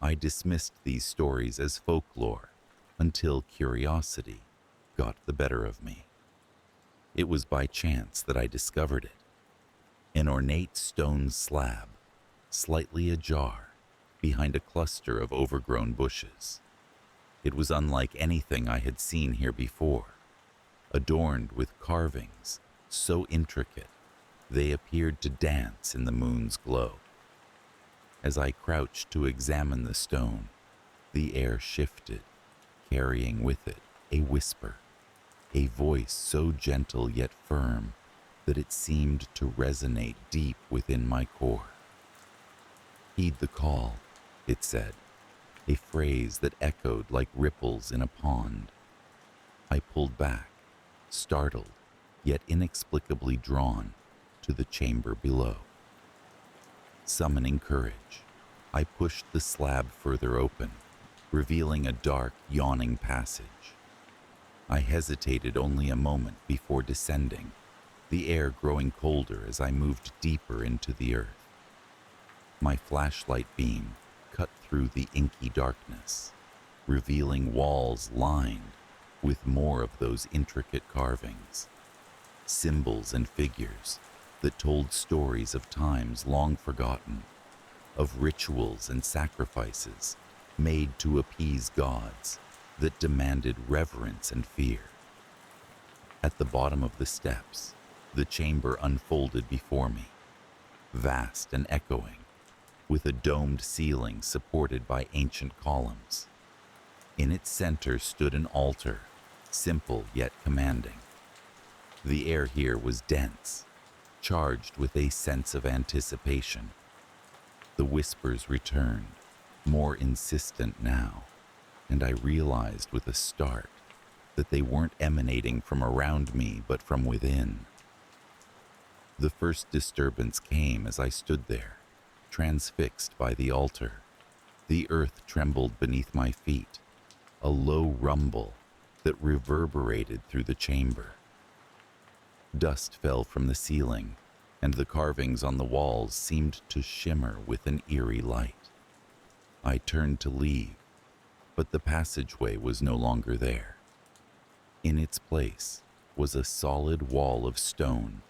I dismissed these stories as folklore until curiosity got the better of me. It was by chance that I discovered it. An ornate stone slab, slightly ajar, behind a cluster of overgrown bushes. It was unlike anything I had seen here before, adorned with carvings so intricate they appeared to dance in the moon's glow. As I crouched to examine the stone, the air shifted, carrying with it a whisper, a voice so gentle yet firm that it seemed to resonate deep within my core. "Heed the call," it said, a phrase that echoed like ripples in a pond. I pulled back, startled, yet inexplicably drawn to the chamber below. Summoning courage, I pushed the slab further open, revealing a dark, yawning passage. I hesitated only a moment before descending, the air growing colder as I moved deeper into the earth. My flashlight beam cut through the inky darkness, revealing walls lined with more of those intricate carvings, symbols and figures that told stories of times long forgotten, of rituals and sacrifices made to appease gods that demanded reverence and fear. At the bottom of the steps, the chamber unfolded before me, vast and echoing, with a domed ceiling supported by ancient columns. In its center stood an altar, simple yet commanding. The air here was dense, charged with a sense of anticipation. The whispers returned, more insistent now, and I realized with a start that they weren't emanating from around me but from within. The first disturbance came as I stood there, transfixed by the altar. The earth trembled beneath my feet, a low rumble that reverberated through the chamber. Dust fell from the ceiling, and the carvings on the walls seemed to shimmer with an eerie light. I turned to leave, but the passageway was no longer there. In its place was a solid wall of stone,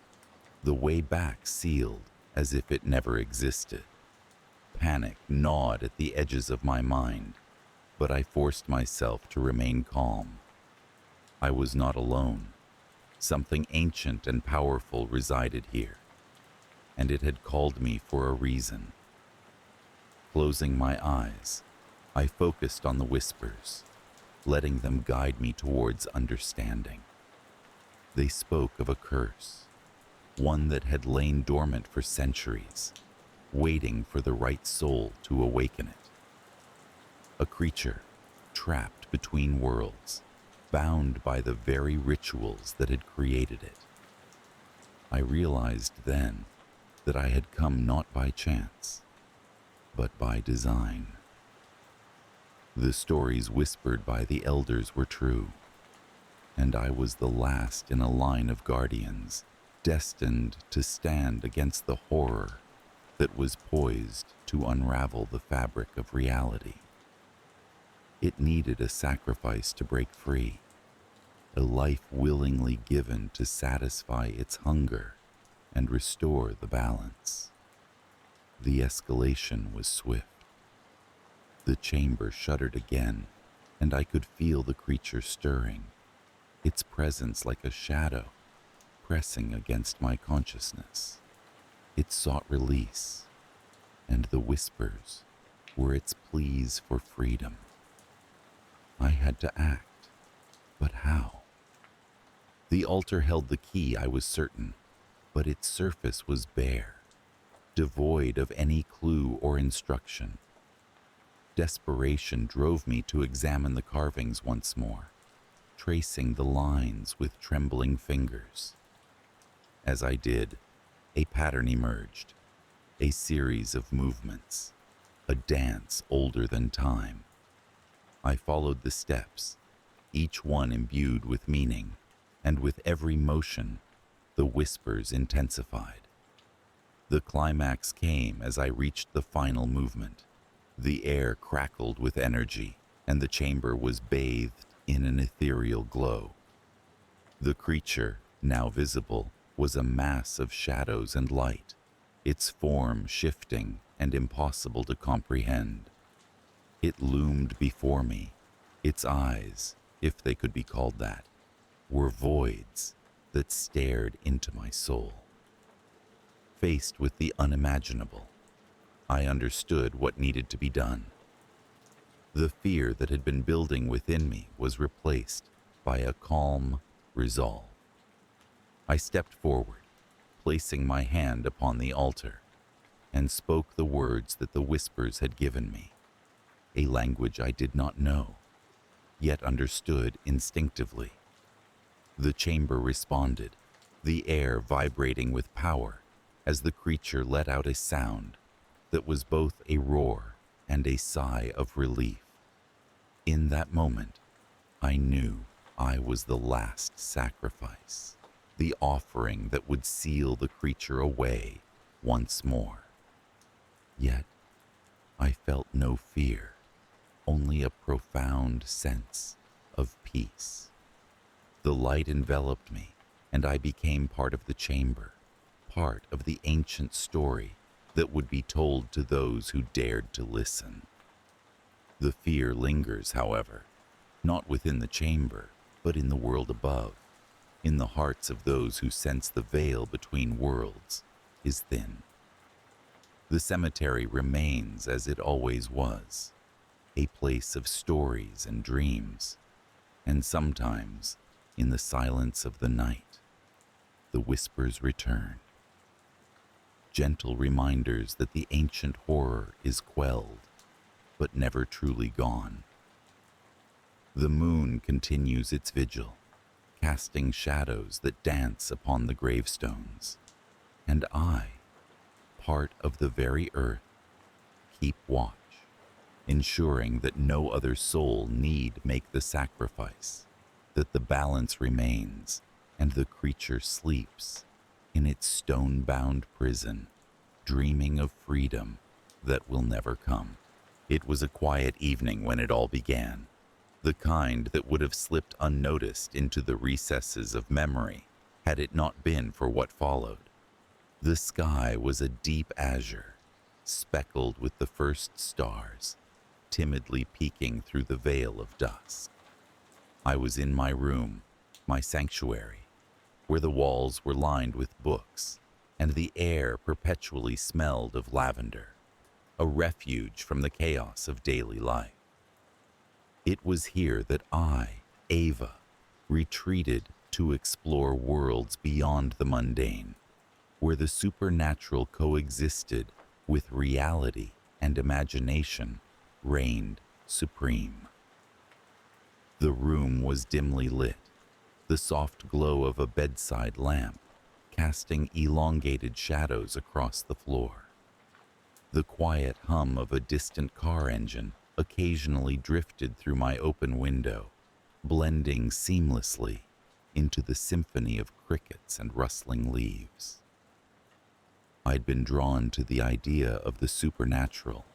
the way back sealed as if it never existed. Panic gnawed at the edges of my mind, but I forced myself to remain calm. I was not alone. Something ancient and powerful resided here, and it had called me for a reason. Closing my eyes, I focused on the whispers, letting them guide me towards understanding. They spoke of a curse, one that had lain dormant for centuries, waiting for the right soul to awaken it. A creature trapped between worlds, bound by the very rituals that had created it. I realized then that I had come not by chance, but by design. The stories whispered by the elders were true, and I was the last in a line of guardians, destined to stand against the horror that was poised to unravel the fabric of reality. It needed a sacrifice to break free, a life willingly given to satisfy its hunger and restore the balance. The escalation was swift. The chamber shuddered again, and I could feel the creature stirring, its presence like a shadow, pressing against my consciousness. It sought release, and the whispers were its pleas for freedom. I had to act, but how? The altar held the key, I was certain, but its surface was bare, devoid of any clue or instruction. Desperation drove me to examine the carvings once more, tracing the lines with trembling fingers. As I did, a pattern emerged, a series of movements, a dance older than time. I followed the steps, each one imbued with meaning, and with every motion, the whispers intensified. The climax came as I reached the final movement. The air crackled with energy, and the chamber was bathed in an ethereal glow. The creature, now visible, was a mass of shadows and light, its form shifting and impossible to comprehend. It loomed before me. Its eyes, if they could be called that, were voids that stared into my soul. Faced with the unimaginable, I understood what needed to be done. The fear that had been building within me was replaced by a calm resolve. I stepped forward, placing my hand upon the altar, and spoke the words that the whispers had given me, a language I did not know, yet understood instinctively. The chamber responded, the air vibrating with power as the creature let out a sound that was both a roar and a sigh of relief. In that moment, I knew I was the last sacrifice, the offering that would seal the creature away once more. Yet I felt no fear, only a profound sense of peace. The light enveloped me, and I became part of the chamber, part of the ancient story that would be told to those who dared to listen. The fear lingers, however, not within the chamber, but in the world above, in the hearts of those who sense the veil between worlds is thin. The cemetery remains as it always was, a place of stories and dreams, and sometimes, in the silence of the night, the whispers return. Gentle reminders that the ancient horror is quelled, but never truly gone. The moon continues its vigil, casting shadows that dance upon the gravestones, and I, part of the very earth, keep watch, ensuring that no other soul need make the sacrifice, that the balance remains, and the creature sleeps in its stone-bound prison, dreaming of freedom that will never come. It was a quiet evening when it all began, the kind that would have slipped unnoticed into the recesses of memory had it not been for what followed. The sky was a deep azure, speckled with the first stars, timidly peeking through the veil of dusk. I was in my room, my sanctuary, where the walls were lined with books, and the air perpetually smelled of lavender, a refuge from the chaos of daily life. It was here that I, Ava, retreated to explore worlds beyond the mundane, where the supernatural coexisted with reality and imagination reigned supreme. The room was dimly lit, the soft glow of a bedside lamp casting elongated shadows across the floor. The quiet hum of a distant car engine occasionally drifted through my open window, blending seamlessly into the symphony of crickets and rustling leaves. I'd been drawn to the idea of the supernatural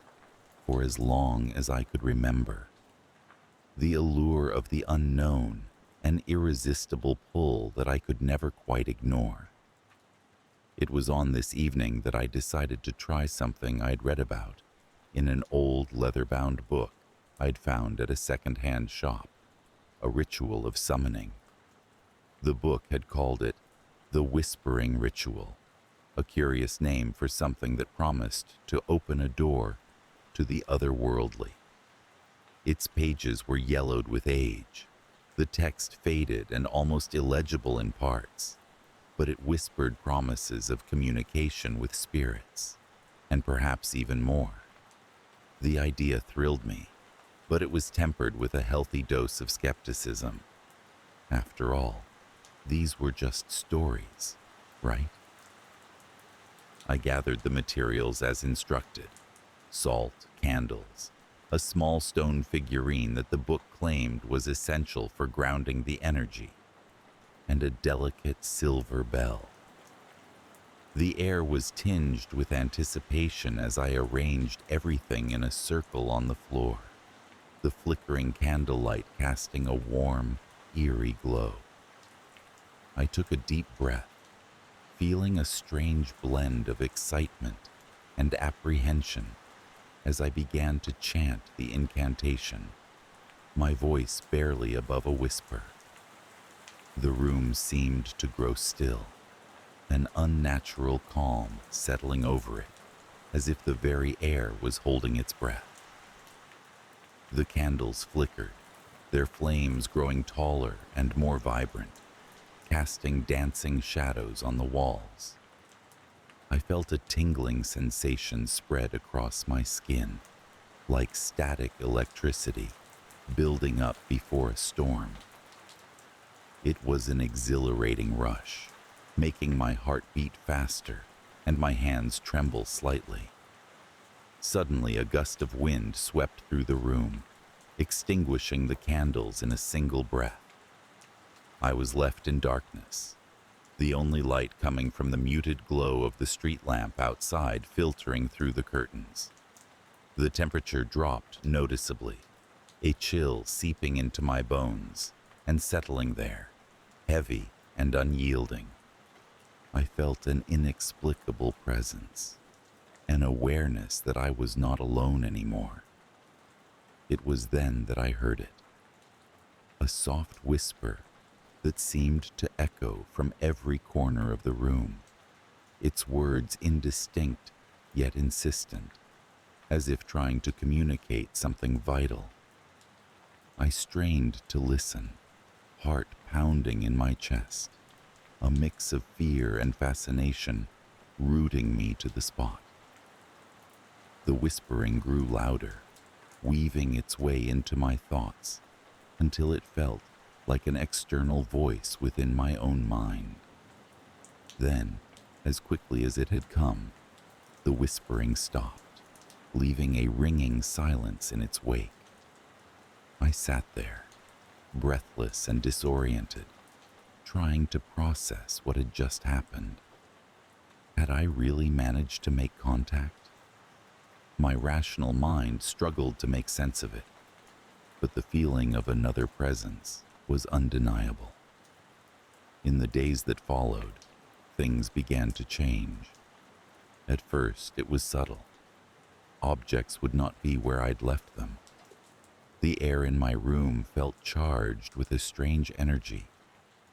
for as long as I could remember. The allure of the unknown, an irresistible pull that I could never quite ignore. It was on this evening that I decided to try something I'd read about in an old leather-bound book I'd found at a second-hand shop, a ritual of summoning. The book had called it The Whispering Ritual, a curious name for something that promised to open a door to the otherworldly. Its pages were yellowed with age, the text faded and almost illegible in parts, but it whispered promises of communication with spirits, and perhaps even more. The idea thrilled me, but it was tempered with a healthy dose of skepticism. After all, these were just stories, right? I gathered the materials as instructed: salt, candles, a small stone figurine that the book claimed was essential for grounding the energy, and a delicate silver bell. The air was tinged with anticipation as I arranged everything in a circle on the floor, the flickering candlelight casting a warm, eerie glow. I took a deep breath, feeling a strange blend of excitement and apprehension as I began to chant the incantation, my voice barely above a whisper. The room seemed to grow still, an unnatural calm settling over it, as if the very air was holding its breath. The candles flickered, their flames growing taller and more vibrant, casting dancing shadows on the walls. I felt a tingling sensation spread across my skin, like static electricity building up before a storm. It was an exhilarating rush, making my heart beat faster and my hands tremble slightly. Suddenly, a gust of wind swept through the room, extinguishing the candles in a single breath. I was left in darkness, the only light coming from the muted glow of the street lamp outside filtering through the curtains. The temperature dropped noticeably, a chill seeping into my bones and settling there, heavy and unyielding. I felt an inexplicable presence, an awareness that I was not alone anymore. It was then that I heard it, a soft whisper that seemed to echo from every corner of the room, its words indistinct yet insistent, as if trying to communicate something vital. I strained to listen, heart pounding in my chest, a mix of fear and fascination rooting me to the spot. The whispering grew louder, weaving its way into my thoughts until it felt like an external voice within my own mind. Then, as quickly as it had come, the whispering stopped, leaving a ringing silence in its wake. I sat there, breathless and disoriented, trying to process what had just happened. Had I really managed to make contact? My rational mind struggled to make sense of it, but the feeling of another presence was undeniable. In the days that followed, things began to change. At first, it was subtle. Objects would not be where I'd left them. The air in my room felt charged with a strange energy,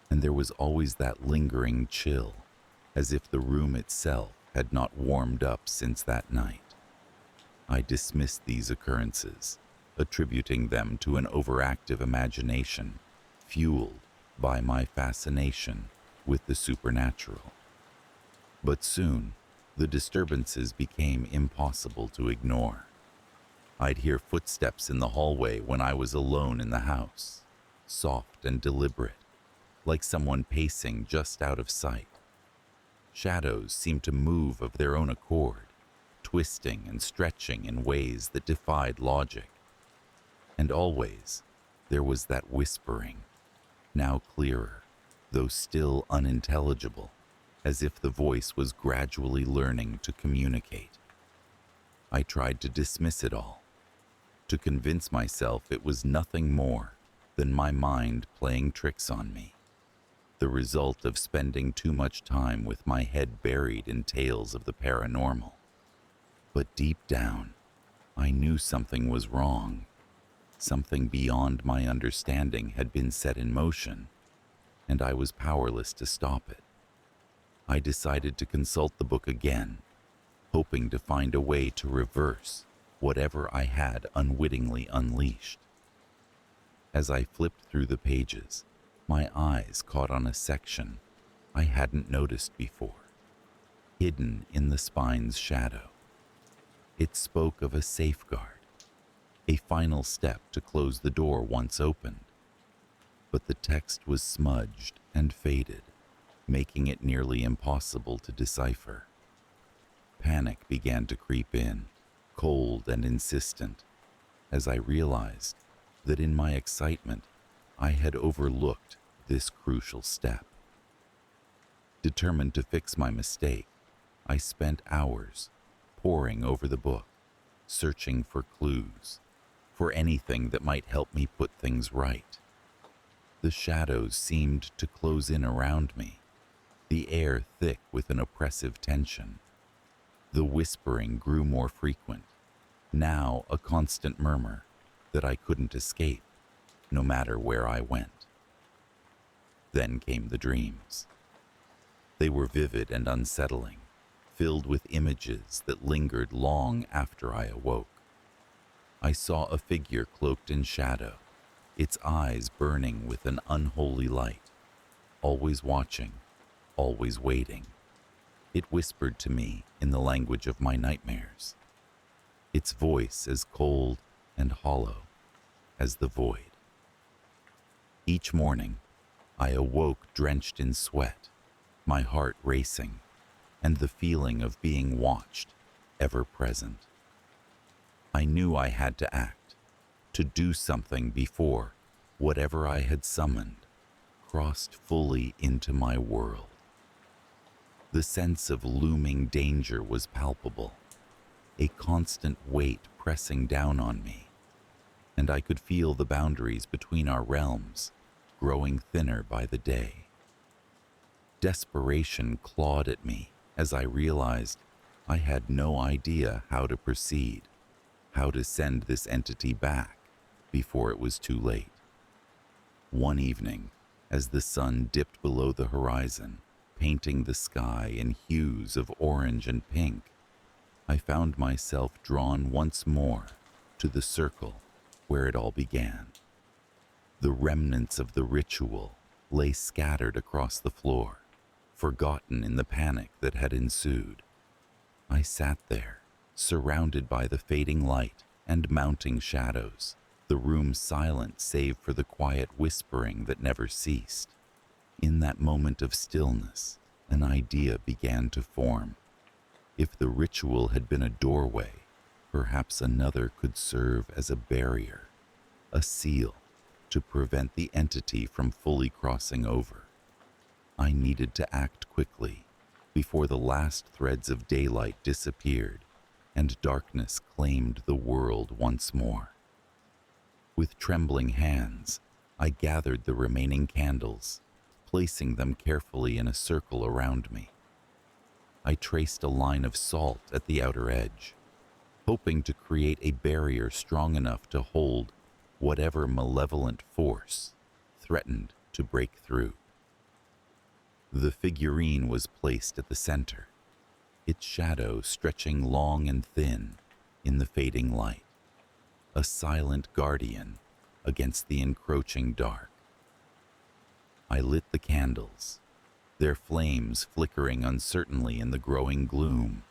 and there was always that lingering chill, as if the room itself had not warmed up since that night. I dismissed these occurrences, attributing them to an overactive imagination fueled by my fascination with the supernatural. But soon, the disturbances became impossible to ignore. I'd hear footsteps in the hallway when I was alone in the house, soft and deliberate, like someone pacing just out of sight. Shadows seemed to move of their own accord, twisting and stretching in ways that defied logic. And always, there was that whispering, now clearer, though still unintelligible, as if the voice was gradually learning to communicate. I tried to dismiss it all, to convince myself it was nothing more than my mind playing tricks on me, the result of spending too much time with my head buried in tales of the paranormal. But deep down, I knew something was wrong. Something beyond my understanding had been set in motion, and I was powerless to stop it. I decided to consult the book again, hoping to find a way to reverse whatever I had unwittingly unleashed. As I flipped through the pages, my eyes caught on a section I hadn't noticed before, hidden in the spine's shadow. It spoke of a safeguard, a final step to close the door once opened. But the text was smudged and faded, making it nearly impossible to decipher. Panic began to creep in, cold and insistent, as I realized that in my excitement, I had overlooked this crucial step. Determined to fix my mistake, I spent hours poring over the book, searching for clues, for anything that might help me put things right. The shadows seemed to close in around me, the air thick with an oppressive tension. The whispering grew more frequent, now a constant murmur that I couldn't escape, no matter where I went. Then came the dreams. They were vivid and unsettling, filled with images that lingered long after I awoke. I saw a figure cloaked in shadow, its eyes burning with an unholy light, always watching, always waiting. It whispered to me in the language of my nightmares, its voice as cold and hollow as the void. Each morning, I awoke drenched in sweat, my heart racing, and the feeling of being watched ever present. I knew I had to act, to do something before whatever I had summoned crossed fully into my world. The sense of looming danger was palpable, a constant weight pressing down on me, and I could feel the boundaries between our realms growing thinner by the day. Desperation clawed at me as I realized I had no idea how to proceed, how to send this entity back before it was too late. One evening, as the sun dipped below the horizon, painting the sky in hues of orange and pink, I found myself drawn once more to the circle where it all began. The remnants of the ritual lay scattered across the floor, forgotten in the panic that had ensued. I sat there, surrounded by the fading light and mounting shadows, the room silent save for the quiet whispering that never ceased. In that moment of stillness, an idea began to form. If the ritual had been a doorway, perhaps another could serve as a barrier, a seal to prevent the entity from fully crossing over. I needed to act quickly before the last threads of daylight disappeared and darkness claimed the world once more. With trembling hands, I gathered the remaining candles, placing them carefully in a circle around me. I traced a line of salt at the outer edge, hoping to create a barrier strong enough to hold whatever malevolent force threatened to break through. The figurine was placed at the center, its shadow stretching long and thin in the fading light, a silent guardian against the encroaching dark. I lit the candles, their flames flickering uncertainly in the growing gloom,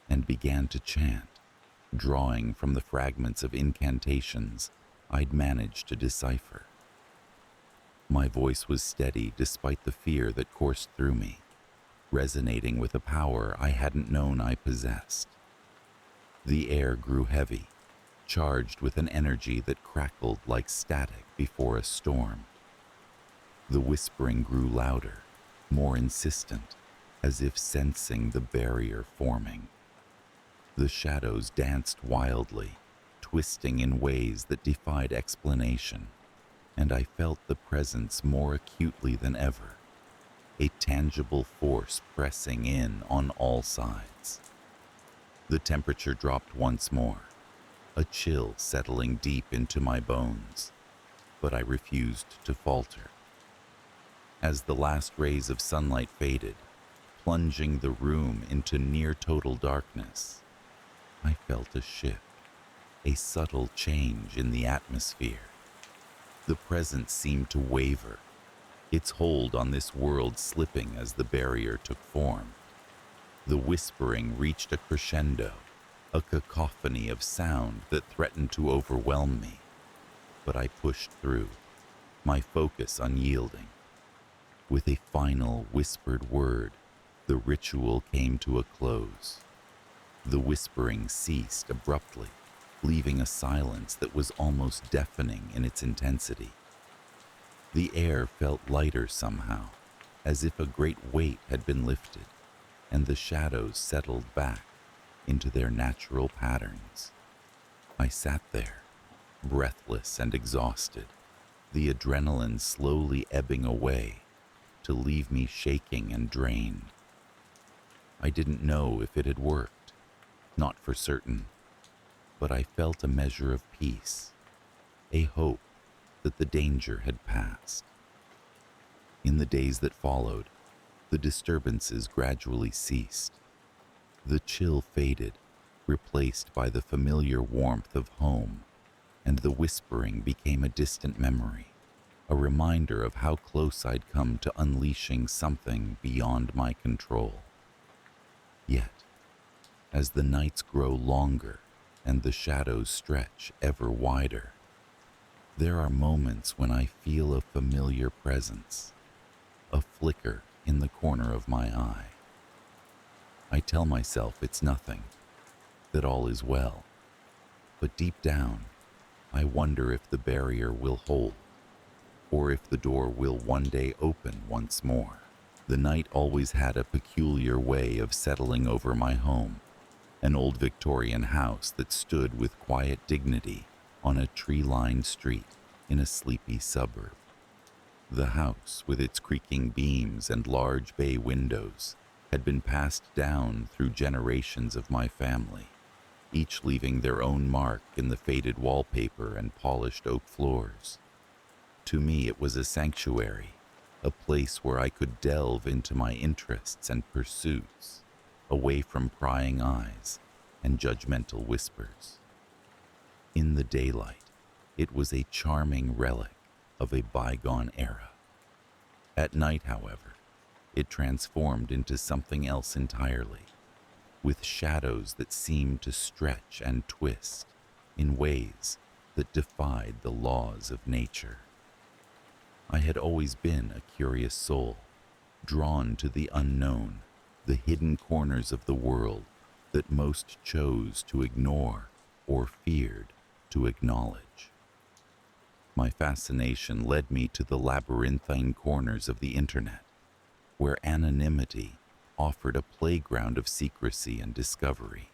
and began to chant, drawing from the fragments of incantations I'd managed to decipher. My voice was steady despite the fear that coursed through me, resonating with a power I hadn't known I possessed. The air grew heavy, charged with an energy that crackled like static before a storm. The whispering grew louder, more insistent, as if sensing the barrier forming. The shadows danced wildly, twisting in ways that defied explanation, and I felt the presence more acutely than ever, a tangible force pressing in on all sides. The temperature dropped once more, a chill settling deep into my bones, but I refused to falter. As the last rays of sunlight faded, plunging the room into near-total darkness, I felt a shift, a subtle change in the atmosphere. The presence seemed to waver, its hold on this world slipping as the barrier took form. The whispering reached a crescendo, a cacophony of sound that threatened to overwhelm me. But I pushed through, my focus unyielding. With a final whispered word, the ritual came to a close. The whispering ceased abruptly, leaving a silence that was almost deafening in its intensity. The air felt lighter somehow, as if a great weight had been lifted, and the shadows settled back into their natural patterns. I sat there, breathless and exhausted, the adrenaline slowly ebbing away to leave me shaking and drained. I didn't know if it had worked, not for certain, but I felt a measure of peace, a hope that the danger had passed. In the days that followed, the disturbances gradually ceased. The chill faded, replaced by the familiar warmth of home, and the whispering became a distant memory, a reminder of how close I'd come to unleashing something beyond my control. Yet, as the nights grow longer and the shadows stretch ever wider, there are moments when I feel a familiar presence, a flicker in the corner of my eye. I tell myself it's nothing, that all is well, but deep down, I wonder if the barrier will hold, or if the door will one day open once more. The night always had a peculiar way of settling over my home, an old Victorian house that stood with quiet dignity on a tree-lined street in a sleepy suburb. The house, with its creaking beams and large bay windows, had been passed down through generations of my family, each leaving their own mark in the faded wallpaper and polished oak floors. To me, it was a sanctuary, a place where I could delve into my interests and pursuits, away from prying eyes and judgmental whispers. In the daylight, it was a charming relic of a bygone era. At night, however, it transformed into something else entirely, with shadows that seemed to stretch and twist in ways that defied the laws of nature. I had always been a curious soul, drawn to the unknown, the hidden corners of the world that most chose to ignore or feared to acknowledge. My fascination led me to the labyrinthine corners of the internet, where anonymity offered a playground of secrecy and discovery.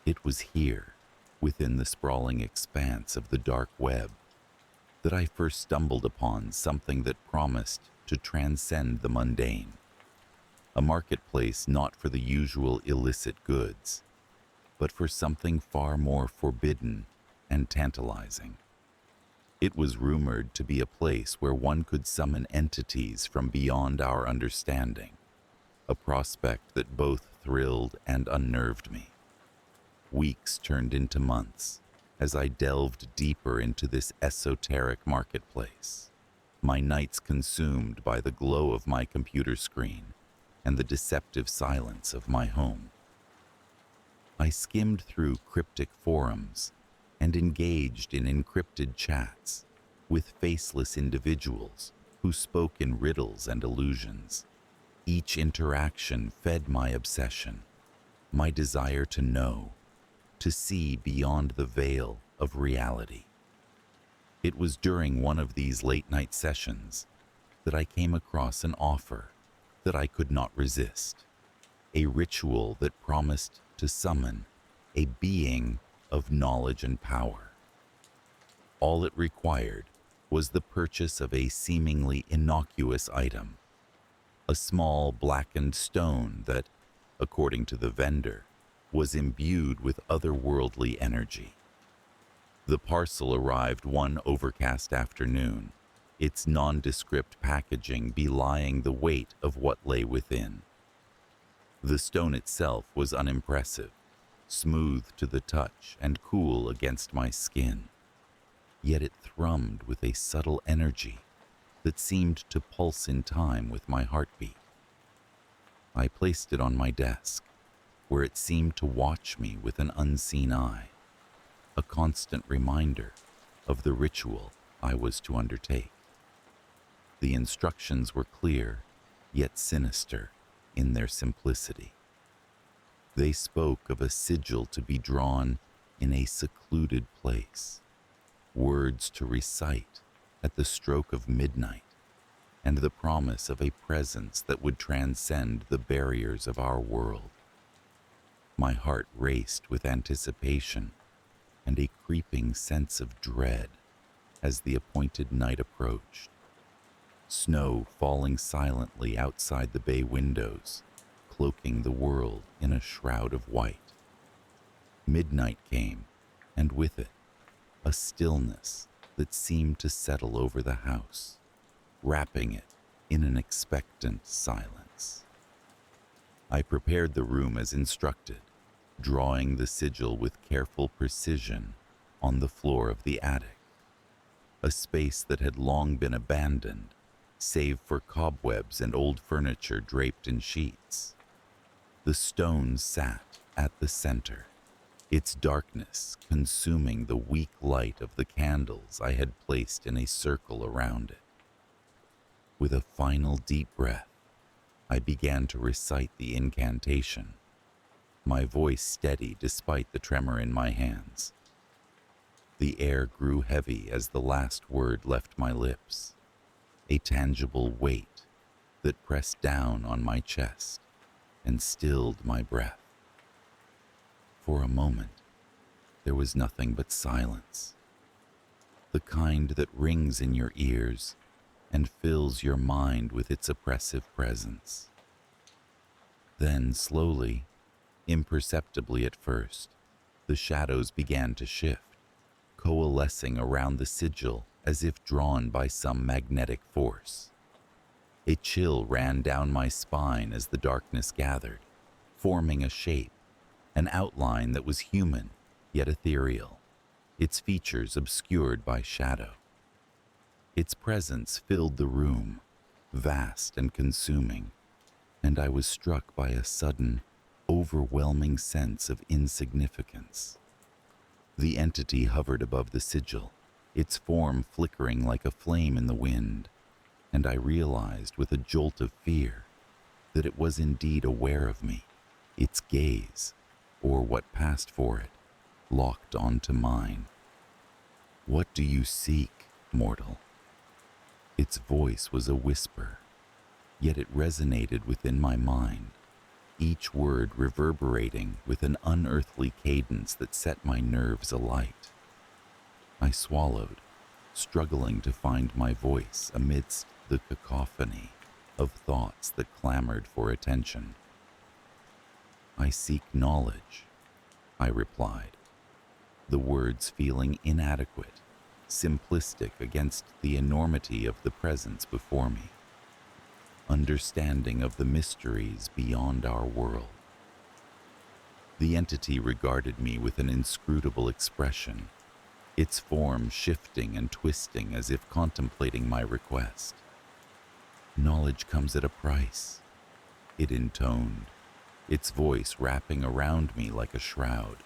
It was here, within the sprawling expanse of the dark web, that I first stumbled upon something that promised to transcend the mundane. A marketplace not for the usual illicit goods, but for something far more forbidden and tantalizing. It was rumored to be a place where one could summon entities from beyond our understanding, a prospect that both thrilled and unnerved me. Weeks turned into months as I delved deeper into this esoteric marketplace, my nights consumed by the glow of my computer screen and the deceptive silence of my home. I skimmed through cryptic forums and engaged in encrypted chats with faceless individuals who spoke in riddles and illusions. Each interaction fed my obsession, my desire to know, to see beyond the veil of reality. It was during one of these late-night sessions that I came across an offer that I could not resist, a ritual that promised to summon a being of knowledge and power. All it required was the purchase of a seemingly innocuous item, a small blackened stone that, according to the vendor, was imbued with otherworldly energy. The parcel arrived one overcast afternoon, its nondescript packaging belying the weight of what lay within. The stone itself was unimpressive, smooth to the touch and cool against my skin, yet it thrummed with a subtle energy that seemed to pulse in time with my heartbeat. I placed it on my desk, where it seemed to watch me with an unseen eye, a constant reminder of the ritual I was to undertake. The instructions were clear, yet sinister in their simplicity. They spoke of a sigil to be drawn in a secluded place, words to recite at the stroke of midnight, and the promise of a presence that would transcend the barriers of our world. My heart raced with anticipation and a creeping sense of dread as the appointed night approached. Snow falling silently outside the bay windows, cloaking the world in a shroud of white. Midnight came, and with it, a stillness that seemed to settle over the house, wrapping it in an expectant silence. I prepared the room as instructed, drawing the sigil with careful precision on the floor of the attic, a space that had long been abandoned, save for cobwebs and old furniture draped in sheets. The stone sat at the center, its darkness consuming the weak light of the candles I had placed in a circle around it. With a final deep breath, I began to recite the incantation, my voice steady despite the tremor in my hands. The air grew heavy as the last word left my lips, a tangible weight that pressed down on my chest and stilled my breath. For a moment, there was nothing but silence, the kind that rings in your ears and fills your mind with its oppressive presence. Then, slowly, imperceptibly at first, the shadows began to shift, coalescing around the sigil as if drawn by some magnetic force. A chill ran down my spine as the darkness gathered, forming a shape, an outline that was human yet ethereal, its features obscured by shadow. Its presence filled the room, vast and consuming, and I was struck by a sudden, overwhelming sense of insignificance. The entity hovered above the sigil, its form flickering like a flame in the wind, and I realized with a jolt of fear that it was indeed aware of me, its gaze, or what passed for it, locked onto mine. "What do you seek, mortal?" Its voice was a whisper, yet it resonated within my mind, each word reverberating with an unearthly cadence that set my nerves alight. I swallowed, struggling to find my voice amidst the cacophony of thoughts that clamored for attention. "I seek knowledge," I replied, the words feeling inadequate, simplistic against the enormity of the presence before me. "Understanding of the mysteries beyond our world." The entity regarded me with an inscrutable expression, its form shifting and twisting as if contemplating my request. "Knowledge comes at a price," it intoned, its voice wrapping around me like a shroud.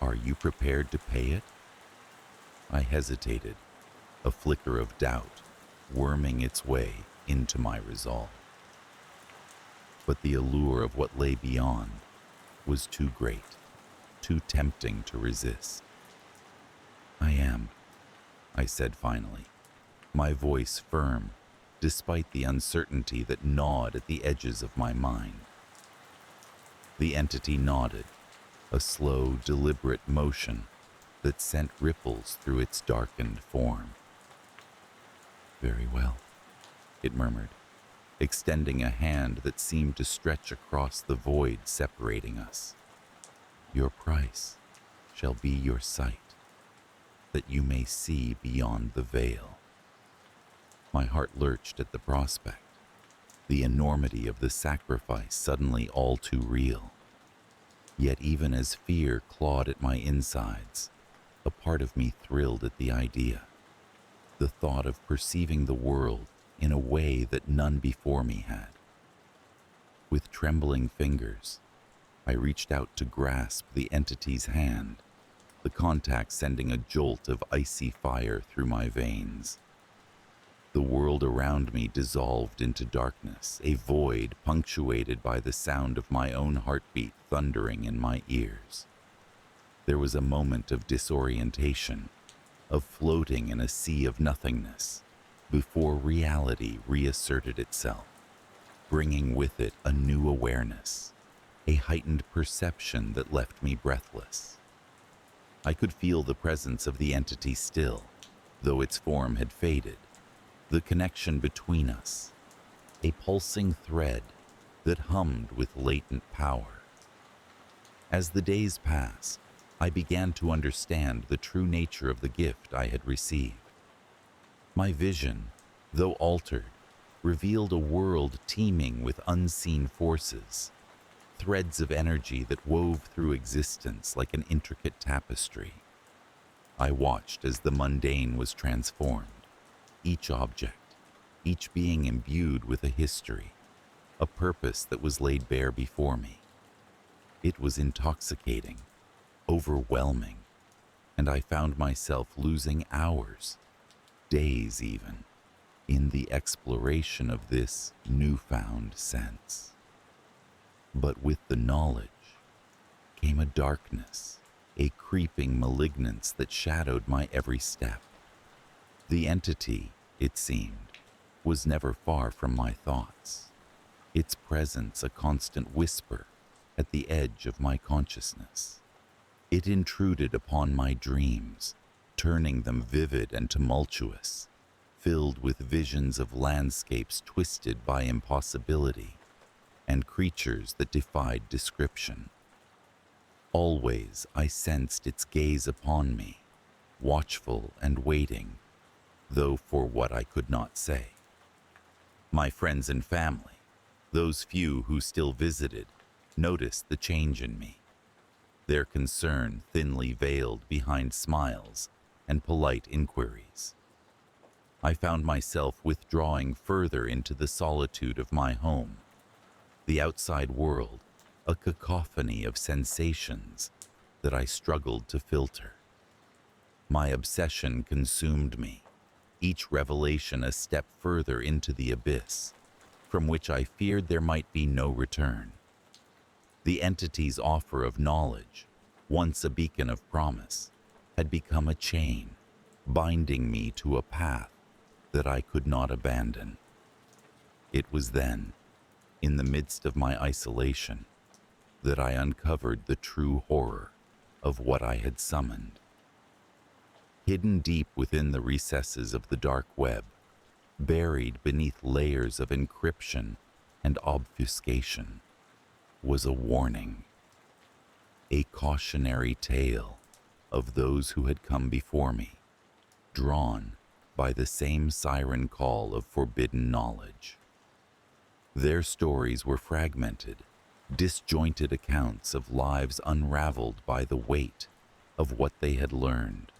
"Are you prepared to pay it?" I hesitated, a flicker of doubt worming its way into my resolve. But the allure of what lay beyond was too great, too tempting to resist. "I am," I said finally, my voice firm despite the uncertainty that gnawed at the edges of my mind. The entity nodded, a slow, deliberate motion that sent ripples through its darkened form. "Very well," it murmured, extending a hand that seemed to stretch across the void separating us. "Your price shall be your sight, that you may see beyond the veil." My heart lurched at the prospect, the enormity of the sacrifice suddenly all too real. Yet even as fear clawed at my insides, a part of me thrilled at the idea, the thought of perceiving the world in a way that none before me had. With trembling fingers, I reached out to grasp the entity's hand, the contact sending a jolt of icy fire through my veins. The world around me dissolved into darkness, a void punctuated by the sound of my own heartbeat thundering in my ears. There was a moment of disorientation, of floating in a sea of nothingness, before reality reasserted itself, bringing with it a new awareness, a heightened perception that left me breathless. I could feel the presence of the entity still, though its form had faded. The connection between us, a pulsing thread that hummed with latent power. As the days passed, I began to understand the true nature of the gift I had received. My vision, though altered, revealed a world teeming with unseen forces, threads of energy that wove through existence like an intricate tapestry. I watched as the mundane was transformed, each object, each being imbued with a history, a purpose that was laid bare before me. It was intoxicating, overwhelming, and I found myself losing hours, days even, in the exploration of this newfound sense. But with the knowledge came a darkness, a creeping malignance that shadowed my every step. The entity, it seemed, was never far from my thoughts, its presence a constant whisper at the edge of my consciousness. It intruded upon my dreams, turning them vivid and tumultuous, filled with visions of landscapes twisted by impossibility and creatures that defied description. Always I sensed its gaze upon me, watchful and waiting, though for what I could not say. My friends and family, those few who still visited, noticed the change in me, their concern thinly veiled behind smiles and polite inquiries. I found myself withdrawing further into the solitude of my home, the outside world a cacophony of sensations that I struggled to filter. My obsession consumed me, each revelation a step further into the abyss, from which I feared there might be no return. The entity's offer of knowledge, once a beacon of promise, had become a chain, binding me to a path that I could not abandon. It was then, in the midst of my isolation, that I uncovered the true horror of what I had summoned. Hidden deep within the recesses of the dark web, buried beneath layers of encryption and obfuscation, was a warning, a cautionary tale of those who had come before me, drawn by the same siren call of forbidden knowledge. Their stories were fragmented, disjointed accounts of lives unraveled by the weight of what they had learned,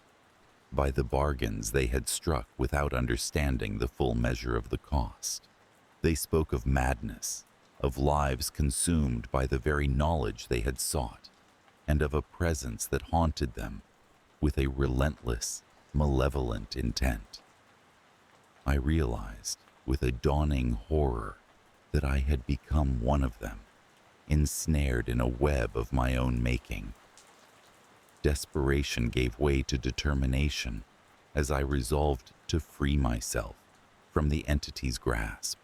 by the bargains they had struck without understanding the full measure of the cost. They spoke of madness, of lives consumed by the very knowledge they had sought, and of a presence that haunted them with a relentless, malevolent intent. I realized with a dawning horror that I had become one of them, ensnared in a web of my own making. Desperation gave way to determination as I resolved to free myself from the entity's grasp,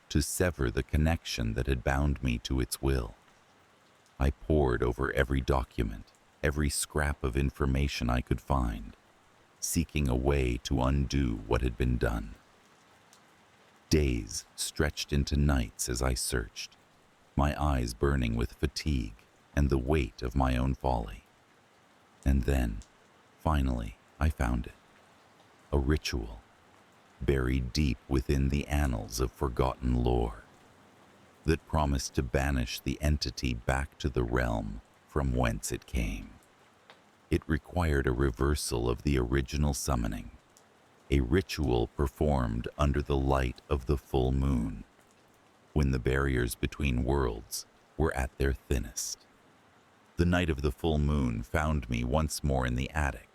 to sever the connection that had bound me to its will. I pored over every document, every scrap of information I could find, seeking a way to undo what had been done. Days stretched into nights as I searched, my eyes burning with fatigue and the weight of my own folly. And then, finally, I found it. A ritual, buried deep within the annals of forgotten lore, that promised to banish the entity back to the realm from whence it came. It required a reversal of the original summoning, a ritual performed under the light of the full moon, when the barriers between worlds were at their thinnest. The night of the full moon found me once more in the attic,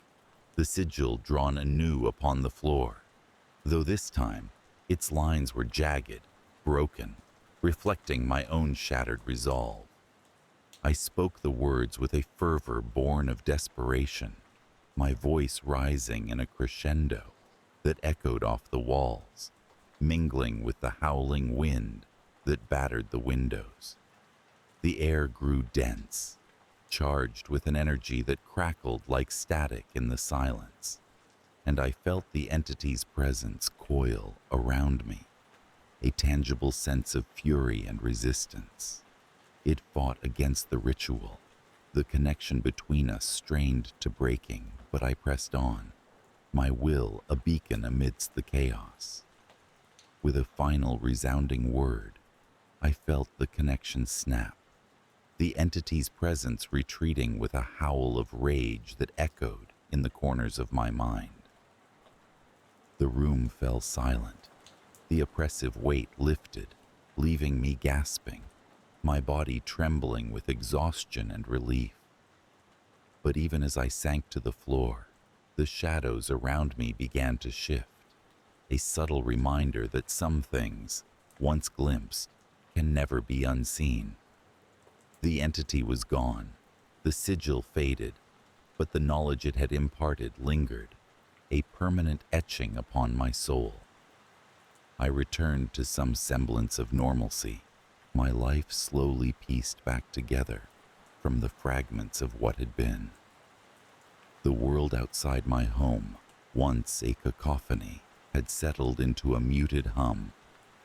the sigil drawn anew upon the floor, though this time its lines were jagged, broken, reflecting my own shattered resolve. I spoke the words with a fervor born of desperation, my voice rising in a crescendo that echoed off the walls, mingling with the howling wind that battered the windows. The air grew dense, charged with an energy that crackled like static in the silence, and I felt the entity's presence coil around me, a tangible sense of fury and resistance. It fought against the ritual, the connection between us strained to breaking, but I pressed on, my will a beacon amidst the chaos. With a final resounding word, I felt the connection snap, the entity's presence retreating with a howl of rage that echoed in the corners of my mind. The room fell silent. The oppressive weight lifted, leaving me gasping, my body trembling with exhaustion and relief. But even as I sank to the floor, the shadows around me began to shift, a subtle reminder that some things, once glimpsed, can never be unseen. The entity was gone, the sigil faded, but the knowledge it had imparted lingered, a permanent etching upon my soul. I returned to some semblance of normalcy, my life slowly pieced back together from the fragments of what had been. The world outside my home, once a cacophony, had settled into a muted hum,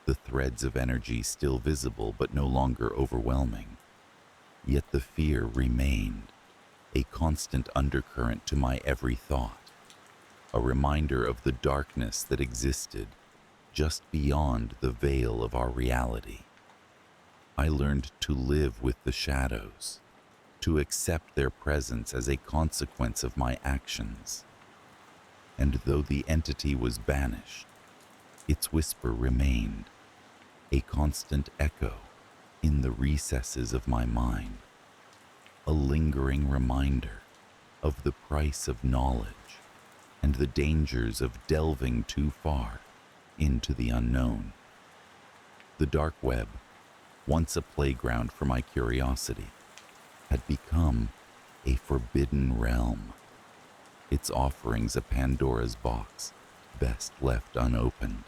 the threads of energy still visible but no longer overwhelming. Yet the fear remained, a constant undercurrent to my every thought, a reminder of the darkness that existed just beyond the veil of our reality. I learned to live with the shadows, to accept their presence as a consequence of my actions. And though the entity was banished, its whisper remained, a constant echo in the recesses of my mind, a lingering reminder of the price of knowledge and the dangers of delving too far into the unknown. The dark web, once a playground for my curiosity, had become a forbidden realm, its offerings a Pandora's box best left unopened.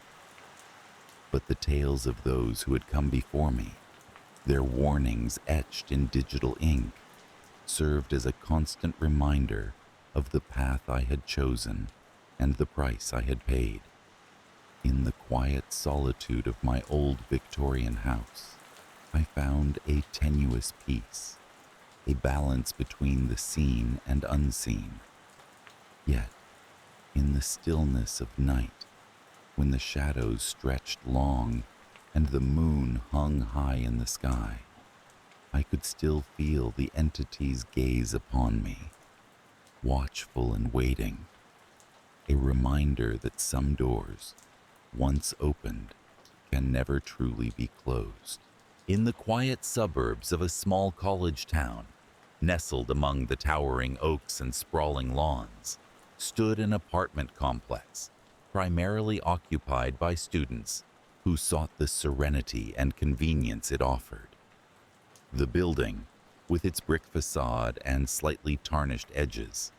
But the tales of those who had come before me, their warnings etched in digital ink, served as a constant reminder of the path I had chosen and the price I had paid. In the quiet solitude of my old Victorian house, I found a tenuous peace, a balance between the seen and unseen. Yet, in the stillness of night, when the shadows stretched long and the moon hung high in the sky, I could still feel the entity's gaze upon me, watchful and waiting, a reminder that some doors, once opened, can never truly be closed. In the quiet suburbs of a small college town, nestled among the towering oaks and sprawling lawns, stood an apartment complex, primarily occupied by students who sought the serenity and convenience it offered. The building, with its brick facade and slightly tarnished edges,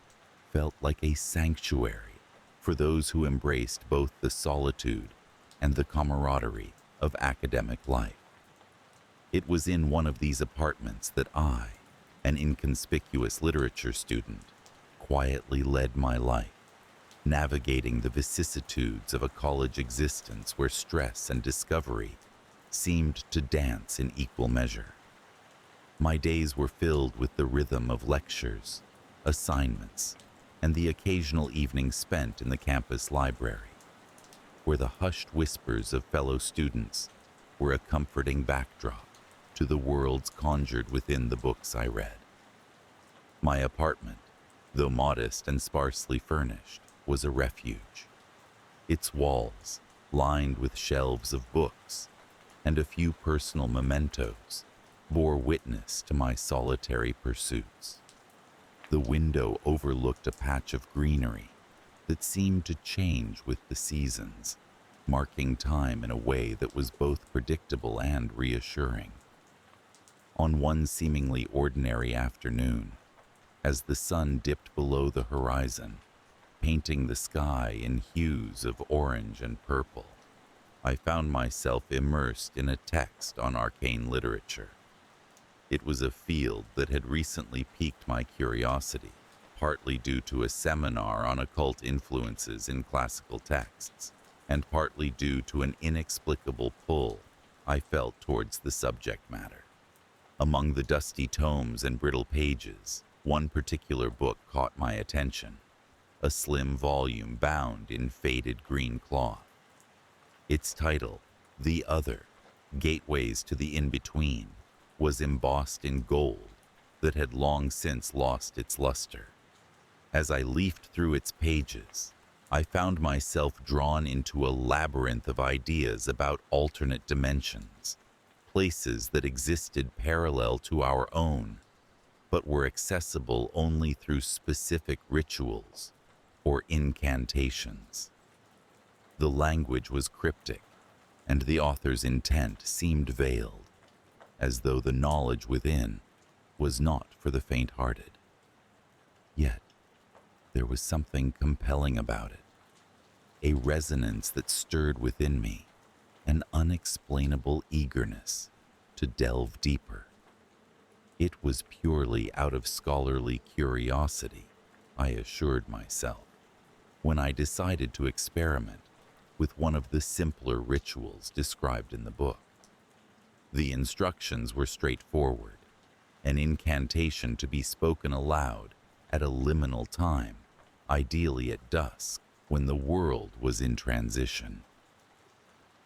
felt like a sanctuary for those who embraced both the solitude and the camaraderie of academic life. It was in one of these apartments that I, an inconspicuous literature student, quietly led my life, navigating the vicissitudes of a college existence where stress and discovery seemed to dance in equal measure. My days were filled with the rhythm of lectures, assignments, and the occasional evening spent in the campus library, where the hushed whispers of fellow students were a comforting backdrop to the worlds conjured within the books I read. My apartment, though modest and sparsely furnished, was a refuge. Its walls, lined with shelves of books and a few personal mementos, bore witness to my solitary pursuits. The window overlooked a patch of greenery that seemed to change with the seasons, marking time in a way that was both predictable and reassuring. On one seemingly ordinary afternoon, as the sun dipped below the horizon, painting the sky in hues of orange and purple, I found myself immersed in a text on arcane literature. It was a field that had recently piqued my curiosity, partly due to a seminar on occult influences in classical texts, and partly due to an inexplicable pull I felt towards the subject matter. Among the dusty tomes and brittle pages, one particular book caught my attention, a slim volume bound in faded green cloth. Its title, The Other, Gateways to the In-Between, was embossed in gold that had long since lost its luster. As I leafed through its pages, I found myself drawn into a labyrinth of ideas about alternate dimensions, places that existed parallel to our own, but were accessible only through specific rituals or incantations. The language was cryptic, and the author's intent seemed veiled, as though the knowledge within was not for the faint-hearted. Yet, there was something compelling about it, a resonance that stirred within me, an unexplainable eagerness to delve deeper. It was purely out of scholarly curiosity, I assured myself, when I decided to experiment with one of the simpler rituals described in the book. The instructions were straightforward: an incantation to be spoken aloud at a liminal time, ideally at dusk, when the world was in transition.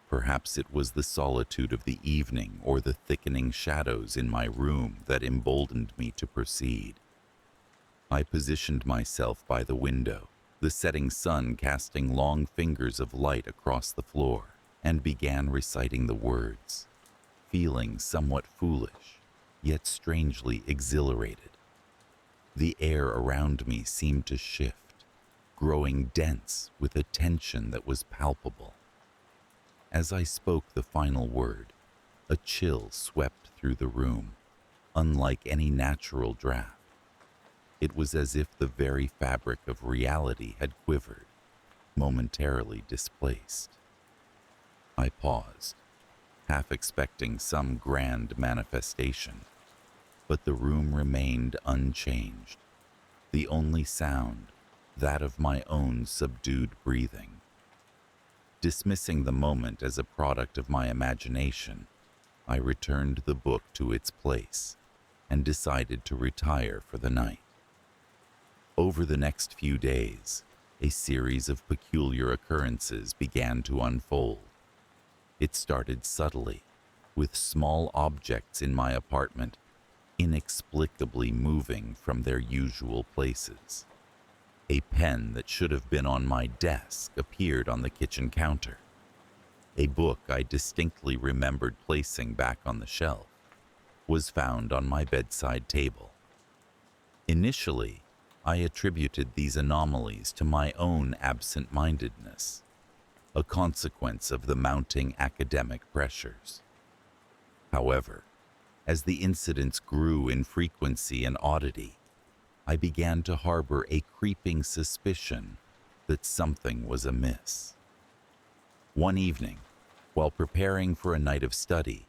Perhaps it was the solitude of the evening or the thickening shadows in my room that emboldened me to proceed. I positioned myself by the window, the setting sun casting long fingers of light across the floor, and began reciting the words, feeling somewhat foolish, yet strangely exhilarated. The air around me seemed to shift, growing dense with a tension that was palpable. As I spoke the final word, a chill swept through the room, unlike any natural draft. It was as if the very fabric of reality had quivered, momentarily displaced. I paused, half expecting some grand manifestation, but the room remained unchanged, the only sound that of my own subdued breathing. Dismissing the moment as a product of my imagination, I returned the book to its place and decided to retire for the night. Over the next few days, a series of peculiar occurrences began to unfold. It started subtly, with small objects in my apartment inexplicably moving from their usual places. A pen that should have been on my desk appeared on the kitchen counter. A book I distinctly remembered placing back on the shelf was found on my bedside table. Initially, I attributed these anomalies to my own absent-mindedness, a consequence of the mounting academic pressures. However, as the incidents grew in frequency and oddity, I began to harbor a creeping suspicion that something was amiss. One evening, while preparing for a night of study,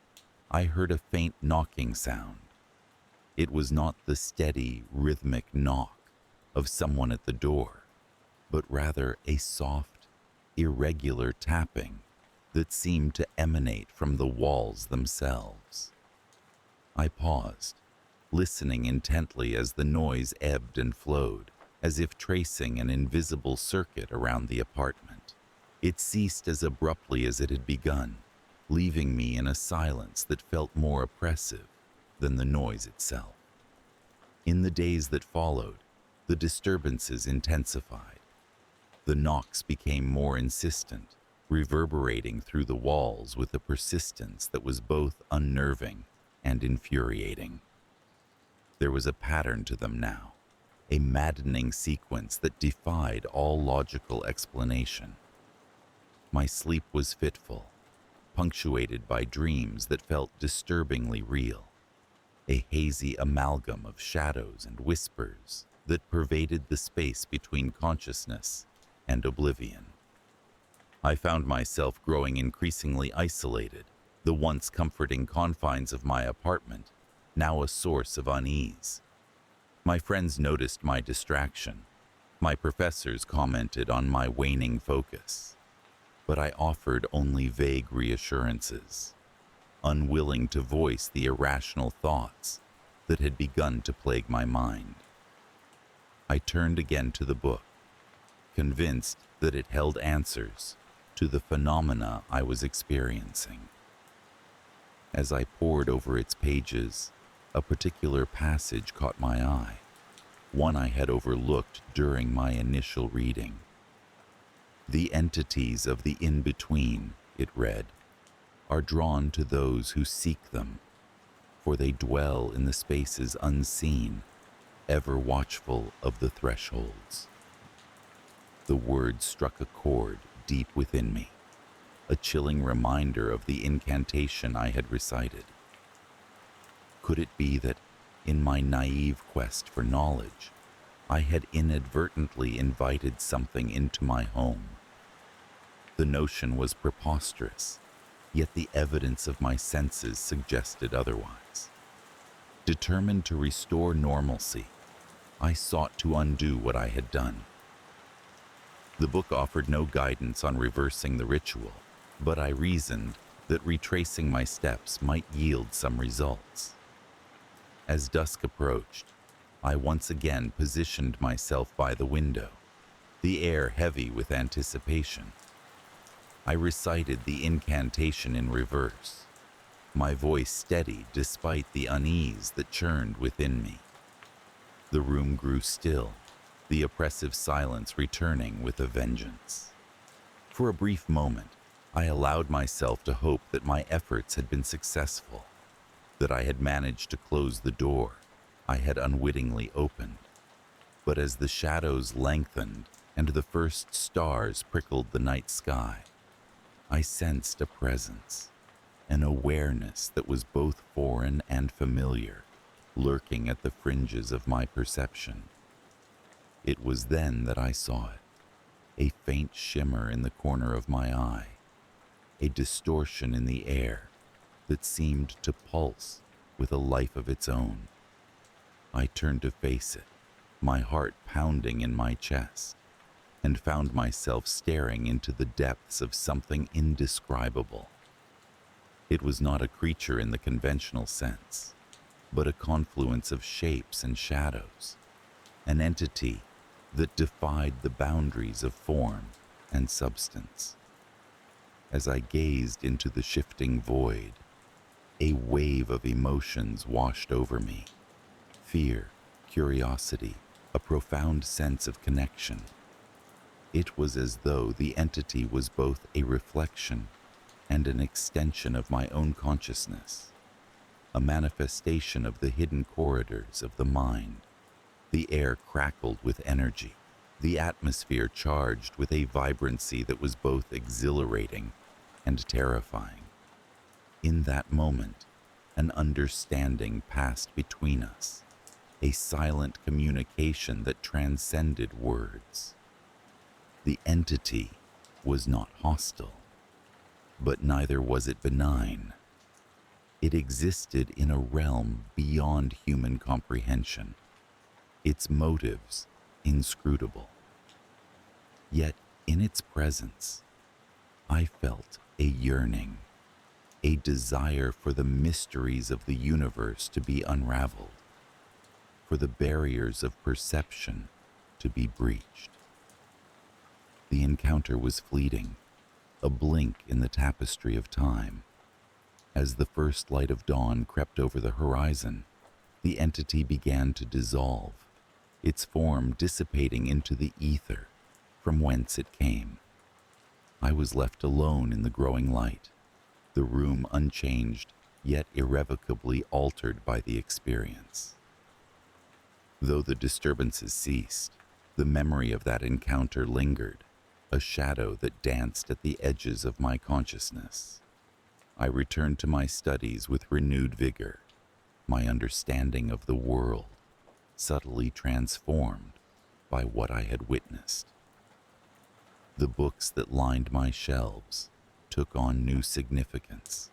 I heard a faint knocking sound. It was not the steady, rhythmic knock of someone at the door, but rather a soft, irregular tapping that seemed to emanate from the walls themselves. I paused, listening intently as the noise ebbed and flowed, as if tracing an invisible circuit around the apartment. It ceased as abruptly as it had begun, leaving me in a silence that felt more oppressive than the noise itself. In the days that followed, the disturbances intensified. The knocks became more insistent, reverberating through the walls with a persistence that was both unnerving and infuriating. There was a pattern to them now, a maddening sequence that defied all logical explanation. My sleep was fitful, punctuated by dreams that felt disturbingly real, a hazy amalgam of shadows and whispers that pervaded the space between consciousness and oblivion. I found myself growing increasingly isolated, the once comforting confines of my apartment now a source of unease. My friends noticed my distraction. My professors commented on my waning focus. But I offered only vague reassurances, unwilling to voice the irrational thoughts that had begun to plague my mind. I turned again to the book, convinced that it held answers to the phenomena I was experiencing. As I pored over its pages, a particular passage caught my eye, one I had overlooked during my initial reading. The entities of the in-between, it read, are drawn to those who seek them, for they dwell in the spaces unseen, ever watchful of the thresholds. The words struck a chord deep within me, a chilling reminder of the incantation I had recited. Could it be that, in my naive quest for knowledge, I had inadvertently invited something into my home? The notion was preposterous, yet the evidence of my senses suggested otherwise. Determined to restore normalcy, I sought to undo what I had done. The book offered no guidance on reversing the ritual, but I reasoned that retracing my steps might yield some results. As dusk approached, I once again positioned myself by the window, the air heavy with anticipation. I recited the incantation in reverse, my voice steady despite the unease that churned within me. The room grew still, the oppressive silence returning with a vengeance. For a brief moment, I allowed myself to hope that my efforts had been successful, that I had managed to close the door I had unwittingly opened. But as the shadows lengthened and the first stars prickled the night sky, I sensed a presence, an awareness that was both foreign and familiar, lurking at the fringes of my perception. It was then that I saw it, a faint shimmer in the corner of my eye, a distortion in the air that seemed to pulse with a life of its own. I turned to face it, my heart pounding in my chest, and found myself staring into the depths of something indescribable. It was not a creature in the conventional sense, but a confluence of shapes and shadows, an entity that defied the boundaries of form and substance. As I gazed into the shifting void, a wave of emotions washed over me. Fear, curiosity, a profound sense of connection. It was as though the entity was both a reflection and an extension of my own consciousness, a manifestation of the hidden corridors of the mind. The air crackled with energy, the atmosphere charged with a vibrancy that was both exhilarating and terrifying. In that moment, an understanding passed between us, a silent communication that transcended words. The entity was not hostile, but neither was it benign. It existed in a realm beyond human comprehension, its motives inscrutable. Yet in its presence, I felt a yearning, a desire for the mysteries of the universe to be unraveled, for the barriers of perception to be breached. The encounter was fleeting, a blink in the tapestry of time. As the first light of dawn crept over the horizon, the entity began to dissolve, its form dissipating into the ether from whence it came. I was left alone in the growing light, the room unchanged yet irrevocably altered by the experience. Though the disturbances ceased, the memory of that encounter lingered, a shadow that danced at the edges of my consciousness. I returned to my studies with renewed vigor, my understanding of the world subtly transformed by what I had witnessed. The books that lined my shelves took on new significance,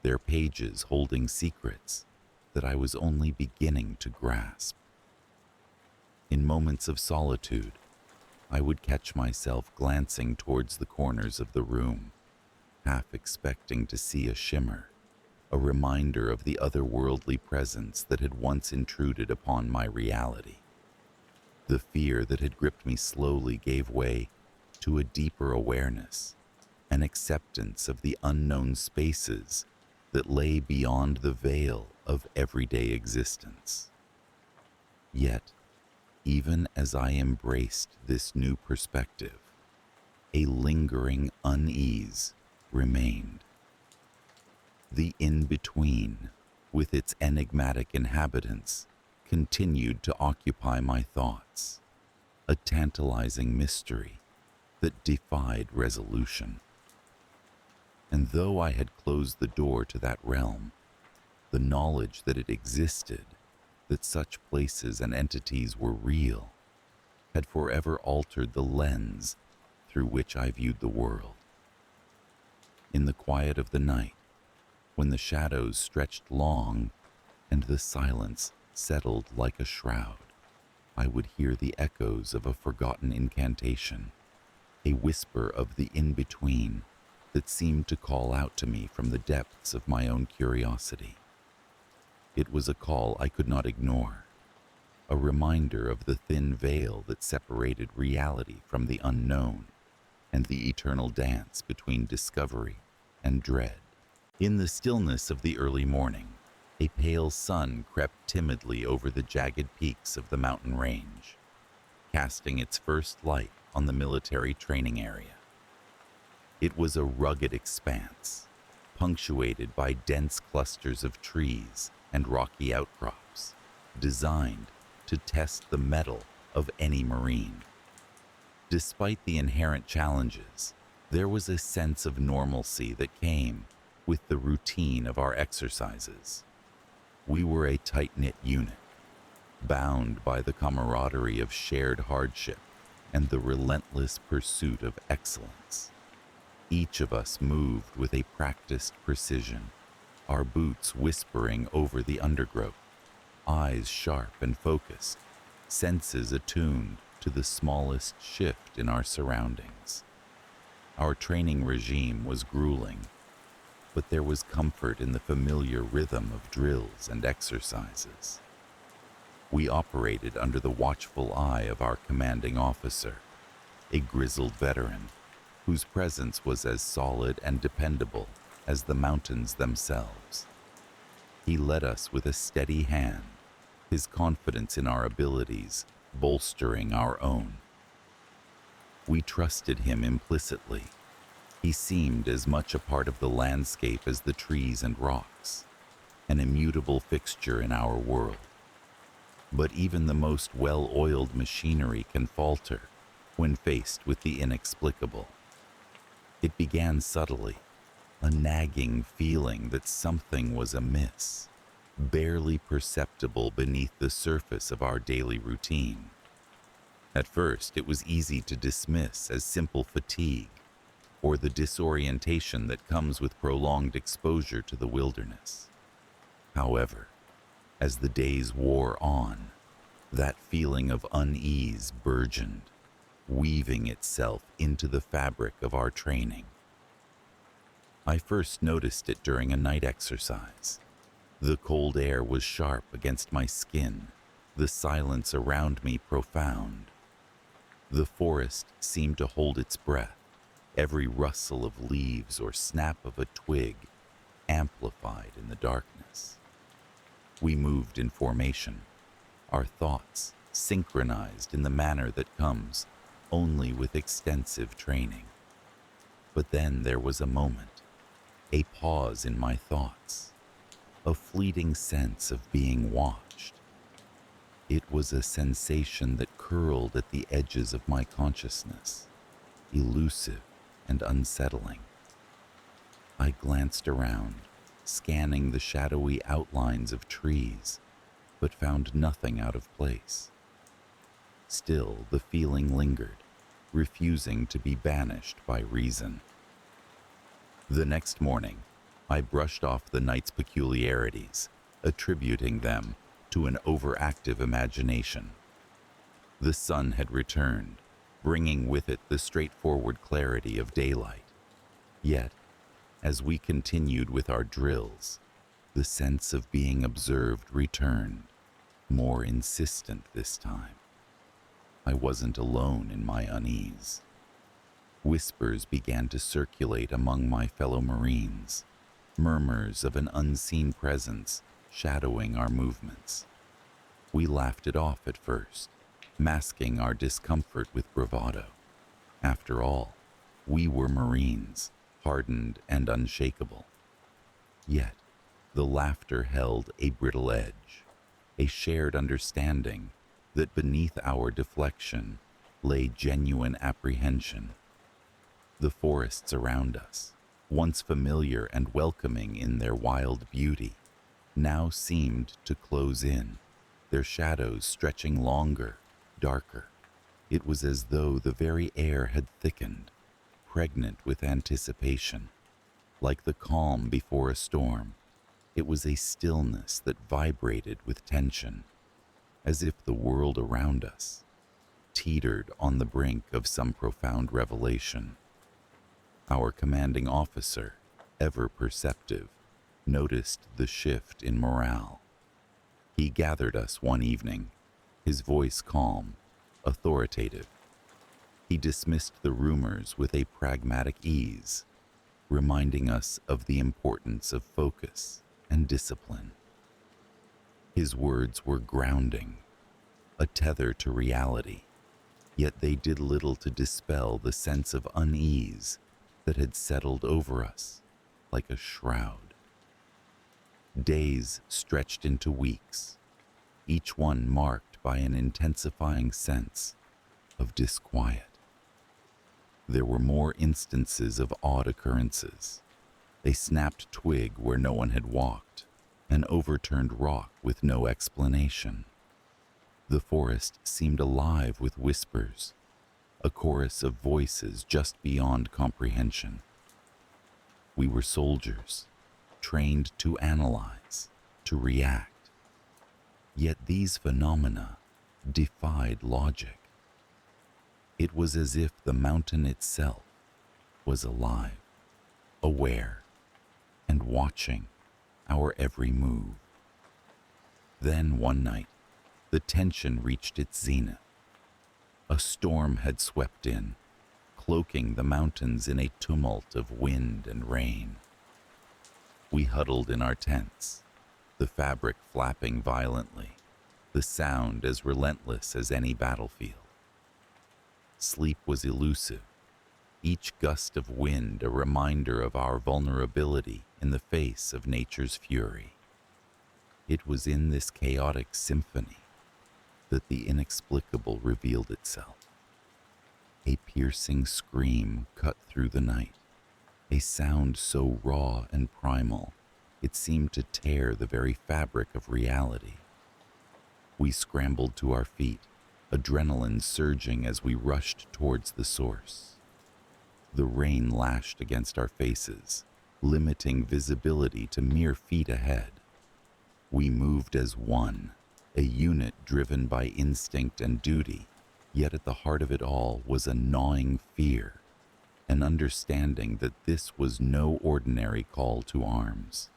their pages holding secrets that I was only beginning to grasp. In moments of solitude, I would catch myself glancing towards the corners of the room, half expecting to see a shimmer, a reminder of the otherworldly presence that had once intruded upon my reality. The fear that had gripped me slowly gave way to a deeper awareness, an acceptance of the unknown spaces that lay beyond the veil of everyday existence. Yet, even as I embraced this new perspective, a lingering unease remained. The in-between, with its enigmatic inhabitants, continued to occupy my thoughts, a tantalizing mystery that defied resolution. And though I had closed the door to that realm, the knowledge that it existed, that such places and entities were real, had forever altered the lens through which I viewed the world. In the quiet of the night, when the shadows stretched long and the silence settled like a shroud, I would hear the echoes of a forgotten incantation, a whisper of the in-between that seemed to call out to me from the depths of my own curiosity. It was a call I could not ignore, a reminder of the thin veil that separated reality from the unknown and the eternal dance between discovery and dread. In the stillness of the early morning, a pale sun crept timidly over the jagged peaks of the mountain range, casting its first light on the military training area. It was a rugged expanse, punctuated by dense clusters of trees and rocky outcrops, designed to test the mettle of any Marine. Despite the inherent challenges, there was a sense of normalcy that came with the routine of our exercises. We were a tight-knit unit, bound by the camaraderie of shared hardship and the relentless pursuit of excellence. Each of us moved with a practiced precision, our boots whispering over the undergrowth, eyes sharp and focused, senses attuned to the smallest shift in our surroundings. Our training regime was grueling, but there was comfort in the familiar rhythm of drills and exercises. We operated under the watchful eye of our commanding officer, a grizzled veteran whose presence was as solid and dependable as the mountains themselves. He led us with a steady hand, his confidence in our abilities bolstering our own. We trusted him implicitly. He seemed as much a part of the landscape as the trees and rocks, an immutable fixture in our world. But even the most well-oiled machinery can falter when faced with the inexplicable. It began subtly, a nagging feeling that something was amiss, barely perceptible beneath the surface of our daily routine. At first, it was easy to dismiss as simple fatigue, or the disorientation that comes with prolonged exposure to the wilderness. However, as the days wore on, that feeling of unease burgeoned, weaving itself into the fabric of our training. I first noticed it during a night exercise. The cold air was sharp against my skin, the silence around me profound. The forest seemed to hold its breath, every rustle of leaves or snap of a twig amplified in the darkness. We moved in formation, our thoughts synchronized in the manner that comes only with extensive training. But then there was a moment, a pause in my thoughts, a fleeting sense of being watched. It was a sensation that curled at the edges of my consciousness, elusive and unsettling. I glanced around, scanning the shadowy outlines of trees, but found nothing out of place. Still, the feeling lingered, refusing to be banished by reason. The next morning, I brushed off the night's peculiarities, attributing them to an overactive imagination. The sun had returned, bringing with it the straightforward clarity of daylight. Yet, as we continued with our drills, the sense of being observed returned, more insistent this time. I wasn't alone in my unease. Whispers began to circulate among my fellow Marines, murmurs of an unseen presence shadowing our movements. We laughed it off at first, masking our discomfort with bravado. After all, we were Marines, hardened and unshakable. Yet, the laughter held a brittle edge, a shared understanding that beneath our deflection lay genuine apprehension. The forests around us, once familiar and welcoming in their wild beauty, now seemed to close in, their shadows stretching longer, darker. It was as though the very air had thickened, pregnant with anticipation. Like the calm before a storm, it was a stillness that vibrated with tension, as if the world around us teetered on the brink of some profound revelation. Our commanding officer, ever perceptive, noticed the shift in morale. He gathered us one evening, his voice calm, authoritative. He dismissed the rumors with a pragmatic ease, reminding us of the importance of focus and discipline. His words were grounding, a tether to reality, yet they did little to dispel the sense of unease that had settled over us like a shroud. Days stretched into weeks, each one marked by an intensifying sense of disquiet. There were more instances of odd occurrences: a snapped twig where no one had walked, an overturned rock with no explanation. The forest seemed alive with whispers, a chorus of voices just beyond comprehension. We were soldiers, trained to analyze, to react. Yet these phenomena defied logic. It was as if the mountain itself was alive, aware, and watching our every move. Then one night, the tension reached its zenith. A storm had swept in, cloaking the mountains in a tumult of wind and rain. We huddled in our tents, the fabric flapping violently, the sound as relentless as any battlefield. Sleep was elusive, each gust of wind a reminder of our vulnerability in the face of nature's fury. It was in this chaotic symphony that the inexplicable revealed itself. A piercing scream cut through the night, a sound so raw and primal it seemed to tear the very fabric of reality. We scrambled to our feet, adrenaline surging as we rushed towards the source. The rain lashed against our faces, limiting visibility to mere feet ahead. We moved as one, a unit driven by instinct and duty, yet at the heart of it all was a gnawing fear, an understanding that this was no ordinary call to arms.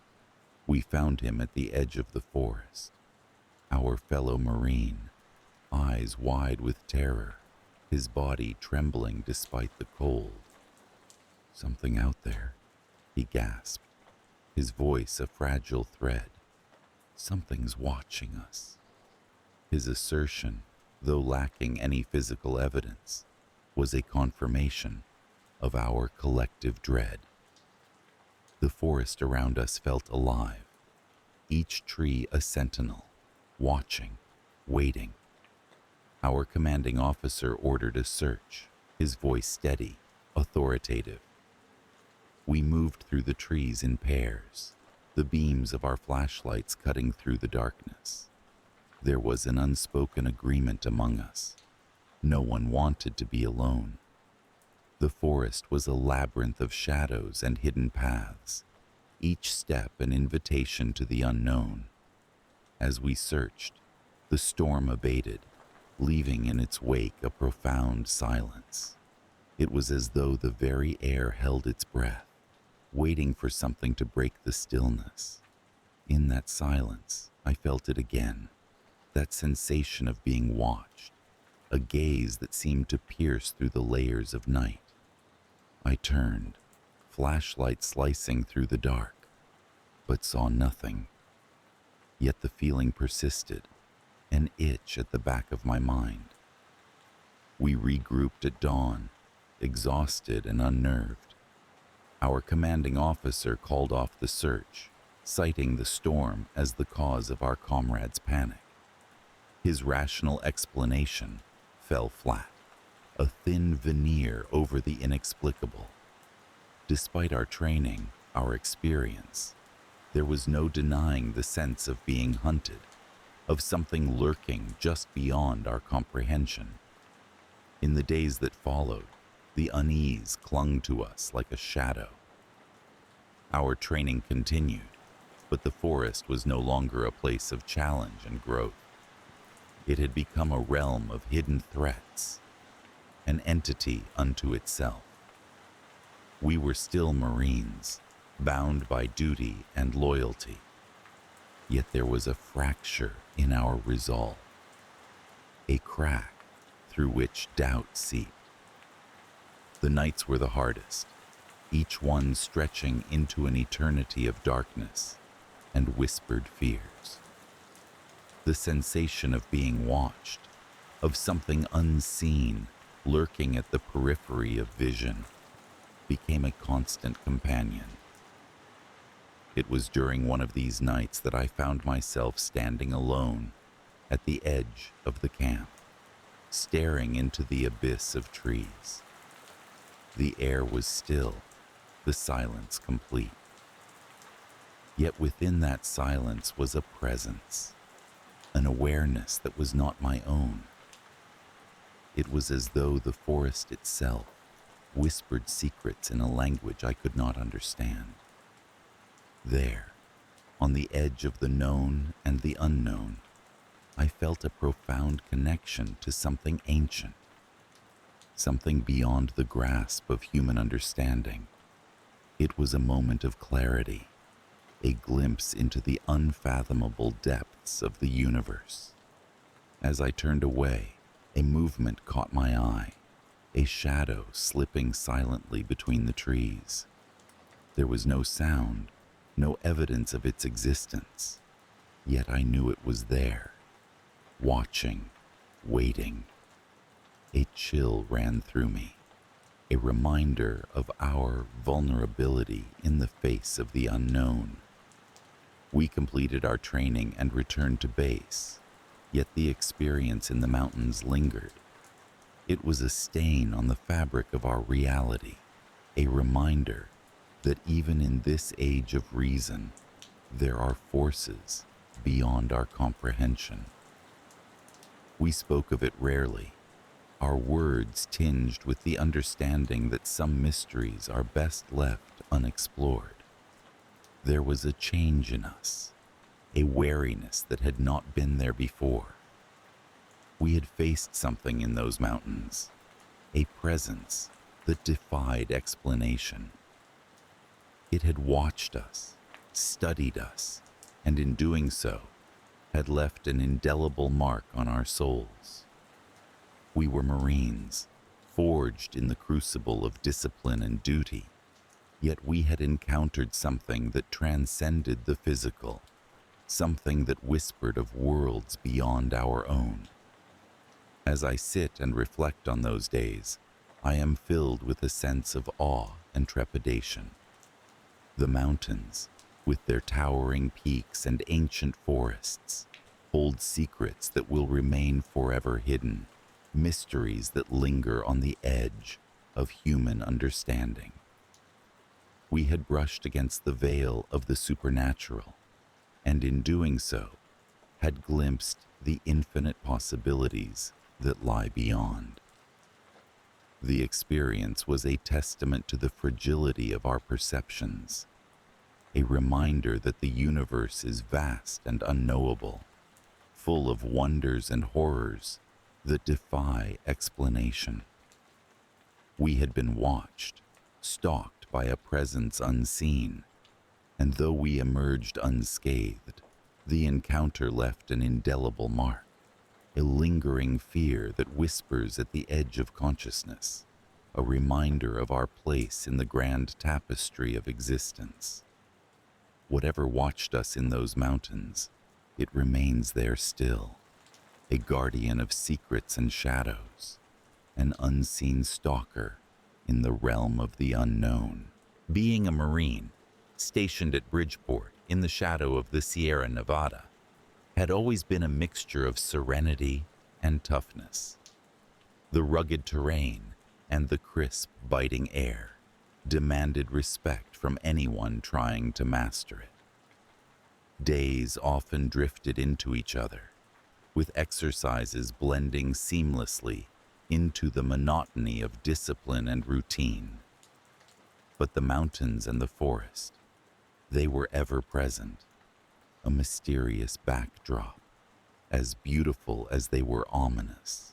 We found him at the edge of the forest, our fellow Marine, eyes wide with terror, his body trembling despite the cold. "Something out there," he gasped, his voice a fragile thread. "Something's watching us." His assertion, though lacking any physical evidence, was a confirmation of our collective dread. The forest around us felt alive, each tree a sentinel, watching, waiting. Our commanding officer ordered a search, his voice steady, authoritative. We moved through the trees in pairs, the beams of our flashlights cutting through the darkness. There was an unspoken agreement among us. No one wanted to be alone. The forest was a labyrinth of shadows and hidden paths, each step an invitation to the unknown. As we searched, the storm abated, leaving in its wake a profound silence. It was as though the very air held its breath, waiting for something to break the stillness. In that silence, I felt it again. That sensation of being watched, a gaze that seemed to pierce through the layers of night. I turned, flashlight slicing through the dark, but saw nothing. Yet the feeling persisted, an itch at the back of my mind. We regrouped at dawn, exhausted and unnerved. Our commanding officer called off the search, citing the storm as the cause of our comrades' panic. His rational explanation fell flat, a thin veneer over the inexplicable. Despite our training, our experience, there was no denying the sense of being hunted, of something lurking just beyond our comprehension. In the days that followed, the unease clung to us like a shadow. Our training continued, but the forest was no longer a place of challenge and growth. It had become a realm of hidden threats, an entity unto itself. We were still Marines, bound by duty and loyalty, yet there was a fracture in our resolve, a crack through which doubt seeped. The nights were the hardest, each one stretching into an eternity of darkness and whispered fears. The sensation of being watched, of something unseen lurking at the periphery of vision, became a constant companion. It was during one of these nights that I found myself standing alone at the edge of the camp, staring into the abyss of trees. The air was still, the silence complete. Yet within that silence was a presence, an awareness that was not my own. It was as though the forest itself whispered secrets in a language I could not understand. There, on the edge of the known and the unknown, I felt a profound connection to something ancient, something beyond the grasp of human understanding. It was a moment of clarity, a glimpse into the unfathomable depths of the universe. As I turned away, a movement caught my eye, a shadow slipping silently between the trees. There was no sound, no evidence of its existence, yet I knew it was there, watching, waiting. A chill ran through me, a reminder of our vulnerability in the face of the unknown. We completed our training and returned to base, yet the experience in the mountains lingered. It was a stain on the fabric of our reality, a reminder that even in this age of reason, there are forces beyond our comprehension. We spoke of it rarely, our words tinged with the understanding that some mysteries are best left unexplored. There was a change in us, a wariness that had not been there before. We had faced something in those mountains, a presence that defied explanation. It had watched us, studied us, and in doing so, had left an indelible mark on our souls. We were Marines, forged in the crucible of discipline and duty, yet we had encountered something that transcended the physical, something that whispered of worlds beyond our own. As I sit and reflect on those days, I am filled with a sense of awe and trepidation. The mountains, with their towering peaks and ancient forests, hold secrets that will remain forever hidden, mysteries that linger on the edge of human understanding. We had brushed against the veil of the supernatural, and in doing so, had glimpsed the infinite possibilities that lie beyond. The experience was a testament to the fragility of our perceptions, a reminder that the universe is vast and unknowable, full of wonders and horrors that defy explanation. We had been watched, stalked by a presence unseen, and though we emerged unscathed, the encounter left an indelible mark, a lingering fear that whispers at the edge of consciousness, a reminder of our place in the grand tapestry of existence. Whatever watched us in those mountains, it remains there still, a guardian of secrets and shadows, an unseen stalker in the realm of the unknown. Being a Marine, stationed at Bridgeport in the shadow of the Sierra Nevada, had always been a mixture of serenity and toughness. The rugged terrain and the crisp, biting air demanded respect from anyone trying to master it. Days often drifted into each other, with exercises blending seamlessly into the monotony of discipline and routine. But the mountains and the forest, They were ever present, a mysterious backdrop, as beautiful as they were ominous.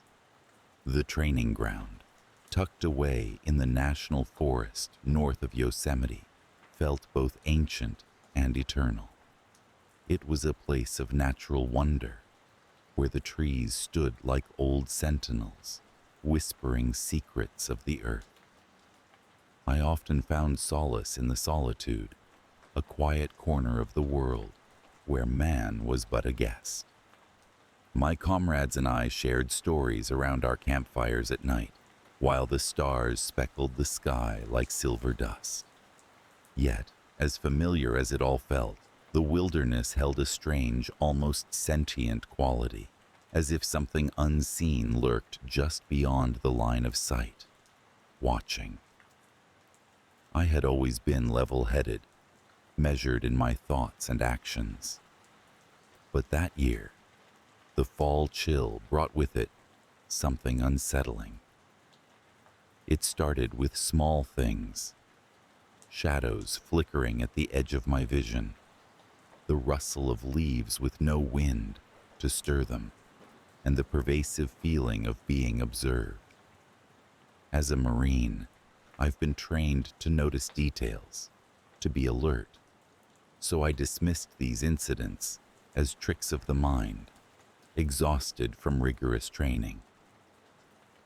The training ground, tucked away in the national forest north of Yosemite, felt both ancient and eternal. It was a place of natural wonder, where the trees stood like old sentinels, whispering secrets of the earth. I often found solace in the solitude, a quiet corner of the world where man was but a guest. My comrades and I shared stories around our campfires at night, while the stars speckled the sky like silver dust. Yet, as familiar as it all felt, the wilderness held a strange, almost sentient quality, as if something unseen lurked just beyond the line of sight, watching. I had always been level-headed, measured in my thoughts and actions. But that year, the fall chill brought with it something unsettling. It started with small things, shadows flickering at the edge of my vision, the rustle of leaves with no wind to stir them, and the pervasive feeling of being observed. As a Marine, I've been trained to notice details, to be alert, so I dismissed these incidents as tricks of the mind, exhausted from rigorous training.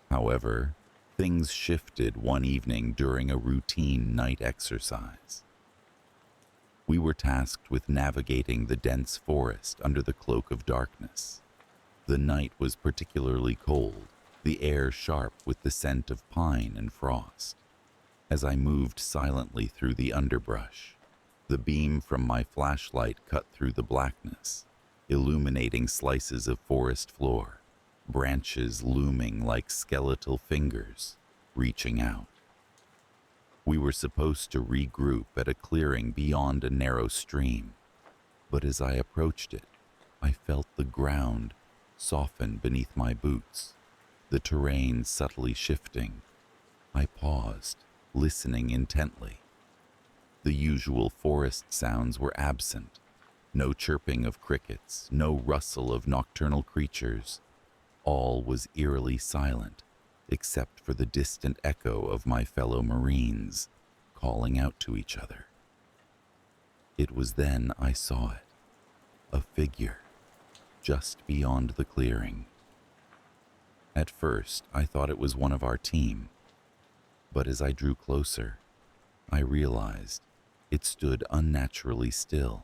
However, things shifted one evening during a routine night exercise. We were tasked with navigating the dense forest under the cloak of darkness. The night was particularly cold, the air sharp with the scent of pine and frost. As I moved silently through the underbrush, the beam from my flashlight cut through the blackness, illuminating slices of forest floor, branches looming like skeletal fingers, reaching out. We were supposed to regroup at a clearing beyond a narrow stream, but as I approached it, I felt the ground soften beneath my boots, the terrain subtly shifting. I paused, listening intently. The usual forest sounds were absent. No chirping of crickets, no rustle of nocturnal creatures. All was eerily silent, except for the distant echo of my fellow Marines calling out to each other. It was then I saw it, a figure, just beyond the clearing. At first, I thought it was one of our team, but as I drew closer, I realized it stood unnaturally still.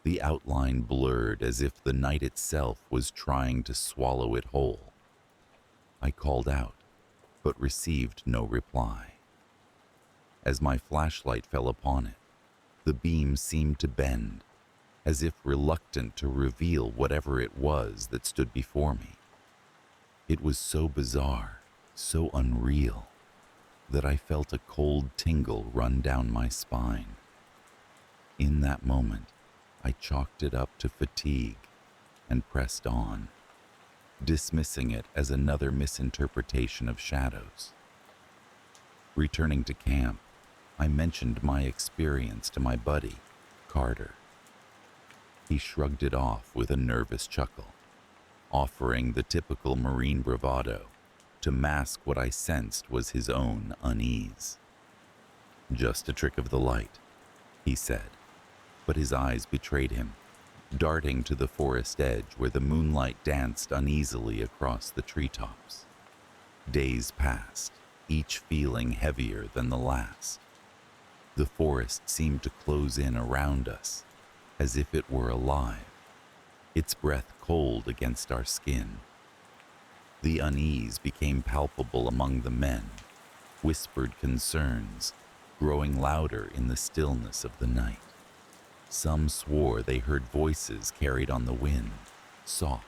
The outline blurred as if the night itself was trying to swallow it whole. I called out, but received no reply. As my flashlight fell upon it, the beam seemed to bend, as if reluctant to reveal whatever it was that stood before me. It was so bizarre, so unreal, that I felt a cold tingle run down my spine. In that moment, I chalked it up to fatigue and pressed on, dismissing it as another misinterpretation of shadows. Returning to camp, I mentioned my experience to my buddy, Carter. He shrugged it off with a nervous chuckle, offering the typical Marine bravado to mask what I sensed was his own unease. "Just a trick of the light," he said, but his eyes betrayed him, darting to the forest edge where the moonlight danced uneasily across the treetops. Days passed, each feeling heavier than the last. The forest seemed to close in around us, as if it were alive, its breath cold against our skin. The unease became palpable among the men, whispered concerns growing louder in the stillness of the night. Some swore they heard voices carried on the wind, soft,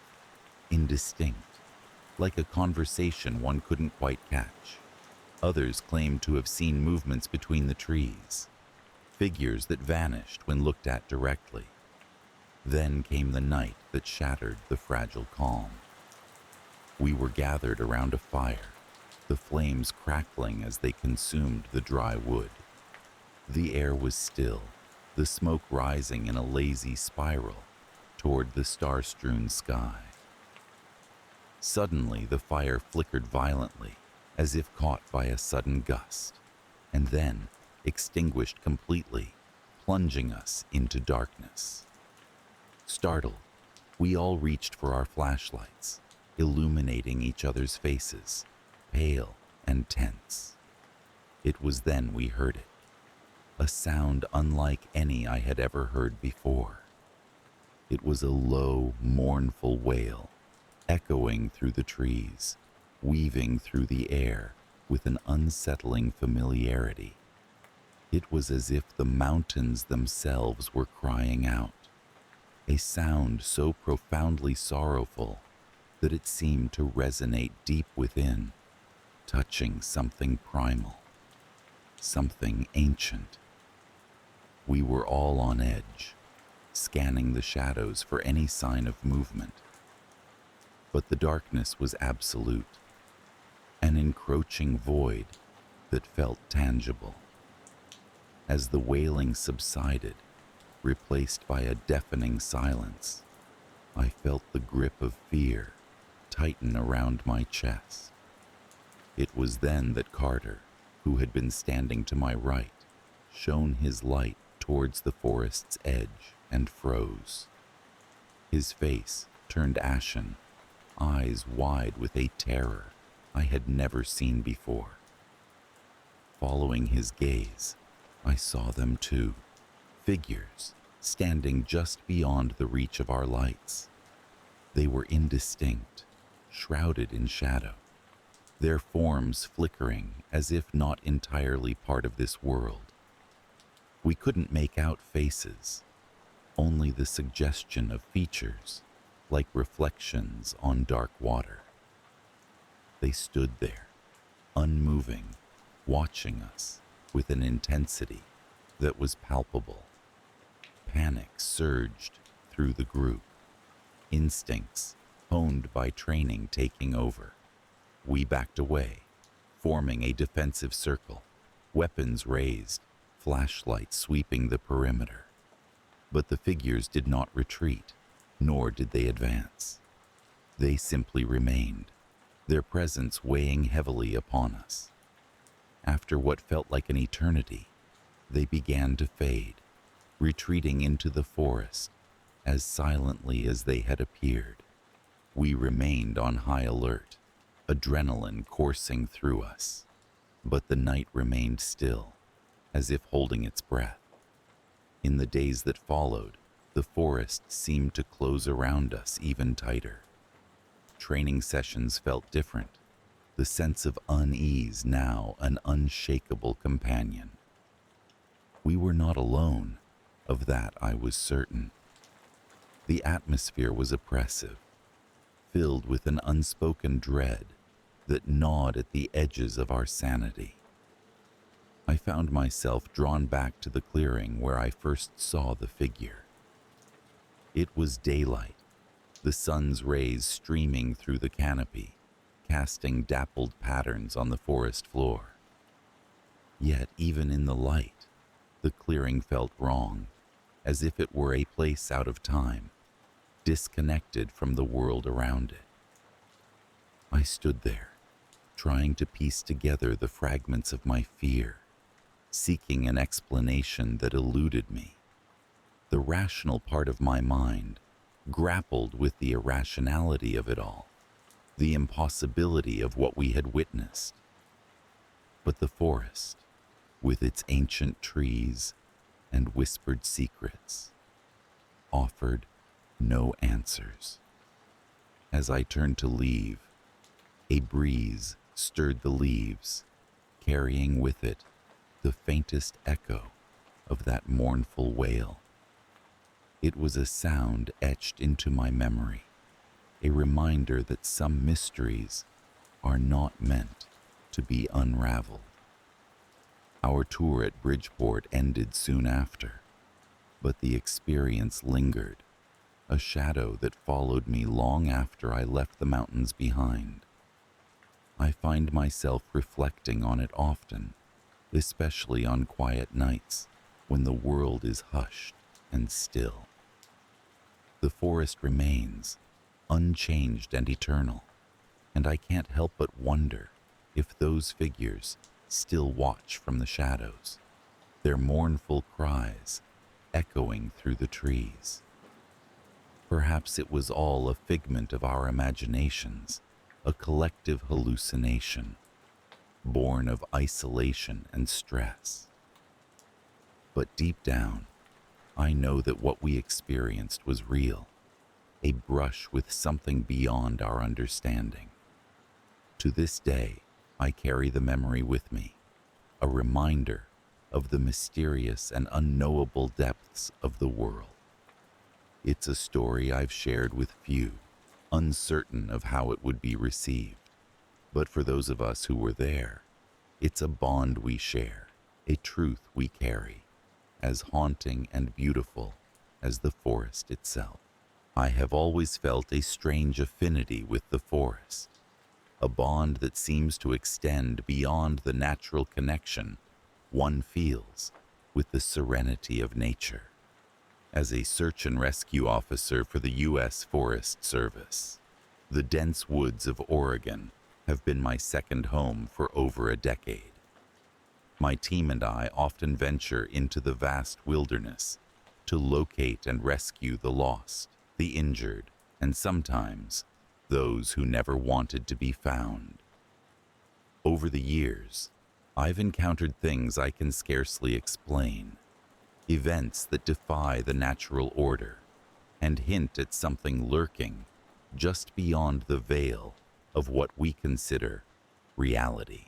indistinct, like a conversation one couldn't quite catch. Others claimed to have seen movements between the trees, figures that vanished when looked at directly. Then came the night that shattered the fragile calm. We were gathered around a fire, the flames crackling as they consumed the dry wood. The air was still, the smoke rising in a lazy spiral toward the star-strewn sky. Suddenly, the fire flickered violently, as if caught by a sudden gust, and then extinguished completely, plunging us into darkness. Startled, we all reached for our flashlights, illuminating each other's faces, pale and tense. It was then we heard it, a sound unlike any I had ever heard before. It was a low, mournful wail, echoing through the trees, weaving through the air with an unsettling familiarity. It was as if the mountains themselves were crying out, a sound so profoundly sorrowful that it seemed to resonate deep within, touching something primal, something ancient. We were all on edge, scanning the shadows for any sign of movement. But the darkness was absolute, an encroaching void that felt tangible. As the wailing subsided, replaced by a deafening silence, I felt the grip of fear tighten around my chest. It was then that Carter, who had been standing to my right, shone his light towards the forest's edge and froze. His face turned ashen, eyes wide with a terror I had never seen before. Following his gaze, I saw them too, figures standing just beyond the reach of our lights. They were indistinct, shrouded in shadow, their forms flickering as if not entirely part of this world. We couldn't make out faces, only the suggestion of features, like reflections on dark water. They stood there, unmoving, watching us with an intensity that was palpable. Panic surged through the group, instincts honed by training taking over. We backed away, forming a defensive circle, weapons raised, flashlights sweeping the perimeter. But the figures did not retreat, nor did they advance. They simply remained, their presence weighing heavily upon us. After what felt like an eternity, they began to fade, retreating into the forest as silently as they had appeared. We remained on high alert, adrenaline coursing through us, but the night remained still, as if holding its breath. In the days that followed, the forest seemed to close around us even tighter. Training sessions felt different, the sense of unease now an unshakable companion. We were not alone, of that I was certain. The atmosphere was oppressive, filled with an unspoken dread that gnawed at the edges of our sanity. I found myself drawn back to the clearing where I first saw the figure. It was daylight, the sun's rays streaming through the canopy, casting dappled patterns on the forest floor. Yet even in the light, the clearing felt wrong, as if it were a place out of time, disconnected from the world around it. I stood there, trying to piece together the fragments of my fear, seeking an explanation that eluded me. The rational part of my mind grappled with the irrationality of it all, the impossibility of what we had witnessed. But the forest, with its ancient trees and whispered secrets, offered no answers. As I turned to leave, a breeze stirred the leaves, carrying with it the faintest echo of that mournful wail. It was a sound etched into my memory, a reminder that some mysteries are not meant to be unraveled. Our tour at Bridgeport ended soon after, but the experience lingered, a shadow that followed me long after I left the mountains behind. I find myself reflecting on it often, especially on quiet nights, when the world is hushed and still. The forest remains, unchanged and eternal, and I can't help but wonder if those figures still watch from the shadows, their mournful cries echoing through the trees. Perhaps it was all a figment of our imaginations, a collective hallucination, born of isolation and stress. But deep down, I know that what we experienced was real, a brush with something beyond our understanding. To this day, I carry the memory with me, a reminder of the mysterious and unknowable depths of the world. It's a story I've shared with few, uncertain of how it would be received. But for those of us who were there, it's a bond we share, a truth we carry, as haunting and beautiful as the forest itself. I have always felt a strange affinity with the forest, a bond that seems to extend beyond the natural connection one feels with the serenity of nature. As a search and rescue officer for the U.S. Forest Service, the dense woods of Oregon have been my second home for over a decade. My team and I often venture into the vast wilderness to locate and rescue the lost, the injured, and sometimes those who never wanted to be found. Over the years, I've encountered things I can scarcely explain, events that defy the natural order and hint at something lurking just beyond the veil of what we consider reality.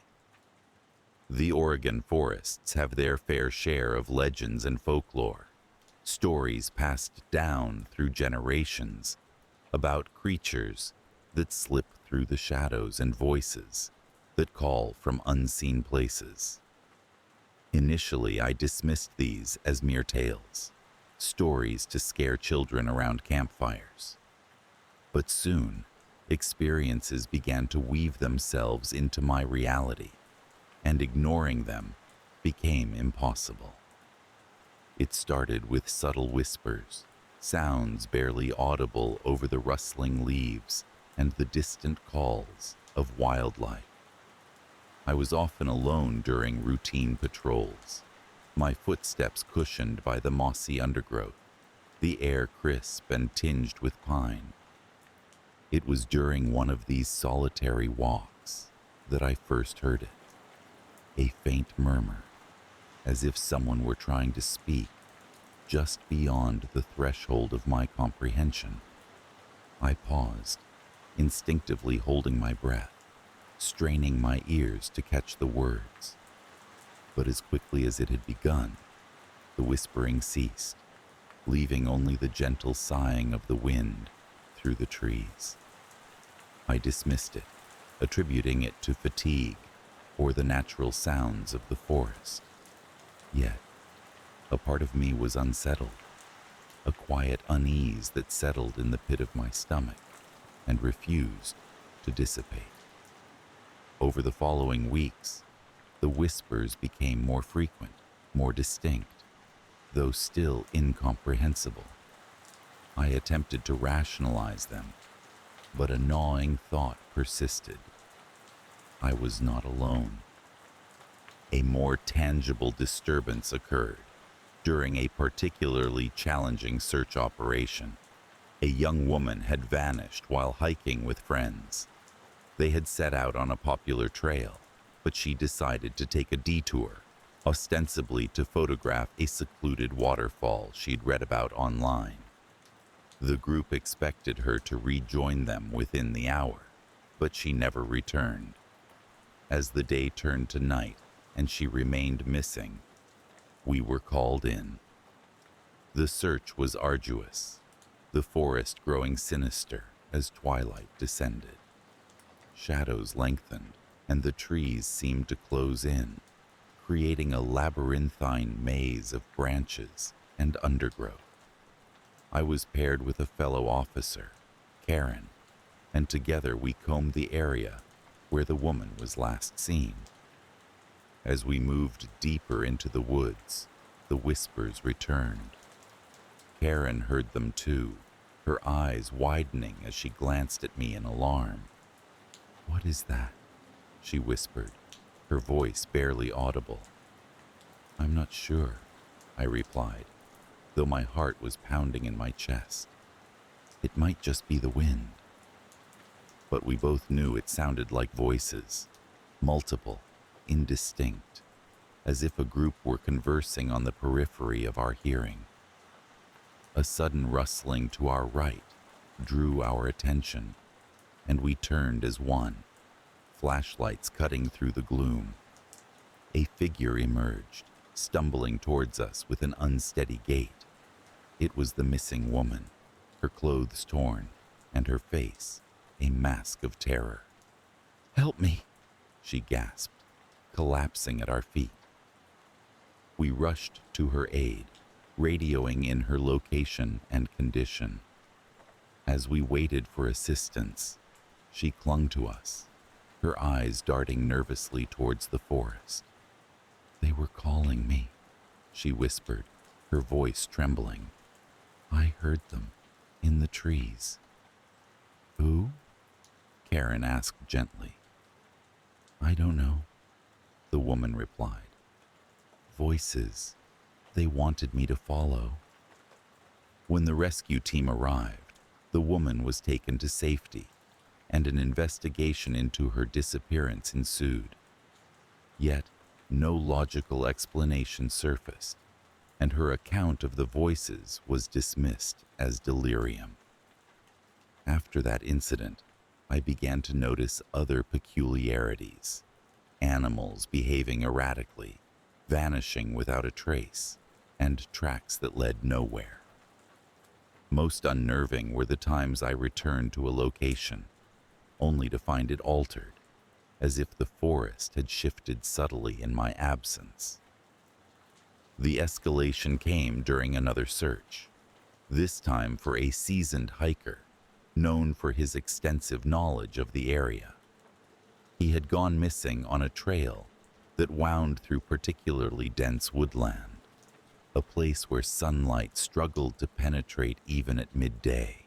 The Oregon forests have their fair share of legends and folklore, stories passed down through generations about creatures that slip through the shadows and voices that call from unseen places. Initially, I dismissed these as mere tales, stories to scare children around campfires. But soon, experiences began to weave themselves into my reality, and ignoring them became impossible. It started with subtle whispers, sounds barely audible over the rustling leaves and the distant calls of wildlife. I was often alone during routine patrols, my footsteps cushioned by the mossy undergrowth, the air crisp and tinged with pine. It was during one of these solitary walks that I first heard it, a faint murmur, as if someone were trying to speak just beyond the threshold of my comprehension. I paused, instinctively holding my breath, straining my ears to catch the words. But as quickly as it had begun, the whispering ceased, leaving only the gentle sighing of the wind through the trees. I dismissed it, attributing it to fatigue or the natural sounds of the forest. Yet, a part of me was unsettled, a quiet unease that settled in the pit of my stomach and refused to dissipate. Over the following weeks, the whispers became more frequent, more distinct, though still incomprehensible. I attempted to rationalize them, but a gnawing thought persisted. I was not alone. A more tangible disturbance occurred during a particularly challenging search operation. A young woman had vanished while hiking with friends. They had set out on a popular trail, but she decided to take a detour, ostensibly to photograph a secluded waterfall she'd read about online. The group expected her to rejoin them within the hour, but she never returned. As the day turned to night and she remained missing, we were called in. The search was arduous, the forest growing sinister as twilight descended. Shadows lengthened, and the trees seemed to close in, creating a labyrinthine maze of branches and undergrowth. I was paired with a fellow officer, Karen, and together we combed the area where the woman was last seen. As we moved deeper into the woods, the whispers returned. Karen heard them too, her eyes widening as she glanced at me in alarm. "What is that?" she whispered, her voice barely audible. "I'm not sure," I replied, though my heart was pounding in my chest. "It might just be the wind." But we both knew it sounded like voices, multiple, indistinct, as if a group were conversing on the periphery of our hearing. A sudden rustling to our right drew our attention, and we turned as one, flashlights cutting through the gloom. A figure emerged, stumbling towards us with an unsteady gait. It was the missing woman, her clothes torn, and her face a mask of terror. "Help me," she gasped, collapsing at our feet. We rushed to her aid, radioing in her location and condition. As we waited for assistance, she clung to us, her eyes darting nervously towards the forest. "They were calling me," she whispered, her voice trembling. "I heard them in the trees." "Who?" Karen asked gently. "I don't know," the woman replied. "Voices. They wanted me to follow." When the rescue team arrived, the woman was taken to safety, and an investigation into her disappearance ensued. Yet, no logical explanation surfaced, and her account of the voices was dismissed as delirium. After that incident, I began to notice other peculiarities. Animals behaving erratically, vanishing without a trace, and tracks that led nowhere. Most unnerving were the times I returned to a location, only to find it altered, as if the forest had shifted subtly in my absence. The escalation came during another search, this time for a seasoned hiker, known for his extensive knowledge of the area. He had gone missing on a trail that wound through particularly dense woodland, a place where sunlight struggled to penetrate even at midday.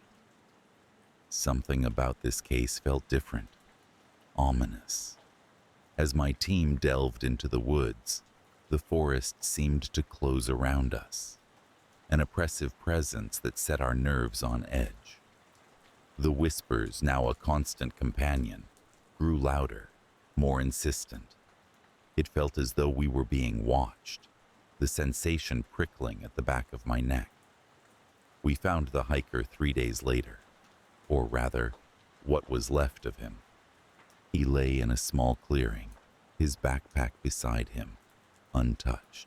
Something about this case felt different, ominous. As my team delved into the woods, the forest seemed to close around us, an oppressive presence that set our nerves on edge. The whispers, now a constant companion, grew louder, more insistent. It felt as though we were being watched, the sensation prickling at the back of my neck. We found the hiker 3 days later, or rather, what was left of him. He lay in a small clearing, his backpack beside him, untouched.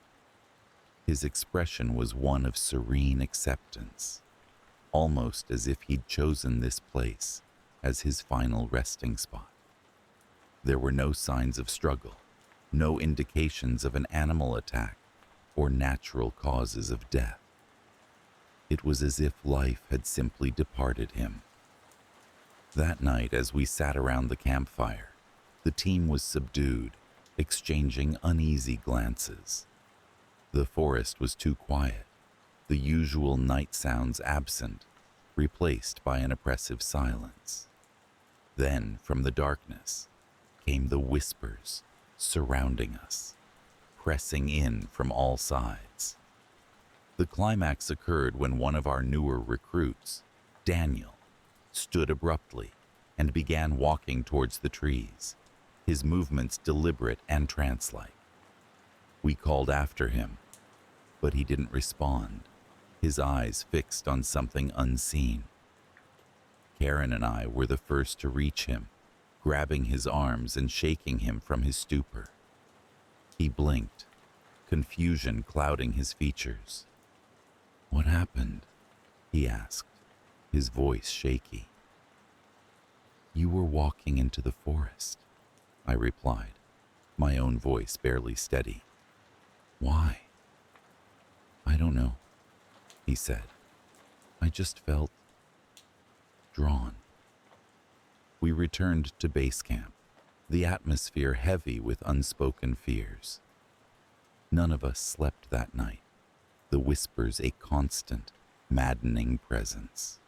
His expression was one of serene acceptance, almost as if he'd chosen this place as his final resting spot. There were no signs of struggle, no indications of an animal attack or natural causes of death. It was as if life had simply departed him. That night, as we sat around the campfire, the team was subdued, exchanging uneasy glances. The forest was too quiet, the usual night sounds absent, replaced by an oppressive silence. Then, from the darkness, came the whispers surrounding us, pressing in from all sides. The climax occurred when one of our newer recruits, Daniel, stood abruptly and began walking towards the trees, his movements deliberate and trance-like. We called after him, but he didn't respond, his eyes fixed on something unseen. Karen and I were the first to reach him, grabbing his arms and shaking him from his stupor. He blinked, confusion clouding his features. "What happened?" he asked, his voice shaky. "You were walking into the forest," I replied, my own voice barely steady. "Why?" "I don't know," he said. "I just felt drawn." We returned to base camp, the atmosphere heavy with unspoken fears. None of us slept that night, the whispers a constant, maddening presence.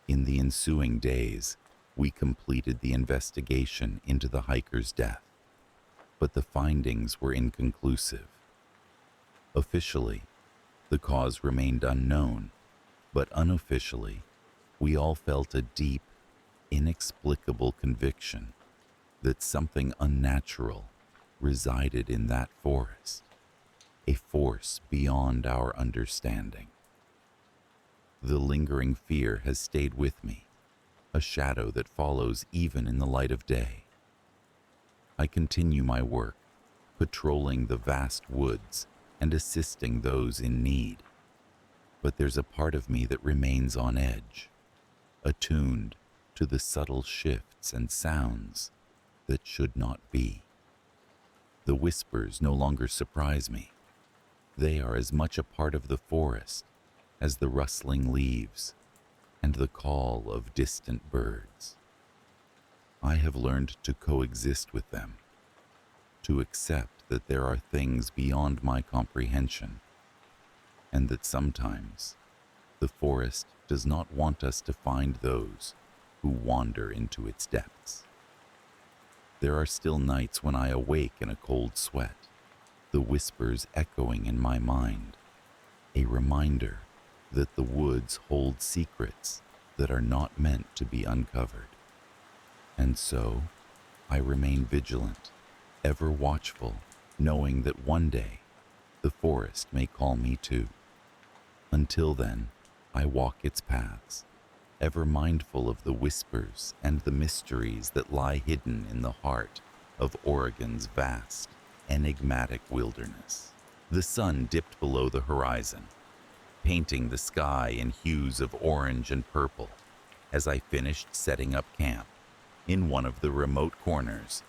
In the ensuing days, we completed the investigation into the hiker's death, but the findings were inconclusive. Officially, the cause remained unknown, but unofficially, we all felt a deep, inexplicable conviction that something unnatural resided in that forest, a force beyond our understanding. The lingering fear has stayed with me, a shadow that follows even in the light of day. I continue my work, patrolling the vast woods and assisting those in need. But there's a part of me that remains on edge, attuned to the subtle shifts and sounds that should not be. The whispers no longer surprise me. They are as much a part of the forest as the rustling leaves and the call of distant birds. I have learned to coexist with them, to accept that there are things beyond my comprehension, and that sometimes the forest does not want us to find those who wander into its depths. There are still nights when I awake in a cold sweat, the whispers echoing in my mind, a reminder that the woods hold secrets that are not meant to be uncovered. And so, I remain vigilant, ever watchful, knowing that one day the forest may call me too. Until then, I walk its paths, ever mindful of the whispers and the mysteries that lie hidden in the heart of Oregon's vast, enigmatic wilderness. The sun dipped below the horizon, painting the sky in hues of orange and purple as I finished setting up camp in one of the remote corners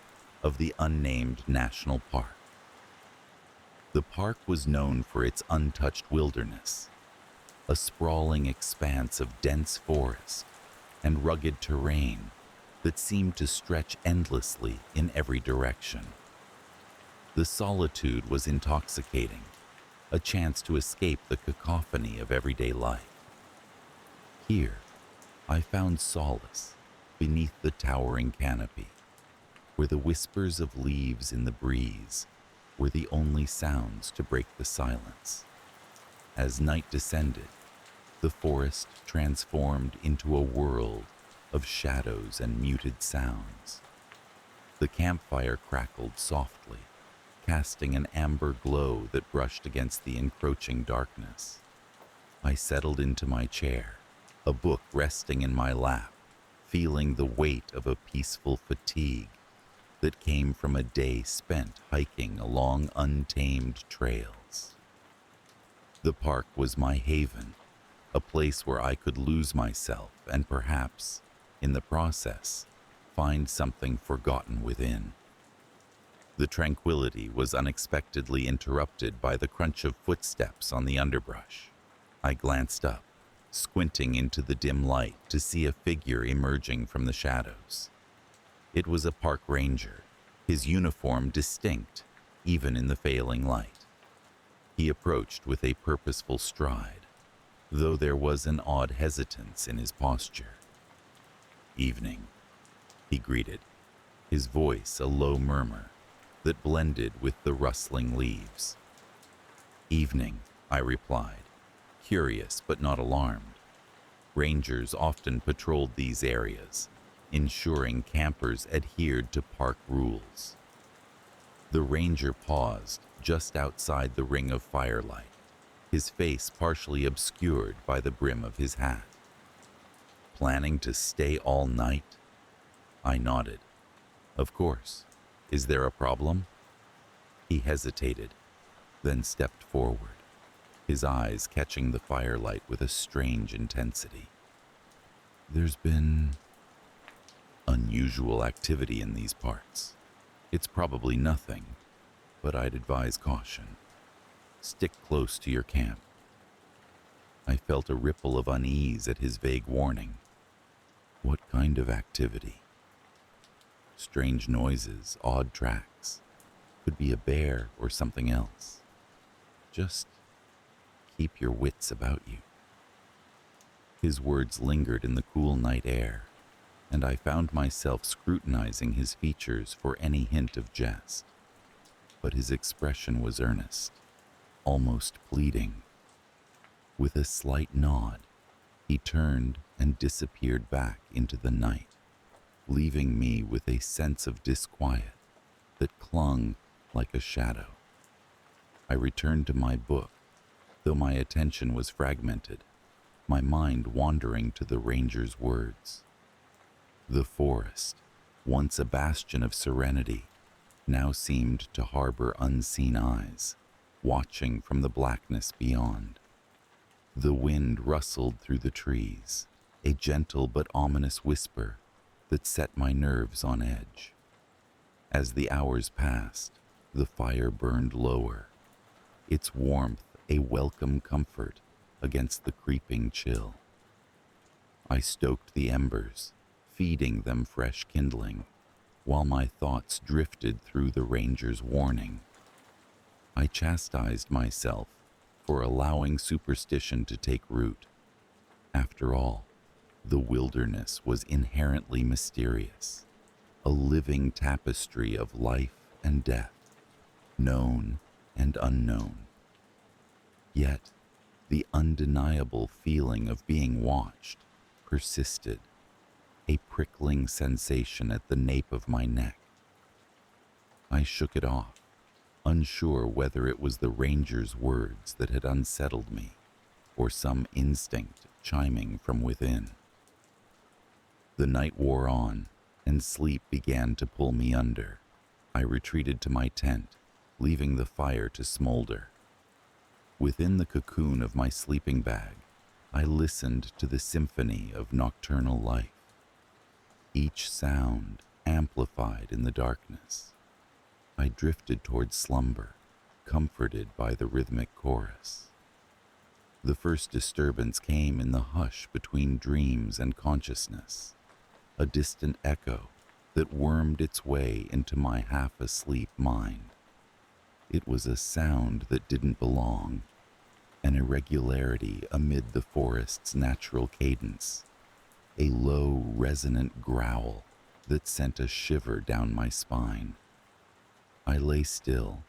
of the unnamed national park. The park was known for its untouched wilderness, a sprawling expanse of dense forest and rugged terrain that seemed to stretch endlessly in every direction. The solitude was intoxicating, a chance to escape the cacophony of everyday life. Here, I found solace beneath the towering canopy, where the whispers of leaves in the breeze were the only sounds to break the silence. As night descended, the forest transformed into a world of shadows and muted sounds. The campfire crackled softly, casting an amber glow that brushed against the encroaching darkness. I settled into my chair, a book resting in my lap, feeling the weight of a peaceful fatigue that came from a day spent hiking along untamed trails. The park was my haven, a place where I could lose myself and perhaps, in the process, find something forgotten within. The tranquility was unexpectedly interrupted by the crunch of footsteps on the underbrush. I glanced up, squinting into the dim light to see a figure emerging from the shadows. It was a park ranger, his uniform distinct even in the failing light. He approached with a purposeful stride, though there was an odd hesitance in his posture. "Evening," he greeted, his voice a low murmur that blended with the rustling leaves. "Evening," I replied, curious but not alarmed. Rangers often patrolled these areas, ensuring campers adhered to park rules. The ranger paused just outside the ring of firelight, his face partially obscured by the brim of his hat. "Planning to stay all night?" I nodded. "Of course. Is there a problem?" He hesitated, then stepped forward, his eyes catching the firelight with a strange intensity. "There's been unusual activity in these parts. It's probably nothing, but I'd advise caution. Stick close to your camp." I felt a ripple of unease at his vague warning. What kind of activity? Strange noises, odd tracks. Could be a bear or something else. Just keep your wits about you." His words lingered in the cool night air, and I found myself scrutinizing his features for any hint of jest. But his expression was earnest, almost pleading. With a slight nod, he turned and disappeared back into the night, leaving me with a sense of disquiet that clung like a shadow. I returned to my book, though my attention was fragmented, my mind wandering to the ranger's words. The forest, once a bastion of serenity, now seemed to harbor unseen eyes, watching from the blackness beyond. The wind rustled through the trees, a gentle but ominous whisper that set my nerves on edge. As the hours passed, the fire burned lower, its warmth a welcome comfort against the creeping chill. I stoked the embers, feeding them fresh kindling, while my thoughts drifted through the ranger's warning. I chastised myself for allowing superstition to take root. After all, the wilderness was inherently mysterious, a living tapestry of life and death, known and unknown. Yet, the undeniable feeling of being watched persisted, a prickling sensation at the nape of my neck. I shook it off, unsure whether it was the ranger's words that had unsettled me, or some instinct chiming from within. The night wore on, and sleep began to pull me under. I retreated to my tent, leaving the fire to smolder. Within the cocoon of my sleeping bag, I listened to the symphony of nocturnal life, each sound amplified in the darkness. I drifted toward slumber, comforted by the rhythmic chorus. The first disturbance came in the hush between dreams and consciousness, a distant echo that wormed its way into my half-asleep mind. It was a sound that didn't belong, an irregularity amid the forest's natural cadence, a low, resonant growl that sent a shiver down my spine. I lay still,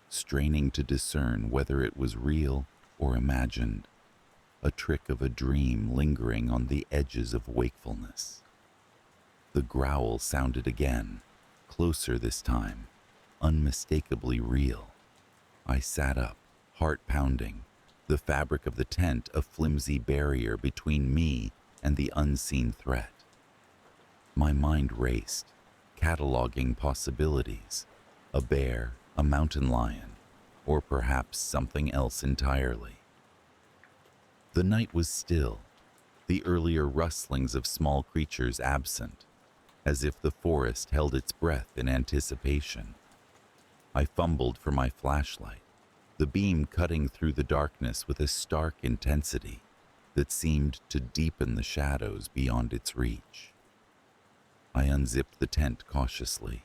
straining to discern whether it was real or imagined, a trick of a dream lingering on the edges of wakefulness. The growl sounded again, closer this time, unmistakably real. I sat up, heart pounding, the fabric of the tent a flimsy barrier between me and the unseen threat. My mind raced, cataloging possibilities, a bear, a mountain lion, or perhaps something else entirely. The night was still, the earlier rustlings of small creatures absent, as if the forest held its breath in anticipation. I fumbled for my flashlight, the beam cutting through the darkness with a stark intensity that seemed to deepen the shadows beyond its reach. I unzipped the tent cautiously,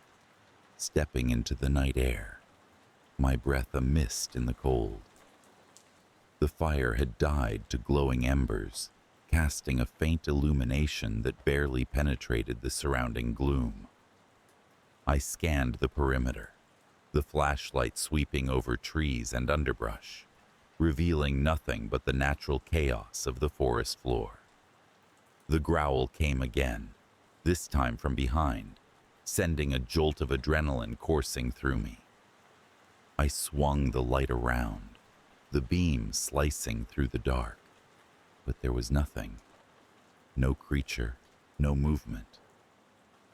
stepping into the night air, my breath a mist in the cold. The fire had died to glowing embers, casting a faint illumination that barely penetrated the surrounding gloom. I scanned the perimeter, the flashlight sweeping over trees and underbrush, revealing nothing but the natural chaos of the forest floor. The growl came again, this time from behind, sending a jolt of adrenaline coursing through me. I swung the light around, the beam slicing through the dark, but there was nothing. No creature, no movement,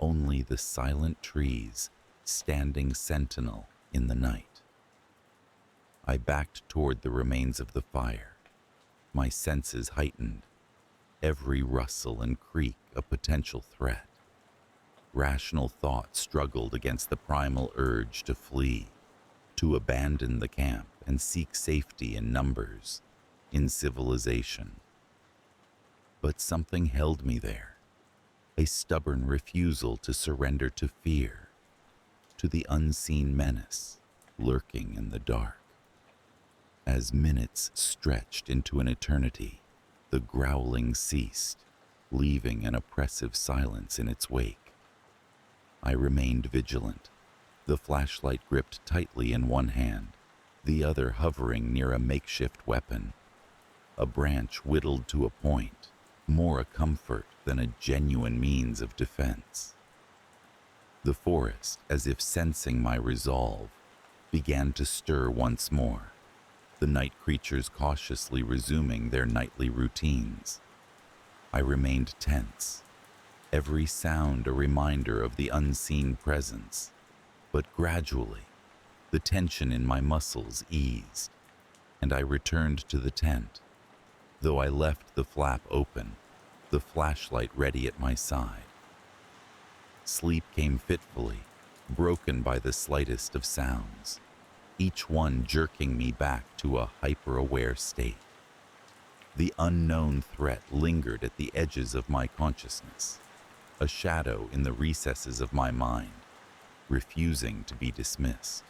only the silent trees standing sentinel in the night. I backed toward the remains of the fire, my senses heightened, every rustle and creak a potential threat. Rational thought struggled against the primal urge to flee, to abandon the camp and seek safety in numbers, in civilization. But something held me there, a stubborn refusal to surrender to fear, to the unseen menace lurking in the dark. As minutes stretched into an eternity, the growling ceased, leaving an oppressive silence in its wake. I remained vigilant, the flashlight gripped tightly in one hand, the other hovering near a makeshift weapon, a branch whittled to a point, more a comfort than a genuine means of defense. The forest, as if sensing my resolve, began to stir once more, the night creatures cautiously resuming their nightly routines. I remained tense, every sound a reminder of the unseen presence, but gradually, the tension in my muscles eased, and I returned to the tent, though I left the flap open, the flashlight ready at my side. Sleep came fitfully, broken by the slightest of sounds, each one jerking me back to a hyper-aware state. The unknown threat lingered at the edges of my consciousness, a shadow in the recesses of my mind, refusing to be dismissed.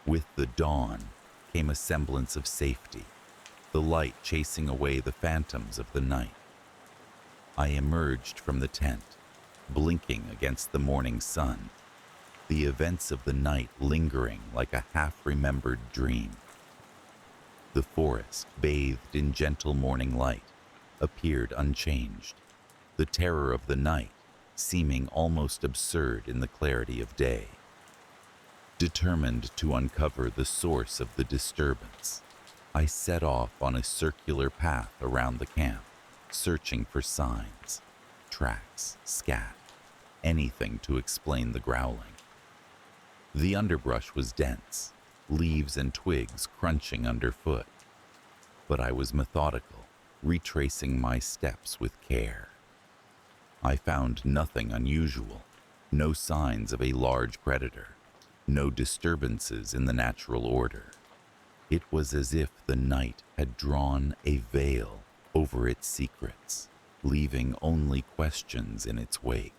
With the dawn came a semblance of safety, the light chasing away the phantoms of the night. I emerged from the tent, blinking against the morning sun, the events of the night lingering like a half-remembered dream. The forest, bathed in gentle morning light, appeared unchanged, the terror of the night seeming almost absurd in the clarity of day. Determined to uncover the source of the disturbance, I set off on a circular path around the camp, searching for signs, tracks, scat, anything to explain the growling. The underbrush was dense, leaves and twigs crunching underfoot, but I was methodical, retracing my steps with care. I found nothing unusual, no signs of a large predator, no disturbances in the natural order. It was as if the night had drawn a veil over its secrets, leaving only questions in its wake.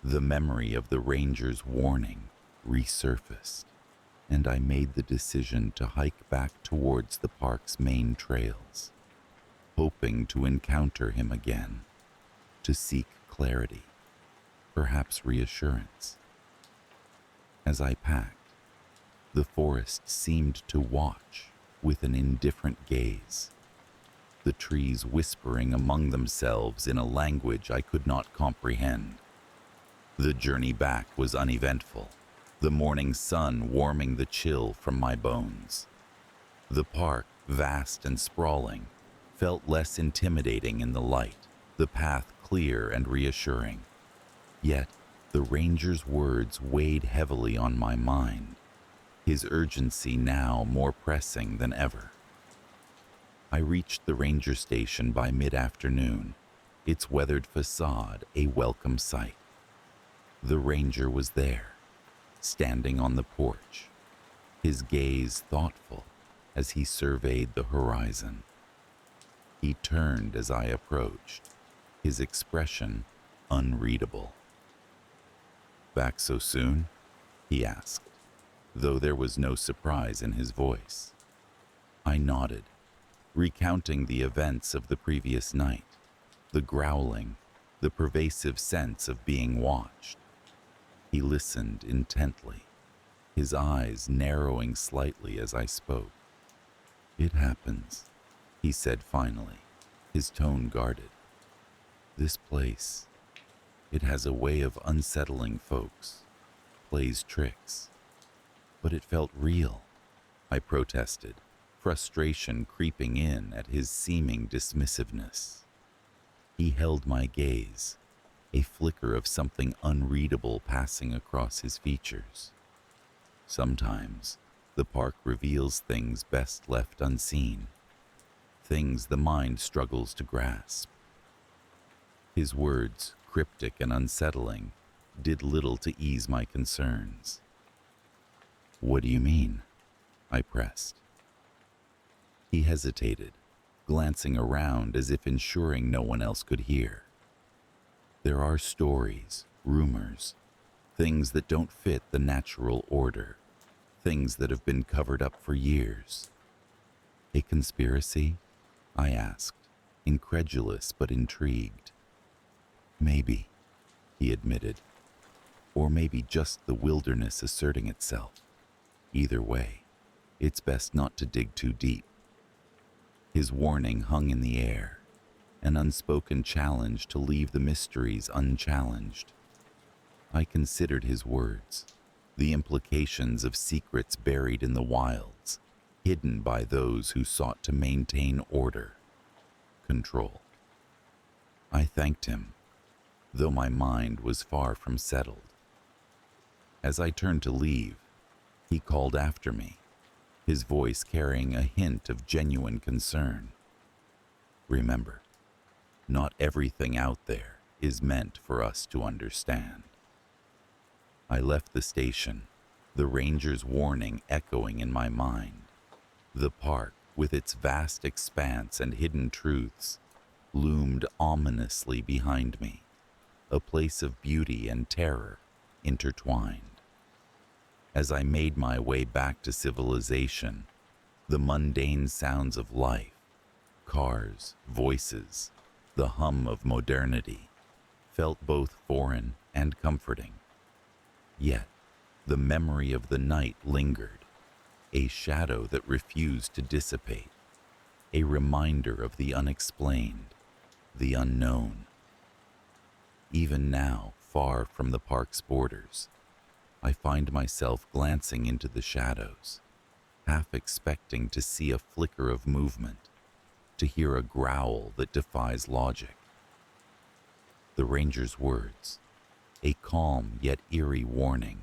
The memory of the ranger's warning resurfaced, and I made the decision to hike back towards the park's main trails, hoping to encounter him again, to seek clarity, perhaps reassurance. As I packed, the forest seemed to watch with an indifferent gaze, the trees whispering among themselves in a language I could not comprehend. The journey back was uneventful, the morning sun warming the chill from my bones. The park, vast and sprawling, felt less intimidating in the light, the path clear and reassuring. Yet, the ranger's words weighed heavily on my mind, his urgency now more pressing than ever. I reached the ranger station by mid-afternoon, its weathered facade a welcome sight. The ranger was there, standing on the porch, his gaze thoughtful as he surveyed the horizon. He turned as I approached, his expression unreadable. "Back so soon?" he asked, though there was no surprise in his voice. I nodded, recounting the events of the previous night, the growling, the pervasive sense of being watched. He listened intently, his eyes narrowing slightly as I spoke. "It happens," he said finally, his tone guarded. "This place, it has a way of unsettling folks, plays tricks." "But it felt real," I protested, frustration creeping in at his seeming dismissiveness. He held my gaze, a flicker of something unreadable passing across his features. Sometimes, the park reveals things best left unseen, things the mind struggles to grasp. His words, cryptic and unsettling, did little to ease my concerns. "What do you mean?" I pressed. He hesitated, glancing around as if ensuring no one else could hear. "There are stories, rumors, things that don't fit the natural order, things that have been covered up for years. A conspiracy? I asked, incredulous but intrigued. Maybe, he admitted, or maybe just the wilderness asserting itself. Either way, it's best not to dig too deep. His warning hung in the air, an unspoken challenge to leave the mysteries unchallenged. I considered his words, the implications of secrets buried in the wilds, hidden by those who sought to maintain order, control. I thanked him, though my mind was far from settled. As I turned to leave, he called after me, his voice carrying a hint of genuine concern. Remember, not everything out there is meant for us to understand. I left the station, the ranger's warning echoing in my mind. The park, with its vast expanse and hidden truths, loomed ominously behind me, a place of beauty and terror intertwined. As I made my way back to civilization, the mundane sounds of life, cars, voices, the hum of modernity, felt both foreign and comforting. Yet, the memory of the night lingered, a shadow that refused to dissipate, a reminder of the unexplained, the unknown. Even now, far from the park's borders, I find myself glancing into the shadows, half expecting to see a flicker of movement, to hear a growl that defies logic. The ranger's words, a calm yet eerie warning,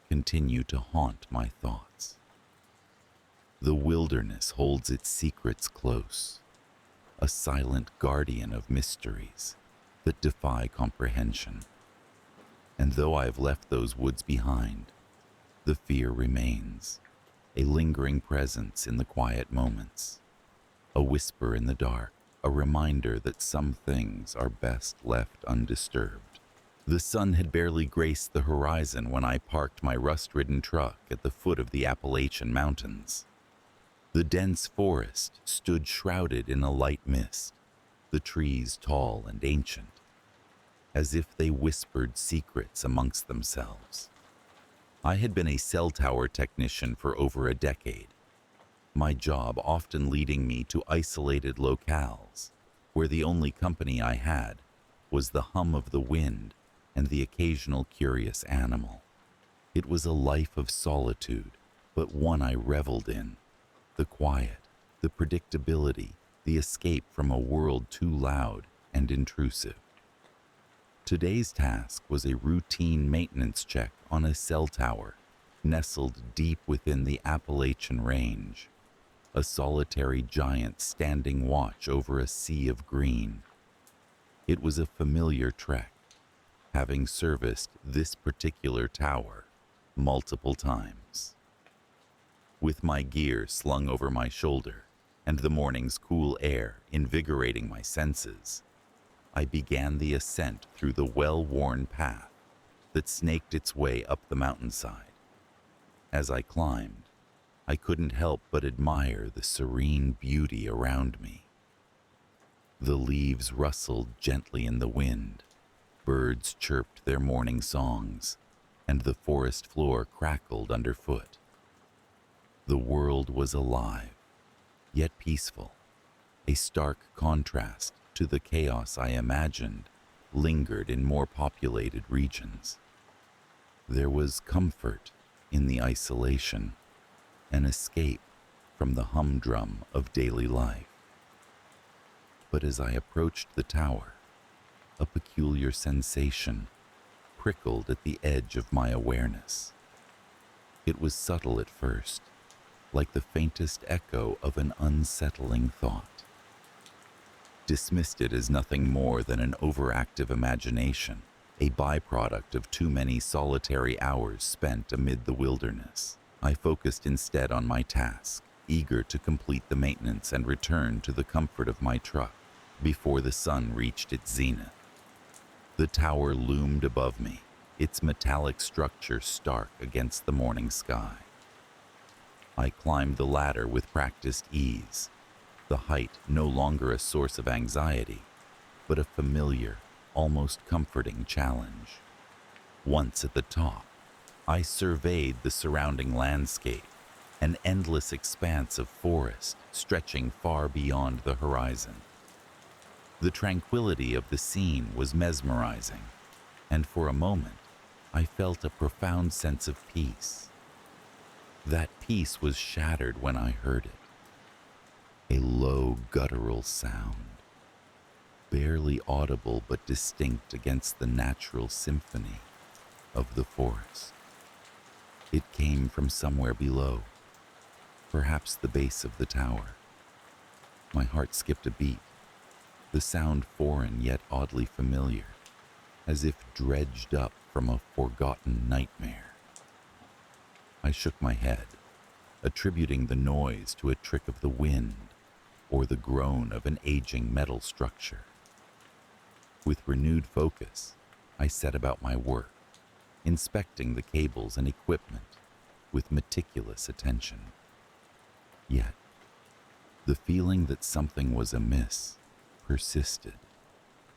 continue to haunt my thoughts. The wilderness holds its secrets close, a silent guardian of mysteries that defy comprehension. And though I have left those woods behind, the fear remains, a lingering presence in the quiet moments, a whisper in the dark, a reminder that some things are best left undisturbed. The sun had barely graced the horizon when I parked my rust-ridden truck at the foot of the Appalachian Mountains. The dense forest stood shrouded in a light mist, the trees tall and ancient, as if they whispered secrets amongst themselves. I had been a cell tower technician for over a decade, my job often leading me to isolated locales, where the only company I had was the hum of the wind and the occasional curious animal. It was a life of solitude, but one I reveled in. The quiet, the predictability, the escape from a world too loud and intrusive. Today's task was a routine maintenance check on a cell tower nestled deep within the Appalachian Range, a solitary giant standing watch over a sea of green. It was a familiar trek, having serviced this particular tower multiple times. With my gear slung over my shoulder and the morning's cool air invigorating my senses, I began the ascent through the well-worn path that snaked its way up the mountainside. As I climbed, I couldn't help but admire the serene beauty around me. The leaves rustled gently in the wind, birds chirped their morning songs, and the forest floor crackled underfoot. The world was alive, yet peaceful, a stark contrast to the chaos I imagined lingered in more populated regions. There was comfort in the isolation, an escape from the humdrum of daily life. But as I approached the tower, a peculiar sensation prickled at the edge of my awareness. It was subtle at first, like the faintest echo of an unsettling thought. Dismissed it as nothing more than an overactive imagination, a byproduct of too many solitary hours spent amid the wilderness. I focused instead on my task, eager to complete the maintenance and return to the comfort of my truck before the sun reached its zenith. The tower loomed above me, its metallic structure stark against the morning sky. I climbed the ladder with practiced ease, the height no longer a source of anxiety, but a familiar, almost comforting challenge. Once at the top, I surveyed the surrounding landscape, an endless expanse of forest stretching far beyond the horizon. The tranquility of the scene was mesmerizing, and for a moment, I felt a profound sense of peace. That peace was shattered when I heard it. A low, guttural sound, barely audible but distinct against the natural symphony of the forest. It came from somewhere below, perhaps the base of the tower. My heart skipped a beat, the sound foreign yet oddly familiar, as if dredged up from a forgotten nightmare. I shook my head, attributing the noise to a trick of the wind or the groan of an aging metal structure. With renewed focus, I set about my work, inspecting the cables and equipment with meticulous attention. Yet, the feeling that something was amiss persisted,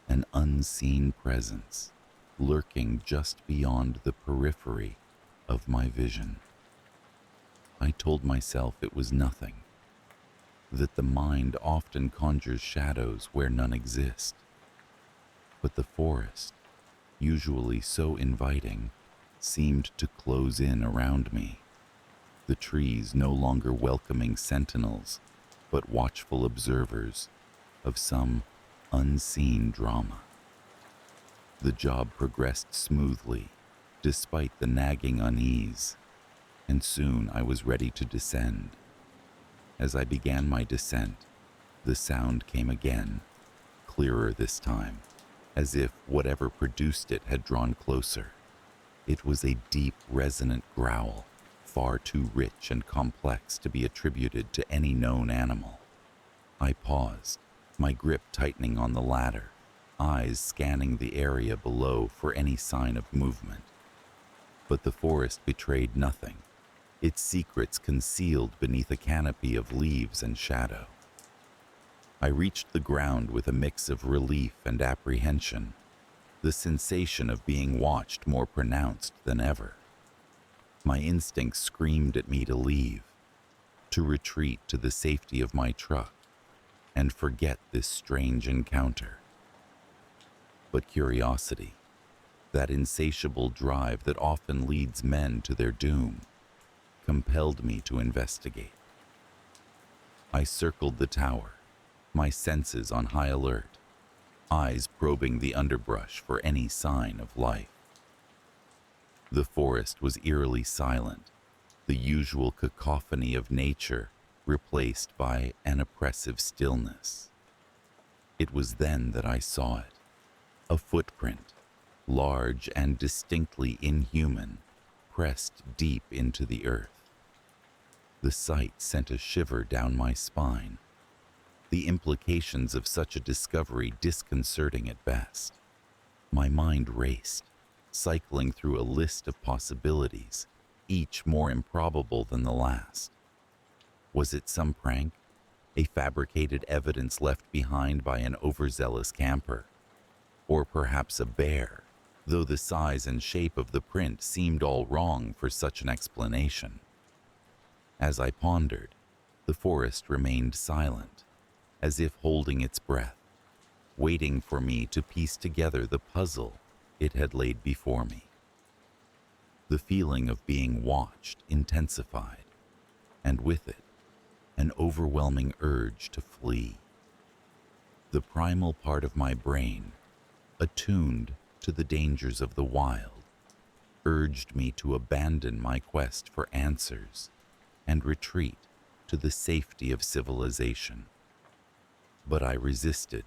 an unseen presence lurking just beyond the periphery of my vision. I told myself it was nothing, that the mind often conjures shadows where none exist. But the forest, usually so inviting, seemed to close in around me, the trees no longer welcoming sentinels, but watchful observers of some unseen drama. The job progressed smoothly, despite the nagging unease, and soon I was ready to descend. As I began my descent, the sound came again, clearer this time, as if whatever produced it had drawn closer. It was a deep, resonant growl, far too rich and complex to be attributed to any known animal. I paused, my grip tightening on the ladder, eyes scanning the area below for any sign of movement. But the forest betrayed nothing, its secrets concealed beneath a canopy of leaves and shadow. I reached the ground with a mix of relief and apprehension, the sensation of being watched more pronounced than ever. My instincts screamed at me to leave, to retreat to the safety of my truck, and forget this strange encounter. But curiosity, that insatiable drive that often leads men to their doom, compelled me to investigate. I circled the tower, my senses on high alert, eyes probing the underbrush for any sign of life. The forest was eerily silent, the usual cacophony of nature replaced by an oppressive stillness. It was then that I saw it, a footprint, large and distinctly inhuman, pressed deep into the earth. The sight sent a shiver down my spine, the implications of such a discovery disconcerting at best. My mind raced, cycling through a list of possibilities, each more improbable than the last. Was it some prank, a fabricated evidence left behind by an overzealous camper? Or perhaps a bear, though the size and shape of the print seemed all wrong for such an explanation. As I pondered, the forest remained silent, as if holding its breath, waiting for me to piece together the puzzle it had laid before me. The feeling of being watched intensified, and with it, an overwhelming urge to flee. The primal part of my brain, attuned to the dangers of the wild, urged me to abandon my quest for answers and retreat to the safety of civilization. But I resisted,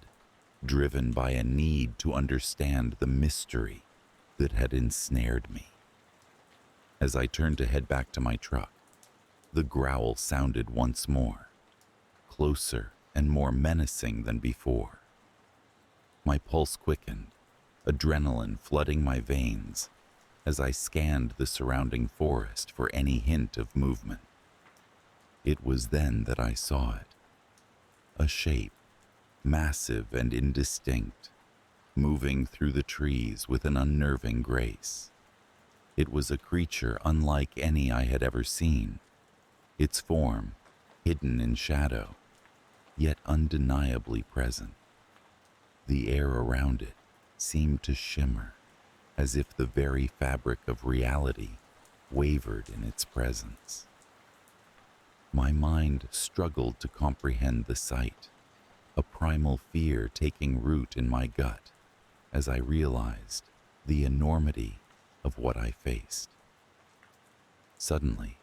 driven by a need to understand the mystery that had ensnared me. As I turned to head back to my truck, the growl sounded once more, closer and more menacing than before. My pulse quickened, adrenaline flooding my veins as I scanned the surrounding forest for any hint of movement. It was then that I saw it. A shape, massive and indistinct, moving through the trees with an unnerving grace. It was a creature unlike any I had ever seen, its form hidden in shadow, yet undeniably present. The air around it seemed to shimmer, as if the very fabric of reality wavered in its presence. My mind struggled to comprehend the sight, a primal fear taking root in my gut as I realized the enormity of what I faced. Suddenly,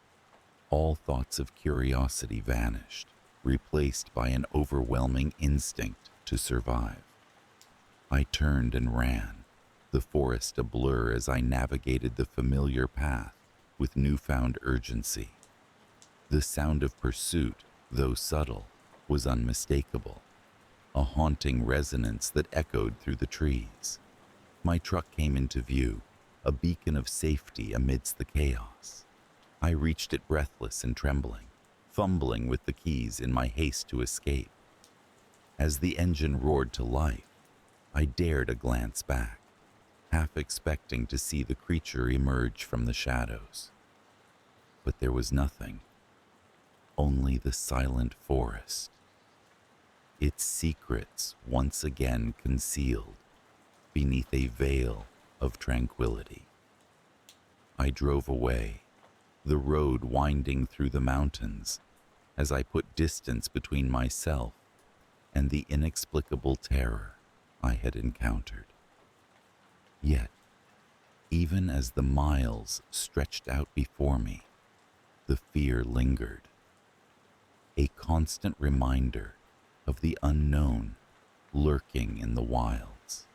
all thoughts of curiosity vanished, replaced by an overwhelming instinct to survive. I turned and ran, the forest a blur as I navigated the familiar path with newfound urgency. The sound of pursuit, though subtle, was unmistakable, a haunting resonance that echoed through the trees. My truck came into view, a beacon of safety amidst the chaos. I reached it breathless and trembling, fumbling with the keys in my haste to escape. As the engine roared to life, I dared a glance back, half expecting to see the creature emerge from the shadows. But there was nothing, only the silent forest, its secrets once again concealed beneath a veil of tranquility. I drove away, the road winding through the mountains, as I put distance between myself and the inexplicable terror I had encountered. Yet, even as the miles stretched out before me, the fear lingered, a constant reminder of the unknown lurking in the wilds.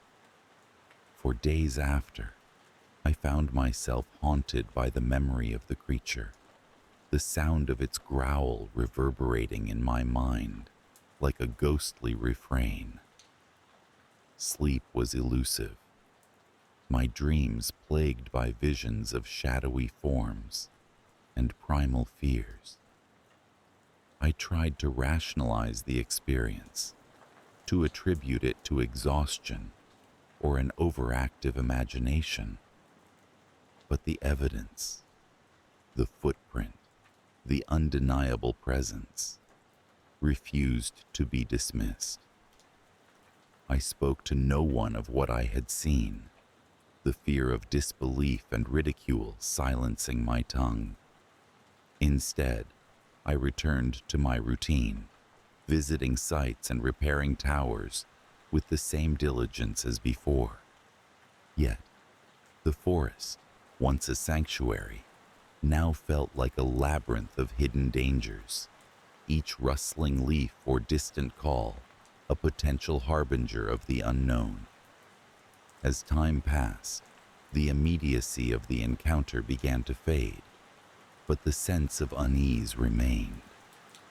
For days after, I found myself haunted by the memory of the creature, the sound of its growl reverberating in my mind like a ghostly refrain. Sleep was elusive, my dreams plagued by visions of shadowy forms and primal fears. I tried to rationalize the experience, to attribute it to exhaustion or an overactive imagination. But the evidence, the footprint, the undeniable presence, refused to be dismissed. I spoke to no one of what I had seen, the fear of disbelief and ridicule silencing my tongue. Instead, I returned to my routine, visiting sites and repairing towers with the same diligence as before. Yet, the forest, once a sanctuary, now felt like a labyrinth of hidden dangers, each rustling leaf or distant call a potential harbinger of the unknown. As time passed, the immediacy of the encounter began to fade, but the sense of unease remained.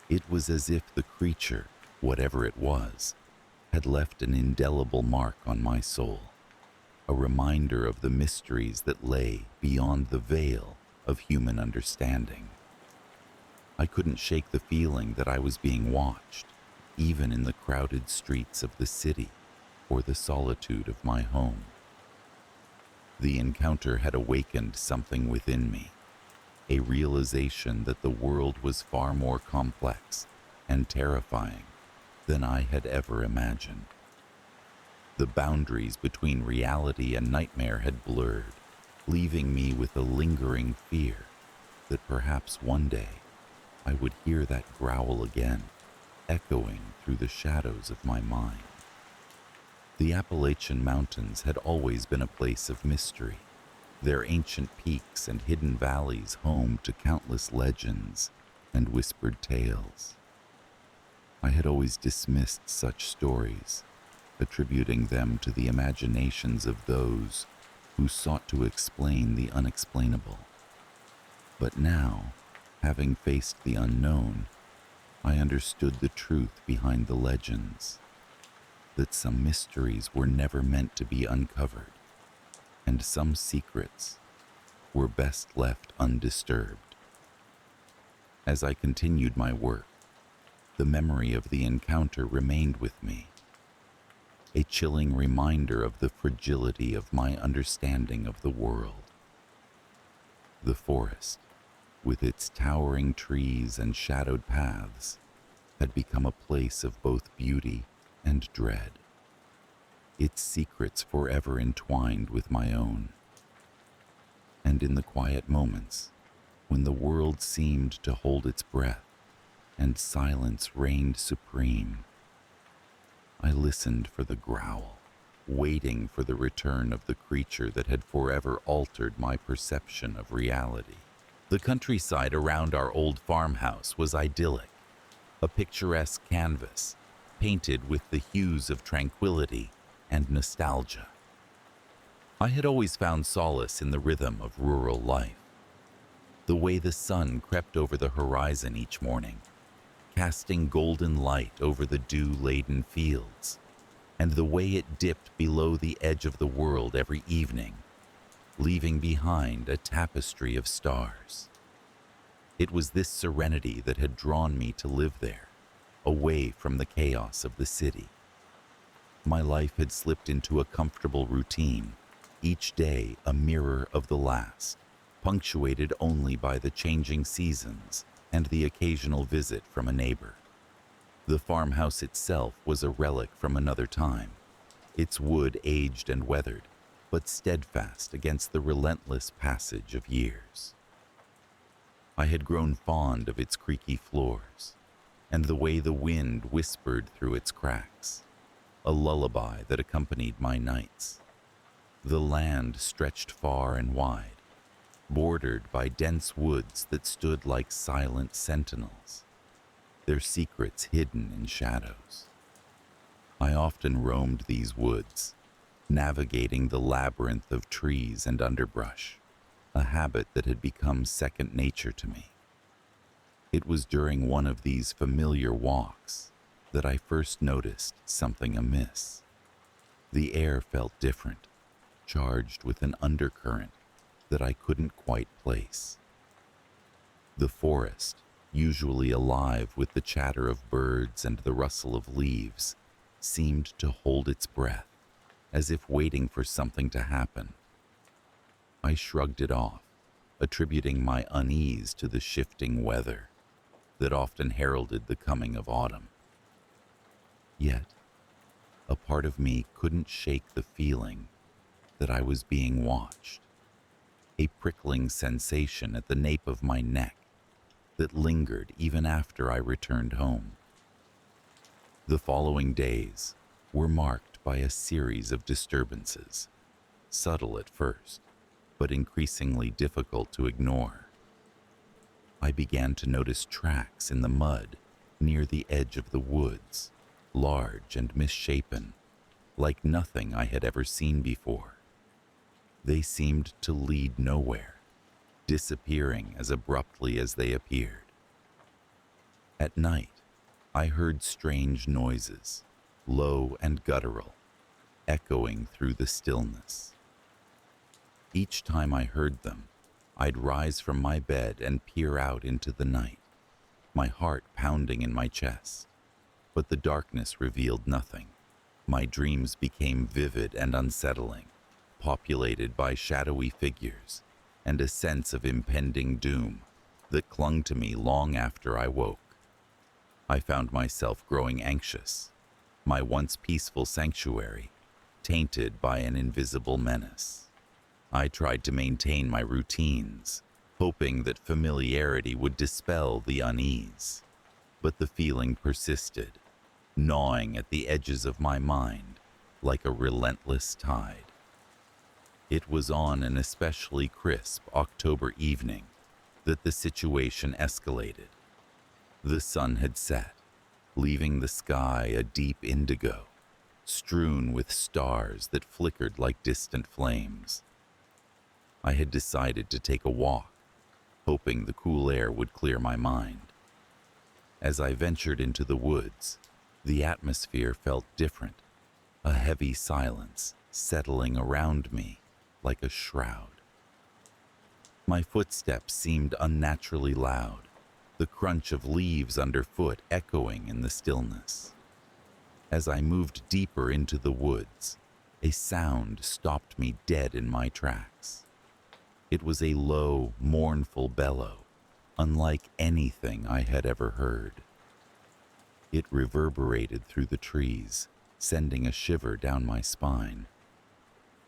It was as if the creature, whatever it was, had left an indelible mark on my soul, a reminder of the mysteries that lay beyond the veil of human understanding. I couldn't shake the feeling that I was being watched, even in the crowded streets of the city or the solitude of my home. The encounter had awakened something within me, a realization that the world was far more complex and terrifying than I had ever imagined. The boundaries between reality and nightmare had blurred, leaving me with a lingering fear that perhaps one day I would hear that growl again, echoing through the shadows of my mind. The Appalachian Mountains had always been a place of mystery, their ancient peaks and hidden valleys home to countless legends and whispered tales. I had always dismissed such stories, attributing them to the imaginations of those who sought to explain the unexplainable. But now, having faced the unknown, I understood the truth behind the legends, that some mysteries were never meant to be uncovered, and some secrets were best left undisturbed. As I continued my work, the memory of the encounter remained with me, a chilling reminder of the fragility of my understanding of the world. The forest, with its towering trees and shadowed paths, had become a place of both beauty and dread, its secrets forever entwined with my own. And in the quiet moments, when the world seemed to hold its breath and silence reigned supreme, I listened for the growl, waiting for the return of the creature that had forever altered my perception of reality. The countryside around our old farmhouse was idyllic, a picturesque canvas painted with the hues of tranquility and nostalgia. I had always found solace in the rhythm of rural life. The way the sun crept over the horizon each morning, casting golden light over the dew-laden fields, and the way it dipped below the edge of the world every evening, leaving behind a tapestry of stars. It was this serenity that had drawn me to live there, away from the chaos of the city. My life had slipped into a comfortable routine, each day a mirror of the last, punctuated only by the changing seasons and the occasional visit from a neighbor. The farmhouse itself was a relic from another time, its wood aged and weathered, but steadfast against the relentless passage of years. I had grown fond of its creaky floors, and the way the wind whispered through its cracks, a lullaby that accompanied my nights. The land stretched far and wide, bordered by dense woods that stood like silent sentinels, their secrets hidden in shadows. I often roamed these woods, navigating the labyrinth of trees and underbrush, a habit that had become second nature to me. It was during one of these familiar walks that I first noticed something amiss. The air felt different, charged with an undercurrent that I couldn't quite place. The forest, usually alive with the chatter of birds and the rustle of leaves, seemed to hold its breath, as if waiting for something to happen. I shrugged it off, attributing my unease to the shifting weather that often heralded the coming of autumn. Yet, a part of me couldn't shake the feeling that I was being watched, a prickling sensation at the nape of my neck that lingered even after I returned home. The following days were marked by a series of disturbances, subtle at first, but increasingly difficult to ignore. I began to notice tracks in the mud near the edge of the woods, large and misshapen, like nothing I had ever seen before. They seemed to lead nowhere, disappearing as abruptly as they appeared. At night, I heard strange noises, low and guttural, echoing through the stillness. Each time I heard them, I'd rise from my bed and peer out into the night, my heart pounding in my chest. But the darkness revealed nothing. My dreams became vivid and unsettling, populated by shadowy figures and a sense of impending doom that clung to me long after I woke. I found myself growing anxious, my once peaceful sanctuary tainted by an invisible menace. I tried to maintain my routines, hoping that familiarity would dispel the unease, but the feeling persisted, gnawing at the edges of my mind like a relentless tide. It was on an especially crisp October evening that the situation escalated. The sun had set, leaving the sky a deep indigo, strewn with stars that flickered like distant flames. I had decided to take a walk, hoping the cool air would clear my mind. As I ventured into the woods, the atmosphere felt different, a heavy silence settling around me like a shroud. My footsteps seemed unnaturally loud, the crunch of leaves underfoot echoing in the stillness. As I moved deeper into the woods, a sound stopped me dead in my tracks. It was a low, mournful bellow, unlike anything I had ever heard. It reverberated through the trees, sending a shiver down my spine.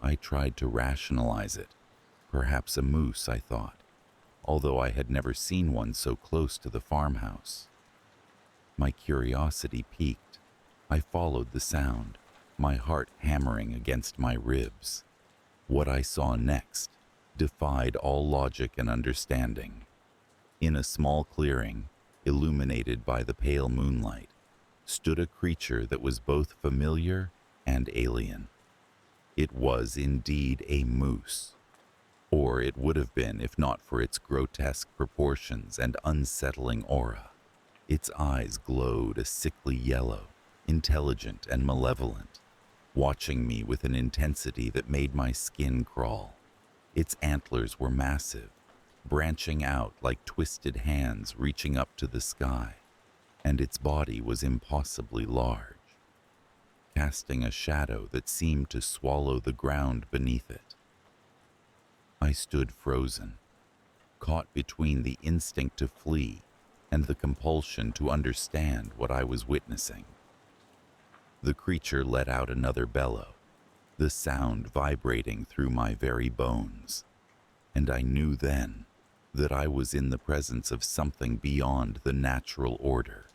I tried to rationalize it. Perhaps a moose, I thought, although I had never seen one so close to the farmhouse. My curiosity piqued. I followed the sound, my heart hammering against my ribs. What I saw next defied all logic and understanding. In a small clearing, illuminated by the pale moonlight, stood a creature that was both familiar and alien. It was indeed a moose, or it would have been if not for its grotesque proportions and unsettling aura. Its eyes glowed a sickly yellow, intelligent and malevolent, watching me with an intensity that made my skin crawl. Its antlers were massive, branching out like twisted hands reaching up to the sky, and its body was impossibly large, casting a shadow that seemed to swallow the ground beneath it. I stood frozen, caught between the instinct to flee and the compulsion to understand what I was witnessing. The creature let out another bellow, the sound vibrating through my very bones, and I knew then that I was in the presence of something beyond the natural order,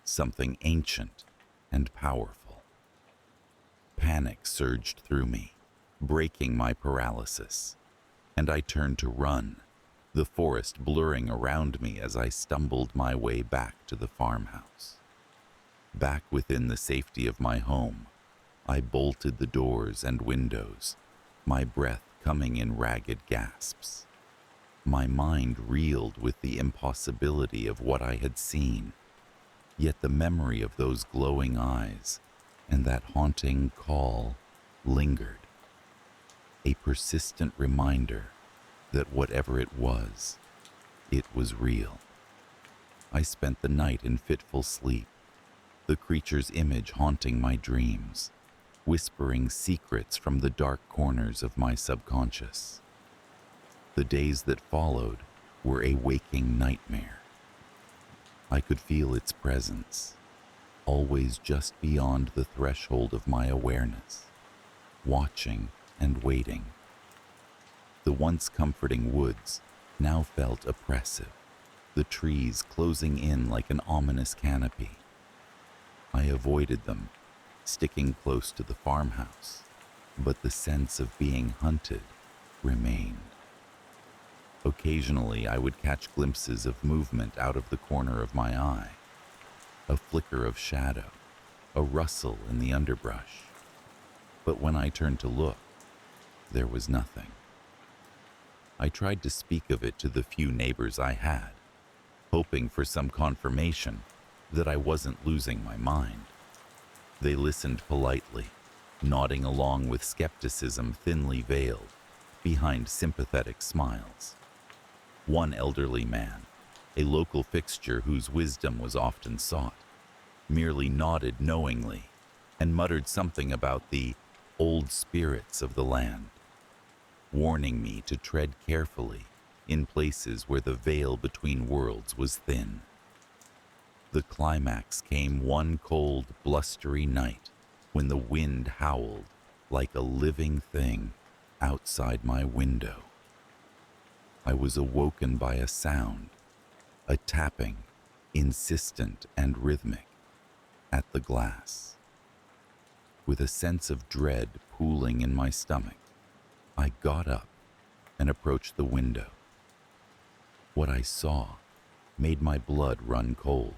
something ancient and powerful. Panic surged through me, breaking my paralysis, and I turned to run, the forest blurring around me as I stumbled my way back to the farmhouse. Back within the safety of my home, I bolted the doors and windows, my breath coming in ragged gasps. My mind reeled with the impossibility of what I had seen, yet the memory of those glowing eyes and that haunting call lingered, a persistent reminder that whatever it was real. I spent the night in fitful sleep, the creature's image haunting my dreams, whispering secrets from the dark corners of my subconscious. The days that followed were a waking nightmare. I could feel its presence, always just beyond the threshold of my awareness, watching and waiting. The once comforting woods now felt oppressive, the trees closing in like an ominous canopy. I avoided them, sticking close to the farmhouse, but the sense of being hunted remained. Occasionally, I would catch glimpses of movement out of the corner of my eye, a flicker of shadow, a rustle in the underbrush. But when I turned to look, there was nothing. I tried to speak of it to the few neighbors I had, hoping for some confirmation that I wasn't losing my mind. They listened politely, nodding along with skepticism thinly veiled behind sympathetic smiles. One elderly man, a local fixture whose wisdom was often sought, merely nodded knowingly and muttered something about the old spirits of the land, warning me to tread carefully in places where the veil between worlds was thin. The climax came one cold, blustery night when the wind howled like a living thing outside my window. I was awoken by a sound, a tapping, insistent and rhythmic, at the glass. With a sense of dread pooling in my stomach, I got up and approached the window. What I saw made my blood run cold.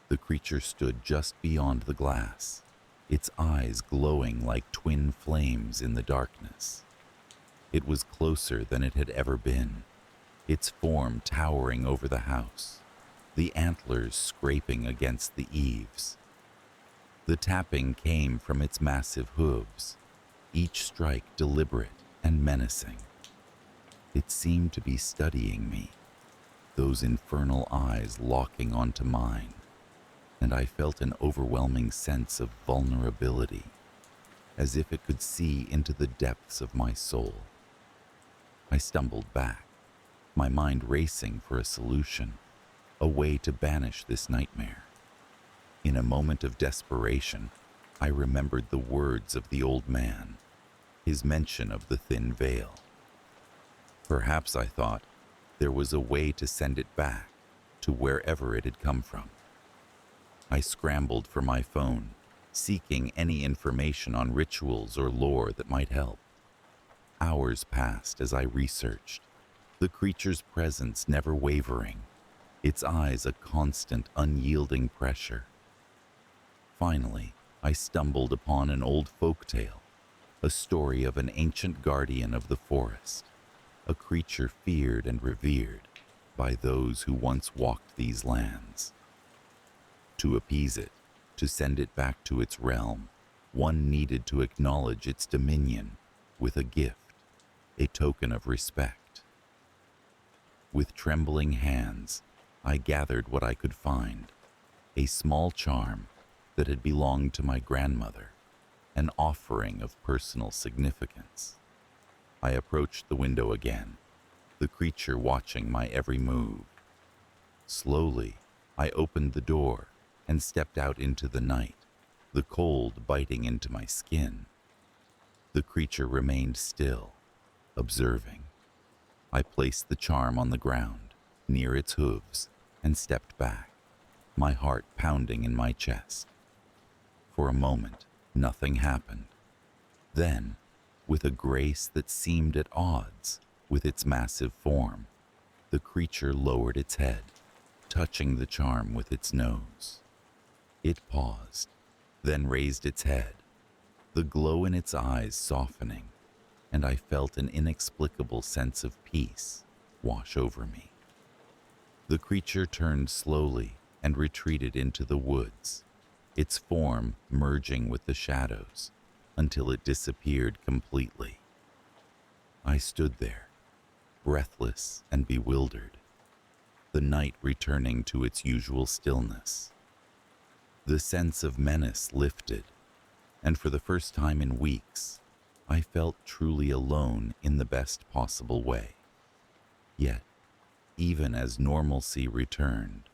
The creature stood just beyond the glass, its eyes glowing like twin flames in the darkness. It was closer than it had ever been, its form towering over the house, the antlers scraping against the eaves. The tapping came from its massive hooves, each strike deliberate and menacing. It seemed to be studying me, those infernal eyes locking onto mine, and I felt an overwhelming sense of vulnerability, as if it could see into the depths of my soul. I stumbled back, my mind racing for a solution, a way to banish this nightmare. In a moment of desperation, I remembered the words of the old man, his mention of the thin veil. Perhaps, I thought, there was a way to send it back to wherever it had come from. I scrambled for my phone, seeking any information on rituals or lore that might help. Hours passed as I researched, the creature's presence never wavering, its eyes a constant, unyielding pressure. Finally, I stumbled upon an old folk tale, a story of an ancient guardian of the forest, a creature feared and revered by those who once walked these lands. To appease it, to send it back to its realm, one needed to acknowledge its dominion with a gift, a token of respect. With trembling hands, I gathered what I could find, a small charm that had belonged to my grandmother, an offering of personal significance. I approached the window again, the creature watching my every move. Slowly, I opened the door and stepped out into the night, the cold biting into my skin. The creature remained still, observing. I placed the charm on the ground, near its hooves, and stepped back, my heart pounding in my chest. For a moment, nothing happened. Then, with a grace that seemed at odds with its massive form, the creature lowered its head, touching the charm with its nose. It paused, then raised its head, the glow in its eyes softening, and I felt an inexplicable sense of peace wash over me. The creature turned slowly and retreated into the woods, its form merging with the shadows until it disappeared completely. I stood there, breathless and bewildered, the night returning to its usual stillness. The sense of menace lifted, and for the first time in weeks, I felt truly alone in the best possible way. Yet, even as normalcy returned,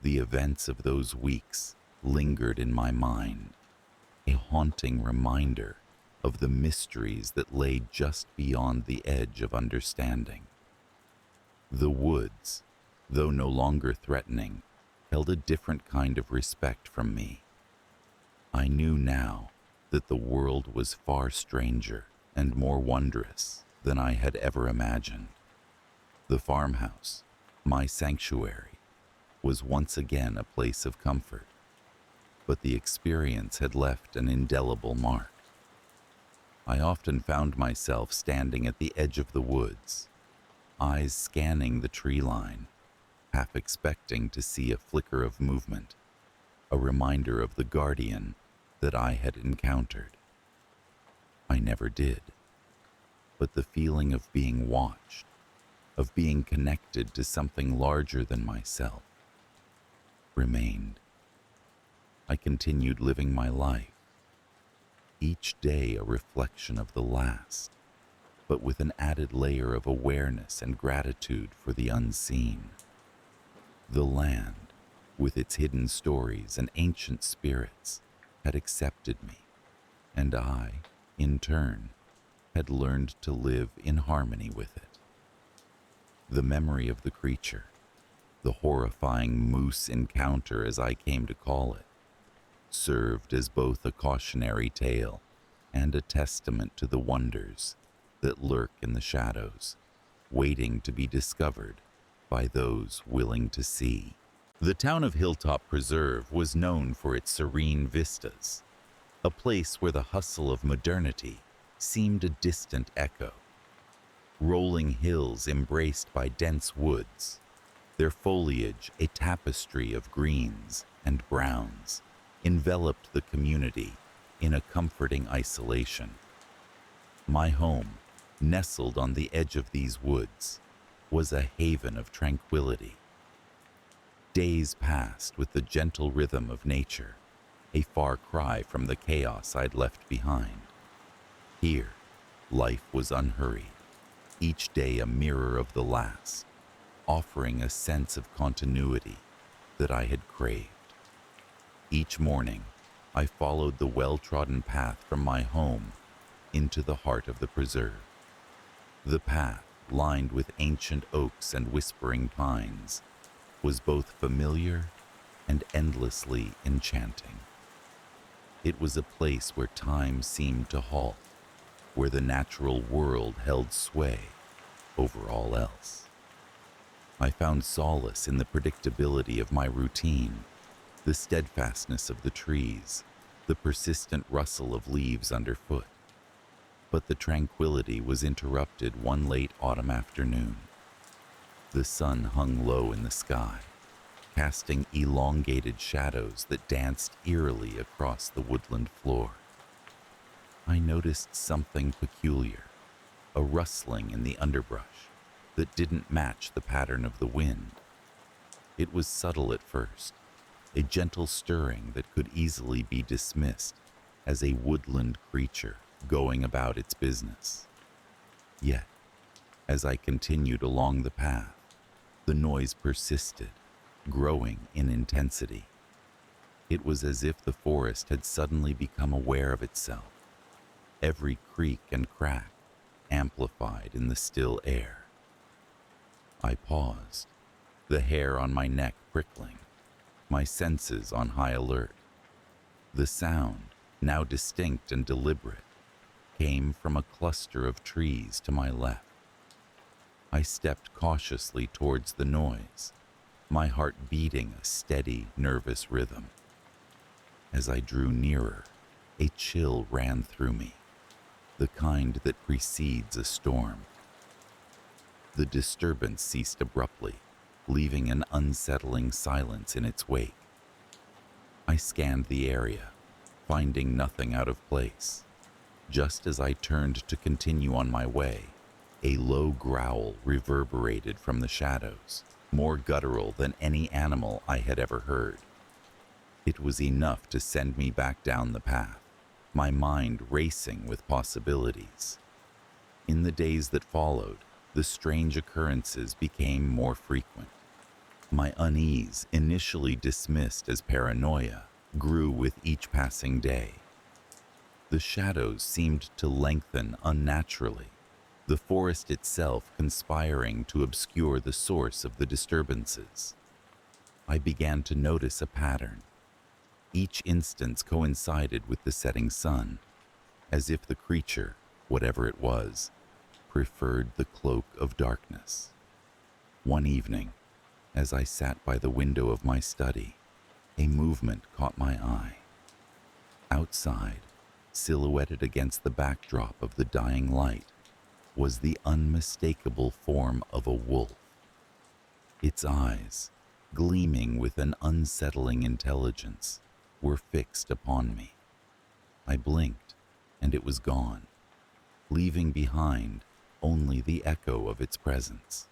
the events of those weeks lingered in my mind, a haunting reminder of the mysteries that lay just beyond the edge of understanding. The woods, though no longer threatening, held a different kind of respect from me. I knew now that the world was far stranger and more wondrous than I had ever imagined. The farmhouse, my sanctuary, was once again a place of comfort, but the experience had left an indelible mark. I often found myself standing at the edge of the woods, eyes scanning the tree line, half expecting to see a flicker of movement, a reminder of the guardian that I had encountered. I never did, but the feeling of being watched, of being connected to something larger than myself, remained. I continued living my life, each day a reflection of the last, but with an added layer of awareness and gratitude for the unseen. The land, with its hidden stories and ancient spirits, had accepted me, and I, in turn, had learned to live in harmony with it. The memory of the creature, the horrifying moose encounter as I came to call it, served as both a cautionary tale and a testament to the wonders that lurk in the shadows, waiting to be discovered by those willing to see. The town of Hilltop Preserve was known for its serene vistas, a place where the hustle of modernity seemed a distant echo. Rolling hills embraced by dense woods, their foliage a tapestry of greens and browns, enveloped the community in a comforting isolation. My home, nestled on the edge of these woods, was a haven of tranquility. Days passed with the gentle rhythm of nature, a far cry from the chaos I'd left behind. Here, life was unhurried, each day a mirror of the last, offering a sense of continuity that I had craved. Each morning, I followed the well-trodden path from my home into the heart of the preserve. The path, lined with ancient oaks and whispering pines, was both familiar and endlessly enchanting. It was a place where time seemed to halt, where the natural world held sway over all else. I found solace in the predictability of my routine, the steadfastness of the trees, the persistent rustle of leaves underfoot. But the tranquility was interrupted one late autumn afternoon. The sun hung low in the sky, casting elongated shadows that danced eerily across the woodland floor. I noticed something peculiar, a rustling in the underbrush that didn't match the pattern of the wind. It was subtle at first, a gentle stirring that could easily be dismissed as a woodland creature going about its business. Yet, as I continued along the path, the noise persisted, growing in intensity. It was as if the forest had suddenly become aware of itself, every creak and crack amplified in the still air. I paused, the hair on my neck prickling, my senses on high alert. The sound, now distinct and deliberate, came from a cluster of trees to my left. I stepped cautiously towards the noise, my heart beating a steady, nervous rhythm. As I drew nearer, a chill ran through me, the kind that precedes a storm. The disturbance ceased abruptly, leaving an unsettling silence in its wake. I scanned the area, finding nothing out of place. Just as I turned to continue on my way, a low growl reverberated from the shadows, more guttural than any animal I had ever heard. It was enough to send me back down the path, my mind racing with possibilities. In the days that followed, the strange occurrences became more frequent. My unease, initially dismissed as paranoia, grew with each passing day. The shadows seemed to lengthen unnaturally, the forest itself conspiring to obscure the source of the disturbances. I began to notice a pattern. Each instance coincided with the setting sun, as if the creature, whatever it was, preferred the cloak of darkness. One evening, as I sat by the window of my study, a movement caught my eye. Outside, silhouetted against the backdrop of the dying light, was the unmistakable form of a wolf. Its eyes, gleaming with an unsettling intelligence, were fixed upon me. I blinked, and it was gone, leaving behind only the echo of its presence.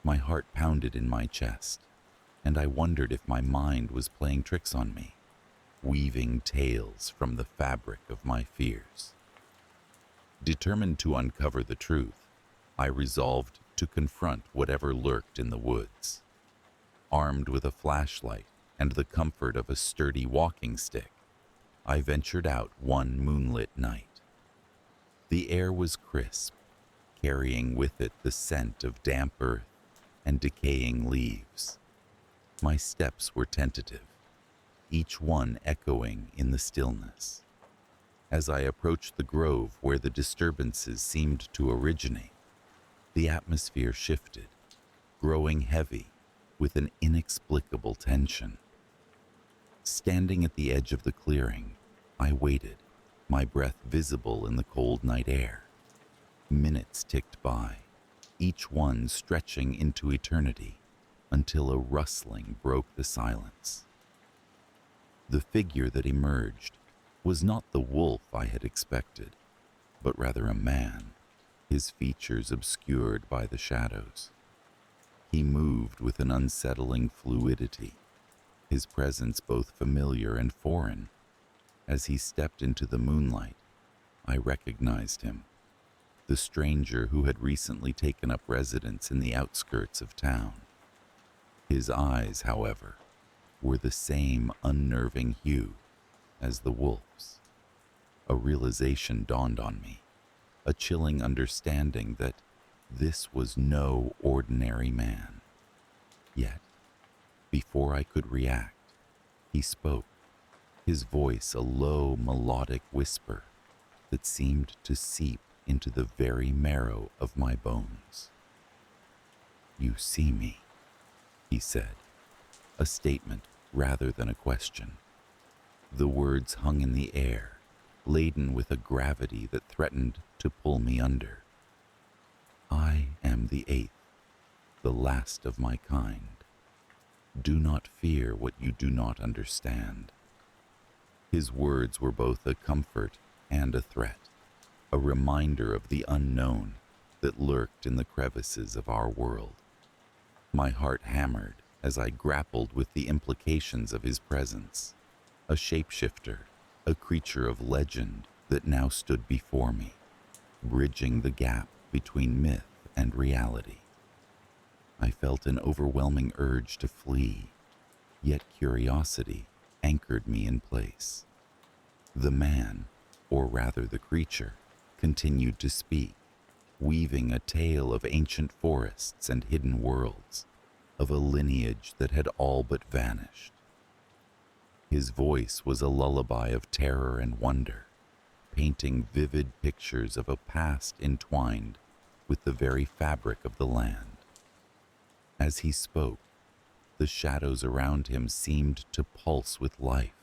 My heart pounded in my chest, and I wondered if my mind was playing tricks on me, weaving tales from the fabric of my fears. Determined to uncover the truth, I resolved to confront whatever lurked in the woods. Armed with a flashlight and the comfort of a sturdy walking stick, I ventured out one moonlit night. The air was crisp, carrying with it the scent of damp earth and decaying leaves. My steps were tentative, each one echoing in the stillness. As I approached the grove where the disturbances seemed to originate, the atmosphere shifted, growing heavy with an inexplicable tension. Standing at the edge of the clearing, I waited, my breath visible in the cold night air. Minutes ticked by, each one stretching into eternity, until a rustling broke the silence. The figure that emerged was not the wolf I had expected, but rather a man, his features obscured by the shadows. He moved with an unsettling fluidity, his presence both familiar and foreign. As he stepped into the moonlight, I recognized him, the stranger who had recently taken up residence in the outskirts of town. His eyes, however, were the same unnerving hue as the wolf's. A realization dawned on me, a chilling understanding that this was no ordinary man. Yet, before I could react, he spoke, his voice a low melodic whisper that seemed to seep into the very marrow of my bones. "You see me," he said, a statement rather than a question. The words hung in the air, laden with a gravity that threatened to pull me under. "I am the eighth, the last of my kind. Do not fear what you do not understand." His words were both a comfort and a threat, a reminder of the unknown that lurked in the crevices of our world. My heart hammered as I grappled with the implications of his presence, a shapeshifter, a creature of legend that now stood before me, bridging the gap between myth and reality. I felt an overwhelming urge to flee, yet curiosity anchored me in place. The man, or rather the creature, continued to speak, weaving a tale of ancient forests and hidden worlds, of a lineage that had all but vanished. His voice was a lullaby of terror and wonder, painting vivid pictures of a past entwined with the very fabric of the land. As he spoke, the shadows around him seemed to pulse with life,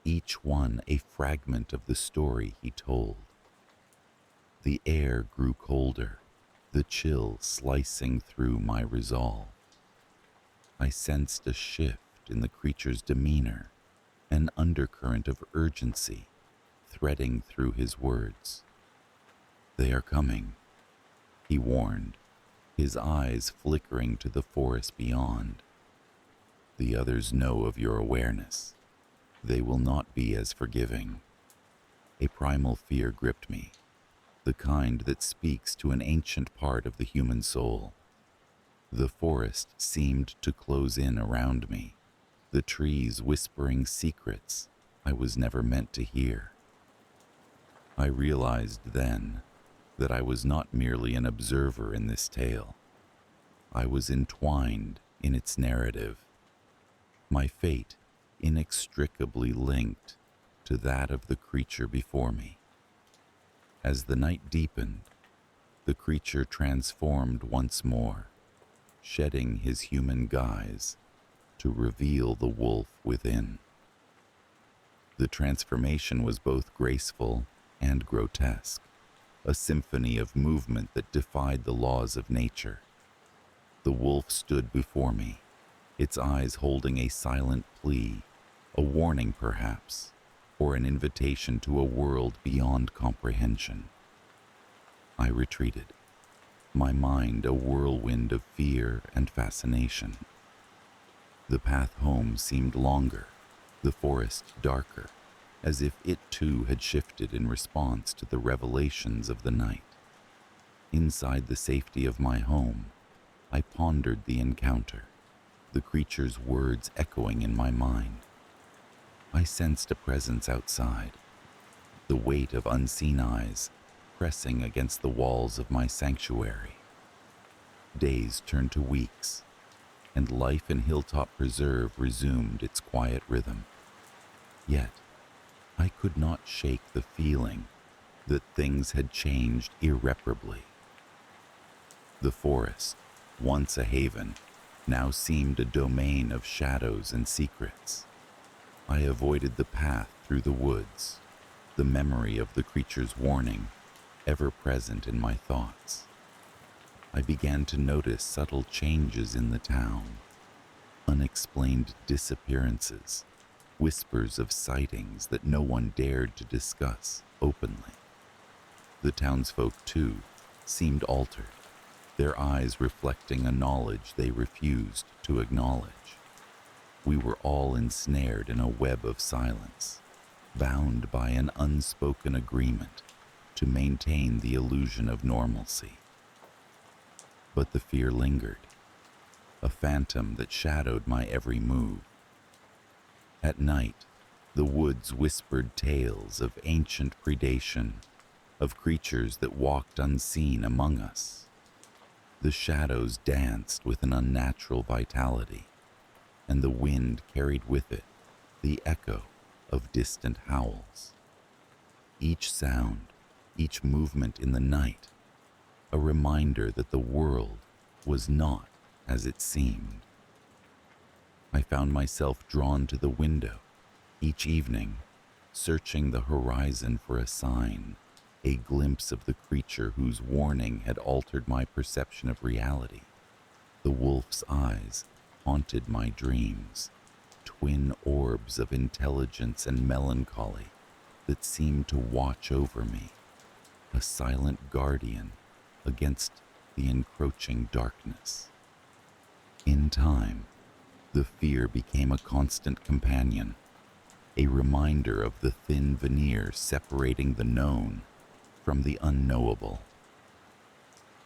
each one a fragment of the story he told. The air grew colder, the chill slicing through my resolve. I sensed a shift in the creature's demeanor, an undercurrent of urgency threading through his words. "They are coming," he warned, his eyes flickering to the forest beyond. "The others know of your awareness. They will not be as forgiving." A primal fear gripped me, the kind that speaks to an ancient part of the human soul. The forest seemed to close in around me, the trees whispering secrets I was never meant to hear. I realized then that I was not merely an observer in this tale. I was entwined in its narrative, my fate inextricably linked to that of the creature before me. As the night deepened, the creature transformed once more, shedding his human guise to reveal the wolf within. The transformation was both graceful and grotesque, a symphony of movement that defied the laws of nature. The wolf stood before me, its eyes holding a silent plea, a warning perhaps, or an invitation to a world beyond comprehension. I retreated, my mind a whirlwind of fear and fascination. The path home seemed longer, the forest darker, as if it too had shifted in response to the revelations of the night. Inside the safety of my home, I pondered the encounter, the creature's words echoing in my mind. I sensed a presence outside, the weight of unseen eyes pressing against the walls of my sanctuary. Days turned to weeks, and life in Hilltop Preserve resumed its quiet rhythm. Yet, I could not shake the feeling that things had changed irreparably. The forest, once a haven, now seemed a domain of shadows and secrets. I avoided the path through the woods, the memory of the creature's warning ever present in my thoughts. I began to notice subtle changes in the town, unexplained disappearances, whispers of sightings that no one dared to discuss openly. The townsfolk, too, seemed altered, their eyes reflecting a knowledge they refused to acknowledge. We were all ensnared in a web of silence, bound by an unspoken agreement to maintain the illusion of normalcy. But the fear lingered, a phantom that shadowed my every move. At night, the woods whispered tales of ancient predation, of creatures that walked unseen among us. The shadows danced with an unnatural vitality, and the wind carried with it the echo of distant howls. Each sound, each movement in the night, a reminder that the world was not as it seemed. I found myself drawn to the window each evening, searching the horizon for a sign, a glimpse of the creature whose warning had altered my perception of reality. The wolf's eyes haunted my dreams, twin orbs of intelligence and melancholy that seemed to watch over me, a silent guardian against the encroaching darkness. In time, the fear became a constant companion, a reminder of the thin veneer separating the known from the unknowable.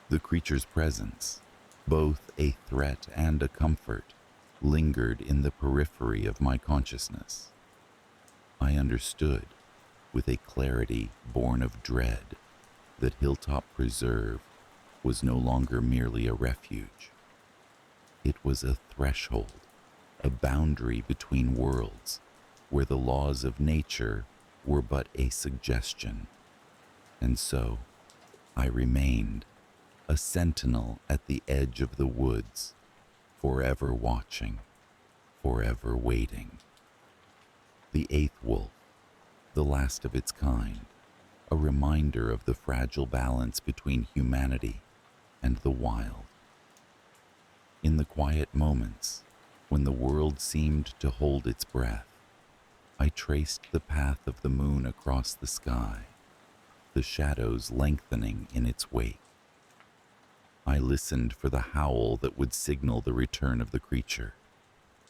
The creature's presence, both a threat and a comfort, lingered in the periphery of my consciousness. I understood, with a clarity born of dread, that Hilltop Preserve was no longer merely a refuge. It was a threshold, a boundary between worlds, where the laws of nature were but a suggestion. And so, I remained, a sentinel at the edge of the woods, forever watching, forever waiting. The eighth wolf, the last of its kind, a reminder of the fragile balance between humanity and the wild. In the quiet moments, when the world seemed to hold its breath, I traced the path of the moon across the sky, the shadows lengthening in its wake. I listened for the howl that would signal the return of the creature,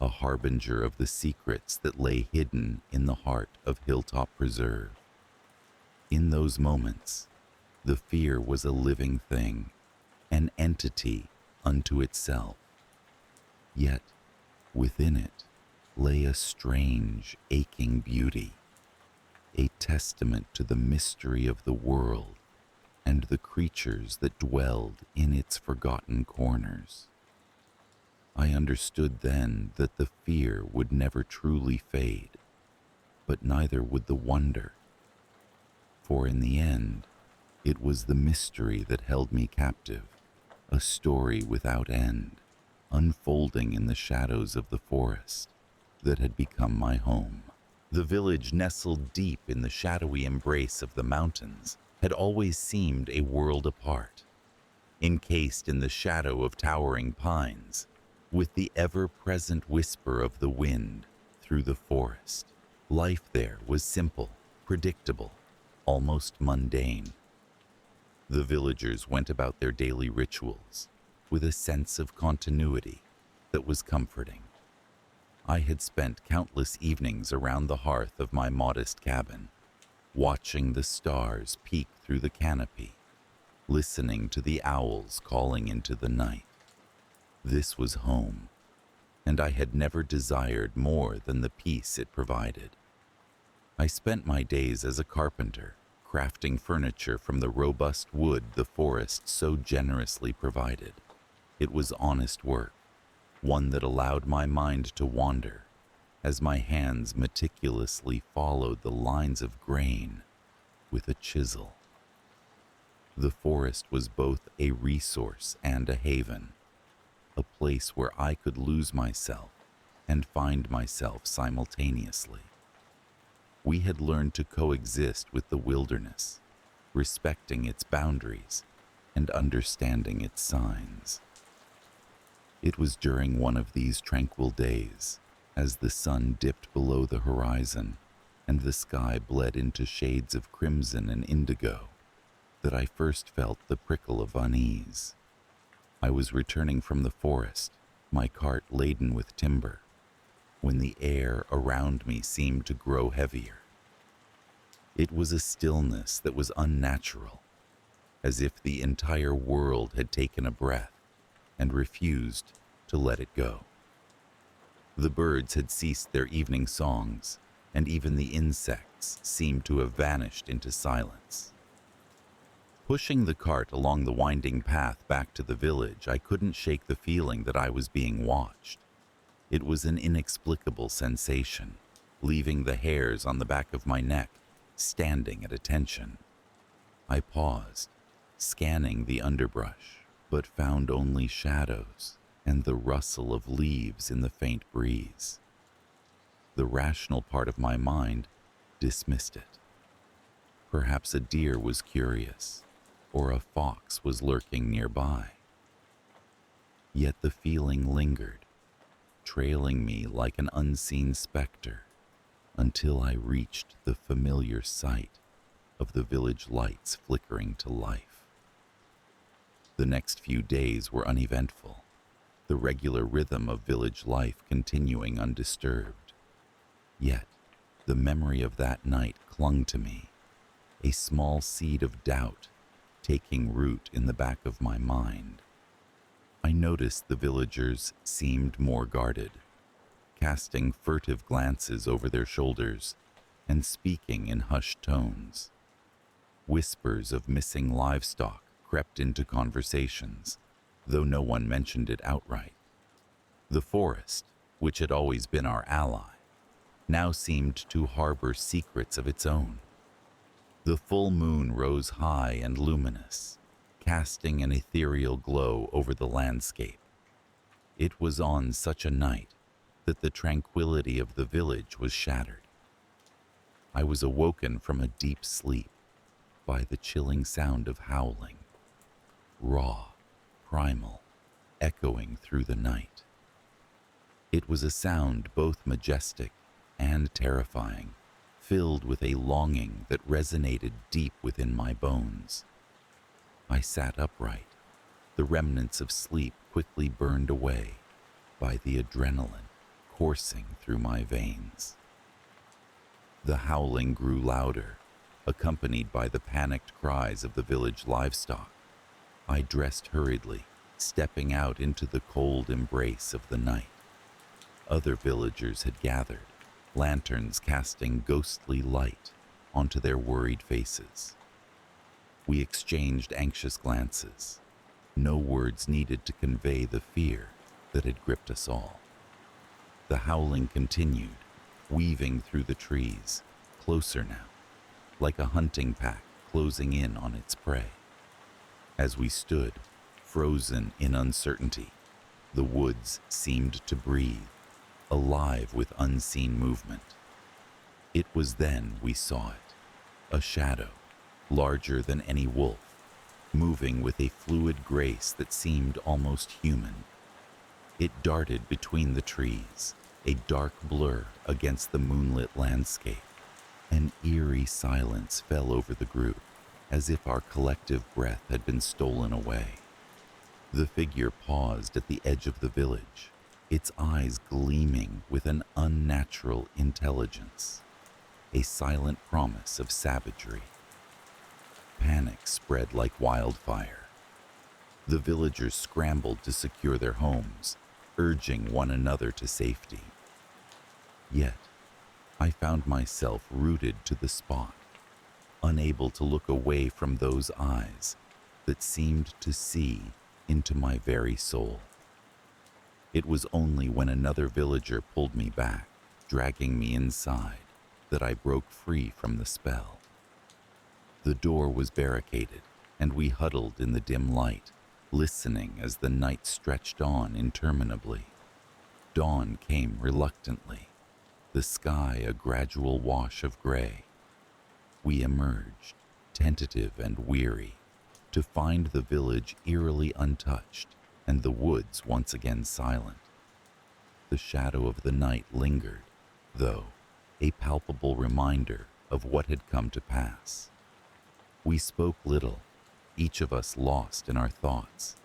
a harbinger of the secrets that lay hidden in the heart of Hilltop Preserve. In those moments, the fear was a living thing, an entity unto itself. Yet, within it lay a strange, aching beauty, a testament to the mystery of the world and the creatures that dwelled in its forgotten corners. I understood then that the fear would never truly fade, but neither would the wonder. For in the end, it was the mystery that held me captive, a story without end, unfolding in the shadows of the forest that had become my home. The village, nestled deep in the shadowy embrace of the mountains, had always seemed a world apart, encased in the shadow of towering pines, with the ever-present whisper of the wind through the forest. Life there was simple, predictable, almost mundane. The villagers went about their daily rituals with a sense of continuity that was comforting. I had spent countless evenings around the hearth of my modest cabin, watching the stars peek through the canopy, listening to the owls calling into the night. This was home, and I had never desired more than the peace it provided. I spent my days as a carpenter, crafting furniture from the robust wood the forest so generously provided. It was honest work, one that allowed my mind to wander as my hands meticulously followed the lines of grain with a chisel. The forest was both a resource and a haven, a place where I could lose myself and find myself simultaneously. We had learned to coexist with the wilderness, respecting its boundaries and understanding its signs. It was during one of these tranquil days, as the sun dipped below the horizon and the sky bled into shades of crimson and indigo, that I first felt the prickle of unease. I was returning from the forest, my cart laden with timber, when the air around me seemed to grow heavier. It was a stillness that was unnatural, as if the entire world had taken a breath and refused to let it go. The birds had ceased their evening songs, and even the insects seemed to have vanished into silence. Pushing the cart along the winding path back to the village, I couldn't shake the feeling that I was being watched. It was an inexplicable sensation, leaving the hairs on the back of my neck standing at attention. I paused, scanning the underbrush, but found only shadows and the rustle of leaves in the faint breeze. The rational part of my mind dismissed it. Perhaps a deer was curious, or a fox was lurking nearby. Yet the feeling lingered, trailing me like an unseen specter, until I reached the familiar sight of the village lights flickering to life. The next few days were uneventful, the regular rhythm of village life continuing undisturbed. Yet, the memory of that night clung to me, a small seed of doubt taking root in the back of my mind. I noticed the villagers seemed more guarded, casting furtive glances over their shoulders and speaking in hushed tones. Whispers of missing livestock crept into conversations, though no one mentioned it outright. The forest, which had always been our ally, now seemed to harbor secrets of its own. The full moon rose high and luminous, casting an ethereal glow over the landscape. It was on such a night that the tranquility of the village was shattered. I was awoken from a deep sleep by the chilling sound of howling, raw, primal, echoing through the night. It was a sound both majestic and terrifying, filled with a longing that resonated deep within my bones. I sat upright, the remnants of sleep quickly burned away by the adrenaline coursing through my veins. The howling grew louder, accompanied by the panicked cries of the village livestock. I dressed hurriedly, stepping out into the cold embrace of the night. Other villagers had gathered, lanterns casting ghostly light onto their worried faces. We exchanged anxious glances, no words needed to convey the fear that had gripped us all. The howling continued, weaving through the trees, closer now, like a hunting pack closing in on its prey. As we stood, frozen in uncertainty, the woods seemed to breathe, alive with unseen movement. It was then we saw it, a shadow, larger than any wolf, moving with a fluid grace that seemed almost human. It darted between the trees, a dark blur against the moonlit landscape. An eerie silence fell over the group, as if our collective breath had been stolen away. The figure paused at the edge of the village, its eyes gleaming with an unnatural intelligence, a silent promise of savagery. Panic spread like wildfire. The villagers scrambled to secure their homes, urging one another to safety. Yet, I found myself rooted to the spot, unable to look away from those eyes that seemed to see into my very soul. It was only when another villager pulled me back, dragging me inside, that I broke free from the spell. The door was barricaded, and we huddled in the dim light, listening as the night stretched on interminably. Dawn came reluctantly, the sky a gradual wash of gray. We emerged, tentative and weary, to find the village eerily untouched and the woods once again silent. The shadow of the night lingered, though, a palpable reminder of what had come to pass. We spoke little, each of us lost in our thoughts.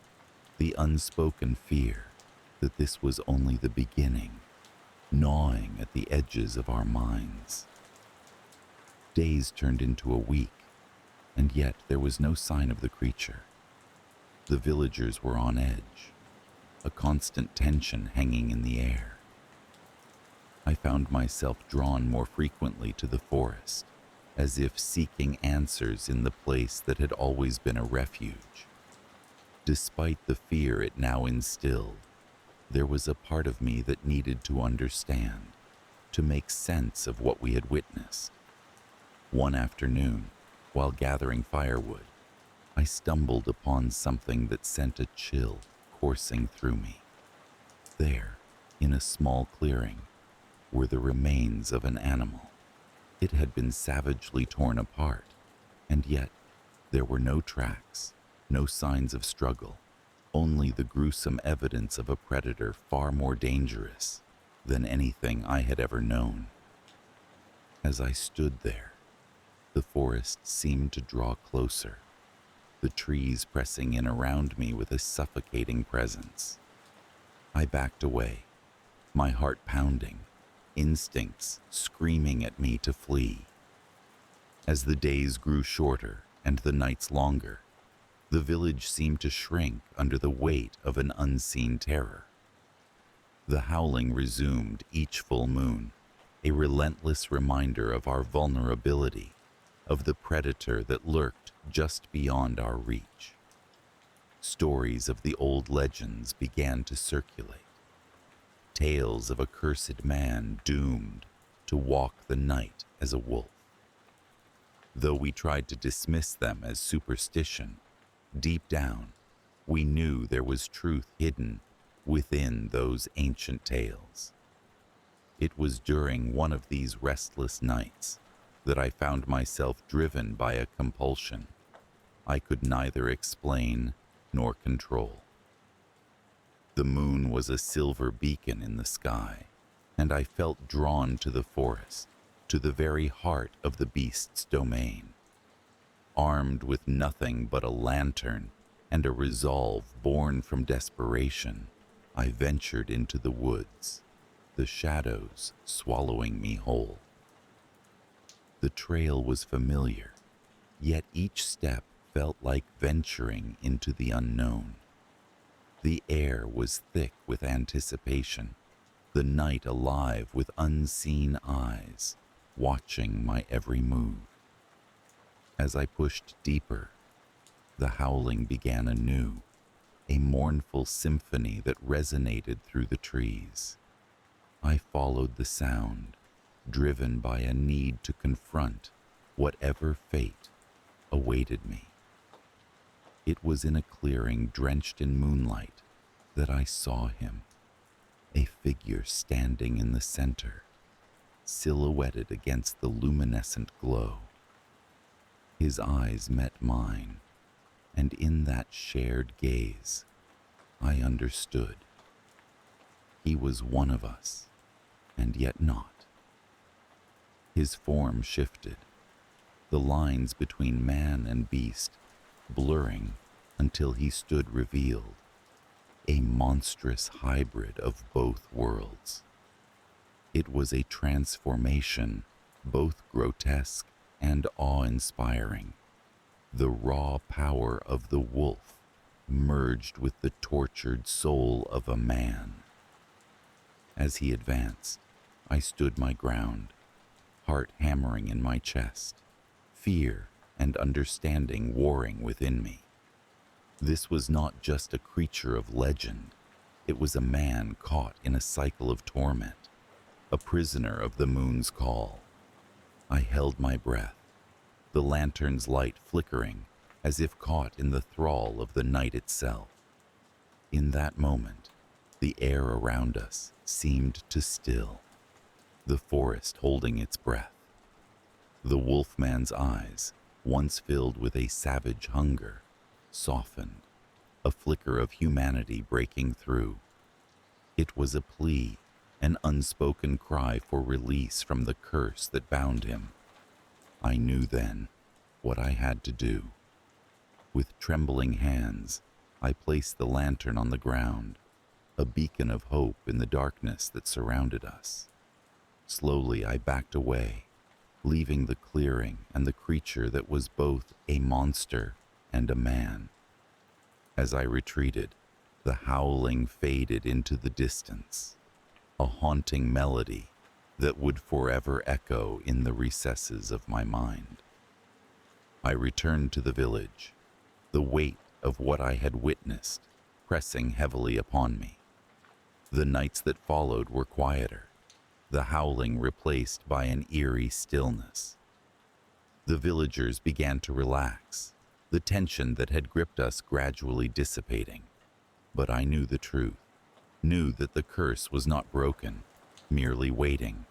the unspoken fear that this was only the beginning, gnawing at the edges of our minds. Days turned into a week, and yet there was no sign of the creature. The villagers were on edge, a constant tension hanging in the air. I found myself drawn more frequently to the forest, as if seeking answers in the place that had always been a refuge. Despite the fear it now instilled, there was a part of me that needed to understand, to make sense of what we had witnessed. One afternoon, while gathering firewood, I stumbled upon something that sent a chill coursing through me. There, in a small clearing, were the remains of an animal. It had been savagely torn apart, and yet there were no tracks, no signs of struggle, only the gruesome evidence of a predator far more dangerous than anything I had ever known. As I stood there, the forest seemed to draw closer, the trees pressing in around me with a suffocating presence. I backed away, my heart pounding, instincts screaming at me to flee. As the days grew shorter and the nights longer, the village seemed to shrink under the weight of an unseen terror. The howling resumed each full moon, a relentless reminder of our vulnerability, of the predator that lurked just beyond our reach. Stories of the old legends began to circulate. Tales of a cursed man doomed to walk the night as a wolf. Though we tried to dismiss them as superstition, deep down, we knew there was truth hidden within those ancient tales. It was during one of these restless nights that I found myself driven by a compulsion I could neither explain nor control. The moon was a silver beacon in the sky, and I felt drawn to the forest, to the very heart of the beast's domain. Armed with nothing but a lantern and a resolve born from desperation, I ventured into the woods, the shadows swallowing me whole. The trail was familiar, yet each step felt like venturing into the unknown. The air was thick with anticipation, the night alive with unseen eyes, watching my every move. As I pushed deeper, the howling began anew, a mournful symphony that resonated through the trees. I followed the sound, driven by a need to confront whatever fate awaited me. It was in a clearing drenched in moonlight that I saw him, a figure standing in the center, silhouetted against the luminescent glow. His eyes met mine, and in that shared gaze, I understood. He was one of us, and yet not. His form shifted, the lines between man and beast blurring until he stood revealed, a monstrous hybrid of both worlds. It was a transformation, both grotesque and awe-inspiring. The raw power of the wolf merged with the tortured soul of a man. As he advanced, I stood my ground, heart hammering in my chest, fear and understanding warring within me. This was not just a creature of legend. It was a man caught in a cycle of torment, a prisoner of the moon's call. I held my breath, the lantern's light flickering as if caught in the thrall of the night itself. In that moment, the air around us seemed to still, the forest holding its breath. The wolfman's eyes, once filled with a savage hunger, softened, a flicker of humanity breaking through. It was a plea, an unspoken cry for release from the curse that bound him. I knew then what I had to do. With trembling hands, I placed the lantern on the ground, a beacon of hope in the darkness that surrounded us. Slowly I backed away, leaving the clearing and the creature that was both a monster and a man. As I retreated, the howling faded into the distance, a haunting melody that would forever echo in the recesses of my mind. I returned to the village, the weight of what I had witnessed pressing heavily upon me. The nights that followed were quieter, the howling replaced by an eerie stillness. The villagers began to relax, the tension that had gripped us gradually dissipating. But I knew the truth, knew that the curse was not broken, merely waiting.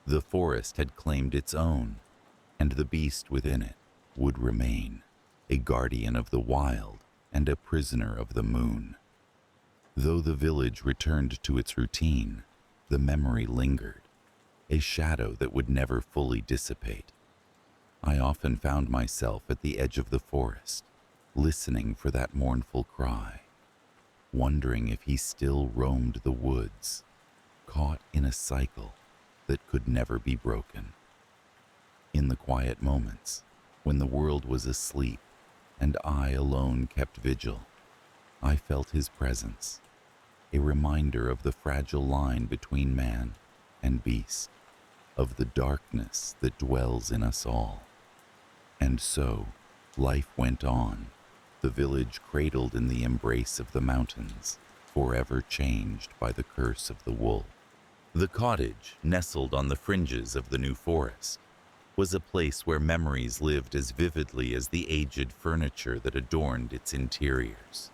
The forest had claimed its own, and the beast within it would remain, a guardian of the wild and a prisoner of the moon. Though the village returned to its routine, the memory lingered, a shadow that would never fully dissipate. I often found myself at the edge of the forest, listening for that mournful cry, wondering if he still roamed the woods, caught in a cycle that could never be broken. In the quiet moments, when the world was asleep and I alone kept vigil, I felt his presence, a reminder of the fragile line between man and beast, of the darkness that dwells in us all. And so, life went on, the village cradled in the embrace of the mountains, forever changed by the curse of the wolf. The cottage, nestled on the fringes of the new forest, was a place where memories lived as vividly as the aged furniture that adorned its interiors.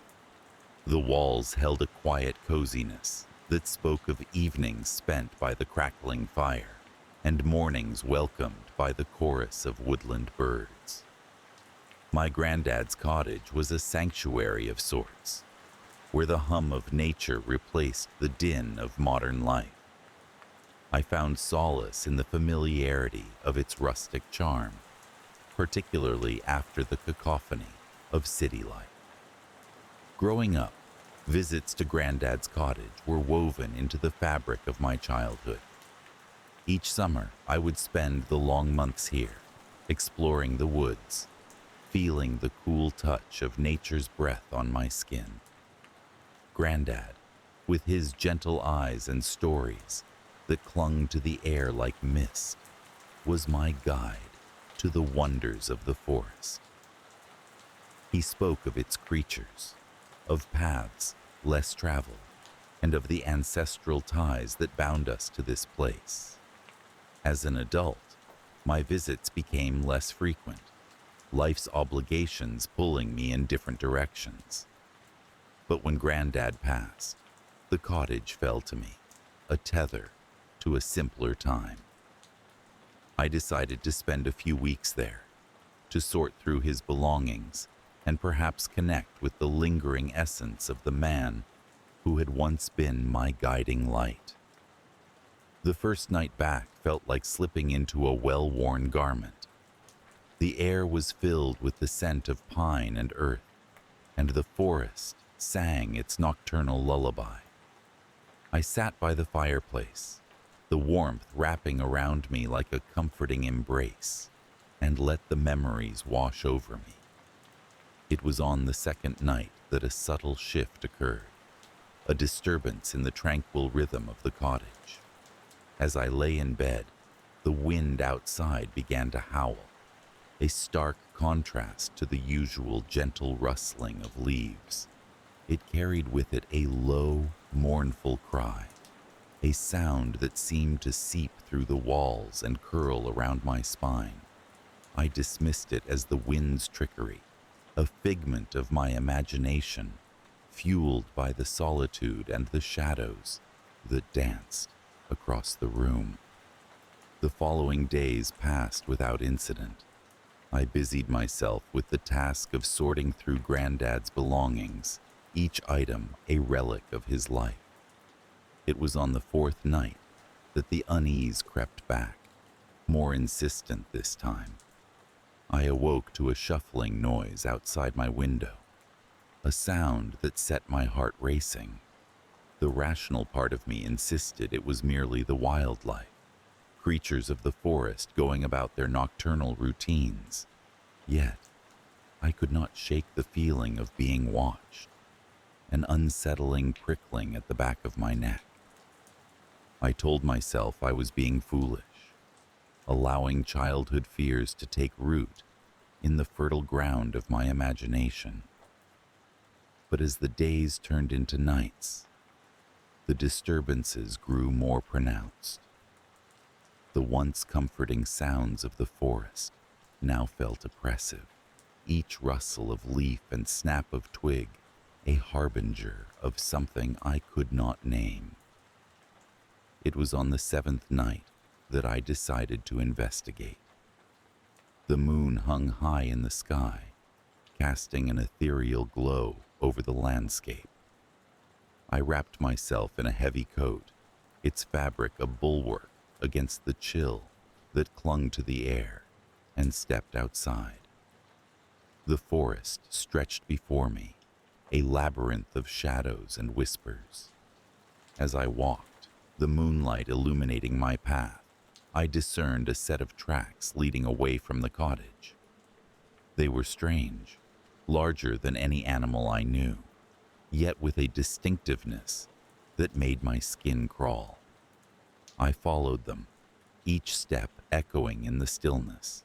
The walls held a quiet coziness that spoke of evenings spent by the crackling fire and mornings welcomed by the chorus of woodland birds. My granddad's cottage was a sanctuary of sorts, where the hum of nature replaced the din of modern life. I found solace in the familiarity of its rustic charm, particularly after the cacophony of city life. Growing up, visits to Granddad's cottage were woven into the fabric of my childhood. Each summer, I would spend the long months here, exploring the woods, feeling the cool touch of nature's breath on my skin. Granddad, with his gentle eyes and stories that clung to the air like mist, was my guide to the wonders of the forest. He spoke of its creatures, of paths less traveled, and of the ancestral ties that bound us to this place. As an adult, my visits became less frequent, life's obligations pulling me in different directions. But when Granddad passed, the cottage fell to me, a tether to a simpler time. I decided to spend a few weeks there, to sort through his belongings and perhaps connect with the lingering essence of the man who had once been my guiding light. The first night back felt like slipping into a well-worn garment. The air was filled with the scent of pine and earth, and the forest sang its nocturnal lullaby. I sat by the fireplace, the warmth wrapping around me like a comforting embrace, and let the memories wash over me. It was on the second night that a subtle shift occurred, a disturbance in the tranquil rhythm of the cottage. As I lay in bed, the wind outside began to howl, a stark contrast to the usual gentle rustling of leaves. It carried with it a low, mournful cry, a sound that seemed to seep through the walls and curl around my spine. I dismissed it as the wind's trickery, a figment of my imagination, fueled by the solitude and the shadows that danced across the room. The following days passed without incident. I busied myself with the task of sorting through Granddad's belongings, each item a relic of his life. It was on the fourth night that the unease crept back, more insistent this time. I awoke to a shuffling noise outside my window, a sound that set my heart racing. The rational part of me insisted it was merely the wildlife, creatures of the forest going about their nocturnal routines. Yet, I could not shake the feeling of being watched, an unsettling prickling at the back of my neck. I told myself I was being foolish, allowing childhood fears to take root in the fertile ground of my imagination. But as the days turned into nights, the disturbances grew more pronounced. The once comforting sounds of the forest now felt oppressive, each rustle of leaf and snap of twig a harbinger of something I could not name. It was on the 7th night that I decided to investigate. The moon hung high in the sky, casting an ethereal glow over the landscape. I wrapped myself in a heavy coat, its fabric a bulwark against the chill that clung to the air, and stepped outside. The forest stretched before me, a labyrinth of shadows and whispers. As I walked, the moonlight illuminating my path, I discerned a set of tracks leading away from the cottage. They were strange, larger than any animal I knew, yet with a distinctiveness that made my skin crawl. I followed them, each step echoing in the stillness,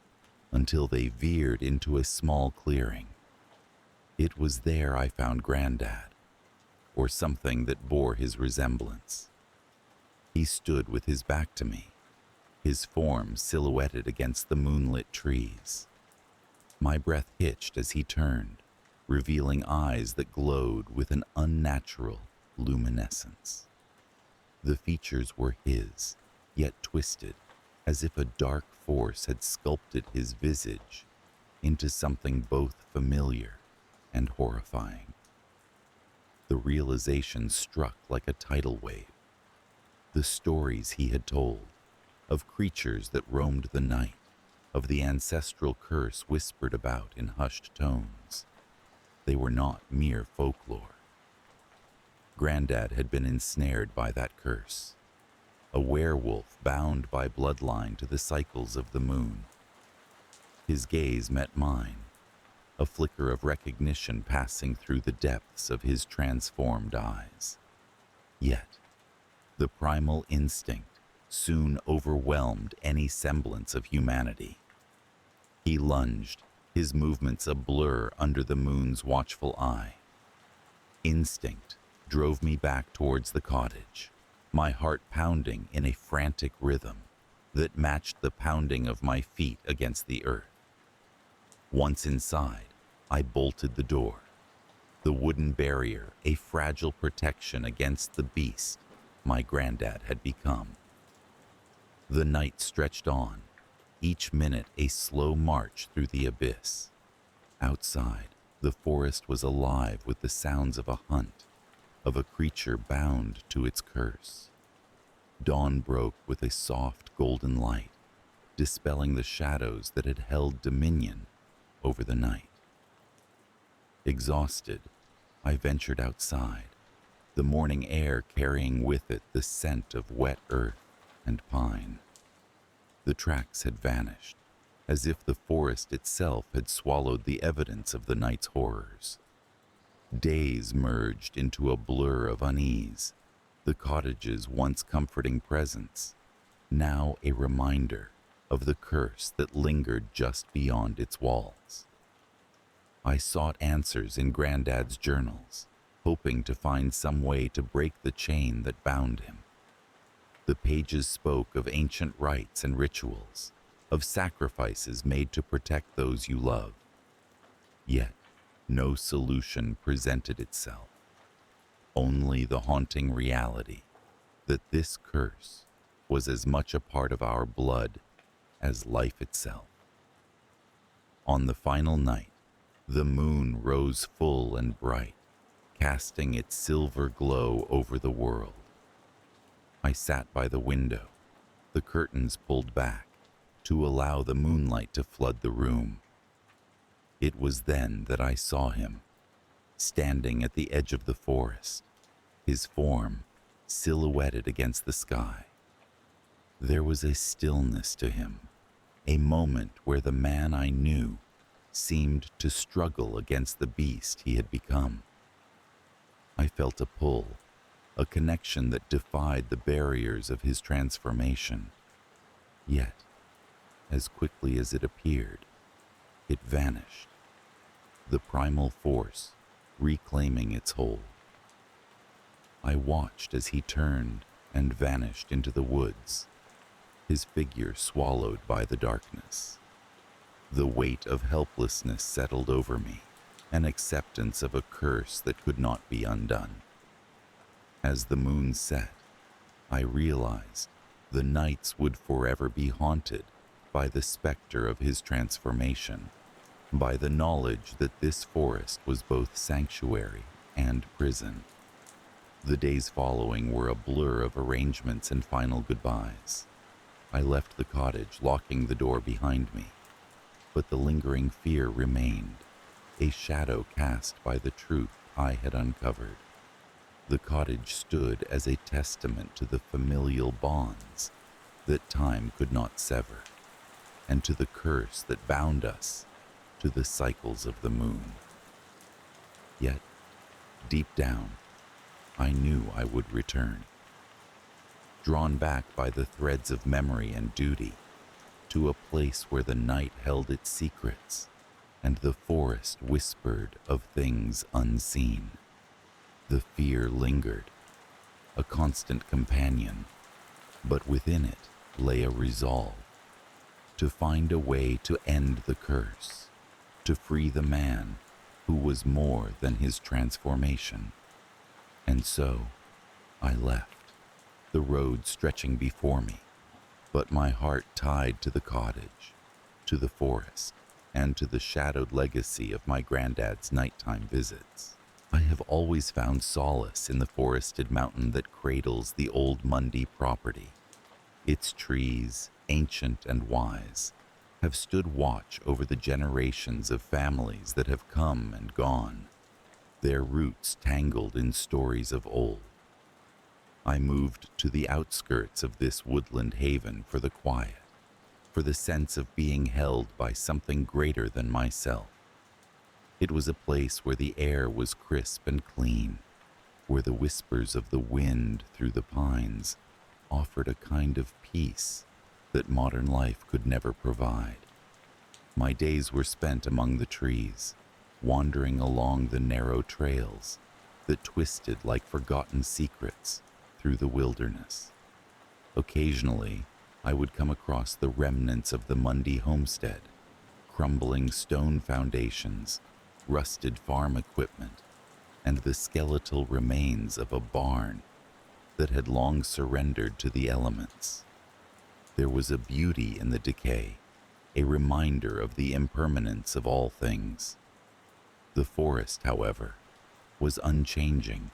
until they veered into a small clearing. It was there I found Grandad, or something that bore his resemblance. He stood with his back to me, his form silhouetted against the moonlit trees. My breath hitched as he turned, revealing eyes that glowed with an unnatural luminescence. The features were his, yet twisted, as if a dark force had sculpted his visage into something both familiar and horrifying. The realization struck like a tidal wave. The stories he had told, of creatures that roamed the night, of the ancestral curse whispered about in hushed tones. They were not mere folklore. Grandad had been ensnared by that curse, a werewolf bound by bloodline to the cycles of the moon. His gaze met mine, a flicker of recognition passing through the depths of his transformed eyes. Yet, the primal instinct soon overwhelmed any semblance of humanity. He lunged, his movements a blur under the moon's watchful eye. Instinct drove me back towards the cottage, my heart pounding in a frantic rhythm that matched the pounding of my feet against the earth. Once inside, I bolted the door, the wooden barrier a fragile protection against the beast my Grandad had become. The night stretched on, each minute a slow march through the abyss. Outside, the forest was alive with the sounds of a hunt, of a creature bound to its curse. Dawn broke with a soft golden light, dispelling the shadows that had held dominion over the night. Exhausted, I ventured outside, the morning air carrying with it the scent of wet earth and pine. The tracks had vanished, as if the forest itself had swallowed the evidence of the night's horrors. Days merged into a blur of unease, the cottage's once comforting presence, now a reminder of the curse that lingered just beyond its walls. I sought answers in Grandad's journals, hoping to find some way to break the chain that bound him. The pages spoke of ancient rites and rituals, of sacrifices made to protect those you love. Yet, no solution presented itself, only the haunting reality that this curse was as much a part of our blood as life itself. On the final night, the moon rose full and bright, casting its silver glow over the world. I sat by the window, the curtains pulled back to allow the moonlight to flood the room. It was then that I saw him, standing at the edge of the forest, his form silhouetted against the sky. There was a stillness to him, a moment where the man I knew seemed to struggle against the beast he had become. I felt a pull, a connection that defied the barriers of his transformation. Yet, as quickly as it appeared, it vanished, the primal force reclaiming its hold. I watched as he turned and vanished into the woods, his figure swallowed by the darkness. The weight of helplessness settled over me, an acceptance of a curse that could not be undone. As the moon set, I realized the nights would forever be haunted by the specter of his transformation, by the knowledge that this forest was both sanctuary and prison. The days following were a blur of arrangements and final goodbyes. I left the cottage, locking the door behind me, but the lingering fear remained, a shadow cast by the truth I had uncovered. The cottage stood as a testament to the familial bonds that time could not sever, and to the curse that bound us to the cycles of the moon. Yet, deep down, I knew I would return, drawn back by the threads of memory and duty, to a place where the night held its secrets and the forest whispered of things unseen. The fear lingered, a constant companion, but within it lay a resolve to find a way to end the curse, to free the man who was more than his transformation. And so I left, the road stretching before me, but my heart tied to the cottage, to the forest, and to the shadowed legacy of my granddad's nighttime visits. I have always found solace in the forested mountain that cradles the old Mundy property. Its trees, ancient and wise, have stood watch over the generations of families that have come and gone, their roots tangled in stories of old. I moved to the outskirts of this woodland haven for the quiet, for the sense of being held by something greater than myself. It was a place where the air was crisp and clean, where the whispers of the wind through the pines offered a kind of peace that modern life could never provide. My days were spent among the trees, wandering along the narrow trails that twisted like forgotten secrets through the wilderness. Occasionally, I would come across the remnants of the Mundy homestead, crumbling stone foundations, rusted farm equipment, and the skeletal remains of a barn that had long surrendered to the elements. There was a beauty in the decay, a reminder of the impermanence of all things. The forest, however, was unchanging,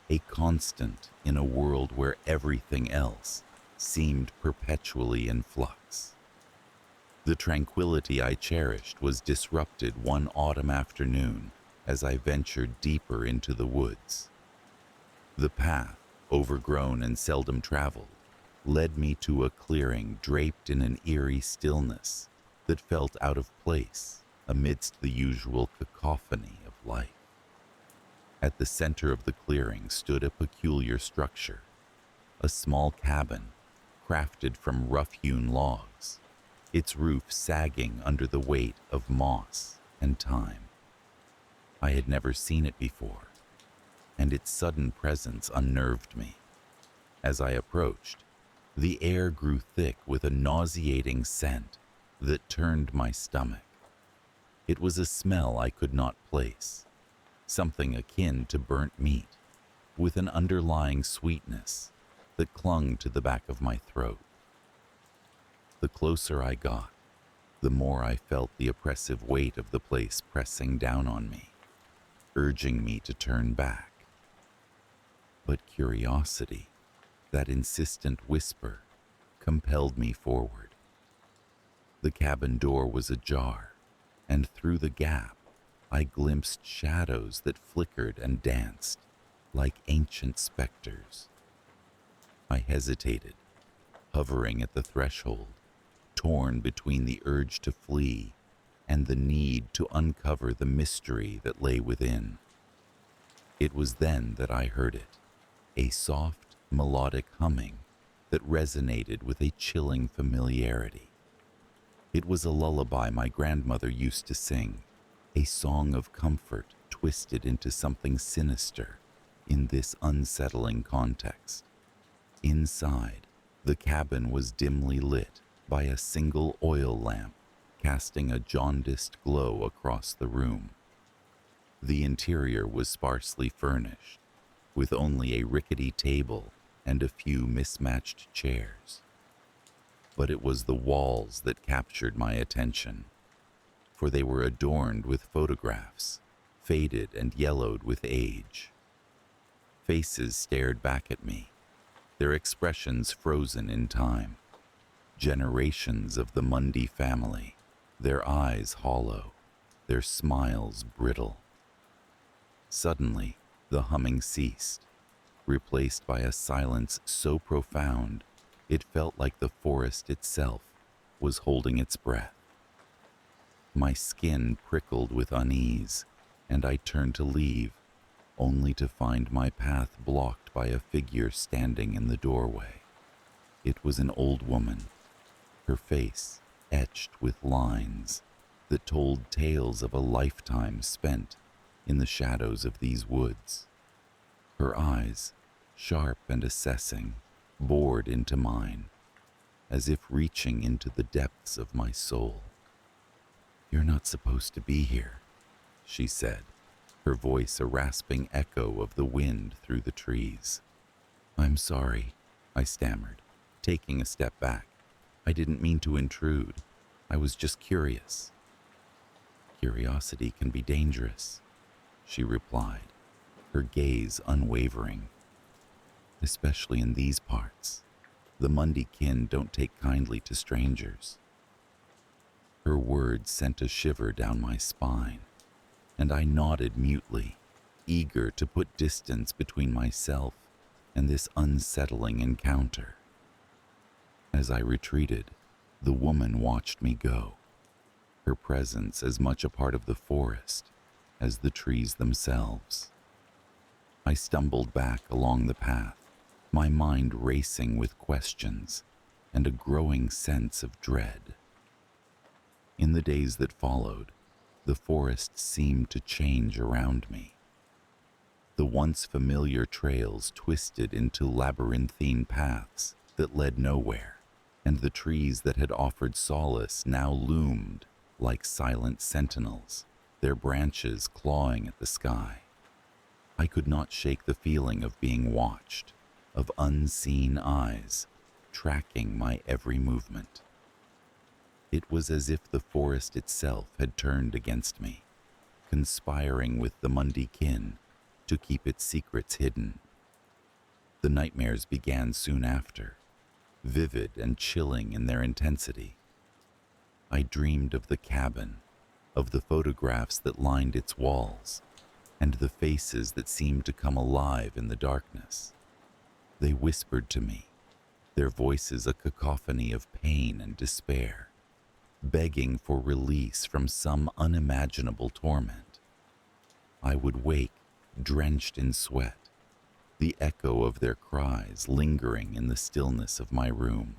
a constant in a world where everything else seemed perpetually in flux. The tranquility I cherished was disrupted one autumn afternoon as I ventured deeper into the woods. The path, overgrown and seldom traveled, led me to a clearing draped in an eerie stillness that felt out of place amidst the usual cacophony of life. At the center of the clearing stood a peculiar structure, a small cabin crafted from rough-hewn logs, its roof sagging under the weight of moss and time. I had never seen it before, and its sudden presence unnerved me. As I approached, the air grew thick with a nauseating scent that turned my stomach. It was a smell I could not place, something akin to burnt meat, with an underlying sweetness that clung to the back of my throat. The closer I got, the more I felt the oppressive weight of the place pressing down on me, urging me to turn back. But curiosity, that insistent whisper, compelled me forward. The cabin door was ajar, and through the gap, I glimpsed shadows that flickered and danced like ancient specters. I hesitated, hovering at the threshold, torn between the urge to flee and the need to uncover the mystery that lay within. It was then that I heard it, a soft, melodic humming that resonated with a chilling familiarity. It was a lullaby my grandmother used to sing, a song of comfort twisted into something sinister in this unsettling context. Inside, the cabin was dimly lit by a single oil lamp casting a jaundiced glow across the room. The interior was sparsely furnished, with only a rickety table and a few mismatched chairs. But it was the walls that captured my attention, for they were adorned with photographs, faded and yellowed with age. Faces stared back at me, their expressions frozen in time. Generations of the Mundy family, their eyes hollow, their smiles brittle. Suddenly, the humming ceased, replaced by a silence so profound it felt like the forest itself was holding its breath. My skin prickled with unease, and I turned to leave, only to find my path blocked by a figure standing in the doorway. It was an old woman, her face etched with lines that told tales of a lifetime spent in the shadows of these woods. Her eyes, sharp and assessing, bored into mine, as if reaching into the depths of my soul. "You're not supposed to be here," she said, her voice a rasping echo of the wind through the trees. "I'm sorry," I stammered, taking a step back. "I didn't mean to intrude. I was just curious." "Curiosity can be dangerous," she replied, her gaze unwavering. "Especially in these parts. The Mundy kin don't take kindly to strangers." Her words sent a shiver down my spine, and I nodded mutely, eager to put distance between myself and this unsettling encounter. As I retreated, the woman watched me go, her presence as much a part of the forest as the trees themselves. I stumbled back along the path, my mind racing with questions and a growing sense of dread. In the days that followed, the forest seemed to change around me. The once familiar trails twisted into labyrinthine paths that led nowhere, and the trees that had offered solace now loomed like silent sentinels, their branches clawing at the sky. I could not shake the feeling of being watched, of unseen eyes tracking my every movement. It was as if the forest itself had turned against me, conspiring with the Mundy kin to keep its secrets hidden. The nightmares began soon after, vivid and chilling in their intensity. I dreamed of the cabin, of the photographs that lined its walls, and the faces that seemed to come alive in the darkness. They whispered to me, their voices a cacophony of pain and despair, begging for release from some unimaginable torment. I would wake, drenched in sweat, the echo of their cries lingering in the stillness of my room.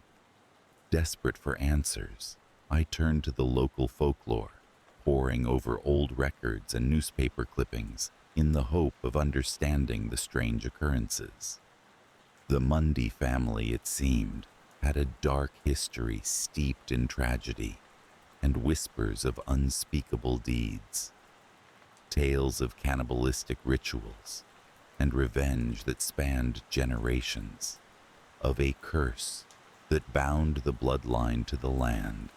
Desperate for answers, I turned to the local folklore, poring over old records and newspaper clippings in the hope of understanding the strange occurrences. The Mundy family, it seemed, had a dark history steeped in tragedy and whispers of unspeakable deeds, tales of cannibalistic rituals and revenge that spanned generations, of a curse that bound the bloodline to the land.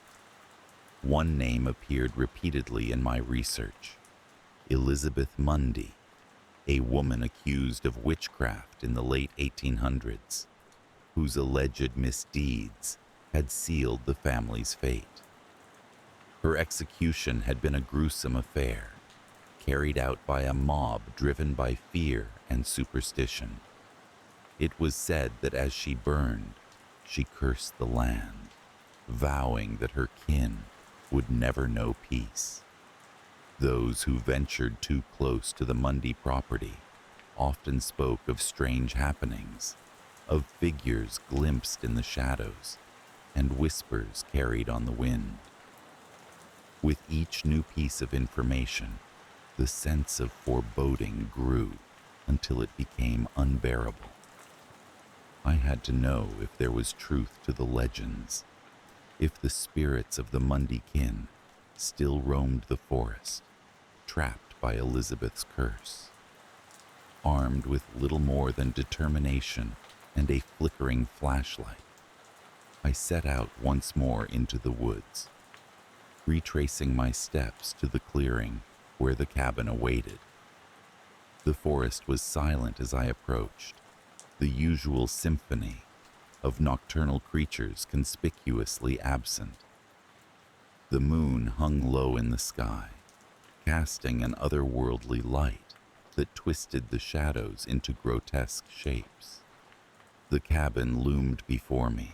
One name appeared repeatedly in my research: Elizabeth Mundy, a woman accused of witchcraft in the late 1800s, whose alleged misdeeds had sealed the family's fate. Her execution had been a gruesome affair, carried out by a mob driven by fear and superstition. It was said that as she burned, she cursed the land, vowing that her kin would never know peace. Those who ventured too close to the Mundy property often spoke of strange happenings, of figures glimpsed in the shadows, and whispers carried on the wind. With each new piece of information, the sense of foreboding grew until it became unbearable. I had to know if there was truth to the legends, if the spirits of the Mundy kin still roamed the forest, trapped by Elizabeth's curse. Armed with little more than determination and a flickering flashlight, I set out once more into the woods, retracing my steps to the clearing where the cabin awaited. The forest was silent as I approached, the usual symphony of nocturnal creatures conspicuously absent. The moon hung low in the sky, casting an otherworldly light that twisted the shadows into grotesque shapes. The cabin loomed before me,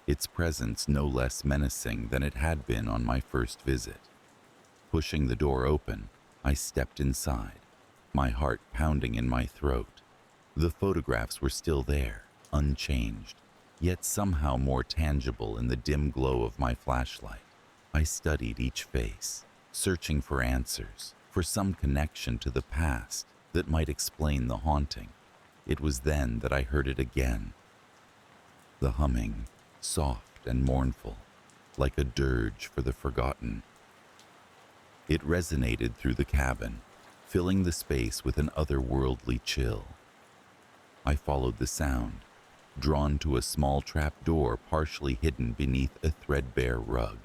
its presence no less menacing than it had been on my first visit. Pushing the door open, I stepped inside, my heart pounding in my throat. The photographs were still there, unchanged, yet somehow more tangible in the dim glow of my flashlight. I studied each face, searching for answers, for some connection to the past that might explain the haunting. It was then that I heard it again. The humming, soft and mournful, like a dirge for the forgotten. It resonated through the cabin, filling the space with an otherworldly chill. I followed the sound, drawn to a small trap door partially hidden beneath a threadbare rug.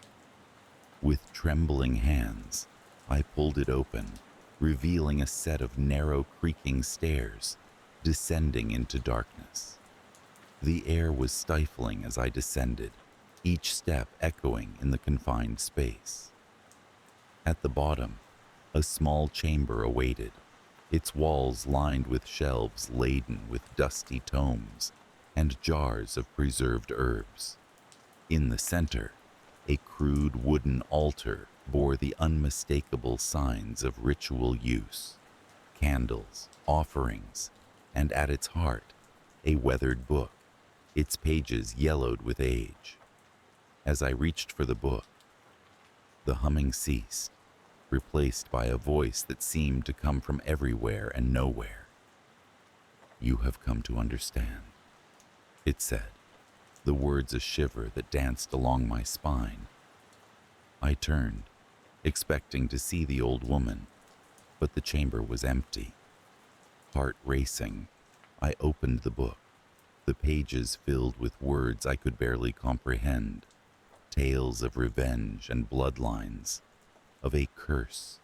With trembling hands, I pulled it open, revealing a set of narrow, creaking stairs descending into darkness. The air was stifling as I descended, each step echoing in the confined space. At the bottom, a small chamber awaited, its walls lined with shelves laden with dusty tomes and jars of preserved herbs. In the center, a crude wooden altar bore the unmistakable signs of ritual use: candles, offerings, and at its heart, a weathered book, its pages yellowed with age. As I reached for the book, the humming ceased, replaced by a voice that seemed to come from everywhere and nowhere. "You have come to understand," it said, the words a shiver that danced along my spine. I turned, expecting to see the old woman, but the chamber was empty. Heart racing, I opened the book, the pages filled with words I could barely comprehend, tales of revenge and bloodlines, of a curse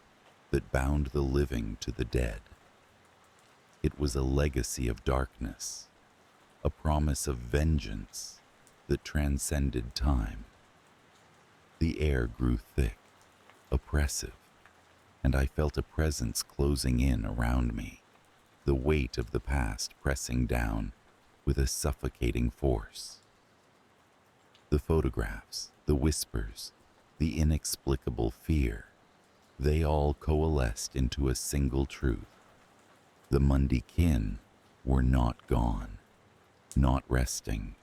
that bound the living to the dead. It was a legacy of darkness, a promise of vengeance that transcended time. The air grew thick, oppressive, and I felt a presence closing in around me, the weight of the past pressing down with a suffocating force. The photographs, the whispers, the inexplicable fear, they all coalesced into a single truth. The Mundy kin were not gone, not resting,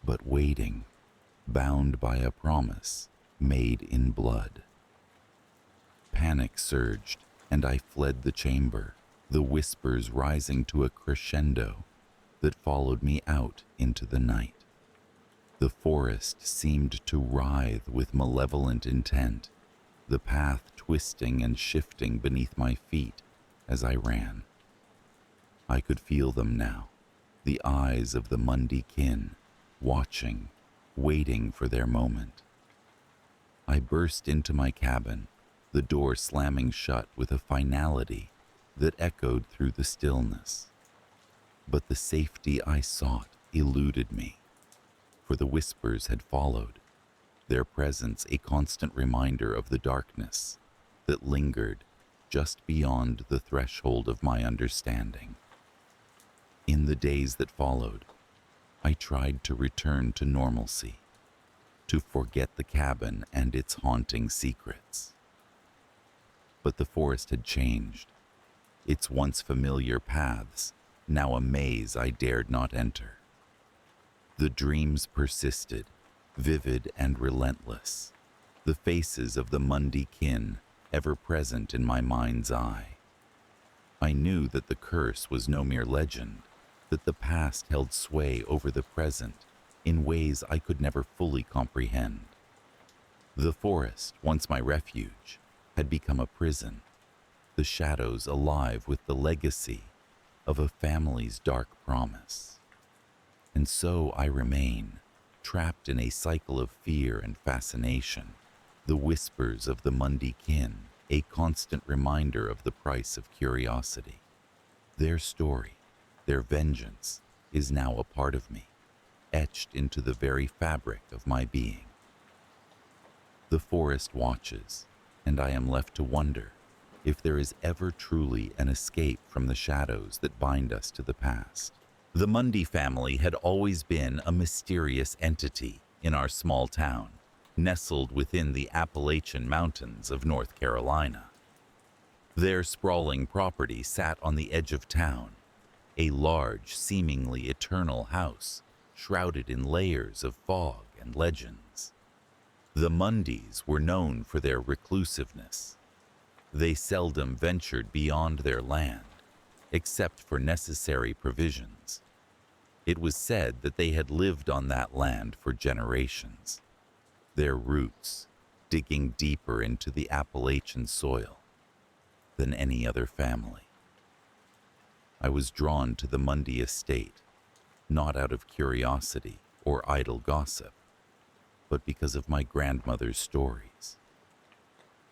but waiting, bound by a promise made in blood. Panic surged, and I fled the chamber, the whispers rising to a crescendo that followed me out into the night. The forest seemed to writhe with malevolent intent, the path twisting and shifting beneath my feet as I ran. I could feel them now, the eyes of the Mundy kin, watching, waiting for their moment. I burst into my cabin, the door slamming shut with a finality that echoed through the stillness. But the safety I sought eluded me, for the whispers had followed, their presence a constant reminder of the darkness that lingered just beyond the threshold of my understanding. In the days that followed, I tried to return to normalcy, to forget the cabin and its haunting secrets. But the forest had changed, its once familiar paths now a maze I dared not enter. The dreams persisted, vivid and relentless, the faces of the Mundy kin ever present in my mind's eye. I knew that the curse was no mere legend, that the past held sway over the present in ways I could never fully comprehend. The forest, once my refuge, had become a prison, the shadows alive with the legacy of a family's dark promise. And so I remain, trapped in a cycle of fear and fascination, the whispers of the Mundy kin, a constant reminder of the price of curiosity. Their story, their vengeance, is now a part of me, etched into the very fabric of my being. The forest watches, and I am left to wonder if there is ever truly an escape from the shadows that bind us to the past. The Mundy family had always been a mysterious entity in our small town, nestled within the Appalachian Mountains of North Carolina. Their sprawling property sat on the edge of town, a large, seemingly eternal house shrouded in layers of fog and legends. The Mundys were known for their reclusiveness. They seldom ventured beyond their land, except for necessary provisions. It was said that they had lived on that land for generations, their roots digging deeper into the Appalachian soil than any other family. I was drawn to the Mundy estate, not out of curiosity or idle gossip, but because of my grandmother's stories.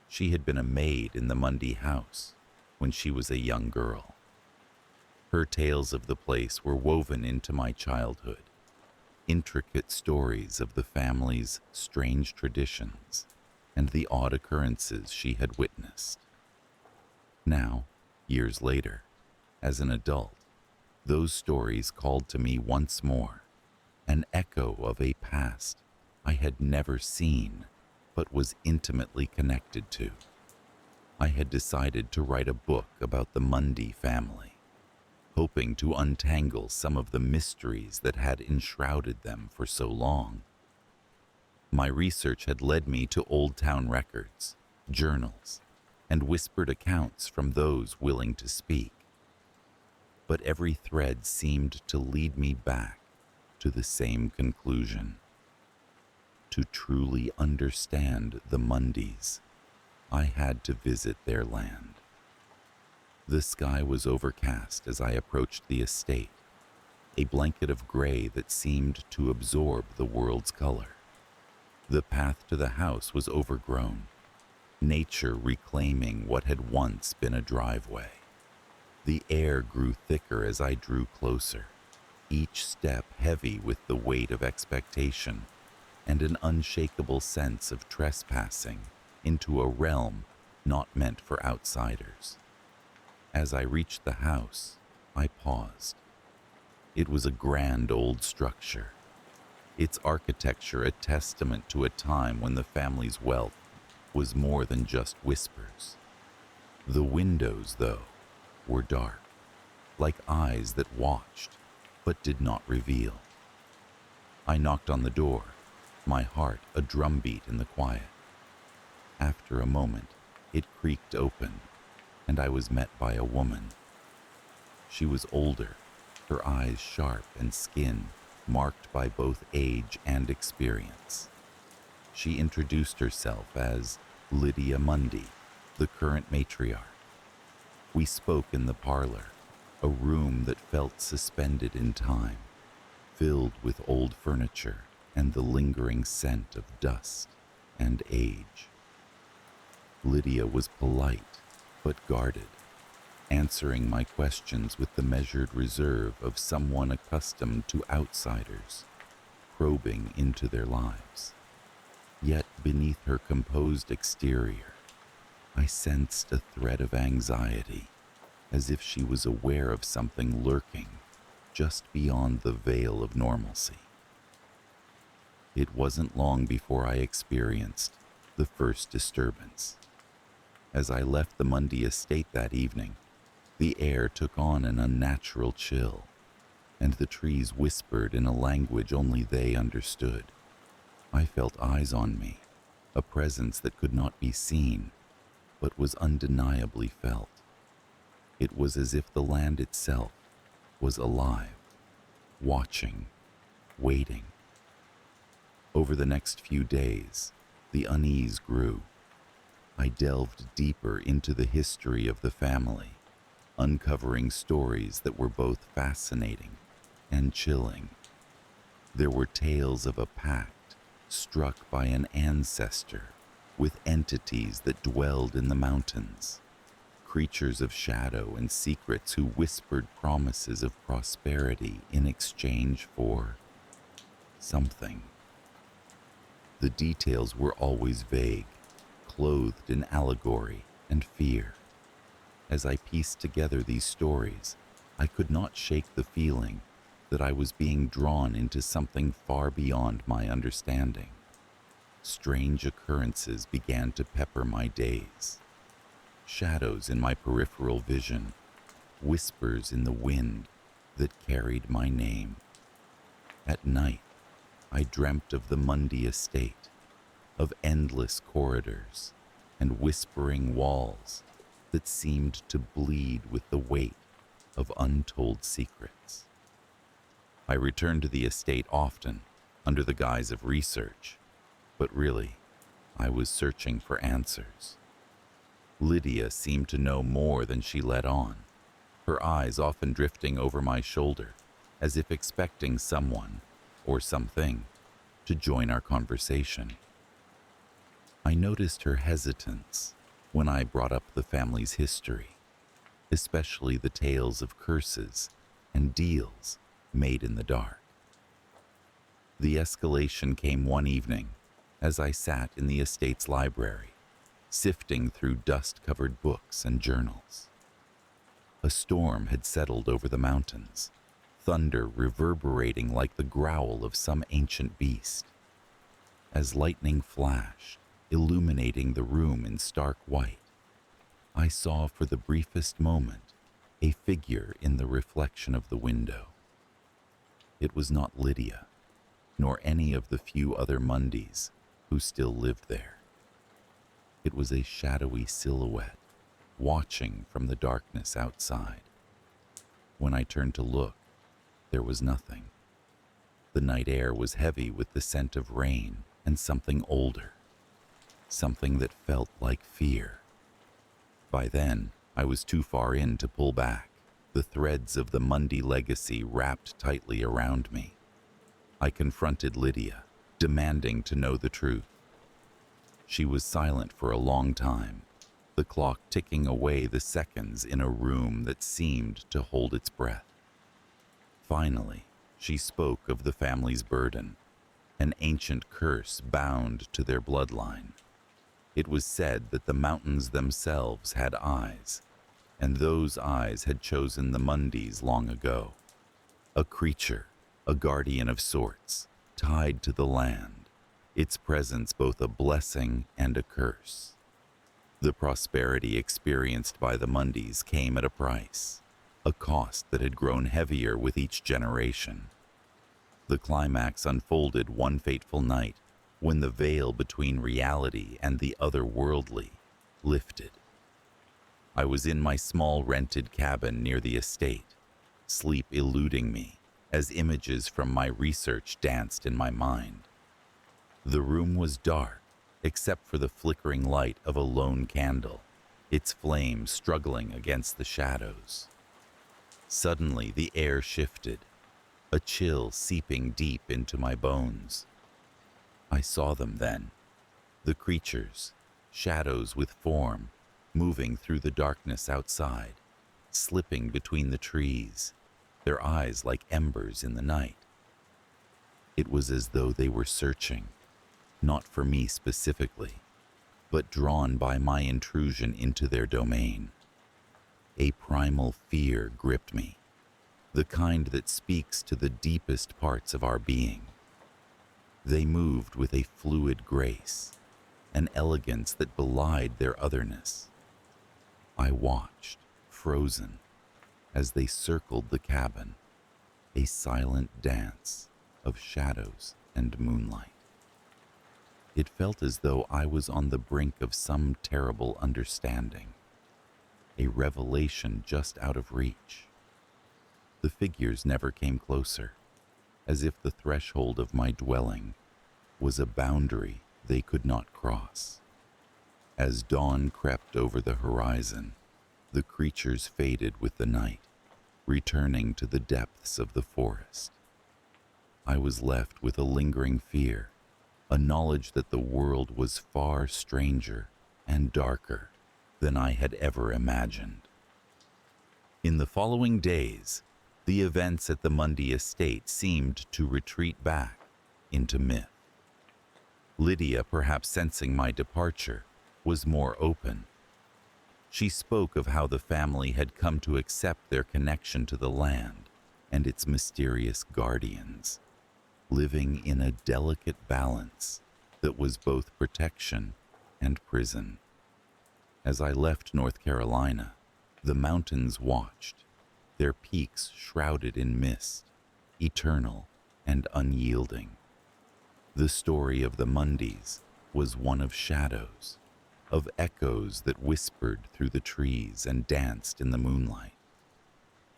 She had been a maid in the Mundy house when she was a young girl. Her tales of the place were woven into my childhood, intricate stories of the family's strange traditions and the odd occurrences she had witnessed. Now, years later, as an adult, those stories called to me once more, an echo of a past I had never seen but was intimately connected to. I had decided to write a book about the Mundy family, hoping to untangle some of the mysteries that had enshrouded them for so long. My research had led me to old town records, journals, and whispered accounts from those willing to speak. But every thread seemed to lead me back to the same conclusion. To truly understand the Mundys, I had to visit their land. The sky was overcast as I approached the estate, a blanket of gray that seemed to absorb the world's color. The path to the house was overgrown, nature reclaiming what had once been a driveway. The air grew thicker as I drew closer, each step heavy with the weight of expectation and an unshakable sense of trespassing into a realm not meant for outsiders. As I reached the house, I paused. It was a grand old structure, its architecture a testament to a time when the family's wealth was more than just whispers. The windows, though, were dark, like eyes that watched but did not reveal. I knocked on the door, my heart a drumbeat in the quiet. After a moment, it creaked open, and I was met by a woman. She was older, her eyes sharp and skin marked by both age and experience. She introduced herself as Lydia Mundy, the current matriarch. We spoke in the parlor, a room that felt suspended in time, filled with old furniture and the lingering scent of dust and age. Lydia was polite but guarded, answering my questions with the measured reserve of someone accustomed to outsiders, probing into their lives. Yet beneath her composed exterior, I sensed a thread of anxiety, as if she was aware of something lurking just beyond the veil of normalcy. It wasn't long before I experienced the first disturbance. As I left the Mundy estate that evening, the air took on an unnatural chill, and the trees whispered in a language only they understood. I felt eyes on me, a presence that could not be seen, but was undeniably felt. It was as if the land itself was alive, watching, waiting. Over the next few days, the unease grew. I delved deeper into the history of the family, uncovering stories that were both fascinating and chilling. There were tales of a pact struck by an ancestor with entities that dwelled in the mountains, creatures of shadow and secrets who whispered promises of prosperity in exchange for something. The details were always vague, clothed in allegory and fear. As I pieced together these stories, I could not shake the feeling that I was being drawn into something far beyond my understanding. Strange occurrences began to pepper my days. Shadows in my peripheral vision, whispers in the wind that carried my name. At night, I dreamt of the Mundy estate, of endless corridors and whispering walls that seemed to bleed with the weight of untold secrets. I returned to the estate often under the guise of research, but really, I was searching for answers. Lydia seemed to know more than she let on, her eyes often drifting over my shoulder as if expecting someone or something to join our conversation. I noticed her hesitance when I brought up the family's history, especially the tales of curses and deals made in the dark. The escalation came one evening as I sat in the estate's library, sifting through dust-covered books and journals. A storm had settled over the mountains, thunder reverberating like the growl of some ancient beast. As lightning flashed, illuminating the room in stark white, I saw for the briefest moment a figure in the reflection of the window. It was not Lydia, nor any of the few other Mundys who still lived there. It was a shadowy silhouette, watching from the darkness outside. When I turned to look, there was nothing. The night air was heavy with the scent of rain and something older, something that felt like fear. By then, I was too far in to pull back, the threads of the Mundy legacy wrapped tightly around me. I confronted Lydia, demanding to know the truth. She was silent for a long time, the clock ticking away the seconds in a room that seemed to hold its breath. Finally, she spoke of the family's burden, an ancient curse bound to their bloodline. It was said that the mountains themselves had eyes, and those eyes had chosen the Mundys long ago. A creature, a guardian of sorts, tied to the land, its presence both a blessing and a curse. The prosperity experienced by the Mundys came at a price, a cost that had grown heavier with each generation. The climax unfolded one fateful night when the veil between reality and the otherworldly lifted. I was in my small rented cabin near the estate, sleep eluding me as images from my research danced in my mind. The room was dark, except for the flickering light of a lone candle, its flame struggling against the shadows. Suddenly, the air shifted, a chill seeping deep into my bones. I saw them then, the creatures, shadows with form, moving through the darkness outside, slipping between the trees, their eyes like embers in the night. It was as though they were searching, not for me specifically, but drawn by my intrusion into their domain. A primal fear gripped me, the kind that speaks to the deepest parts of our being. They moved with a fluid grace, an elegance that belied their otherness. I watched, frozen, as they circled the cabin, a silent dance of shadows and moonlight. It felt as though I was on the brink of some terrible understanding, a revelation just out of reach. The figures never came closer, as if the threshold of my dwelling was a boundary they could not cross. As dawn crept over the horizon, the creatures faded with the night, returning to the depths of the forest. I was left with a lingering fear, a knowledge that the world was far stranger and darker than I had ever imagined. In the following days, the events at the Mundy estate seemed to retreat back into myth. Lydia, perhaps sensing my departure, was more open. She spoke of how the family had come to accept their connection to the land and its mysterious guardians, living in a delicate balance that was both protection and prison. As I left North Carolina, the mountains watched, their peaks shrouded in mist, eternal and unyielding. The story of the Mundys was one of shadows, of echoes that whispered through the trees and danced in the moonlight.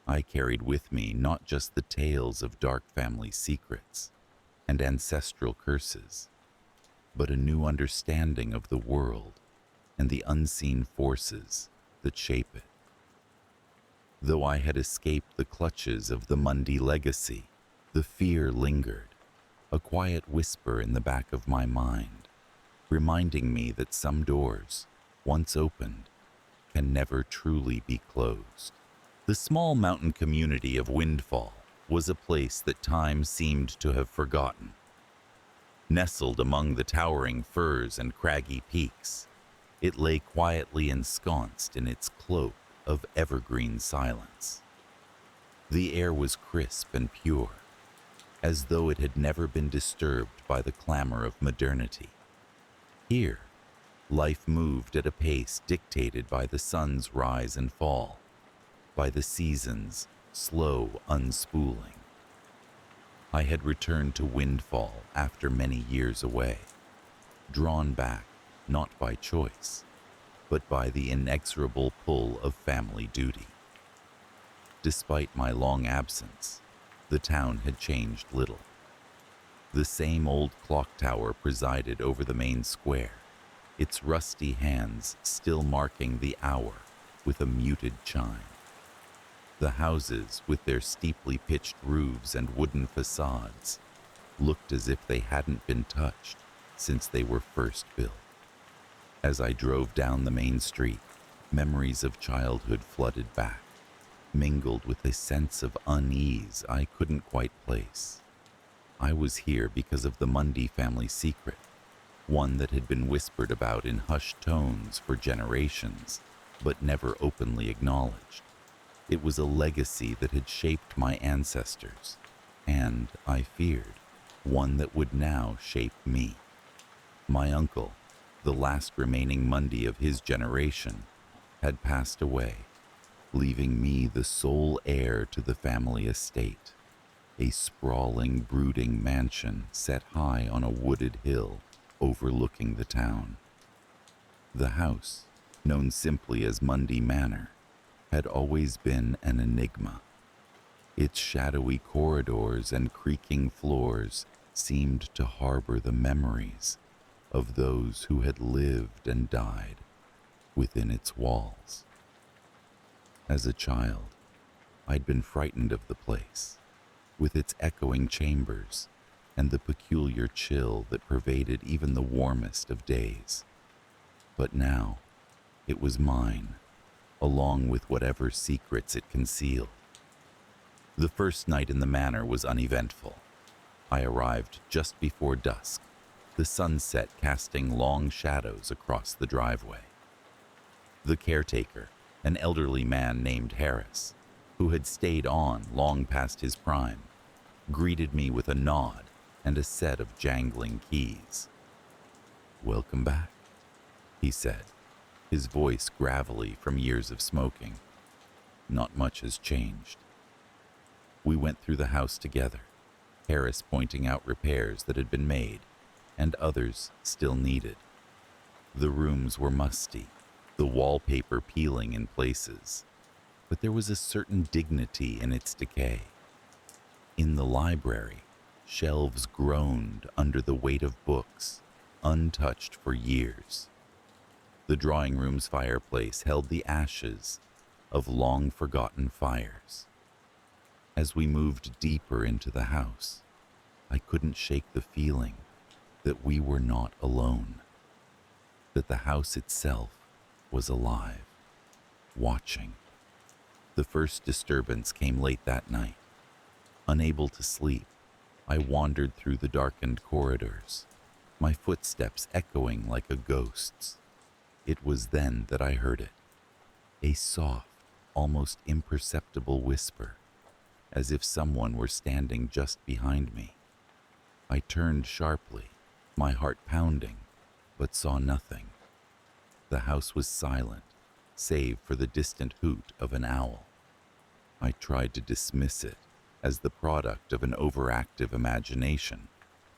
I carried with me not just the tales of dark family secrets and ancestral curses, but a new understanding of the world and the unseen forces that shape it. Though I had escaped the clutches of the Mundy legacy, the fear lingered, a quiet whisper in the back of my mind, reminding me that some doors, once opened, can never truly be closed. The small mountain community of Windfall was a place that time seemed to have forgotten. Nestled among the towering firs and craggy peaks, it lay quietly ensconced in its cloak of evergreen silence. The air was crisp and pure, as though it had never been disturbed by the clamor of modernity. Here, life moved at a pace dictated by the sun's rise and fall, by the seasons' slow unspooling. I had returned to Windfall after many years away, drawn back not by choice, but by the inexorable pull of family duty. Despite my long absence, the town had changed little. The same old clock tower presided over the main square, its rusty hands still marking the hour with a muted chime. The houses, with their steeply pitched roofs and wooden facades, looked as if they hadn't been touched since they were first built. As I drove down the main street, memories of childhood flooded back, mingled with a sense of unease I couldn't quite place. I was here because of the Mundy family secret, one that had been whispered about in hushed tones for generations, but never openly acknowledged. It was a legacy that had shaped my ancestors, and, I feared, one that would now shape me. My uncle, the last remaining Mundy of his generation, had passed away, leaving me the sole heir to the family estate, a sprawling, brooding mansion set high on a wooded hill overlooking the town. The house, known simply as Mundy Manor, had always been an enigma. Its shadowy corridors and creaking floors seemed to harbor the memories of those who had lived and died within its walls. As a child, I'd been frightened of the place, with its echoing chambers and the peculiar chill that pervaded even the warmest of days. But now, it was mine, along with whatever secrets it concealed. The first night in the manor was uneventful. I arrived just before dusk, the sunset casting long shadows across the driveway. The caretaker, an elderly man named Harris, who had stayed on long past his prime, greeted me with a nod and a set of jangling keys. "Welcome back," he said, his voice gravelly from years of smoking. "Not much has changed." We went through the house together, Harris pointing out repairs that had been made and others still needed. The rooms were musty, the wallpaper peeling in places, but there was a certain dignity in its decay. In the library, shelves groaned under the weight of books, untouched for years. The drawing room's fireplace held the ashes of long-forgotten fires. As we moved deeper into the house, I couldn't shake the feeling that we were not alone, that the house itself was alive, watching. The first disturbance came late that night. Unable to sleep, I wandered through the darkened corridors, my footsteps echoing like a ghost's. It was then that I heard it, a soft, almost imperceptible whisper, as if someone were standing just behind me. I turned sharply, my heart pounding, but saw nothing. The house was silent, save for the distant hoot of an owl. I tried to dismiss it as the product of an overactive imagination,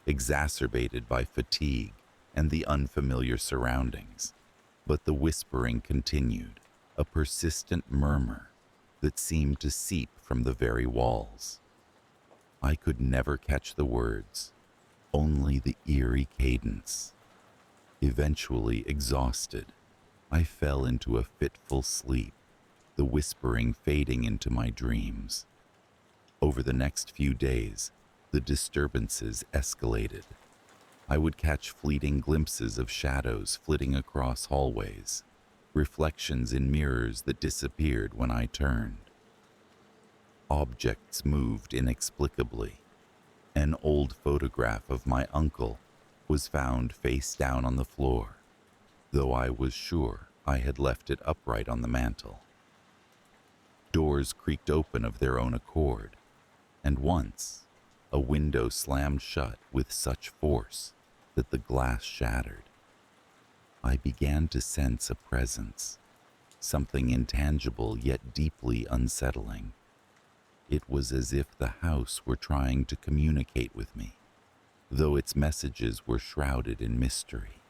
exacerbated by fatigue and the unfamiliar surroundings, but the whispering continued, a persistent murmur that seemed to seep from the very walls. I could never catch the words, only the eerie cadence. Eventually exhausted, I fell into a fitful sleep, the whispering fading into my dreams. Over the next few days, the disturbances escalated. I would catch fleeting glimpses of shadows flitting across hallways, reflections in mirrors that disappeared when I turned. Objects moved inexplicably. An old photograph of my uncle was found face down on the floor, though I was sure I had left it upright on the mantel. Doors creaked open of their own accord, and once, a window slammed shut with such force that the glass shattered. I began to sense a presence, something intangible yet deeply unsettling. It was as if the house were trying to communicate with me, though its messages were shrouded in mystery.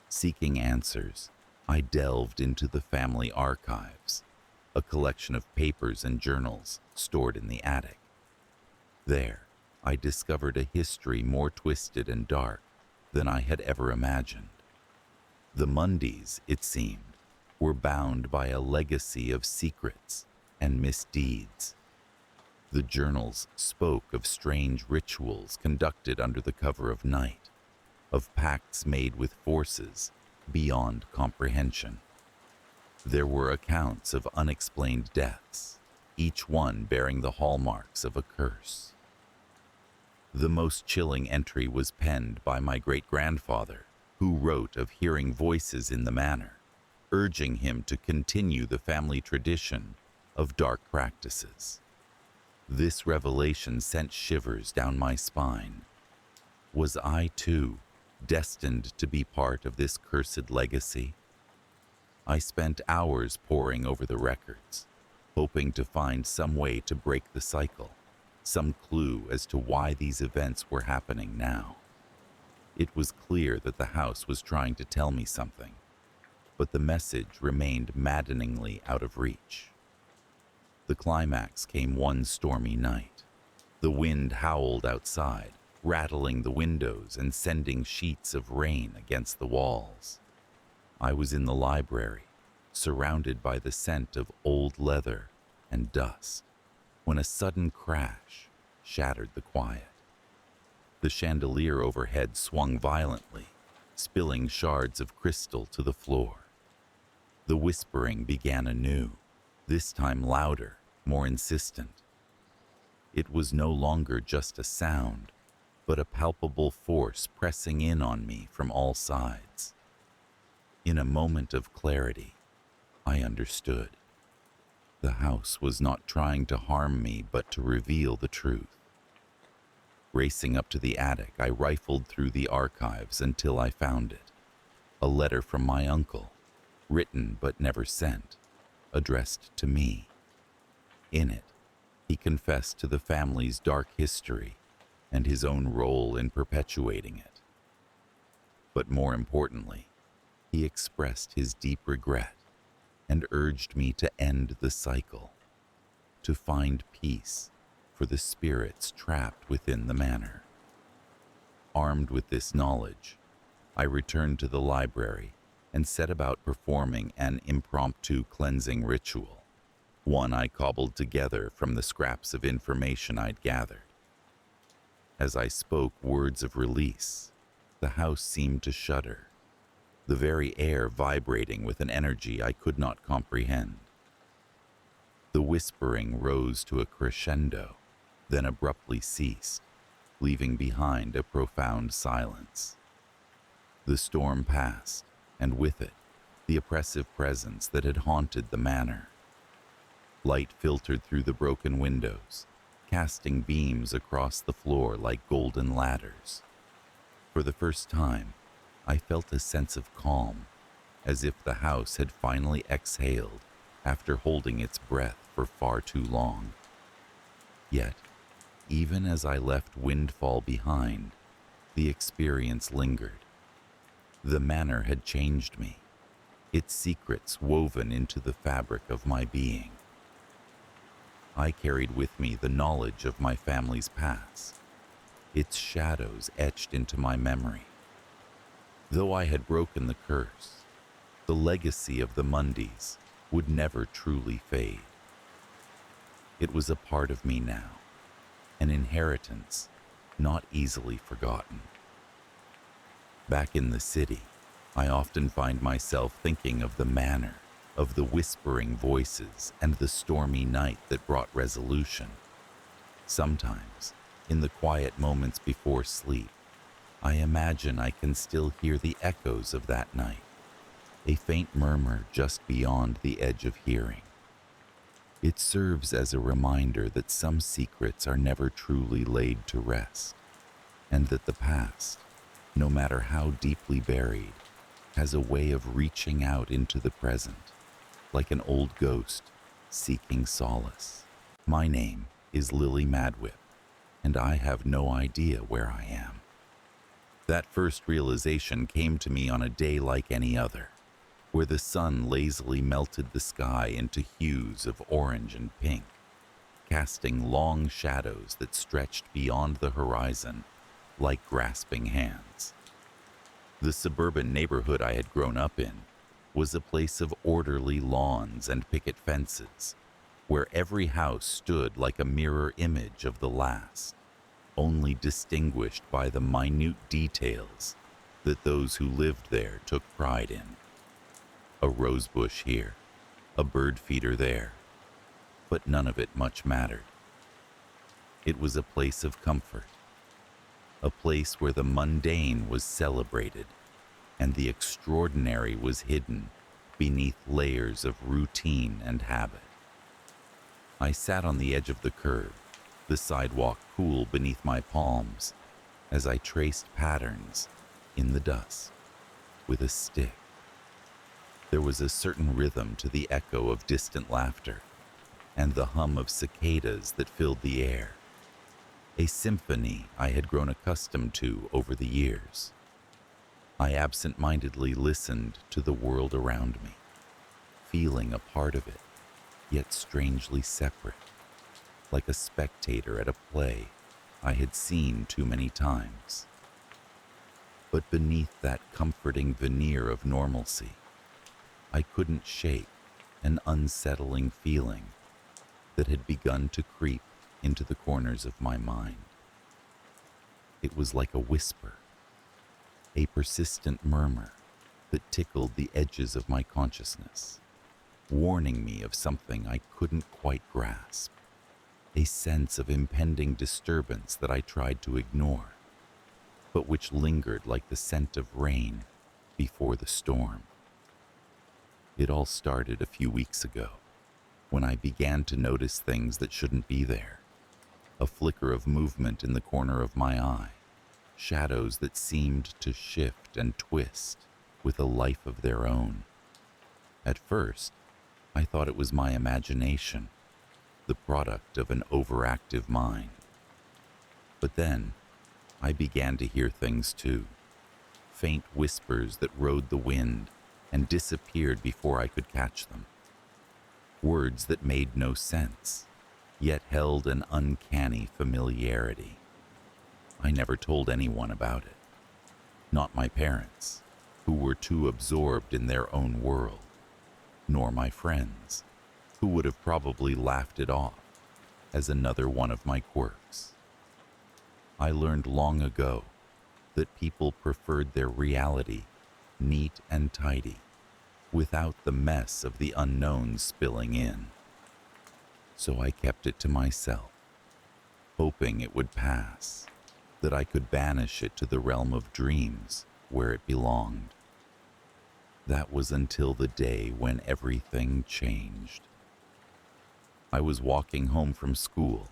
Seeking answers, I delved into the family archives, a collection of papers and journals stored in the attic. There, I discovered a history more twisted and dark than I had ever imagined. The Mundys, it seemed, were bound by a legacy of secrets and misdeeds. The journals spoke of strange rituals conducted under the cover of night, of pacts made with forces beyond comprehension. There were accounts of unexplained deaths, each one bearing the hallmarks of a curse. The most chilling entry was penned by my great-grandfather, who wrote of hearing voices in the manor, urging him to continue the family tradition of dark practices. This revelation sent shivers down my spine. Was I, too, destined to be part of this cursed legacy? I spent hours poring over the records, hoping to find some way to break the cycle, some clue as to why these events were happening now. It was clear that the house was trying to tell me something, but the message remained maddeningly out of reach. The climax came one stormy night. The wind howled outside, rattling the windows and sending sheets of rain against the walls. I was in the library, surrounded by the scent of old leather and dust, when a sudden crash shattered the quiet. The chandelier overhead swung violently, spilling shards of crystal to the floor. The whispering began anew, this time louder, more insistent. It was no longer just a sound, but a palpable force pressing in on me from all sides. In a moment of clarity, I understood. The house was not trying to harm me, but to reveal the truth. Racing up to the attic, I rifled through the archives until I found it. A letter from my uncle, written but never sent, addressed to me. In it, he confessed to the family's dark history and his own role in perpetuating it. But more importantly, he expressed his deep regret and urged me to end the cycle, to find peace for the spirits trapped within the manor. Armed with this knowledge, I returned to the library and set about performing an impromptu cleansing ritual, one I cobbled together from the scraps of information I'd gathered. As I spoke words of release, the house seemed to shudder, the very air vibrating with an energy I could not comprehend. The whispering rose to a crescendo, then abruptly ceased, leaving behind a profound silence. The storm passed, and with it, the oppressive presence that had haunted the manor. Light filtered through the broken windows, casting beams across the floor like golden ladders. For the first time, I felt a sense of calm, as if the house had finally exhaled after holding its breath for far too long. Yet, even as I left Windfall behind, the experience lingered. The manor had changed me, its secrets woven into the fabric of my being. I carried with me the knowledge of my family's past, its shadows etched into my memory. Though I had broken the curse, the legacy of the Mundys would never truly fade. It was a part of me now, an inheritance not easily forgotten. Back in the city, I often find myself thinking of the manor, of the whispering voices and the stormy night that brought resolution. Sometimes, in the quiet moments before sleep, I imagine I can still hear the echoes of that night, a faint murmur just beyond the edge of hearing. It serves as a reminder that some secrets are never truly laid to rest, and that the past, no matter how deeply buried, has a way of reaching out into the present, like an old ghost seeking solace. My name is Lily Madwip, and I have no idea where I am. That first realization came to me on a day like any other, where the sun lazily melted the sky into hues of orange and pink, casting long shadows that stretched beyond the horizon like grasping hands. The suburban neighborhood I had grown up in was a place of orderly lawns and picket fences, where every house stood like a mirror image of the last, only distinguished by the minute details that those who lived there took pride in. A rosebush here, a bird feeder there, but none of it much mattered. It was a place of comfort, a place where the mundane was celebrated and the extraordinary was hidden beneath layers of routine and habit. I sat on the edge of the curb, the sidewalk cool beneath my palms, as I traced patterns in the dust with a stick. There was a certain rhythm to the echo of distant laughter and the hum of cicadas that filled the air, a symphony I had grown accustomed to over the years. I absent-mindedly listened to the world around me, feeling a part of it, yet strangely separate, like a spectator at a play I had seen too many times. But beneath that comforting veneer of normalcy, I couldn't shake an unsettling feeling that had begun to creep into the corners of my mind. It was like a whisper, a persistent murmur that tickled the edges of my consciousness, warning me of something I couldn't quite grasp, a sense of impending disturbance that I tried to ignore, but which lingered like the scent of rain before the storm. It all started a few weeks ago, when I began to notice things that shouldn't be there. A flicker of movement in the corner of my eye, shadows that seemed to shift and twist with a life of their own. At first, I thought it was my imagination, the product of an overactive mind. But then, I began to hear things too, faint whispers that rode the wind and disappeared before I could catch them. Words that made no sense, yet held an uncanny familiarity. I never told anyone about it, not my parents, who were too absorbed in their own world, nor my friends, who would have probably laughed it off as another one of my quirks. I learned long ago that people preferred their reality neat and tidy, without the mess of the unknown spilling in. So I kept it to myself, hoping it would pass, that I could banish it to the realm of dreams where it belonged. That was until the day when everything changed. I was walking home from school,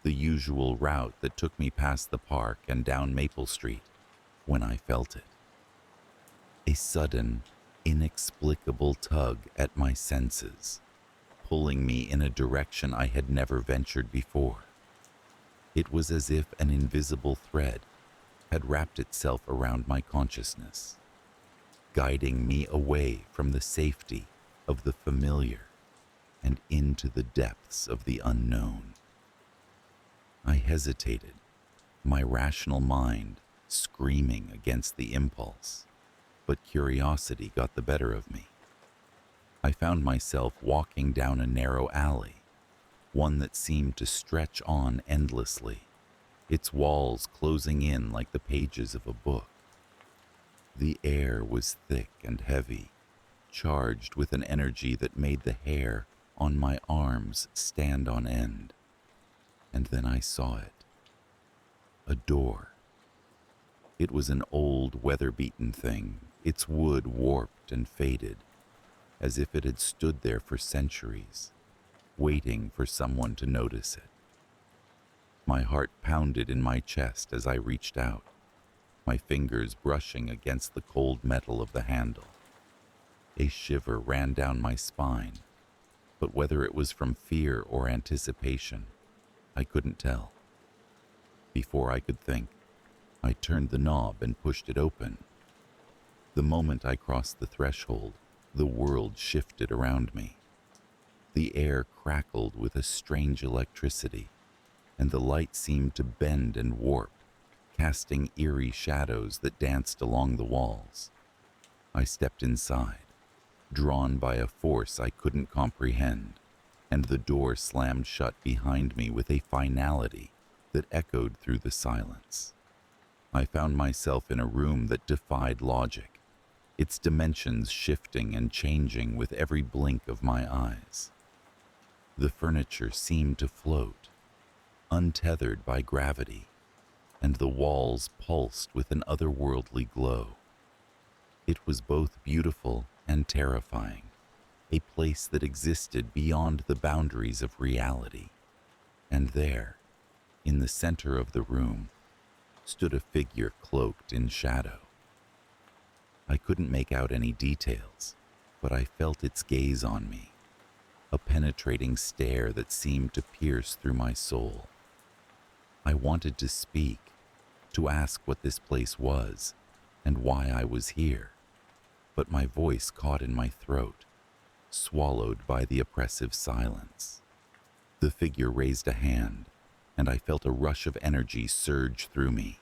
the usual route that took me past the park and down Maple Street, when I felt it. A sudden, inexplicable tug at my senses, pulling me in a direction I had never ventured before. It was as if an invisible thread had wrapped itself around my consciousness, guiding me away from the safety of the familiar and into the depths of the unknown. I hesitated, my rational mind screaming against the impulse, but curiosity got the better of me. I found myself walking down a narrow alley, one that seemed to stretch on endlessly, its walls closing in like the pages of a book. The air was thick and heavy, charged with an energy that made the hair on my arms stand on end. And then I saw it. A door. It was an old, weather-beaten thing, its wood warped and faded, as if it had stood there for centuries, waiting for someone to notice it. My heart pounded in my chest as I reached out, my fingers brushing against the cold metal of the handle. A shiver ran down my spine, but whether it was from fear or anticipation, I couldn't tell. Before I could think, I turned the knob and pushed it open. The moment I crossed the threshold, the world shifted around me. The air crackled with a strange electricity, and the light seemed to bend and warp, casting eerie shadows that danced along the walls. I stepped inside, drawn by a force I couldn't comprehend, and the door slammed shut behind me with a finality that echoed through the silence. I found myself in a room that defied logic, its dimensions shifting and changing with every blink of my eyes. The furniture seemed to float, untethered by gravity, and the walls pulsed with an otherworldly glow. It was both beautiful and terrifying, a place that existed beyond the boundaries of reality. And there, in the center of the room, stood a figure cloaked in shadow. I couldn't make out any details, but I felt its gaze on me, a penetrating stare that seemed to pierce through my soul. I wanted to speak, to ask what this place was and why I was here, but my voice caught in my throat, swallowed by the oppressive silence. The figure raised a hand, and I felt a rush of energy surge through me,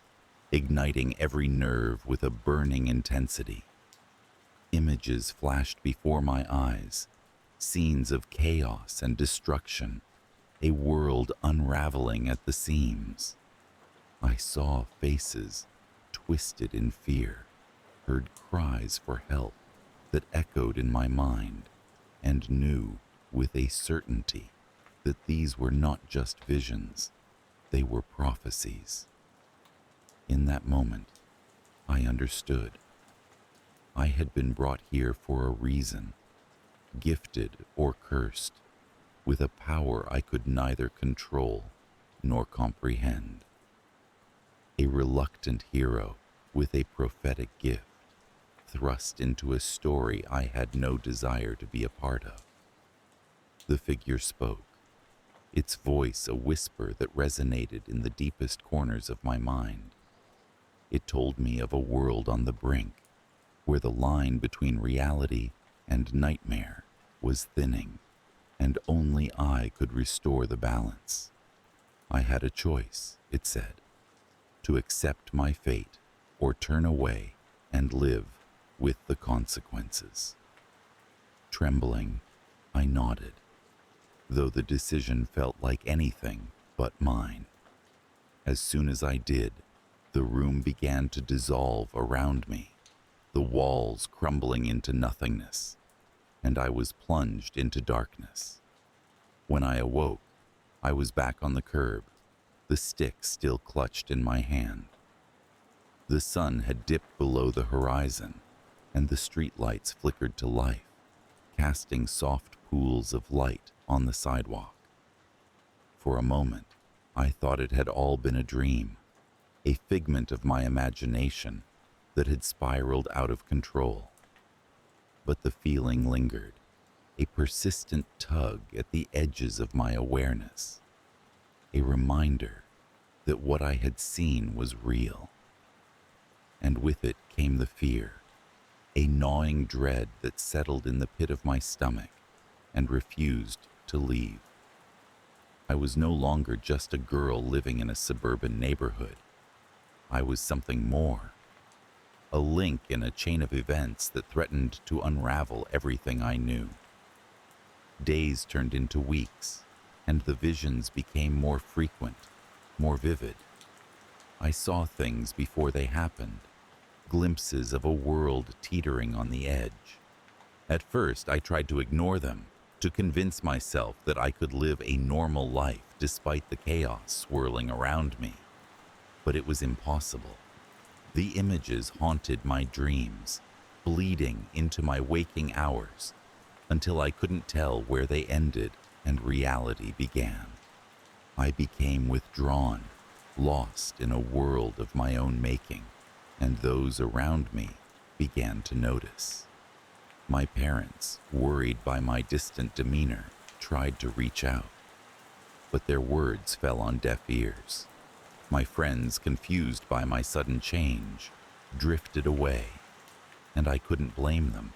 igniting every nerve with a burning intensity. Images flashed before my eyes, scenes of chaos and destruction, a world unraveling at the seams. I saw faces twisted in fear, heard cries for help that echoed in my mind, and knew with a certainty that these were not just visions, they were prophecies. In that moment, I understood. I had been brought here for a reason, gifted or cursed, with a power I could neither control nor comprehend. A reluctant hero with a prophetic gift, thrust into a story I had no desire to be a part of. The figure spoke, its voice a whisper that resonated in the deepest corners of my mind. It told me of a world on the brink, where the line between reality and nightmare was thinning, and only I could restore the balance. I had a choice, it said, to accept my fate or turn away and live with the consequences. Trembling, I nodded, though the decision felt like anything but mine. As soon as I did, the room began to dissolve around me, the walls crumbling into nothingness, and I was plunged into darkness. When I awoke, I was back on the curb, the stick still clutched in my hand. The sun had dipped below the horizon, and the streetlights flickered to life, casting soft pools of light on the sidewalk. For a moment, I thought it had all been a dream, a figment of my imagination that had spiraled out of control. But the feeling lingered, a persistent tug at the edges of my awareness, a reminder that what I had seen was real. And with it came the fear, a gnawing dread that settled in the pit of my stomach and refused to leave. I was no longer just a girl living in a suburban neighborhood. I was something more, a link in a chain of events that threatened to unravel everything I knew. Days turned into weeks, and the visions became more frequent, more vivid. I saw things before they happened, glimpses of a world teetering on the edge. At first, I tried to ignore them, to convince myself that I could live a normal life despite the chaos swirling around me. But it was impossible. The images haunted my dreams, bleeding into my waking hours, until I couldn't tell where they ended and reality began. I became withdrawn, lost in a world of my own making, and those around me began to notice. My parents, worried by my distant demeanor, tried to reach out, but their words fell on deaf ears. My friends, confused by my sudden change, drifted away, and I couldn't blame them.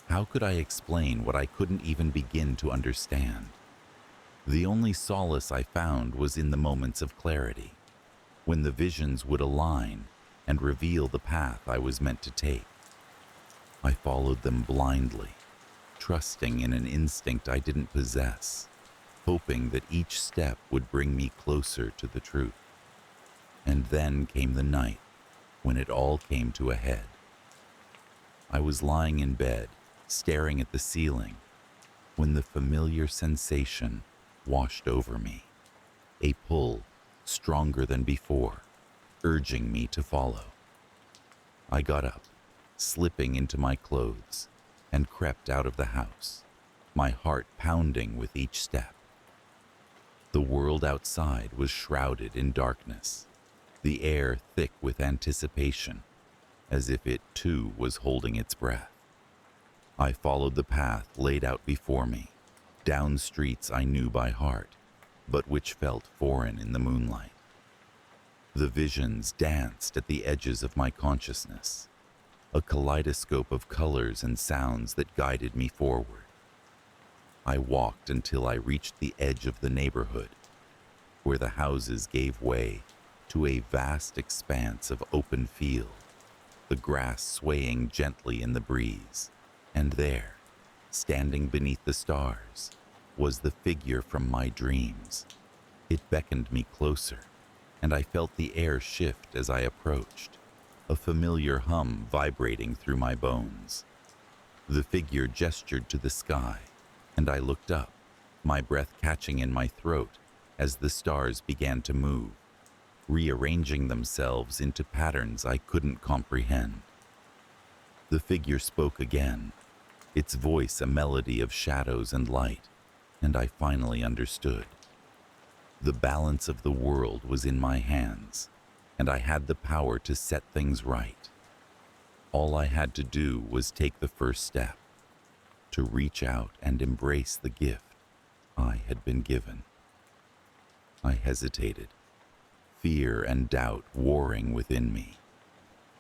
How could I explain what I couldn't even begin to understand? The only solace I found was in the moments of clarity, when the visions would align and reveal the path I was meant to take. I followed them blindly, trusting in an instinct I didn't possess, hoping that each step would bring me closer to the truth. And then came the night, when it all came to a head. I was lying in bed, staring at the ceiling, when the familiar sensation washed over me, a pull stronger than before, urging me to follow. I got up, slipping into my clothes, and crept out of the house, my heart pounding with each step. The world outside was shrouded in darkness, the air thick with anticipation, as if it too was holding its breath. I followed the path laid out before me, down streets I knew by heart, but which felt foreign in the moonlight. The visions danced at the edges of my consciousness, a kaleidoscope of colors and sounds that guided me forward. I walked until I reached the edge of the neighborhood, where the houses gave way to a vast expanse of open field, the grass swaying gently in the breeze. And there, standing beneath the stars, was the figure from my dreams. It beckoned me closer, and I felt the air shift as I approached, a familiar hum vibrating through my bones. The figure gestured to the sky, and I looked up, my breath catching in my throat as the stars began to move, rearranging themselves into patterns I couldn't comprehend. The figure spoke again, its voice a melody of shadows and light, and I finally understood. The balance of the world was in my hands, and I had the power to set things right. All I had to do was take the first step, to reach out and embrace the gift I had been given. I hesitated, fear and doubt warring within me,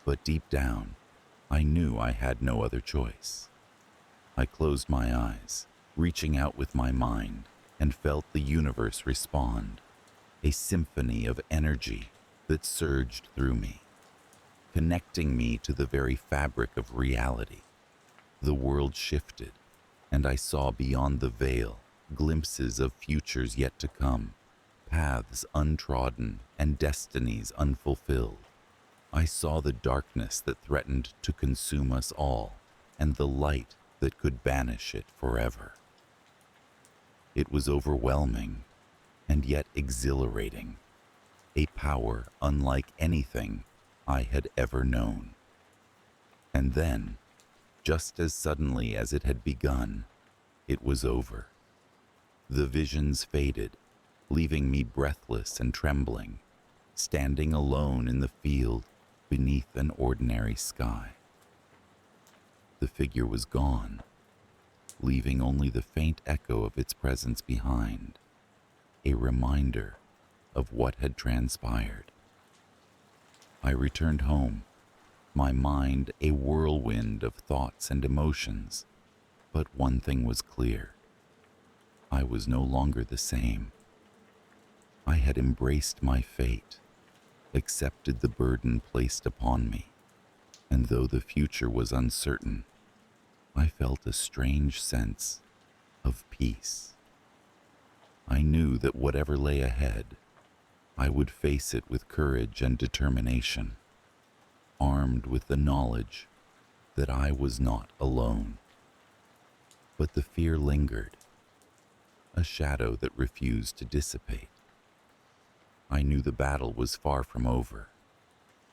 but deep down, I knew I had no other choice. I closed my eyes, reaching out with my mind, and felt the universe respond, a symphony of energy that surged through me, connecting me to the very fabric of reality. The world shifted, and I saw beyond the veil glimpses of futures yet to come, paths untrodden and destinies unfulfilled. I saw the darkness that threatened to consume us all, and the light that could banish it forever. It was overwhelming, and yet exhilarating, a power unlike anything I had ever known. And then, just as suddenly as it had begun, it was over. The visions faded, leaving me breathless and trembling, standing alone in the field beneath an ordinary sky. The figure was gone, leaving only the faint echo of its presence behind, a reminder of what had transpired. I returned home, my mind a whirlwind of thoughts and emotions, but one thing was clear. I was no longer the same. I had embraced my fate, accepted the burden placed upon me, and though the future was uncertain, I felt a strange sense of peace. I knew that whatever lay ahead, I would face it with courage and determination, armed with the knowledge that I was not alone. But the fear lingered, a shadow that refused to dissipate. I knew the battle was far from over,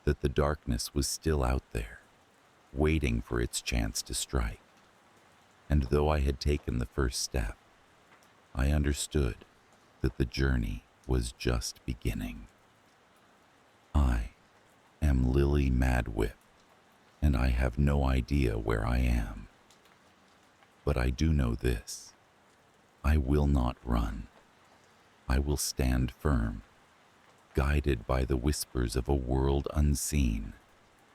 that the darkness was still out there, waiting for its chance to strike. And though I had taken the first step, I understood that the journey was just beginning. I am Lily Madwip, and I have no idea where I am. But I do know this: I will not run. I will stand firm, guided by the whispers of a world unseen,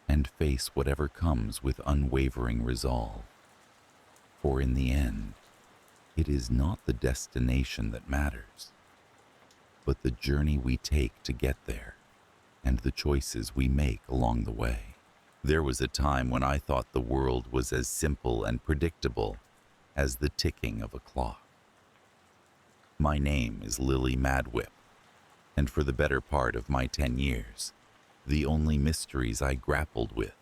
and face whatever comes with unwavering resolve. For in the end, it is not the destination that matters, but the journey we take to get there, and the choices we make along the way. There was a time when I thought the world was as simple and predictable as the ticking of a clock. My name is Lily Madwip, and for the better part of my 10 years, the only mysteries I grappled with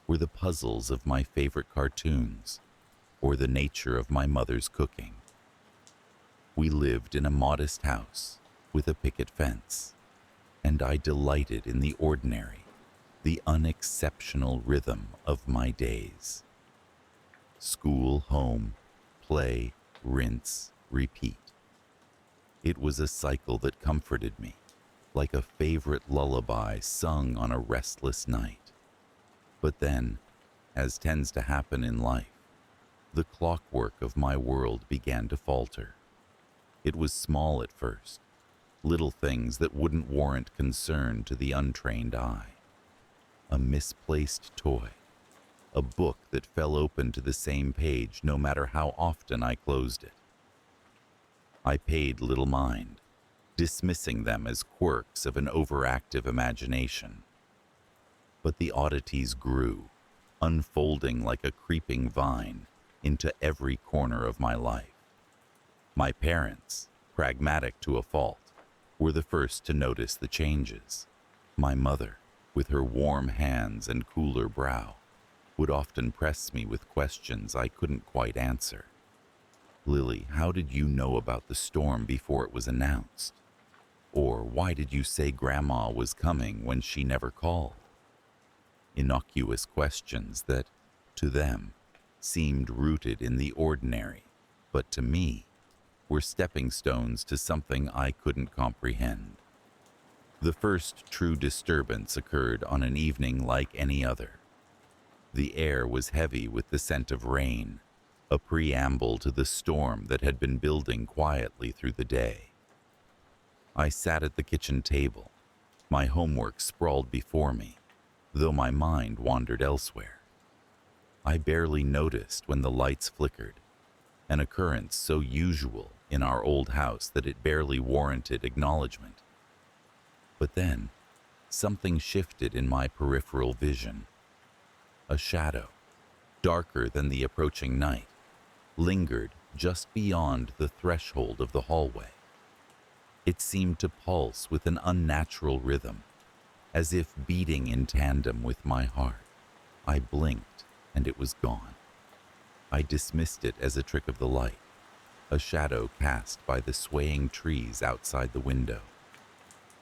were the puzzles of my favorite cartoons or the nature of my mother's cooking. We lived in a modest house with a picket fence, and I delighted in the ordinary, the unexceptional rhythm of my days. School, home, play, rinse, repeat. It was a cycle that comforted me, like a favorite lullaby sung on a restless night. But then, as tends to happen in life, the clockwork of my world began to falter. It was small at first, little things that wouldn't warrant concern to the untrained eye. A misplaced toy, a book that fell open to the same page no matter how often I closed it. I paid little mind, dismissing them as quirks of an overactive imagination. But the oddities grew, unfolding like a creeping vine into every corner of my life. My parents, pragmatic to a fault, were the first to notice the changes. My mother, with her warm hands and cooler brow, would often press me with questions I couldn't quite answer. "Lily, how did you know about the storm before it was announced?" Or why did you say Grandma was coming when she never called? Innocuous questions that, to them, seemed rooted in the ordinary, but to me, were stepping stones to something I couldn't comprehend. The first true disturbance occurred on an evening like any other. The air was heavy with the scent of rain, a preamble to the storm that had been building quietly through the day. I sat at the kitchen table, my homework sprawled before me, though my mind wandered elsewhere. I barely noticed when the lights flickered, an occurrence so usual in our old house that it barely warranted acknowledgement. But then, something shifted in my peripheral vision. A shadow, darker than the approaching night, lingered just beyond the threshold of the hallway. It seemed to pulse with an unnatural rhythm, as if beating in tandem with my heart. I blinked, and it was gone. I dismissed it as a trick of the light, a shadow cast by the swaying trees outside the window.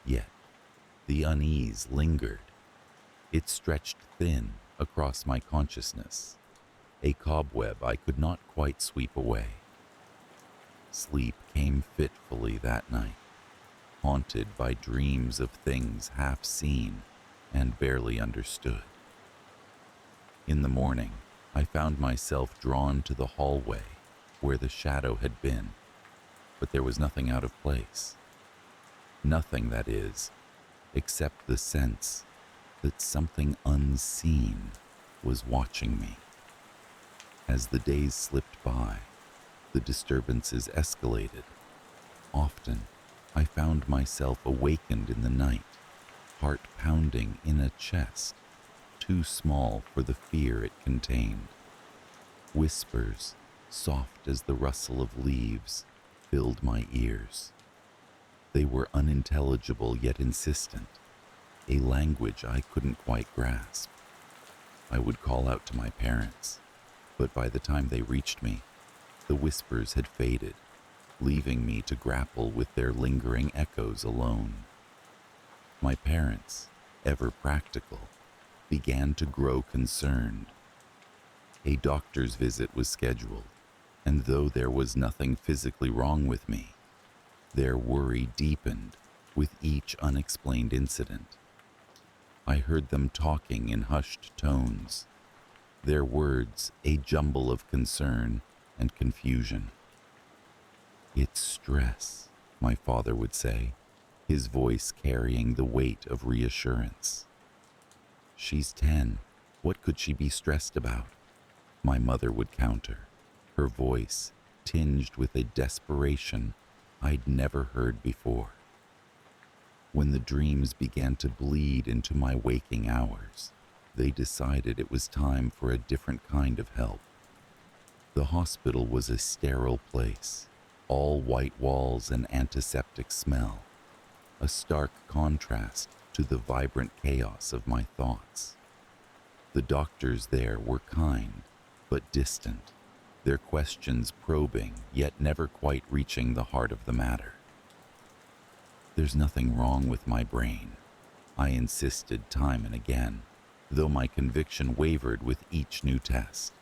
Yet, the unease lingered. It stretched thin across my consciousness, a cobweb I could not quite sweep away. Sleep came fitfully that night, haunted by dreams of things half seen and barely understood. In the morning, I found myself drawn to the hallway where the shadow had been, but there was nothing out of place. Nothing, that is, except the sense that something unseen was watching me. As the days slipped by, the disturbances escalated. Often, I found myself awakened in the night, heart pounding in a chest too small for the fear it contained. Whispers, soft as the rustle of leaves, filled my ears. They were unintelligible yet insistent, a language I couldn't quite grasp. I would call out to my parents, but by the time they reached me, the whispers had faded, leaving me to grapple with their lingering echoes alone. My parents, ever practical, began to grow concerned. A doctor's visit was scheduled, and though there was nothing physically wrong with me, their worry deepened with each unexplained incident. I heard them talking in hushed tones, their words a jumble of concern and confusion. "It's stress," my father would say, his voice carrying the weight of reassurance. "She's 10. What could she be stressed about?" my mother would counter, her voice tinged with a desperation I'd never heard before. When the dreams began to bleed into my waking hours, they decided it was time for a different kind of help. The hospital was a sterile place, all white walls and antiseptic smell, a stark contrast to the vibrant chaos of my thoughts. The doctors there were kind, but distant, their questions probing yet never quite reaching the heart of the matter. "There's nothing wrong with my brain," I insisted time and again, though my conviction wavered with each new test.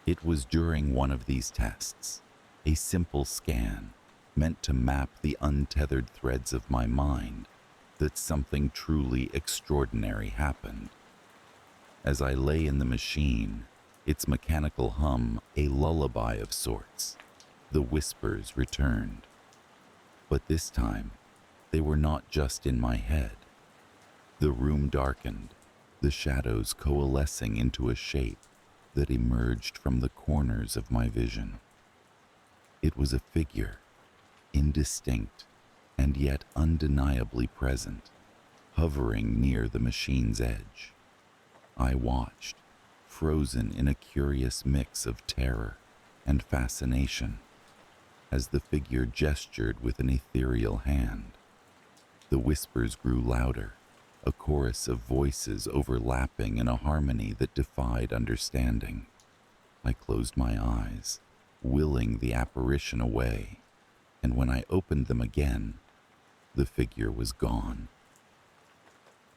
It was during one of these tests, a simple scan meant to map the untethered threads of my mind, that something truly extraordinary happened. As I lay in the machine, its mechanical hum a lullaby of sorts, the whispers returned. But this time, they were not just in my head. The room darkened, the shadows coalescing into a shape that emerged from the corners of my vision. It was a figure, indistinct and yet undeniably present, hovering near the machine's edge. I watched, frozen in a curious mix of terror and fascination, as the figure gestured with an ethereal hand. The whispers grew louder, a chorus of voices overlapping in a harmony that defied understanding. I closed my eyes, willing the apparition away, and when I opened them again, The figure was gone.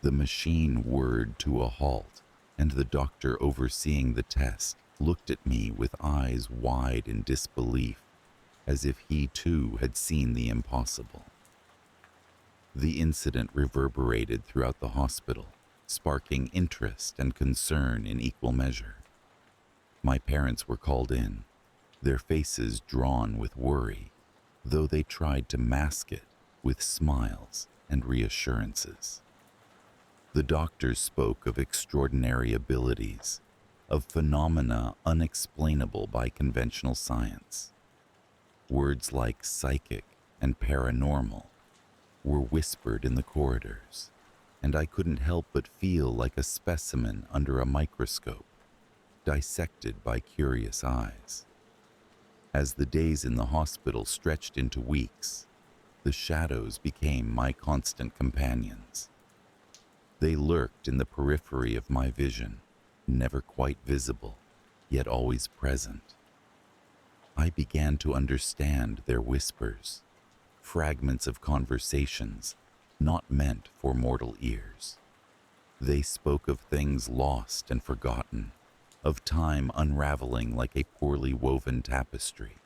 The machine whirred to a halt, and the doctor overseeing the test looked at me with eyes wide in disbelief, as if he too had seen the impossible. The incident reverberated throughout the hospital, sparking interest and concern in equal measure. My parents were called in, their faces drawn with worry, though they tried to mask it with smiles and reassurances. The doctors spoke of extraordinary abilities, of phenomena unexplainable by conventional science. Words like psychic and paranormal were whispered in the corridors, and I couldn't help but feel like a specimen under a microscope, dissected by curious eyes. As the days in the hospital stretched into weeks, the shadows became my constant companions. They lurked in the periphery of my vision, never quite visible, yet always present. I began to understand their whispers, fragments of conversations not meant for mortal ears. They spoke of things lost and forgotten, of time unraveling like a poorly woven tapestry.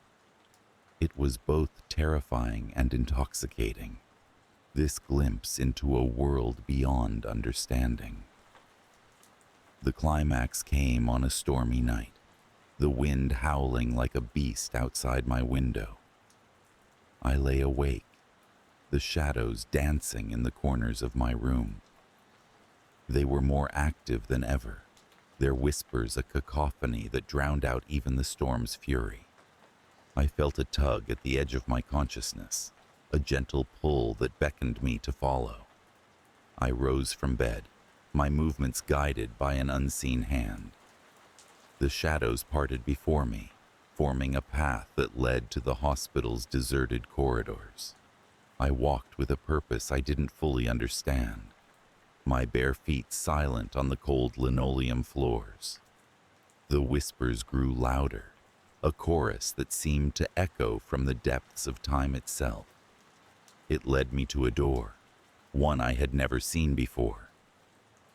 It was both terrifying and intoxicating, this glimpse into a world beyond understanding. The climax came on a stormy night, the wind howling like a beast outside my window. I lay awake, the shadows dancing in the corners of my room. They were more active than ever, their whispers a cacophony that drowned out even the storm's fury. I felt a tug at the edge of my consciousness, a gentle pull that beckoned me to follow. I rose from bed, my movements guided by an unseen hand. The shadows parted before me, forming a path that led to the hospital's deserted corridors. I walked with a purpose I didn't fully understand, my bare feet silent on the cold linoleum floors. The whispers grew louder, a chorus that seemed to echo from the depths of time itself. It led me to a door, one I had never seen before.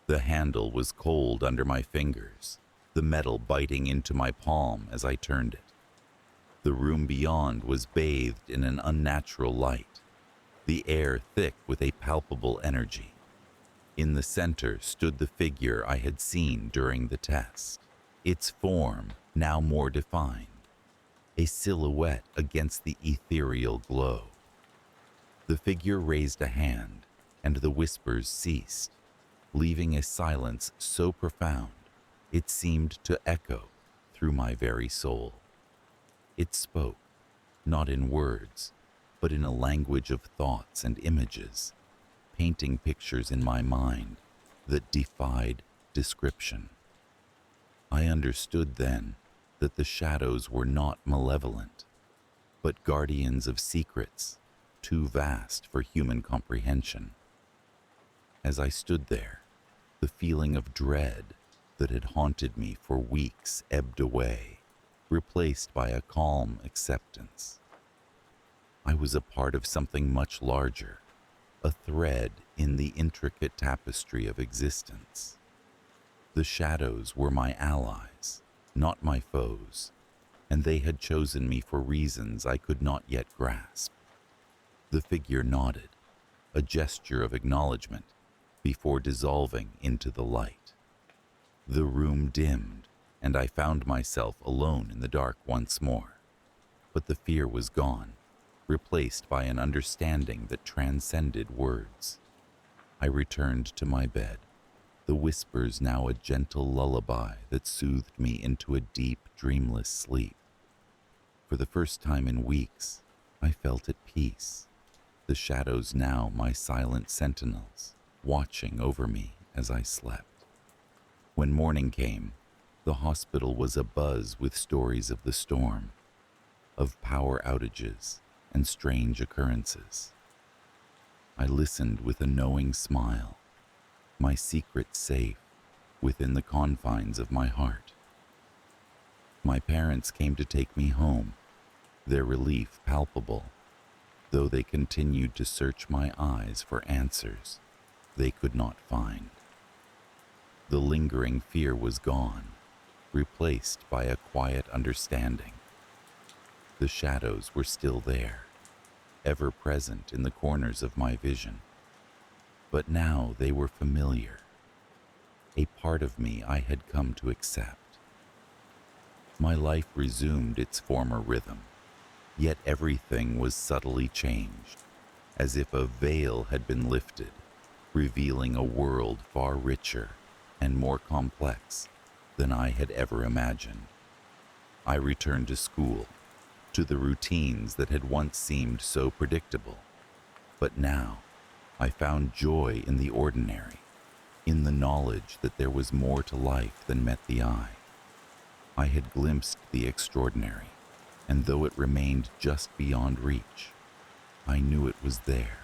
The handle was cold under my fingers, the metal biting into my palm as I turned it. The room beyond was bathed in an unnatural light, the air thick with a palpable energy. In the center stood the figure I had seen during the test, its form now more defined, a silhouette against the ethereal glow. The figure raised a hand, and the whispers ceased, leaving a silence so profound it seemed to echo through my very soul. It spoke, not in words, but in a language of thoughts and images, painting pictures in my mind that defied description. I understood then that the shadows were not malevolent, but guardians of secrets too vast for human comprehension. As I stood there, the feeling of dread that had haunted me for weeks ebbed away, replaced by a calm acceptance. I was a part of something much larger, a thread in the intricate tapestry of existence. The shadows were my allies, not my foes, and they had chosen me for reasons I could not yet grasp. The figure nodded, a gesture of acknowledgement, before dissolving into the light. The room dimmed, and I found myself alone in the dark once more. But the fear was gone, replaced by an understanding that transcended words. I returned to my bed, the whispers now a gentle lullaby that soothed me into a deep, dreamless sleep. For the first time in weeks, I felt at peace, the shadows now my silent sentinels, watching over me as I slept. When morning came, the hospital was abuzz with stories of the storm, of power outages and strange occurrences. I listened with a knowing smile, my secret safe within the confines of my heart. My parents came to take me home, their relief palpable. Though they continued to search my eyes for answers they could not find. The lingering fear was gone, replaced by a quiet understanding. The shadows were still there, ever present in the corners of my vision. But now they were familiar, a part of me I had come to accept. My life resumed its former rhythm, yet everything was subtly changed, as if a veil had been lifted, revealing a world far richer and more complex than I had ever imagined. I returned to school, to the routines that had once seemed so predictable. But now, I found joy in the ordinary, in the knowledge that there was more to life than met the eye. I had glimpsed the extraordinary, and though it remained just beyond reach, I knew it was there,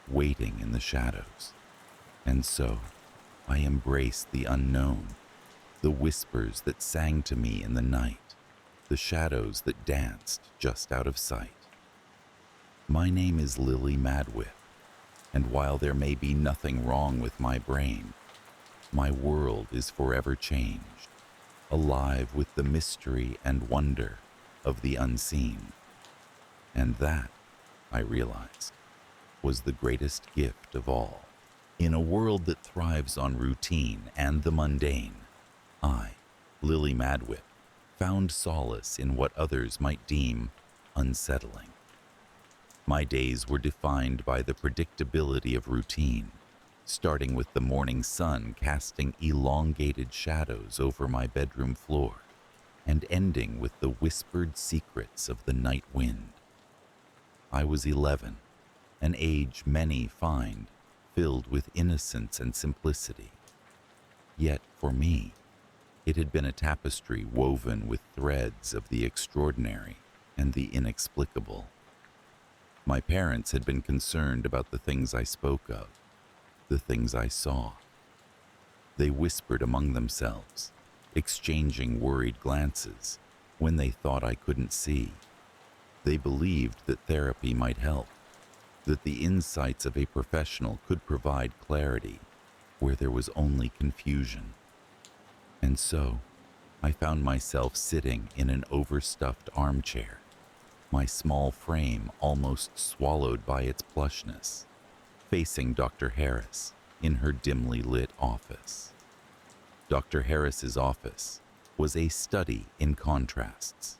waiting in the shadows. And so, I embraced the unknown, the whispers that sang to me in the night, the shadows that danced just out of sight. My name is Lily Madwith, and while there may be nothing wrong with my brain, my world is forever changed, alive with the mystery and wonder of the unseen. And that, I realized, was the greatest gift of all. In a world that thrives on routine and the mundane, I, Lily Madwith, found solace in what others might deem unsettling. My days were defined by the predictability of routine, starting with the morning sun casting elongated shadows over my bedroom floor, and ending with the whispered secrets of the night wind. I was 11, an age many find filled with innocence and simplicity. Yet, for me, it had been a tapestry woven with threads of the extraordinary and the inexplicable. My parents had been concerned about the things I spoke of, the things I saw. They whispered among themselves, exchanging worried glances when they thought I couldn't see. They believed that therapy might help, that the insights of a professional could provide clarity where there was only confusion. And so, I found myself sitting in an overstuffed armchair, my small frame almost swallowed by its plushness, facing Dr. Harris in her dimly lit office. Dr. Harris's office was a study in contrasts.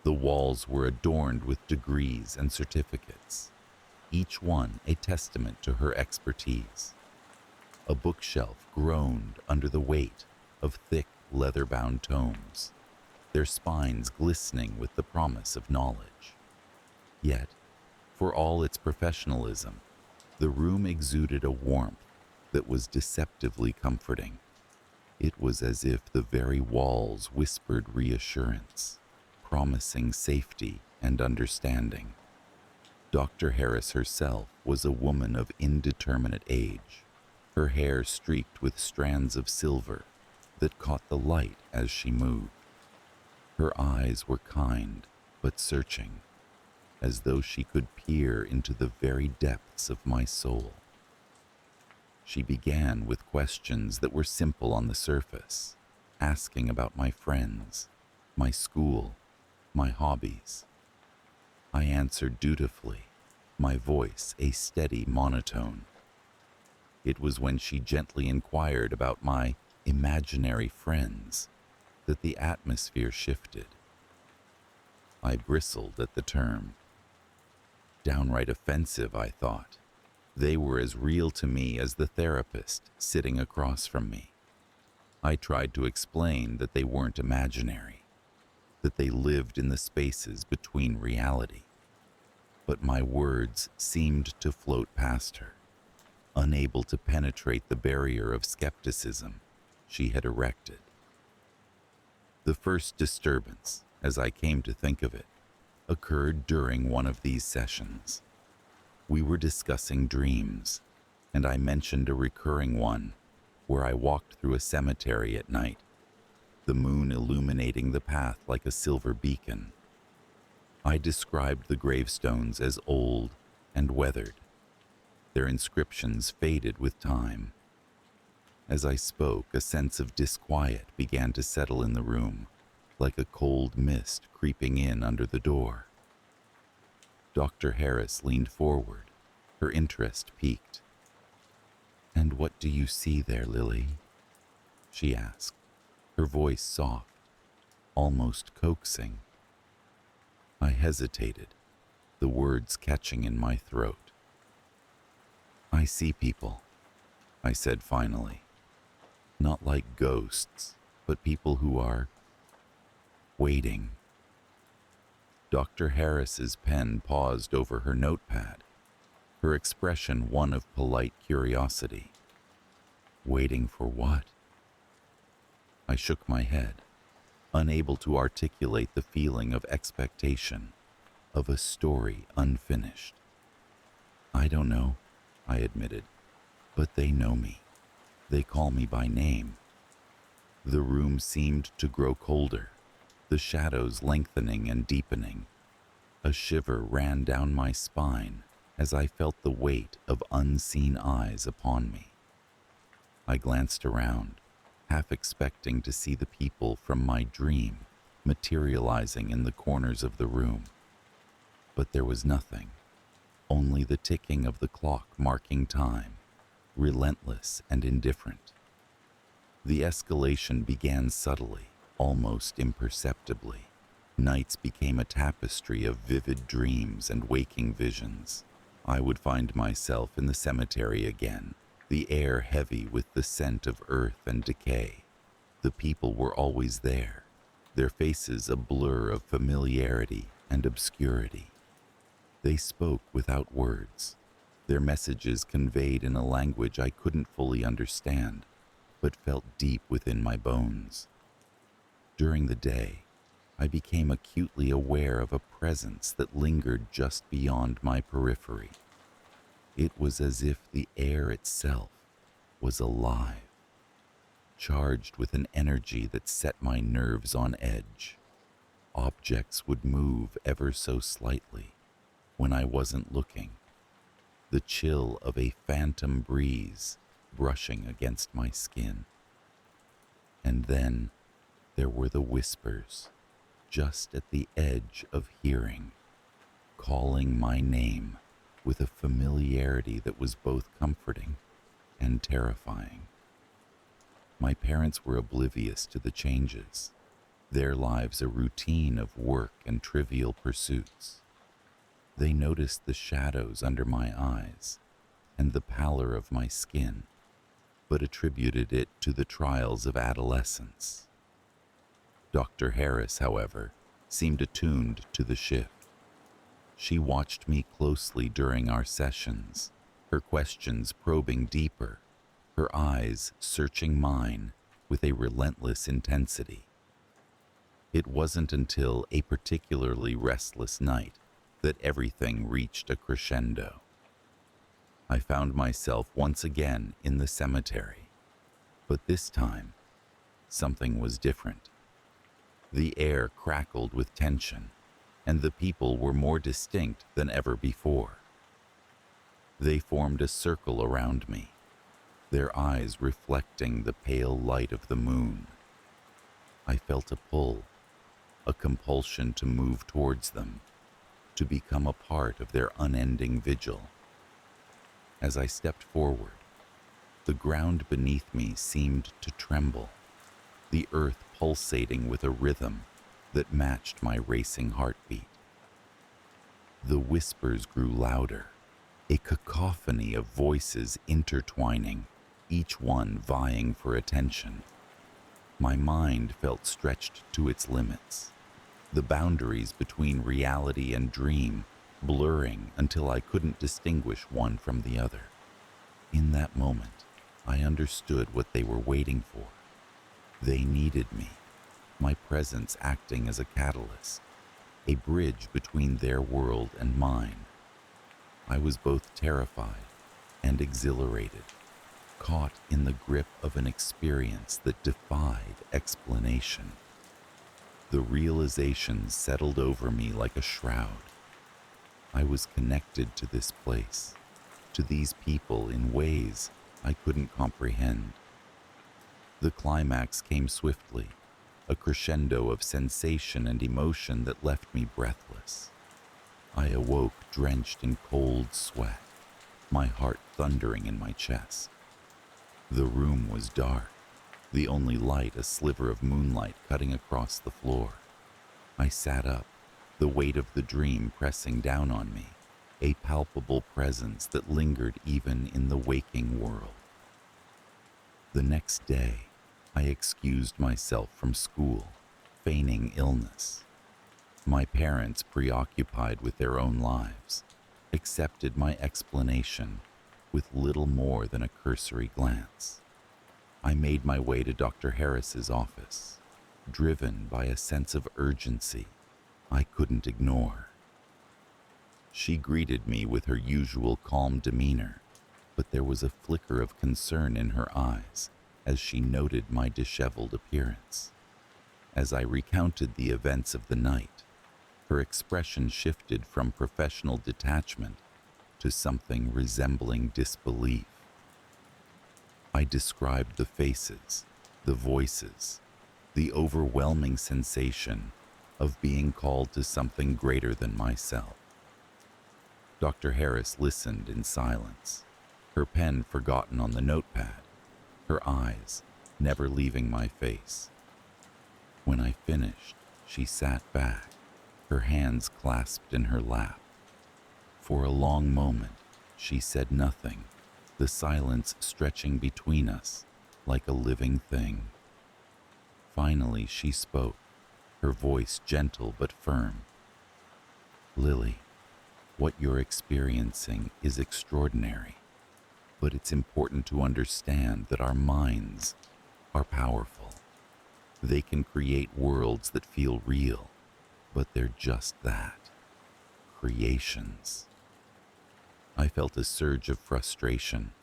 The walls were adorned with degrees and certificates, each one a testament to her expertise. A bookshelf groaned under the weight of thick leather-bound tomes, their spines glistening with the promise of knowledge. Yet, for all its professionalism, the room exuded a warmth that was deceptively comforting. It was as if the very walls whispered reassurance, promising safety and understanding. Dr. Harris herself was a woman of indeterminate age, her hair streaked with strands of silver that caught the light as she moved. Her eyes were kind but searching, as though she could peer into the very depths of my soul. She began with questions that were simple on the surface, asking about my friends, my school, my hobbies. I answered dutifully, my voice a steady monotone. It was when she gently inquired about my imaginary friends that the atmosphere shifted. I bristled at the term. Downright offensive, I thought. They were as real to me as the therapist sitting across from me. I tried to explain that they weren't imaginary, that they lived in the spaces between reality. But my words seemed to float past her, unable to penetrate the barrier of skepticism she had erected. The first disturbance, as I came to think of it, occurred during one of these sessions. We were discussing dreams, and I mentioned a recurring one where I walked through a cemetery at night, the moon illuminating the path like a silver beacon. I described the gravestones as old and weathered, their inscriptions faded with time. As I spoke, a sense of disquiet began to settle in the room, like a cold mist creeping in under the door. Dr. Harris leaned forward, her interest piqued. "And what do you see there, Lily?" she asked, her voice soft, almost coaxing. I hesitated, the words catching in my throat. "I see people," I said finally. "Not like ghosts, but people who are waiting." Dr. Harris's pen paused over her notepad, her expression one of polite curiosity. Waiting for what? I shook my head, unable to articulate the feeling of expectation, of a story unfinished. "I don't know," I admitted, "but they know me. They call me by name." The room seemed to grow colder, the shadows lengthening and deepening. A shiver ran down my spine as I felt the weight of unseen eyes upon me. I glanced around, half expecting to see the people from my dream materializing in the corners of the room. But there was nothing, only the ticking of the clock marking time, relentless and indifferent. The escalation began subtly, almost imperceptibly. Nights became a tapestry of vivid dreams and waking visions. I would find myself in the cemetery again, the air heavy with the scent of earth and decay. The people were always there, their faces a blur of familiarity and obscurity. They spoke without words, their messages conveyed in a language I couldn't fully understand, but felt deep within my bones. During the day, I became acutely aware of a presence that lingered just beyond my periphery. It was as if the air itself was alive, charged with an energy that set my nerves on edge. Objects would move ever so slightly when I wasn't looking, the chill of a phantom breeze brushing against my skin. And then there were the whispers, just at the edge of hearing, calling my name with a familiarity that was both comforting and terrifying. My parents were oblivious to the changes, their lives a routine of work and trivial pursuits. They noticed the shadows under my eyes and the pallor of my skin, but attributed it to the trials of adolescence. Dr. Harris, however, seemed attuned to the shift. She watched me closely during our sessions, her questions probing deeper, her eyes searching mine with a relentless intensity. It wasn't until a particularly restless night that everything reached a crescendo. I found myself once again in the cemetery, but this time, something was different. The air crackled with tension, and the people were more distinct than ever before. They formed a circle around me, their eyes reflecting the pale light of the moon. I felt a pull, a compulsion to move towards them, to become a part of their unending vigil. As I stepped forward, the ground beneath me seemed to tremble, the earth pulsating with a rhythm that matched my racing heartbeat. The whispers grew louder, a cacophony of voices intertwining, each one vying for attention. My mind felt stretched to its limits, the boundaries between reality and dream blurring until I couldn't distinguish one from the other. In that moment, I understood what they were waiting for. They needed me, my presence acting as a catalyst, a bridge between their world and mine. I was both terrified and exhilarated, caught in the grip of an experience that defied explanation. The realization settled over me like a shroud. I was connected to this place, to these people in ways I couldn't comprehend. The climax came swiftly, a crescendo of sensation and emotion that left me breathless. I awoke drenched in cold sweat, my heart thundering in my chest. The room was dark, the only light a sliver of moonlight cutting across the floor. I sat up, the weight of the dream pressing down on me, a palpable presence that lingered even in the waking world. The next day, I excused myself from school, feigning illness. My parents, preoccupied with their own lives, accepted my explanation with little more than a cursory glance. I made my way to Dr. Harris's office, driven by a sense of urgency I couldn't ignore. She greeted me with her usual calm demeanor, but there was a flicker of concern in her eyes as she noted my disheveled appearance. As I recounted the events of the night, her expression shifted from professional detachment to something resembling disbelief. I described the faces, the voices, the overwhelming sensation of being called to something greater than myself. Dr. Harris listened in silence, her pen forgotten on the notepad, her eyes never leaving my face. When I finished, she sat back, her hands clasped in her lap. For a long moment, she said nothing, the silence stretching between us like a living thing. Finally, she spoke, her voice gentle but firm. "Lily, what you're experiencing is extraordinary, but it's important to understand that our minds are powerful. They can create worlds that feel real, but they're just that, creations." I felt a surge of frustration,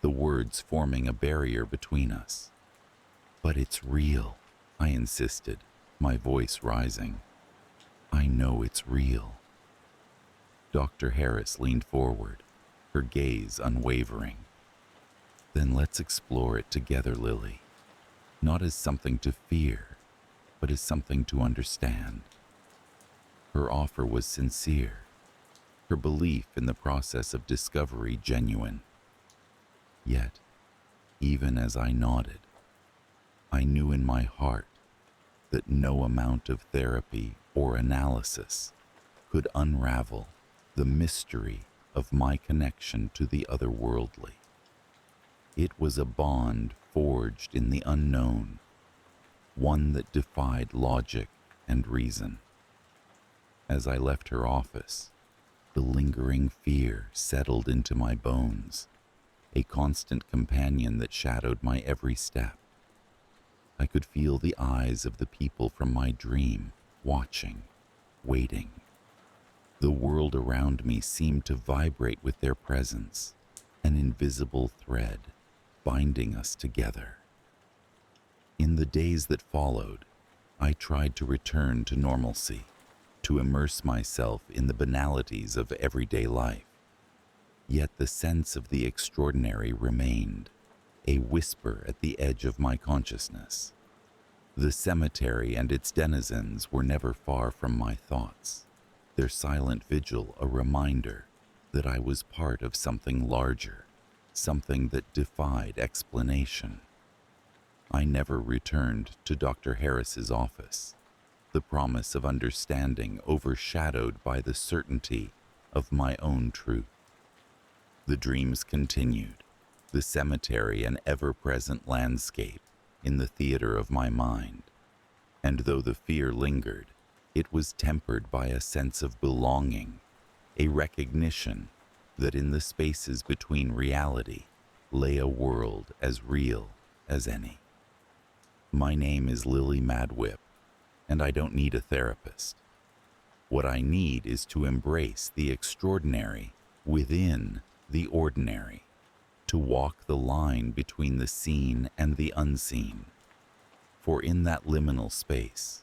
the words forming a barrier between us. "But it's real," I insisted, my voice rising. "I know it's real." Dr. Harris leaned forward, her gaze unwavering. "Then let's explore it together, Lily. Not as something to fear, but as something to understand." Her offer was sincere, her belief in the process of discovery genuine. Yet, even as I nodded, I knew in my heart that no amount of therapy or analysis could unravel the mystery of my connection to the otherworldly. It was a bond forged in the unknown, one that defied logic and reason. As I left her office, the lingering fear settled into my bones, a constant companion that shadowed my every step. I could feel the eyes of the people from my dream, watching, waiting. The world around me seemed to vibrate with their presence, an invisible thread binding us together. In the days that followed, I tried to return to normalcy, to immerse myself in the banalities of everyday life. Yet the sense of the extraordinary remained, a whisper at the edge of my consciousness. The cemetery and its denizens were never far from my thoughts, their silent vigil a reminder that I was part of something larger, something that defied explanation. I never returned to Dr. Harris's office, the promise of understanding overshadowed by the certainty of my own truth. The dreams continued, the cemetery an ever-present landscape in the theater of my mind. And though the fear lingered, it was tempered by a sense of belonging, a recognition that in the spaces between reality lay a world as real as any. My name is Lily Madwip, and I don't need a therapist. What I need is to embrace the extraordinary within the ordinary, to walk the line between the seen and the unseen. For in that liminal space,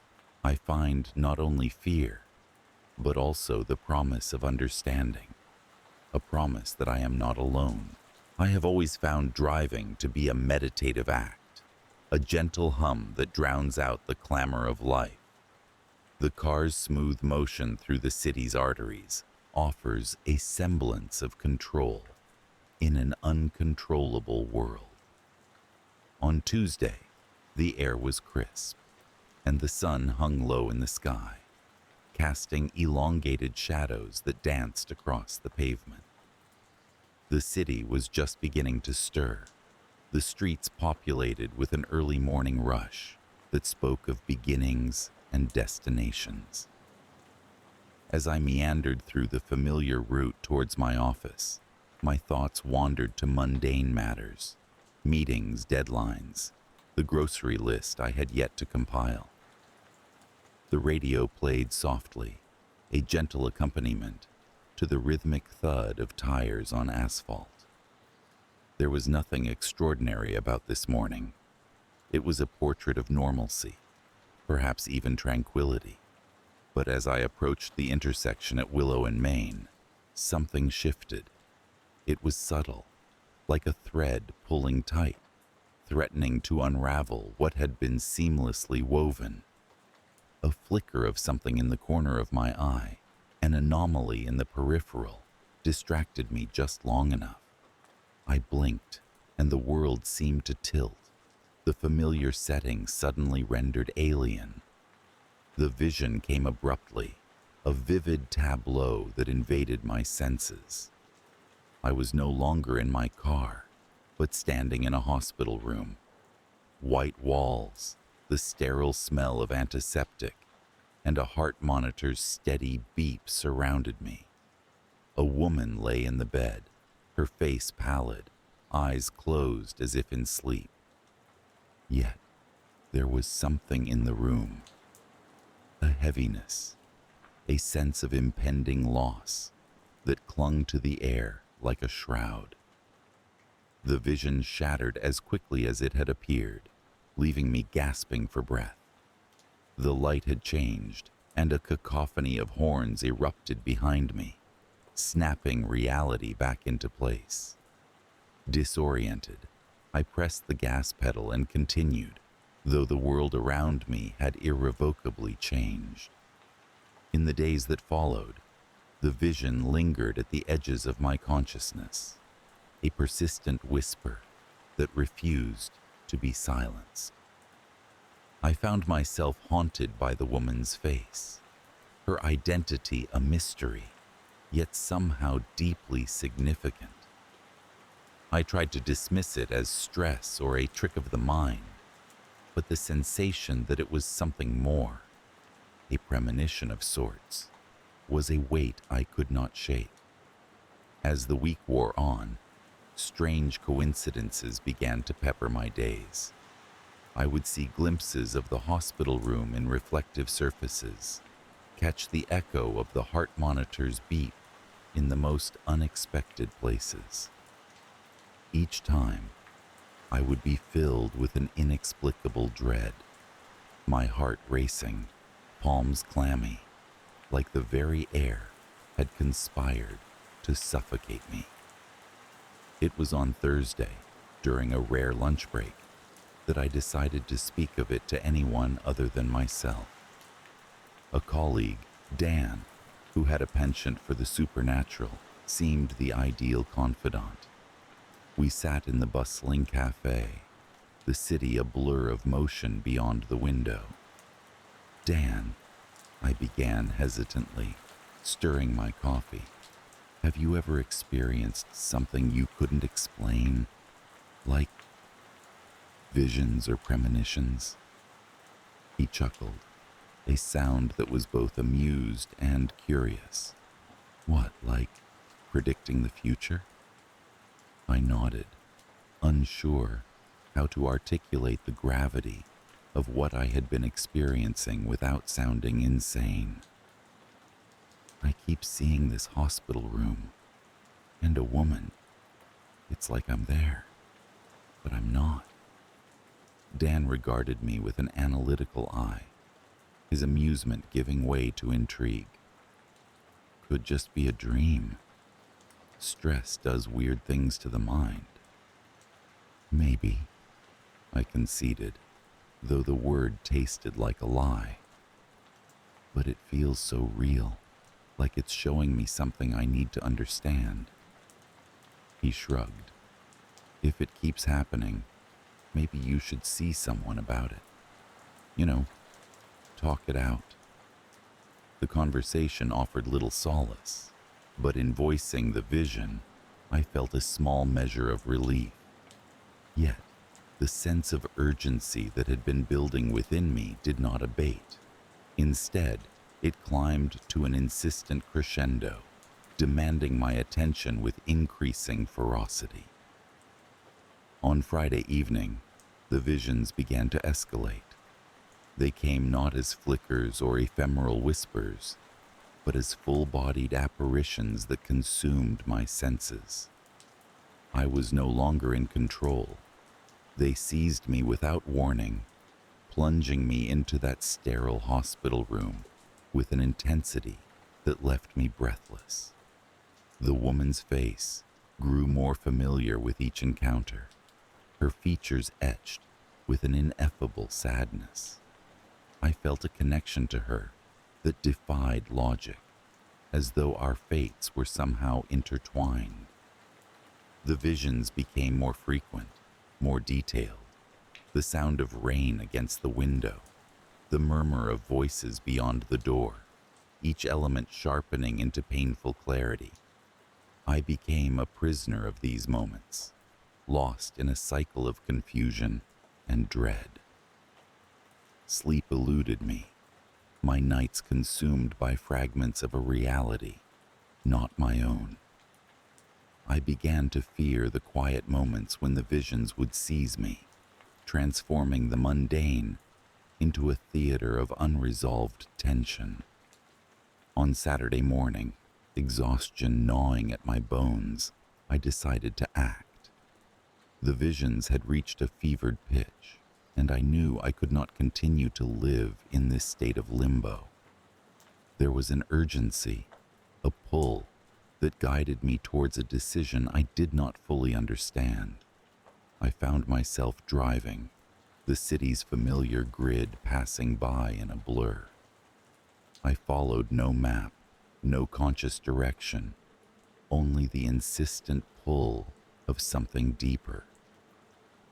I find not only fear, but also the promise of understanding, a promise that I am not alone. I have always found driving to be a meditative act, a gentle hum that drowns out the clamor of life. The car's smooth motion through the city's arteries offers a semblance of control in an uncontrollable world. On Tuesday, the air was crisp, and the sun hung low in the sky, casting elongated shadows that danced across the pavement. The city was just beginning to stir, the streets populated with an early morning rush that spoke of beginnings and destinations. As I meandered through the familiar route towards my office, my thoughts wandered to mundane matters, meetings, deadlines, the grocery list I had yet to compile. The radio played softly, a gentle accompaniment to the rhythmic thud of tires on asphalt. There was nothing extraordinary about this morning. It was a portrait of normalcy, perhaps even tranquility. But as I approached the intersection at Willow and Main, something shifted. It was subtle, like a thread pulling tight, threatening to unravel what had been seamlessly woven. A flicker of something in the corner of my eye, an anomaly in the peripheral, distracted me just long enough. I blinked, and the world seemed to tilt. The familiar setting suddenly rendered alien. The vision came abruptly, a vivid tableau that invaded my senses. I was no longer in my car, but standing in a hospital room. White walls, the sterile smell of antiseptic, and a heart monitor's steady beep surrounded me. A woman lay in the bed, her face pallid, eyes closed as if in sleep. Yet, there was something in the room. A heaviness, a sense of impending loss that clung to the air like a shroud. The vision shattered as quickly as it had appeared, leaving me gasping for breath. The light had changed, and a cacophony of horns erupted behind me, snapping reality back into place. Disoriented, I pressed the gas pedal and continued, though the world around me had irrevocably changed. In the days that followed, the vision lingered at the edges of my consciousness, a persistent whisper that refused to be silenced. I found myself haunted by the woman's face, her identity a mystery, yet somehow deeply significant. I tried to dismiss it as stress or a trick of the mind, but the sensation that it was something more, a premonition of sorts, was a weight I could not shake. As the week wore on, strange coincidences began to pepper my days. I would see glimpses of the hospital room in reflective surfaces, catch the echo of the heart monitor's beep in the most unexpected places. Each time, I would be filled with an inexplicable dread, my heart racing, palms clammy, like the very air had conspired to suffocate me. It was on Thursday, during a rare lunch break, that I decided to speak of it to anyone other than myself. A colleague, Dan, who had a penchant for the supernatural, seemed the ideal confidant. We sat in the bustling cafe, the city a blur of motion beyond the window. Dan, I began hesitantly, stirring my coffee. Have you ever experienced something you couldn't explain, like visions or premonitions? He chuckled, a sound that was both amused and curious. What, like predicting the future? I nodded, unsure how to articulate the gravity of what I had been experiencing without sounding insane. I keep seeing this hospital room and a woman. It's like I'm there, but I'm not. Dan regarded me with an analytical eye. his amusement giving way to intrigue. Could just be a dream. Stress does weird things to the mind. Maybe, I conceded, though the word tasted like a lie. But it feels so real, like it's showing me something I need to understand. He shrugged. If it keeps happening, maybe you should see someone about it. You know, talk it out. The conversation offered little solace, but in voicing the vision, I felt a small measure of relief. Yet, the sense of urgency that had been building within me did not abate. Instead, it climbed to an insistent crescendo, demanding my attention with increasing ferocity. On Friday evening, the visions began to escalate. They came not as flickers or ephemeral whispers, but as full-bodied apparitions that consumed my senses. I was no longer in control. They seized me without warning, plunging me into that sterile hospital room with an intensity that left me breathless. The woman's face grew more familiar with each encounter, her features etched with an ineffable sadness. I felt a connection to her that defied logic, as though our fates were somehow intertwined. The visions became more frequent, more detailed. The sound of rain against the window, the murmur of voices beyond the door, each element sharpening into painful clarity. I became a prisoner of these moments, lost in a cycle of confusion and dread. Sleep eluded me, my nights consumed by fragments of a reality, not my own. I began to fear the quiet moments when the visions would seize me, transforming the mundane into a theater of unresolved tension. On Saturday morning, exhaustion gnawing at my bones, I decided to act. The visions had reached a fevered pitch, and I knew I could not continue to live in this state of limbo. There was an urgency, a pull, that guided me towards a decision I did not fully understand. I found myself driving, the city's familiar grid passing by in a blur. I followed no map, no conscious direction, only the insistent pull of something deeper.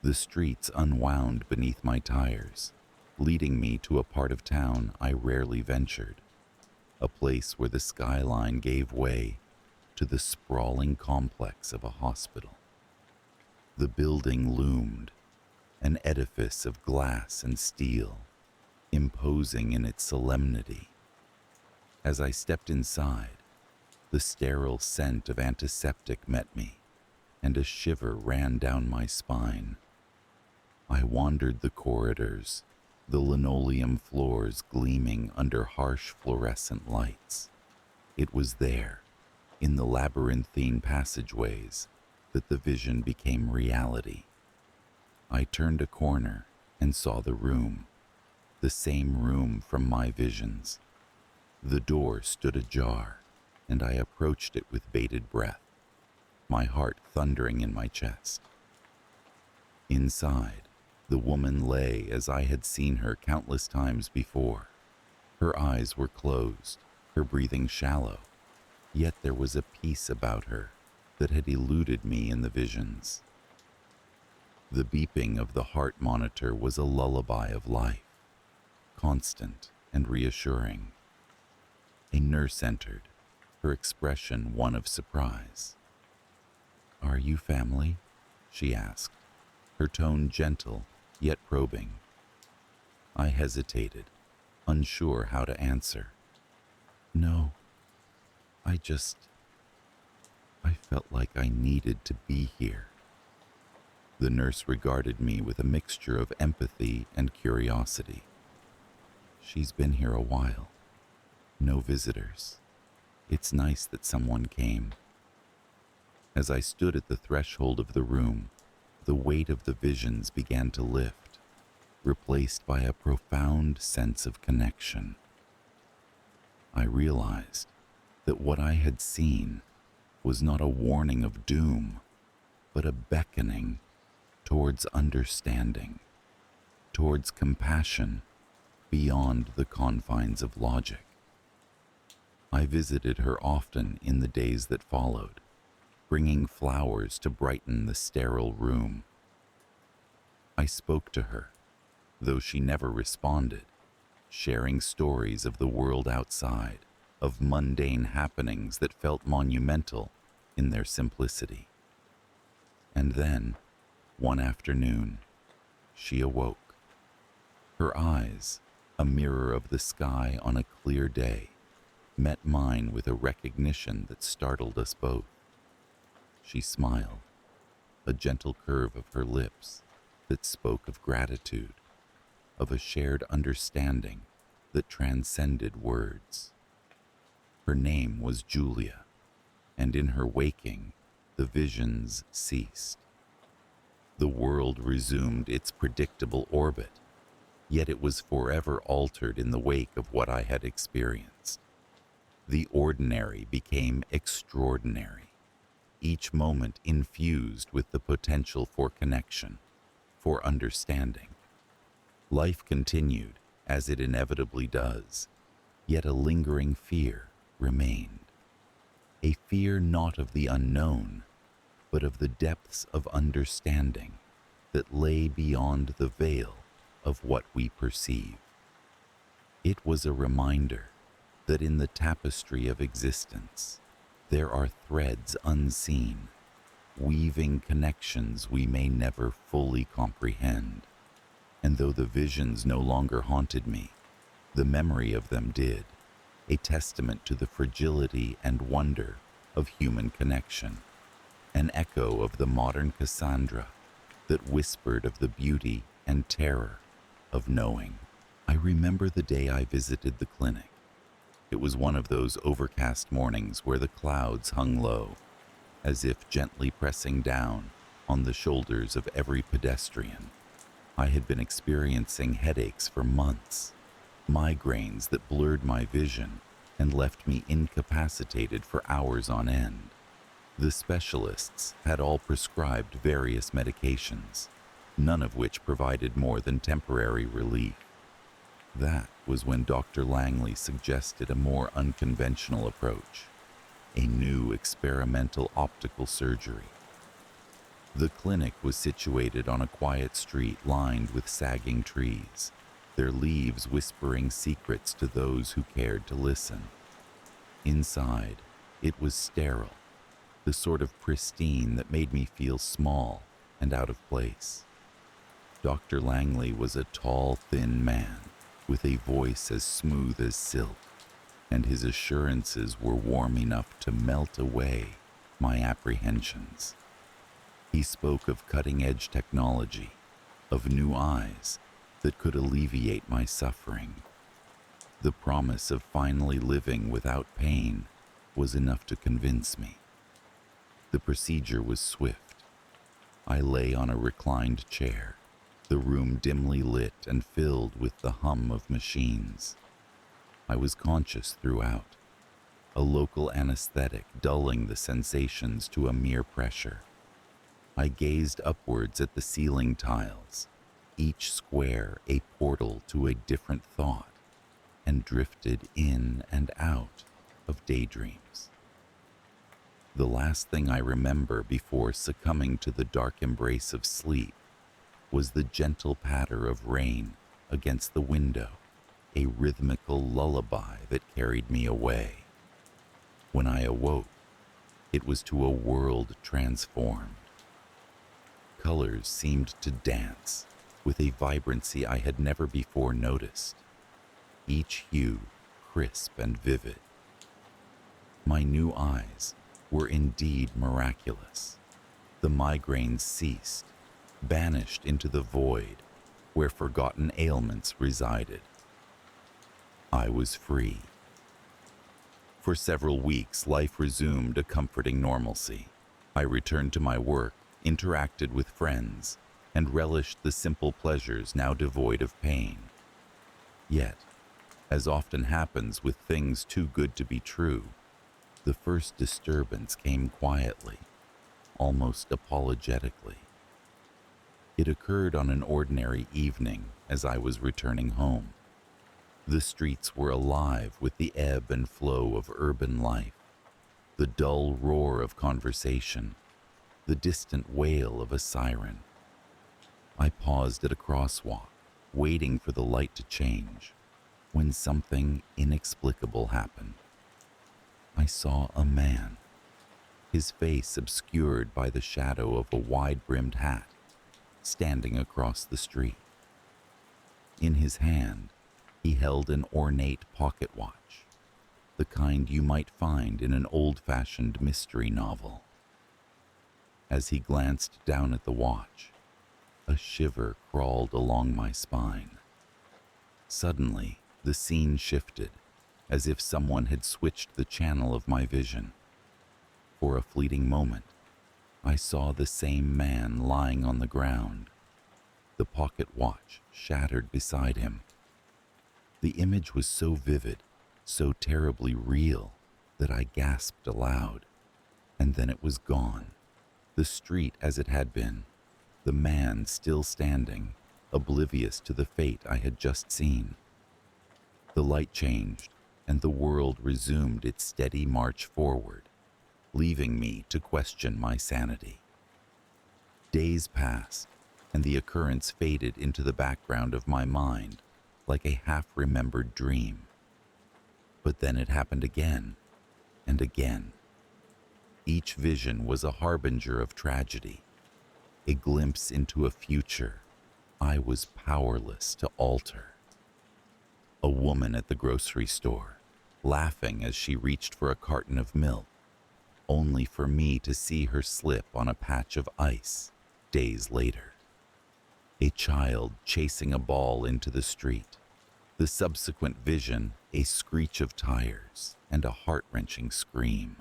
The streets unwound beneath my tires, leading me to a part of town I rarely ventured, a place where the skyline gave way to the sprawling complex of a hospital. The building loomed, an edifice of glass and steel, imposing in its solemnity. As I stepped inside, the sterile scent of antiseptic met me, and a shiver ran down my spine. I wandered the corridors, the linoleum floors gleaming under harsh fluorescent lights. It was there, in the labyrinthine passageways, that the vision became reality. I turned a corner and saw the room, the same room from my visions. The door stood ajar, and I approached it with bated breath, my heart thundering in my chest. Inside, the woman lay as I had seen her countless times before. Her eyes were closed, her breathing shallow, yet there was a peace about her that had eluded me in the visions. The beeping of the heart monitor was a lullaby of life, constant and reassuring. A nurse entered, her expression one of surprise. "Are you family?" she asked, her tone gentle yet probing. I hesitated, unsure how to answer. "No, I felt like I needed to be here." The nurse regarded me with a mixture of empathy and curiosity. "She's been here a while. No visitors. It's nice that someone came." As I stood at the threshold of the room, the weight of the visions began to lift, replaced by a profound sense of connection. I realized that what I had seen was not a warning of doom, but a beckoning towards understanding, towards compassion beyond the confines of logic. I visited her often in the days that followed, bringing flowers to brighten the sterile room. I spoke to her, though she never responded, sharing stories of the world outside, of mundane happenings that felt monumental in their simplicity. And then, one afternoon, she awoke. Her eyes, a mirror of the sky on a clear day, met mine with a recognition that startled us both. She smiled, a gentle curve of her lips that spoke of gratitude, of a shared understanding that transcended words. Her name was Julia, and in her waking, the visions ceased. The world resumed its predictable orbit, yet it was forever altered in the wake of what I had experienced. The ordinary became extraordinary, each moment infused with the potential for connection, for understanding. Life continued, as it inevitably does, yet a lingering fear remained. A fear not of the unknown, but of the depths of understanding that lay beyond the veil of what we perceive. It was a reminder that in the tapestry of existence, there are threads unseen, weaving connections we may never fully comprehend. And though the visions no longer haunted me, the memory of them did, a testament to the fragility and wonder of human connection, an echo of the modern Cassandra that whispered of the beauty and terror of knowing. I remember the day I visited the clinic. It was one of those overcast mornings where the clouds hung low, as if gently pressing down on the shoulders of every pedestrian. I had been experiencing headaches for months, migraines that blurred my vision and left me incapacitated for hours on end. The specialists had all prescribed various medications, none of which provided more than temporary relief. That was when Dr. Langley suggested a more unconventional approach, a new experimental optical surgery. The clinic was situated on a quiet street lined with sagging trees, their leaves whispering secrets to those who cared to listen. Inside, it was sterile, the sort of pristine that made me feel small and out of place. Dr. Langley was a tall, thin man with a voice as smooth as silk, and his assurances were warm enough to melt away my apprehensions. He spoke of cutting-edge technology, of new eyes that could alleviate my suffering. The promise of finally living without pain was enough to convince me. The procedure was swift. I lay on a reclined chair, the room dimly lit and filled with the hum of machines. I was conscious throughout, a local anesthetic dulling the sensations to a mere pressure. I gazed upwards at the ceiling tiles, each square a portal to a different thought, and drifted in and out of daydreams. The last thing I remember before succumbing to the dark embrace of sleep was the gentle patter of rain against the window, a rhythmical lullaby that carried me away. When I awoke, it was to a world transformed. Colors seemed to dance with a vibrancy I had never before noticed, each hue crisp and vivid. My new eyes were indeed miraculous. The migraines ceased, banished into the void where forgotten ailments resided. I was free. For several weeks, life resumed a comforting normalcy. I returned to my work, interacted with friends, and relished the simple pleasures now devoid of pain. Yet, as often happens with things too good to be true, the first disturbance came quietly, almost apologetically. It occurred on an ordinary evening as I was returning home. The streets were alive with the ebb and flow of urban life, the dull roar of conversation, the distant wail of a siren. I paused at a crosswalk, waiting for the light to change, when something inexplicable happened. I saw a man, his face obscured by the shadow of a wide-brimmed hat, standing across the street. In his hand, he held an ornate pocket watch, the kind you might find in an old-fashioned mystery novel. As he glanced down at the watch, a shiver crawled along my spine. Suddenly, the scene shifted, as if someone had switched the channel of my vision. For a fleeting moment, I saw the same man lying on the ground, the pocket watch shattered beside him. The image was so vivid, so terribly real, that I gasped aloud, and then it was gone. The street as it had been, the man still standing, oblivious to the fate I had just seen. The light changed, and the world resumed its steady march forward, leaving me to question my sanity. Days passed, and the occurrence faded into the background of my mind like a half-remembered dream. But then it happened again, and again. Each vision was a harbinger of tragedy, a glimpse into a future I was powerless to alter. A woman at the grocery store, laughing as she reached for a carton of milk, only for me to see her slip on a patch of ice days later. A child chasing a ball into the street, the subsequent vision a screech of tires and a heart-wrenching scream.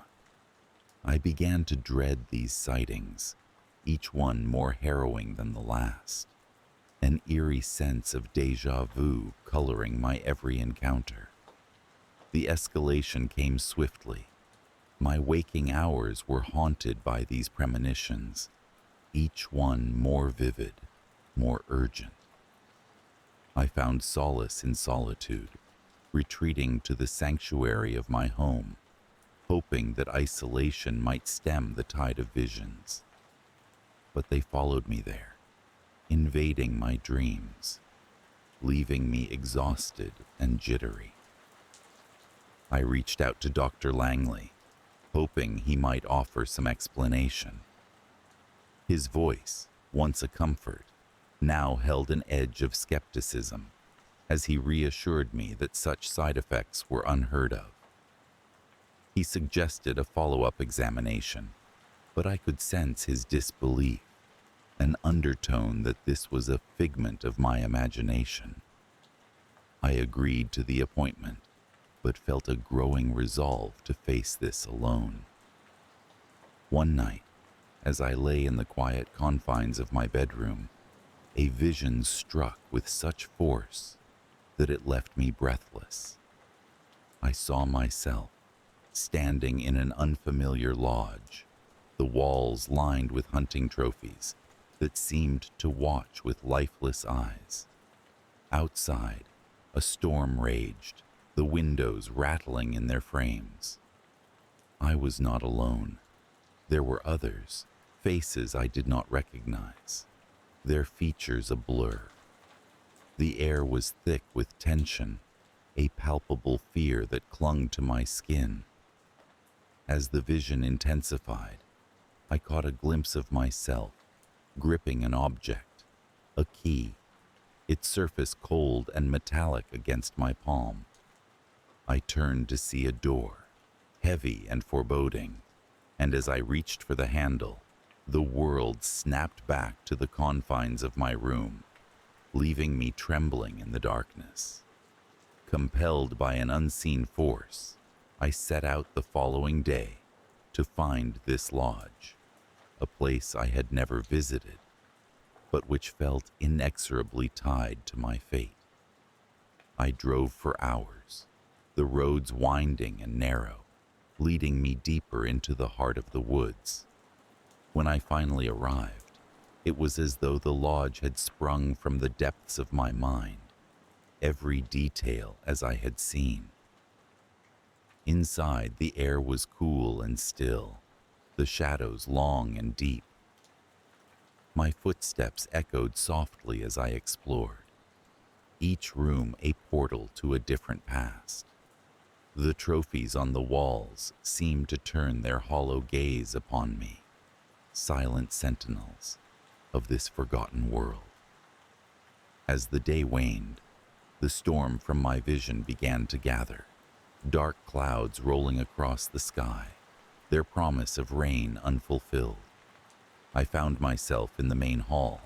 I began to dread these sightings, each one more harrowing than the last, an eerie sense of déjà vu coloring my every encounter. The escalation came swiftly. My waking hours were haunted by these premonitions, each one more vivid, more urgent. I found solace in solitude, retreating to the sanctuary of my home, hoping that isolation might stem the tide of visions. But they followed me there, invading my dreams, leaving me exhausted and jittery. I reached out to Dr. Langley, hoping he might offer some explanation. His voice, once a comfort, now held an edge of skepticism, as he reassured me that such side effects were unheard of. He suggested a follow-up examination, but I could sense his disbelief, an undertone that this was a figment of my imagination. I agreed to the appointment, but felt a growing resolve to face this alone. One night, as I lay in the quiet confines of my bedroom, a vision struck with such force that it left me breathless. I saw myself standing in an unfamiliar lodge, the walls lined with hunting trophies that seemed to watch with lifeless eyes. Outside, a storm raged, the windows rattling in their frames. I was not alone. There were others, faces I did not recognize, their features a blur. The air was thick with tension, a palpable fear that clung to my skin. As the vision intensified, I caught a glimpse of myself, gripping an object, a key, its surface cold and metallic against my palm. I turned to see a door, heavy and foreboding, and as I reached for the handle, the world snapped back to the confines of my room, leaving me trembling in the darkness. Compelled by an unseen force, I set out the following day to find this lodge, a place I had never visited, but which felt inexorably tied to my fate. I drove for hours, the roads winding and narrow, leading me deeper into the heart of the woods. When I finally arrived, it was as though the lodge had sprung from the depths of my mind, every detail as I had seen. Inside, the air was cool and still, the shadows long and deep. My footsteps echoed softly as I explored, each room a portal to a different past. The trophies on the walls seemed to turn their hollow gaze upon me, silent sentinels of this forgotten world. As the day waned, the storm from my vision began to gather, dark clouds rolling across the sky, their promise of rain unfulfilled. I found myself in the main hall,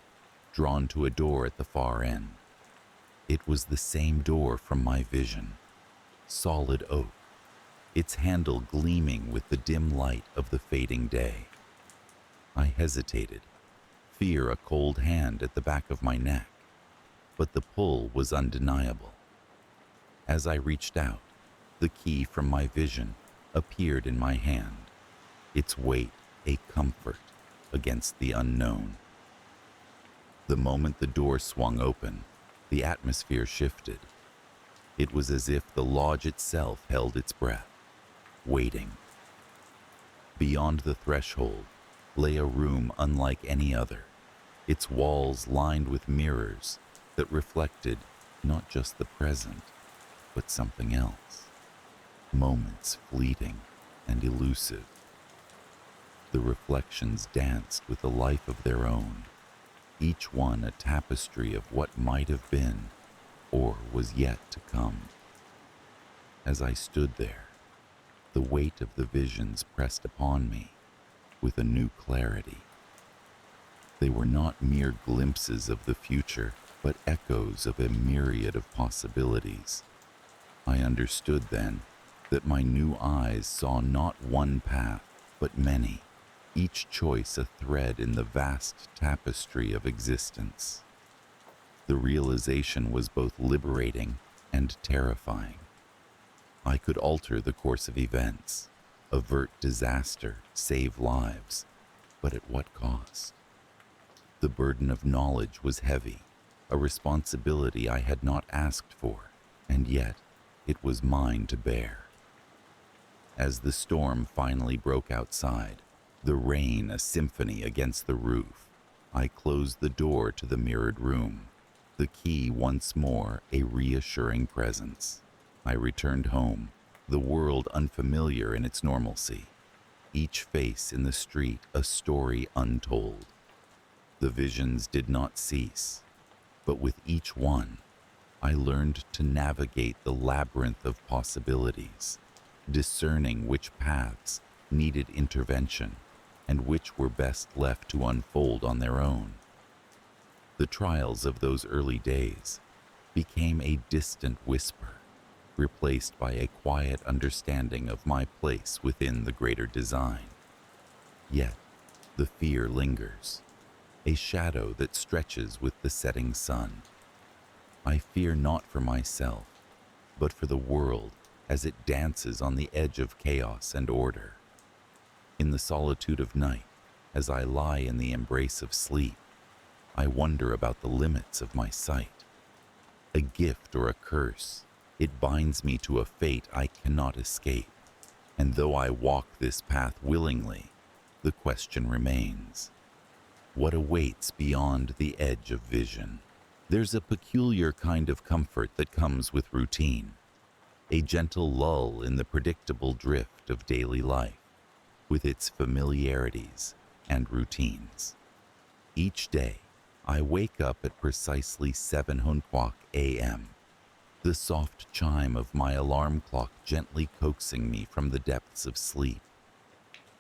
drawn to a door at the far end. It was the same door from my vision, solid oak, its handle gleaming with the dim light of the fading day. I hesitated, fear a cold hand at the back of my neck, but the pull was undeniable. As I reached out, the key from my vision appeared in my hand, its weight a comfort against the unknown. The moment the door swung open, the atmosphere shifted. It was as if the lodge itself held its breath, waiting. Beyond the threshold lay a room unlike any other, its walls lined with mirrors that reflected not just the present, but something else, moments fleeting and elusive. The reflections danced with a life of their own, each one a tapestry of what might have been or was yet to come. As I stood there, the weight of the visions pressed upon me with a new clarity. They were not mere glimpses of the future, but echoes of a myriad of possibilities. I understood then that my new eyes saw not one path, but many, each choice a thread in the vast tapestry of existence. The realization was both liberating and terrifying. I could alter the course of events, avert disaster, save lives, but at what cost? The burden of knowledge was heavy, a responsibility I had not asked for, and yet it was mine to bear. As the storm finally broke outside, the rain a symphony against the roof, I closed the door to the mirrored room, the key once more a reassuring presence. I returned home, the world unfamiliar in its normalcy, each face in the street a story untold. The visions did not cease, but with each one, I learned to navigate the labyrinth of possibilities, discerning which paths needed intervention and which were best left to unfold on their own. The trials of those early days became a distant whisper, replaced by a quiet understanding of my place within the greater design. Yet, the fear lingers, a shadow that stretches with the setting sun. I fear not for myself, but for the world as it dances on the edge of chaos and order. In the solitude of night, as I lie in the embrace of sleep, I wonder about the limits of my sight. A gift or a curse, it binds me to a fate I cannot escape. And though I walk this path willingly, the question remains: what awaits beyond the edge of vision? There's a peculiar kind of comfort that comes with routine, a gentle lull in the predictable drift of daily life, with its familiarities and routines. Each day, I wake up at precisely 7:00 a.m., the soft chime of my alarm clock gently coaxing me from the depths of sleep.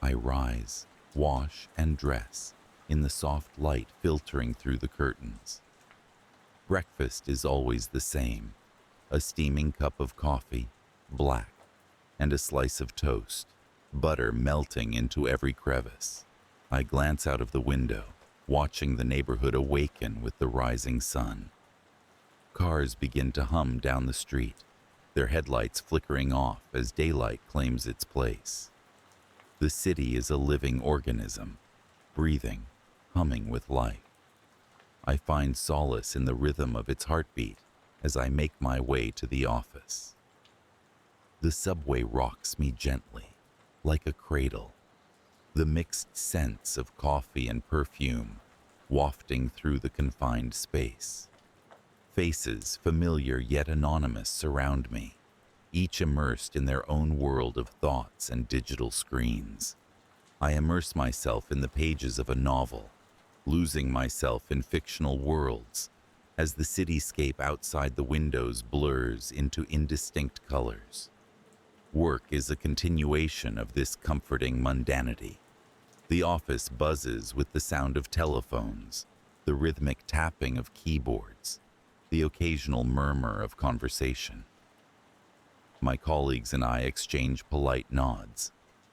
I rise, wash, and dress in the soft light filtering through the curtains. Breakfast is always the same: a steaming cup of coffee, black, and a slice of toast, butter melting into every crevice. I glance out of the window, watching the neighborhood awaken with the rising sun. Cars begin to hum down the street, their headlights flickering off as daylight claims its place. The city is a living organism, breathing, humming with life. I find solace in the rhythm of its heartbeat as I make my way to the office. The subway rocks me gently, like a cradle, the mixed scents of coffee and perfume wafting through the confined space. Faces, familiar yet anonymous, surround me, each immersed in their own world of thoughts and digital screens. I immerse myself in the pages of a novel, losing myself in fictional worlds as the cityscape outside the windows blurs into indistinct colors. Work is a continuation of this comforting mundanity. The office buzzes with the sound of telephones, the rhythmic tapping of keyboards, the occasional murmur of conversation. My colleagues and I exchange polite nods,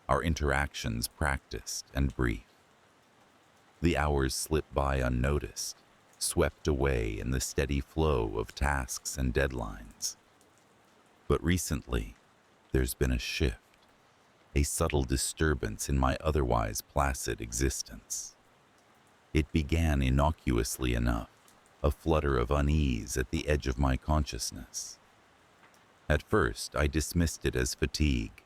our interactions practiced and brief. The hours slip by unnoticed, swept away in the steady flow of tasks and deadlines. But recently, there's been a shift, a subtle disturbance in my otherwise placid existence. It began innocuously enough, a flutter of unease at the edge of my consciousness. At first, I dismissed it as fatigue,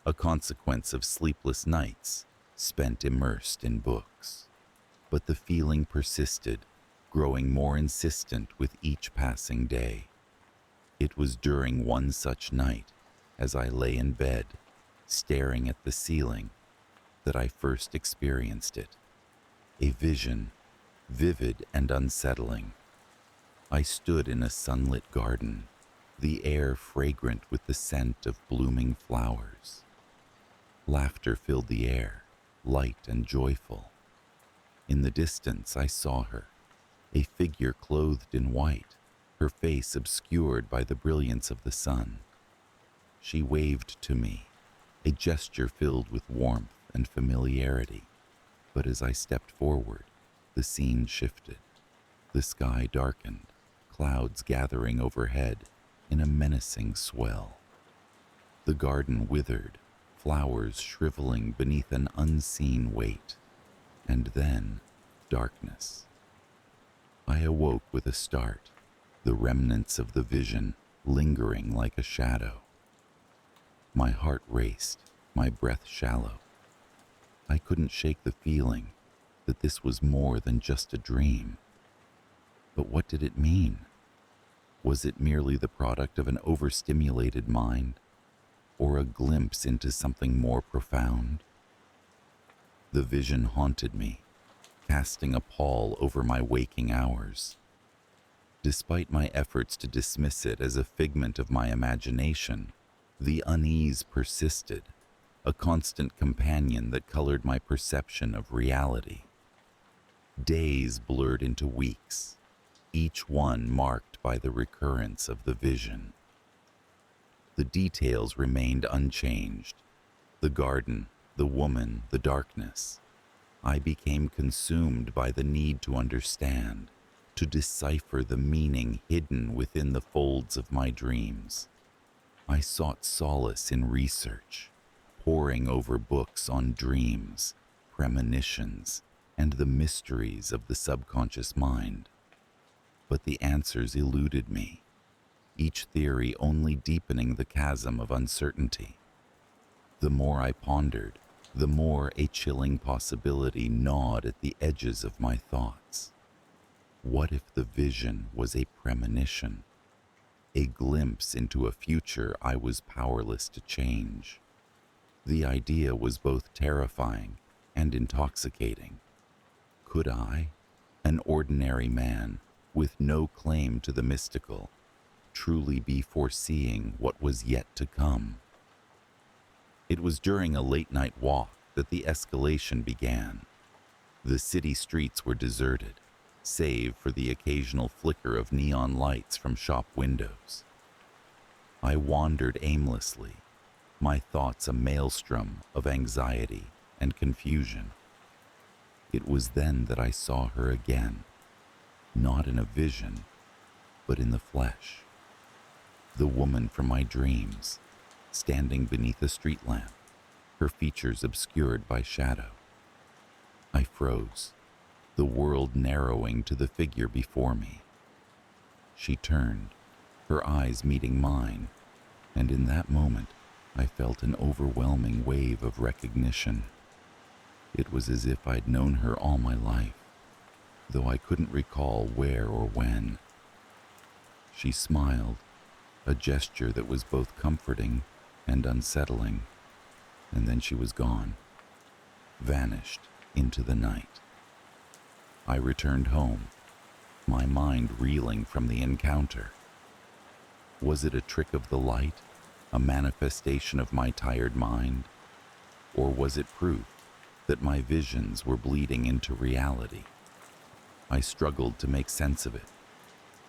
a consequence of sleepless nights spent immersed in books. But the feeling persisted, growing more insistent with each passing day. It was during one such night, as I lay in bed, staring at the ceiling, that I first experienced it. A vision, vivid and unsettling. I stood in a sunlit garden, the air fragrant with the scent of blooming flowers. Laughter filled the air, light and joyful. In the distance, I saw her, a figure clothed in white, her face obscured by the brilliance of the sun. She waved to me, a gesture filled with warmth and familiarity. But as I stepped forward, the scene shifted. The sky darkened, clouds gathering overhead in a menacing swell. The garden withered, flowers shriveling beneath an unseen weight. And then, darkness. I awoke with a start, the remnants of the vision lingering like a shadow. My heart raced, my breath shallow. I couldn't shake the feeling that this was more than just a dream. But what did it mean? Was it merely the product of an overstimulated mind, or a glimpse into something more profound? The vision haunted me, casting a pall over my waking hours. Despite my efforts to dismiss it as a figment of my imagination, the unease persisted, a constant companion that colored my perception of reality. Days blurred into weeks, each one marked by the recurrence of the vision. The details remained unchanged: the garden, the woman, the darkness. I became consumed by the need to understand, to decipher the meaning hidden within the folds of my dreams. I sought solace in research, poring over books on dreams, premonitions, and the mysteries of the subconscious mind. But the answers eluded me, each theory only deepening the chasm of uncertainty. The more I pondered, the more a chilling possibility gnawed at the edges of my thoughts. What if the vision was a premonition, a glimpse into a future I was powerless to change? The idea was both terrifying and intoxicating. Could I, an ordinary man with no claim to the mystical, truly be foreseeing what was yet to come? It was during a late-night walk that the escalation began. The city streets were deserted, save for the occasional flicker of neon lights from shop windows. I wandered aimlessly, my thoughts a maelstrom of anxiety and confusion. It was then that I saw her again, not in a vision, but in the flesh. The woman from my dreams, standing beneath a street lamp, her features obscured by shadow. I froze, the world narrowing to the figure before me. She turned, her eyes meeting mine, and in that moment I felt an overwhelming wave of recognition. It was as if I'd known her all my life, though I couldn't recall where or when. She smiled, a gesture that was both comforting and unsettling, and then she was gone, vanished into the night. I returned home, my mind reeling from the encounter. Was it a trick of the light, a manifestation of my tired mind? Or was it proof that my visions were bleeding into reality? I struggled to make sense of it,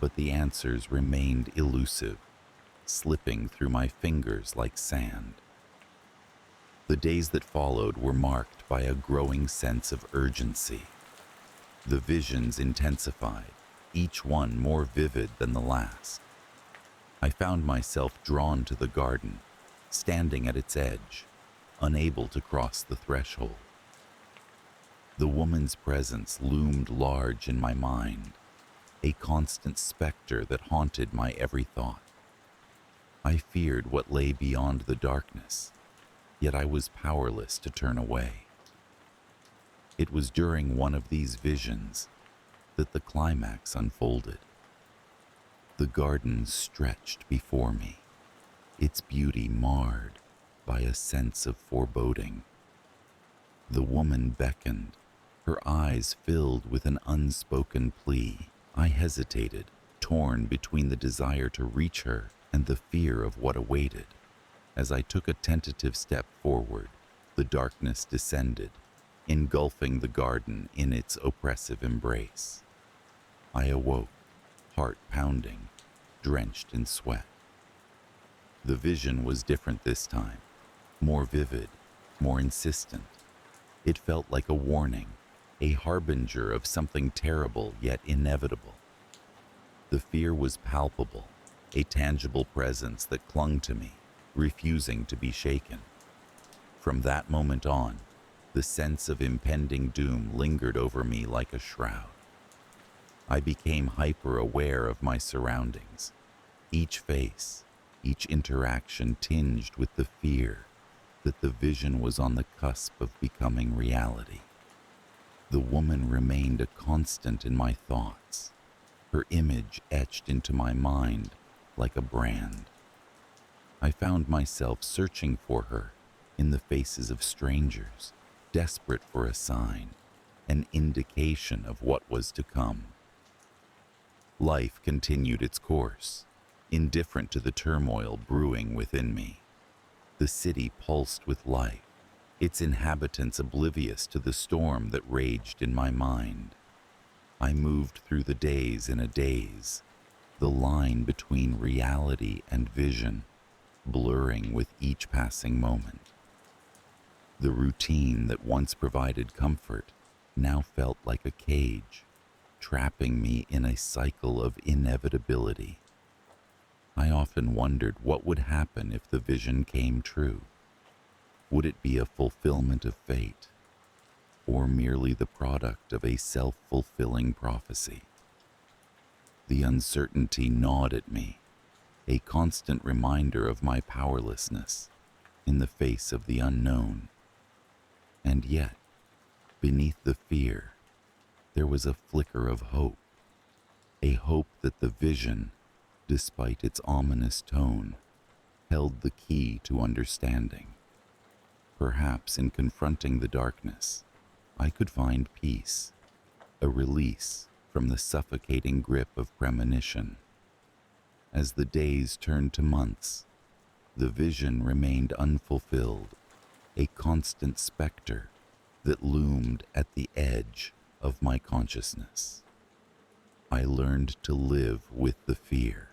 but the answers remained elusive, slipping through my fingers like sand. The days that followed were marked by a growing sense of urgency. The visions intensified, each one more vivid than the last. I found myself drawn to the garden, standing at its edge, unable to cross the threshold. The woman's presence loomed large in my mind, a constant specter that haunted my every thought. I feared what lay beyond the darkness, yet I was powerless to turn away. It was during one of these visions that the climax unfolded. The garden stretched before me, its beauty marred by a sense of foreboding. The woman beckoned, her eyes filled with an unspoken plea. I hesitated, torn between the desire to reach her and the fear of what awaited. As I took a tentative step forward, the darkness descended, engulfing the garden in its oppressive embrace. I awoke, heart pounding, drenched in sweat. The vision was different this time, more vivid, more insistent. It felt like a warning, a harbinger of something terrible yet inevitable. The fear was palpable, a tangible presence that clung to me, refusing to be shaken. From that moment on, the sense of impending doom lingered over me like a shroud. I became hyper-aware of my surroundings, each face, each interaction tinged with the fear that the vision was on the cusp of becoming reality. The woman remained a constant in my thoughts, her image etched into my mind like a brand. I found myself searching for her in the faces of strangers, desperate for a sign, an indication of what was to come. Life continued its course, indifferent to the turmoil brewing within me. The city pulsed with life, its inhabitants oblivious to the storm that raged in my mind. I moved through the days in a daze, the line between reality and vision blurring with each passing moment. The routine that once provided comfort now felt like a cage, trapping me in a cycle of inevitability. I often wondered what would happen if the vision came true. Would it be a fulfillment of fate, or merely the product of a self-fulfilling prophecy? The uncertainty gnawed at me, a constant reminder of my powerlessness in the face of the unknown. And yet, beneath the fear, there was a flicker of hope, a hope that the vision, despite its ominous tone, held the key to understanding. Perhaps in confronting the darkness, I could find peace, a release from the suffocating grip of premonition. As the days turned to months, the vision remained unfulfilled, a constant specter that loomed at the edge of my consciousness. I learned to live with the fear,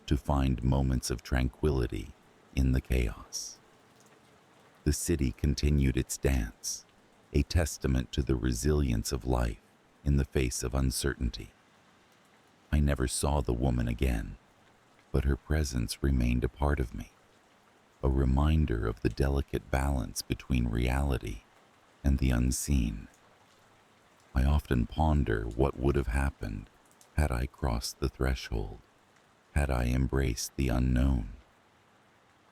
to find moments of tranquility in the chaos. The city continued its dance, a testament to the resilience of life in the face of uncertainty. I never saw the woman again, but her presence remained a part of me, a reminder of the delicate balance between reality and the unseen. I often ponder what would have happened had I crossed the threshold, had I embraced the unknown.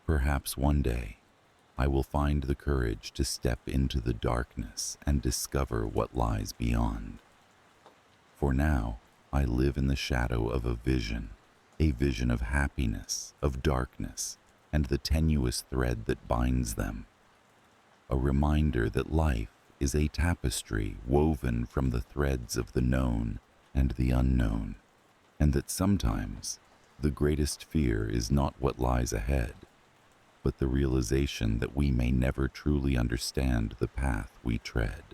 Perhaps one day I will find the courage to step into the darkness and discover what lies beyond. For now, I live in the shadow of a vision of happiness, of darkness, and the tenuous thread that binds them. A reminder that life is a tapestry woven from the threads of the known and the unknown, and that sometimes the greatest fear is not what lies ahead, but the realization that we may never truly understand the path we tread.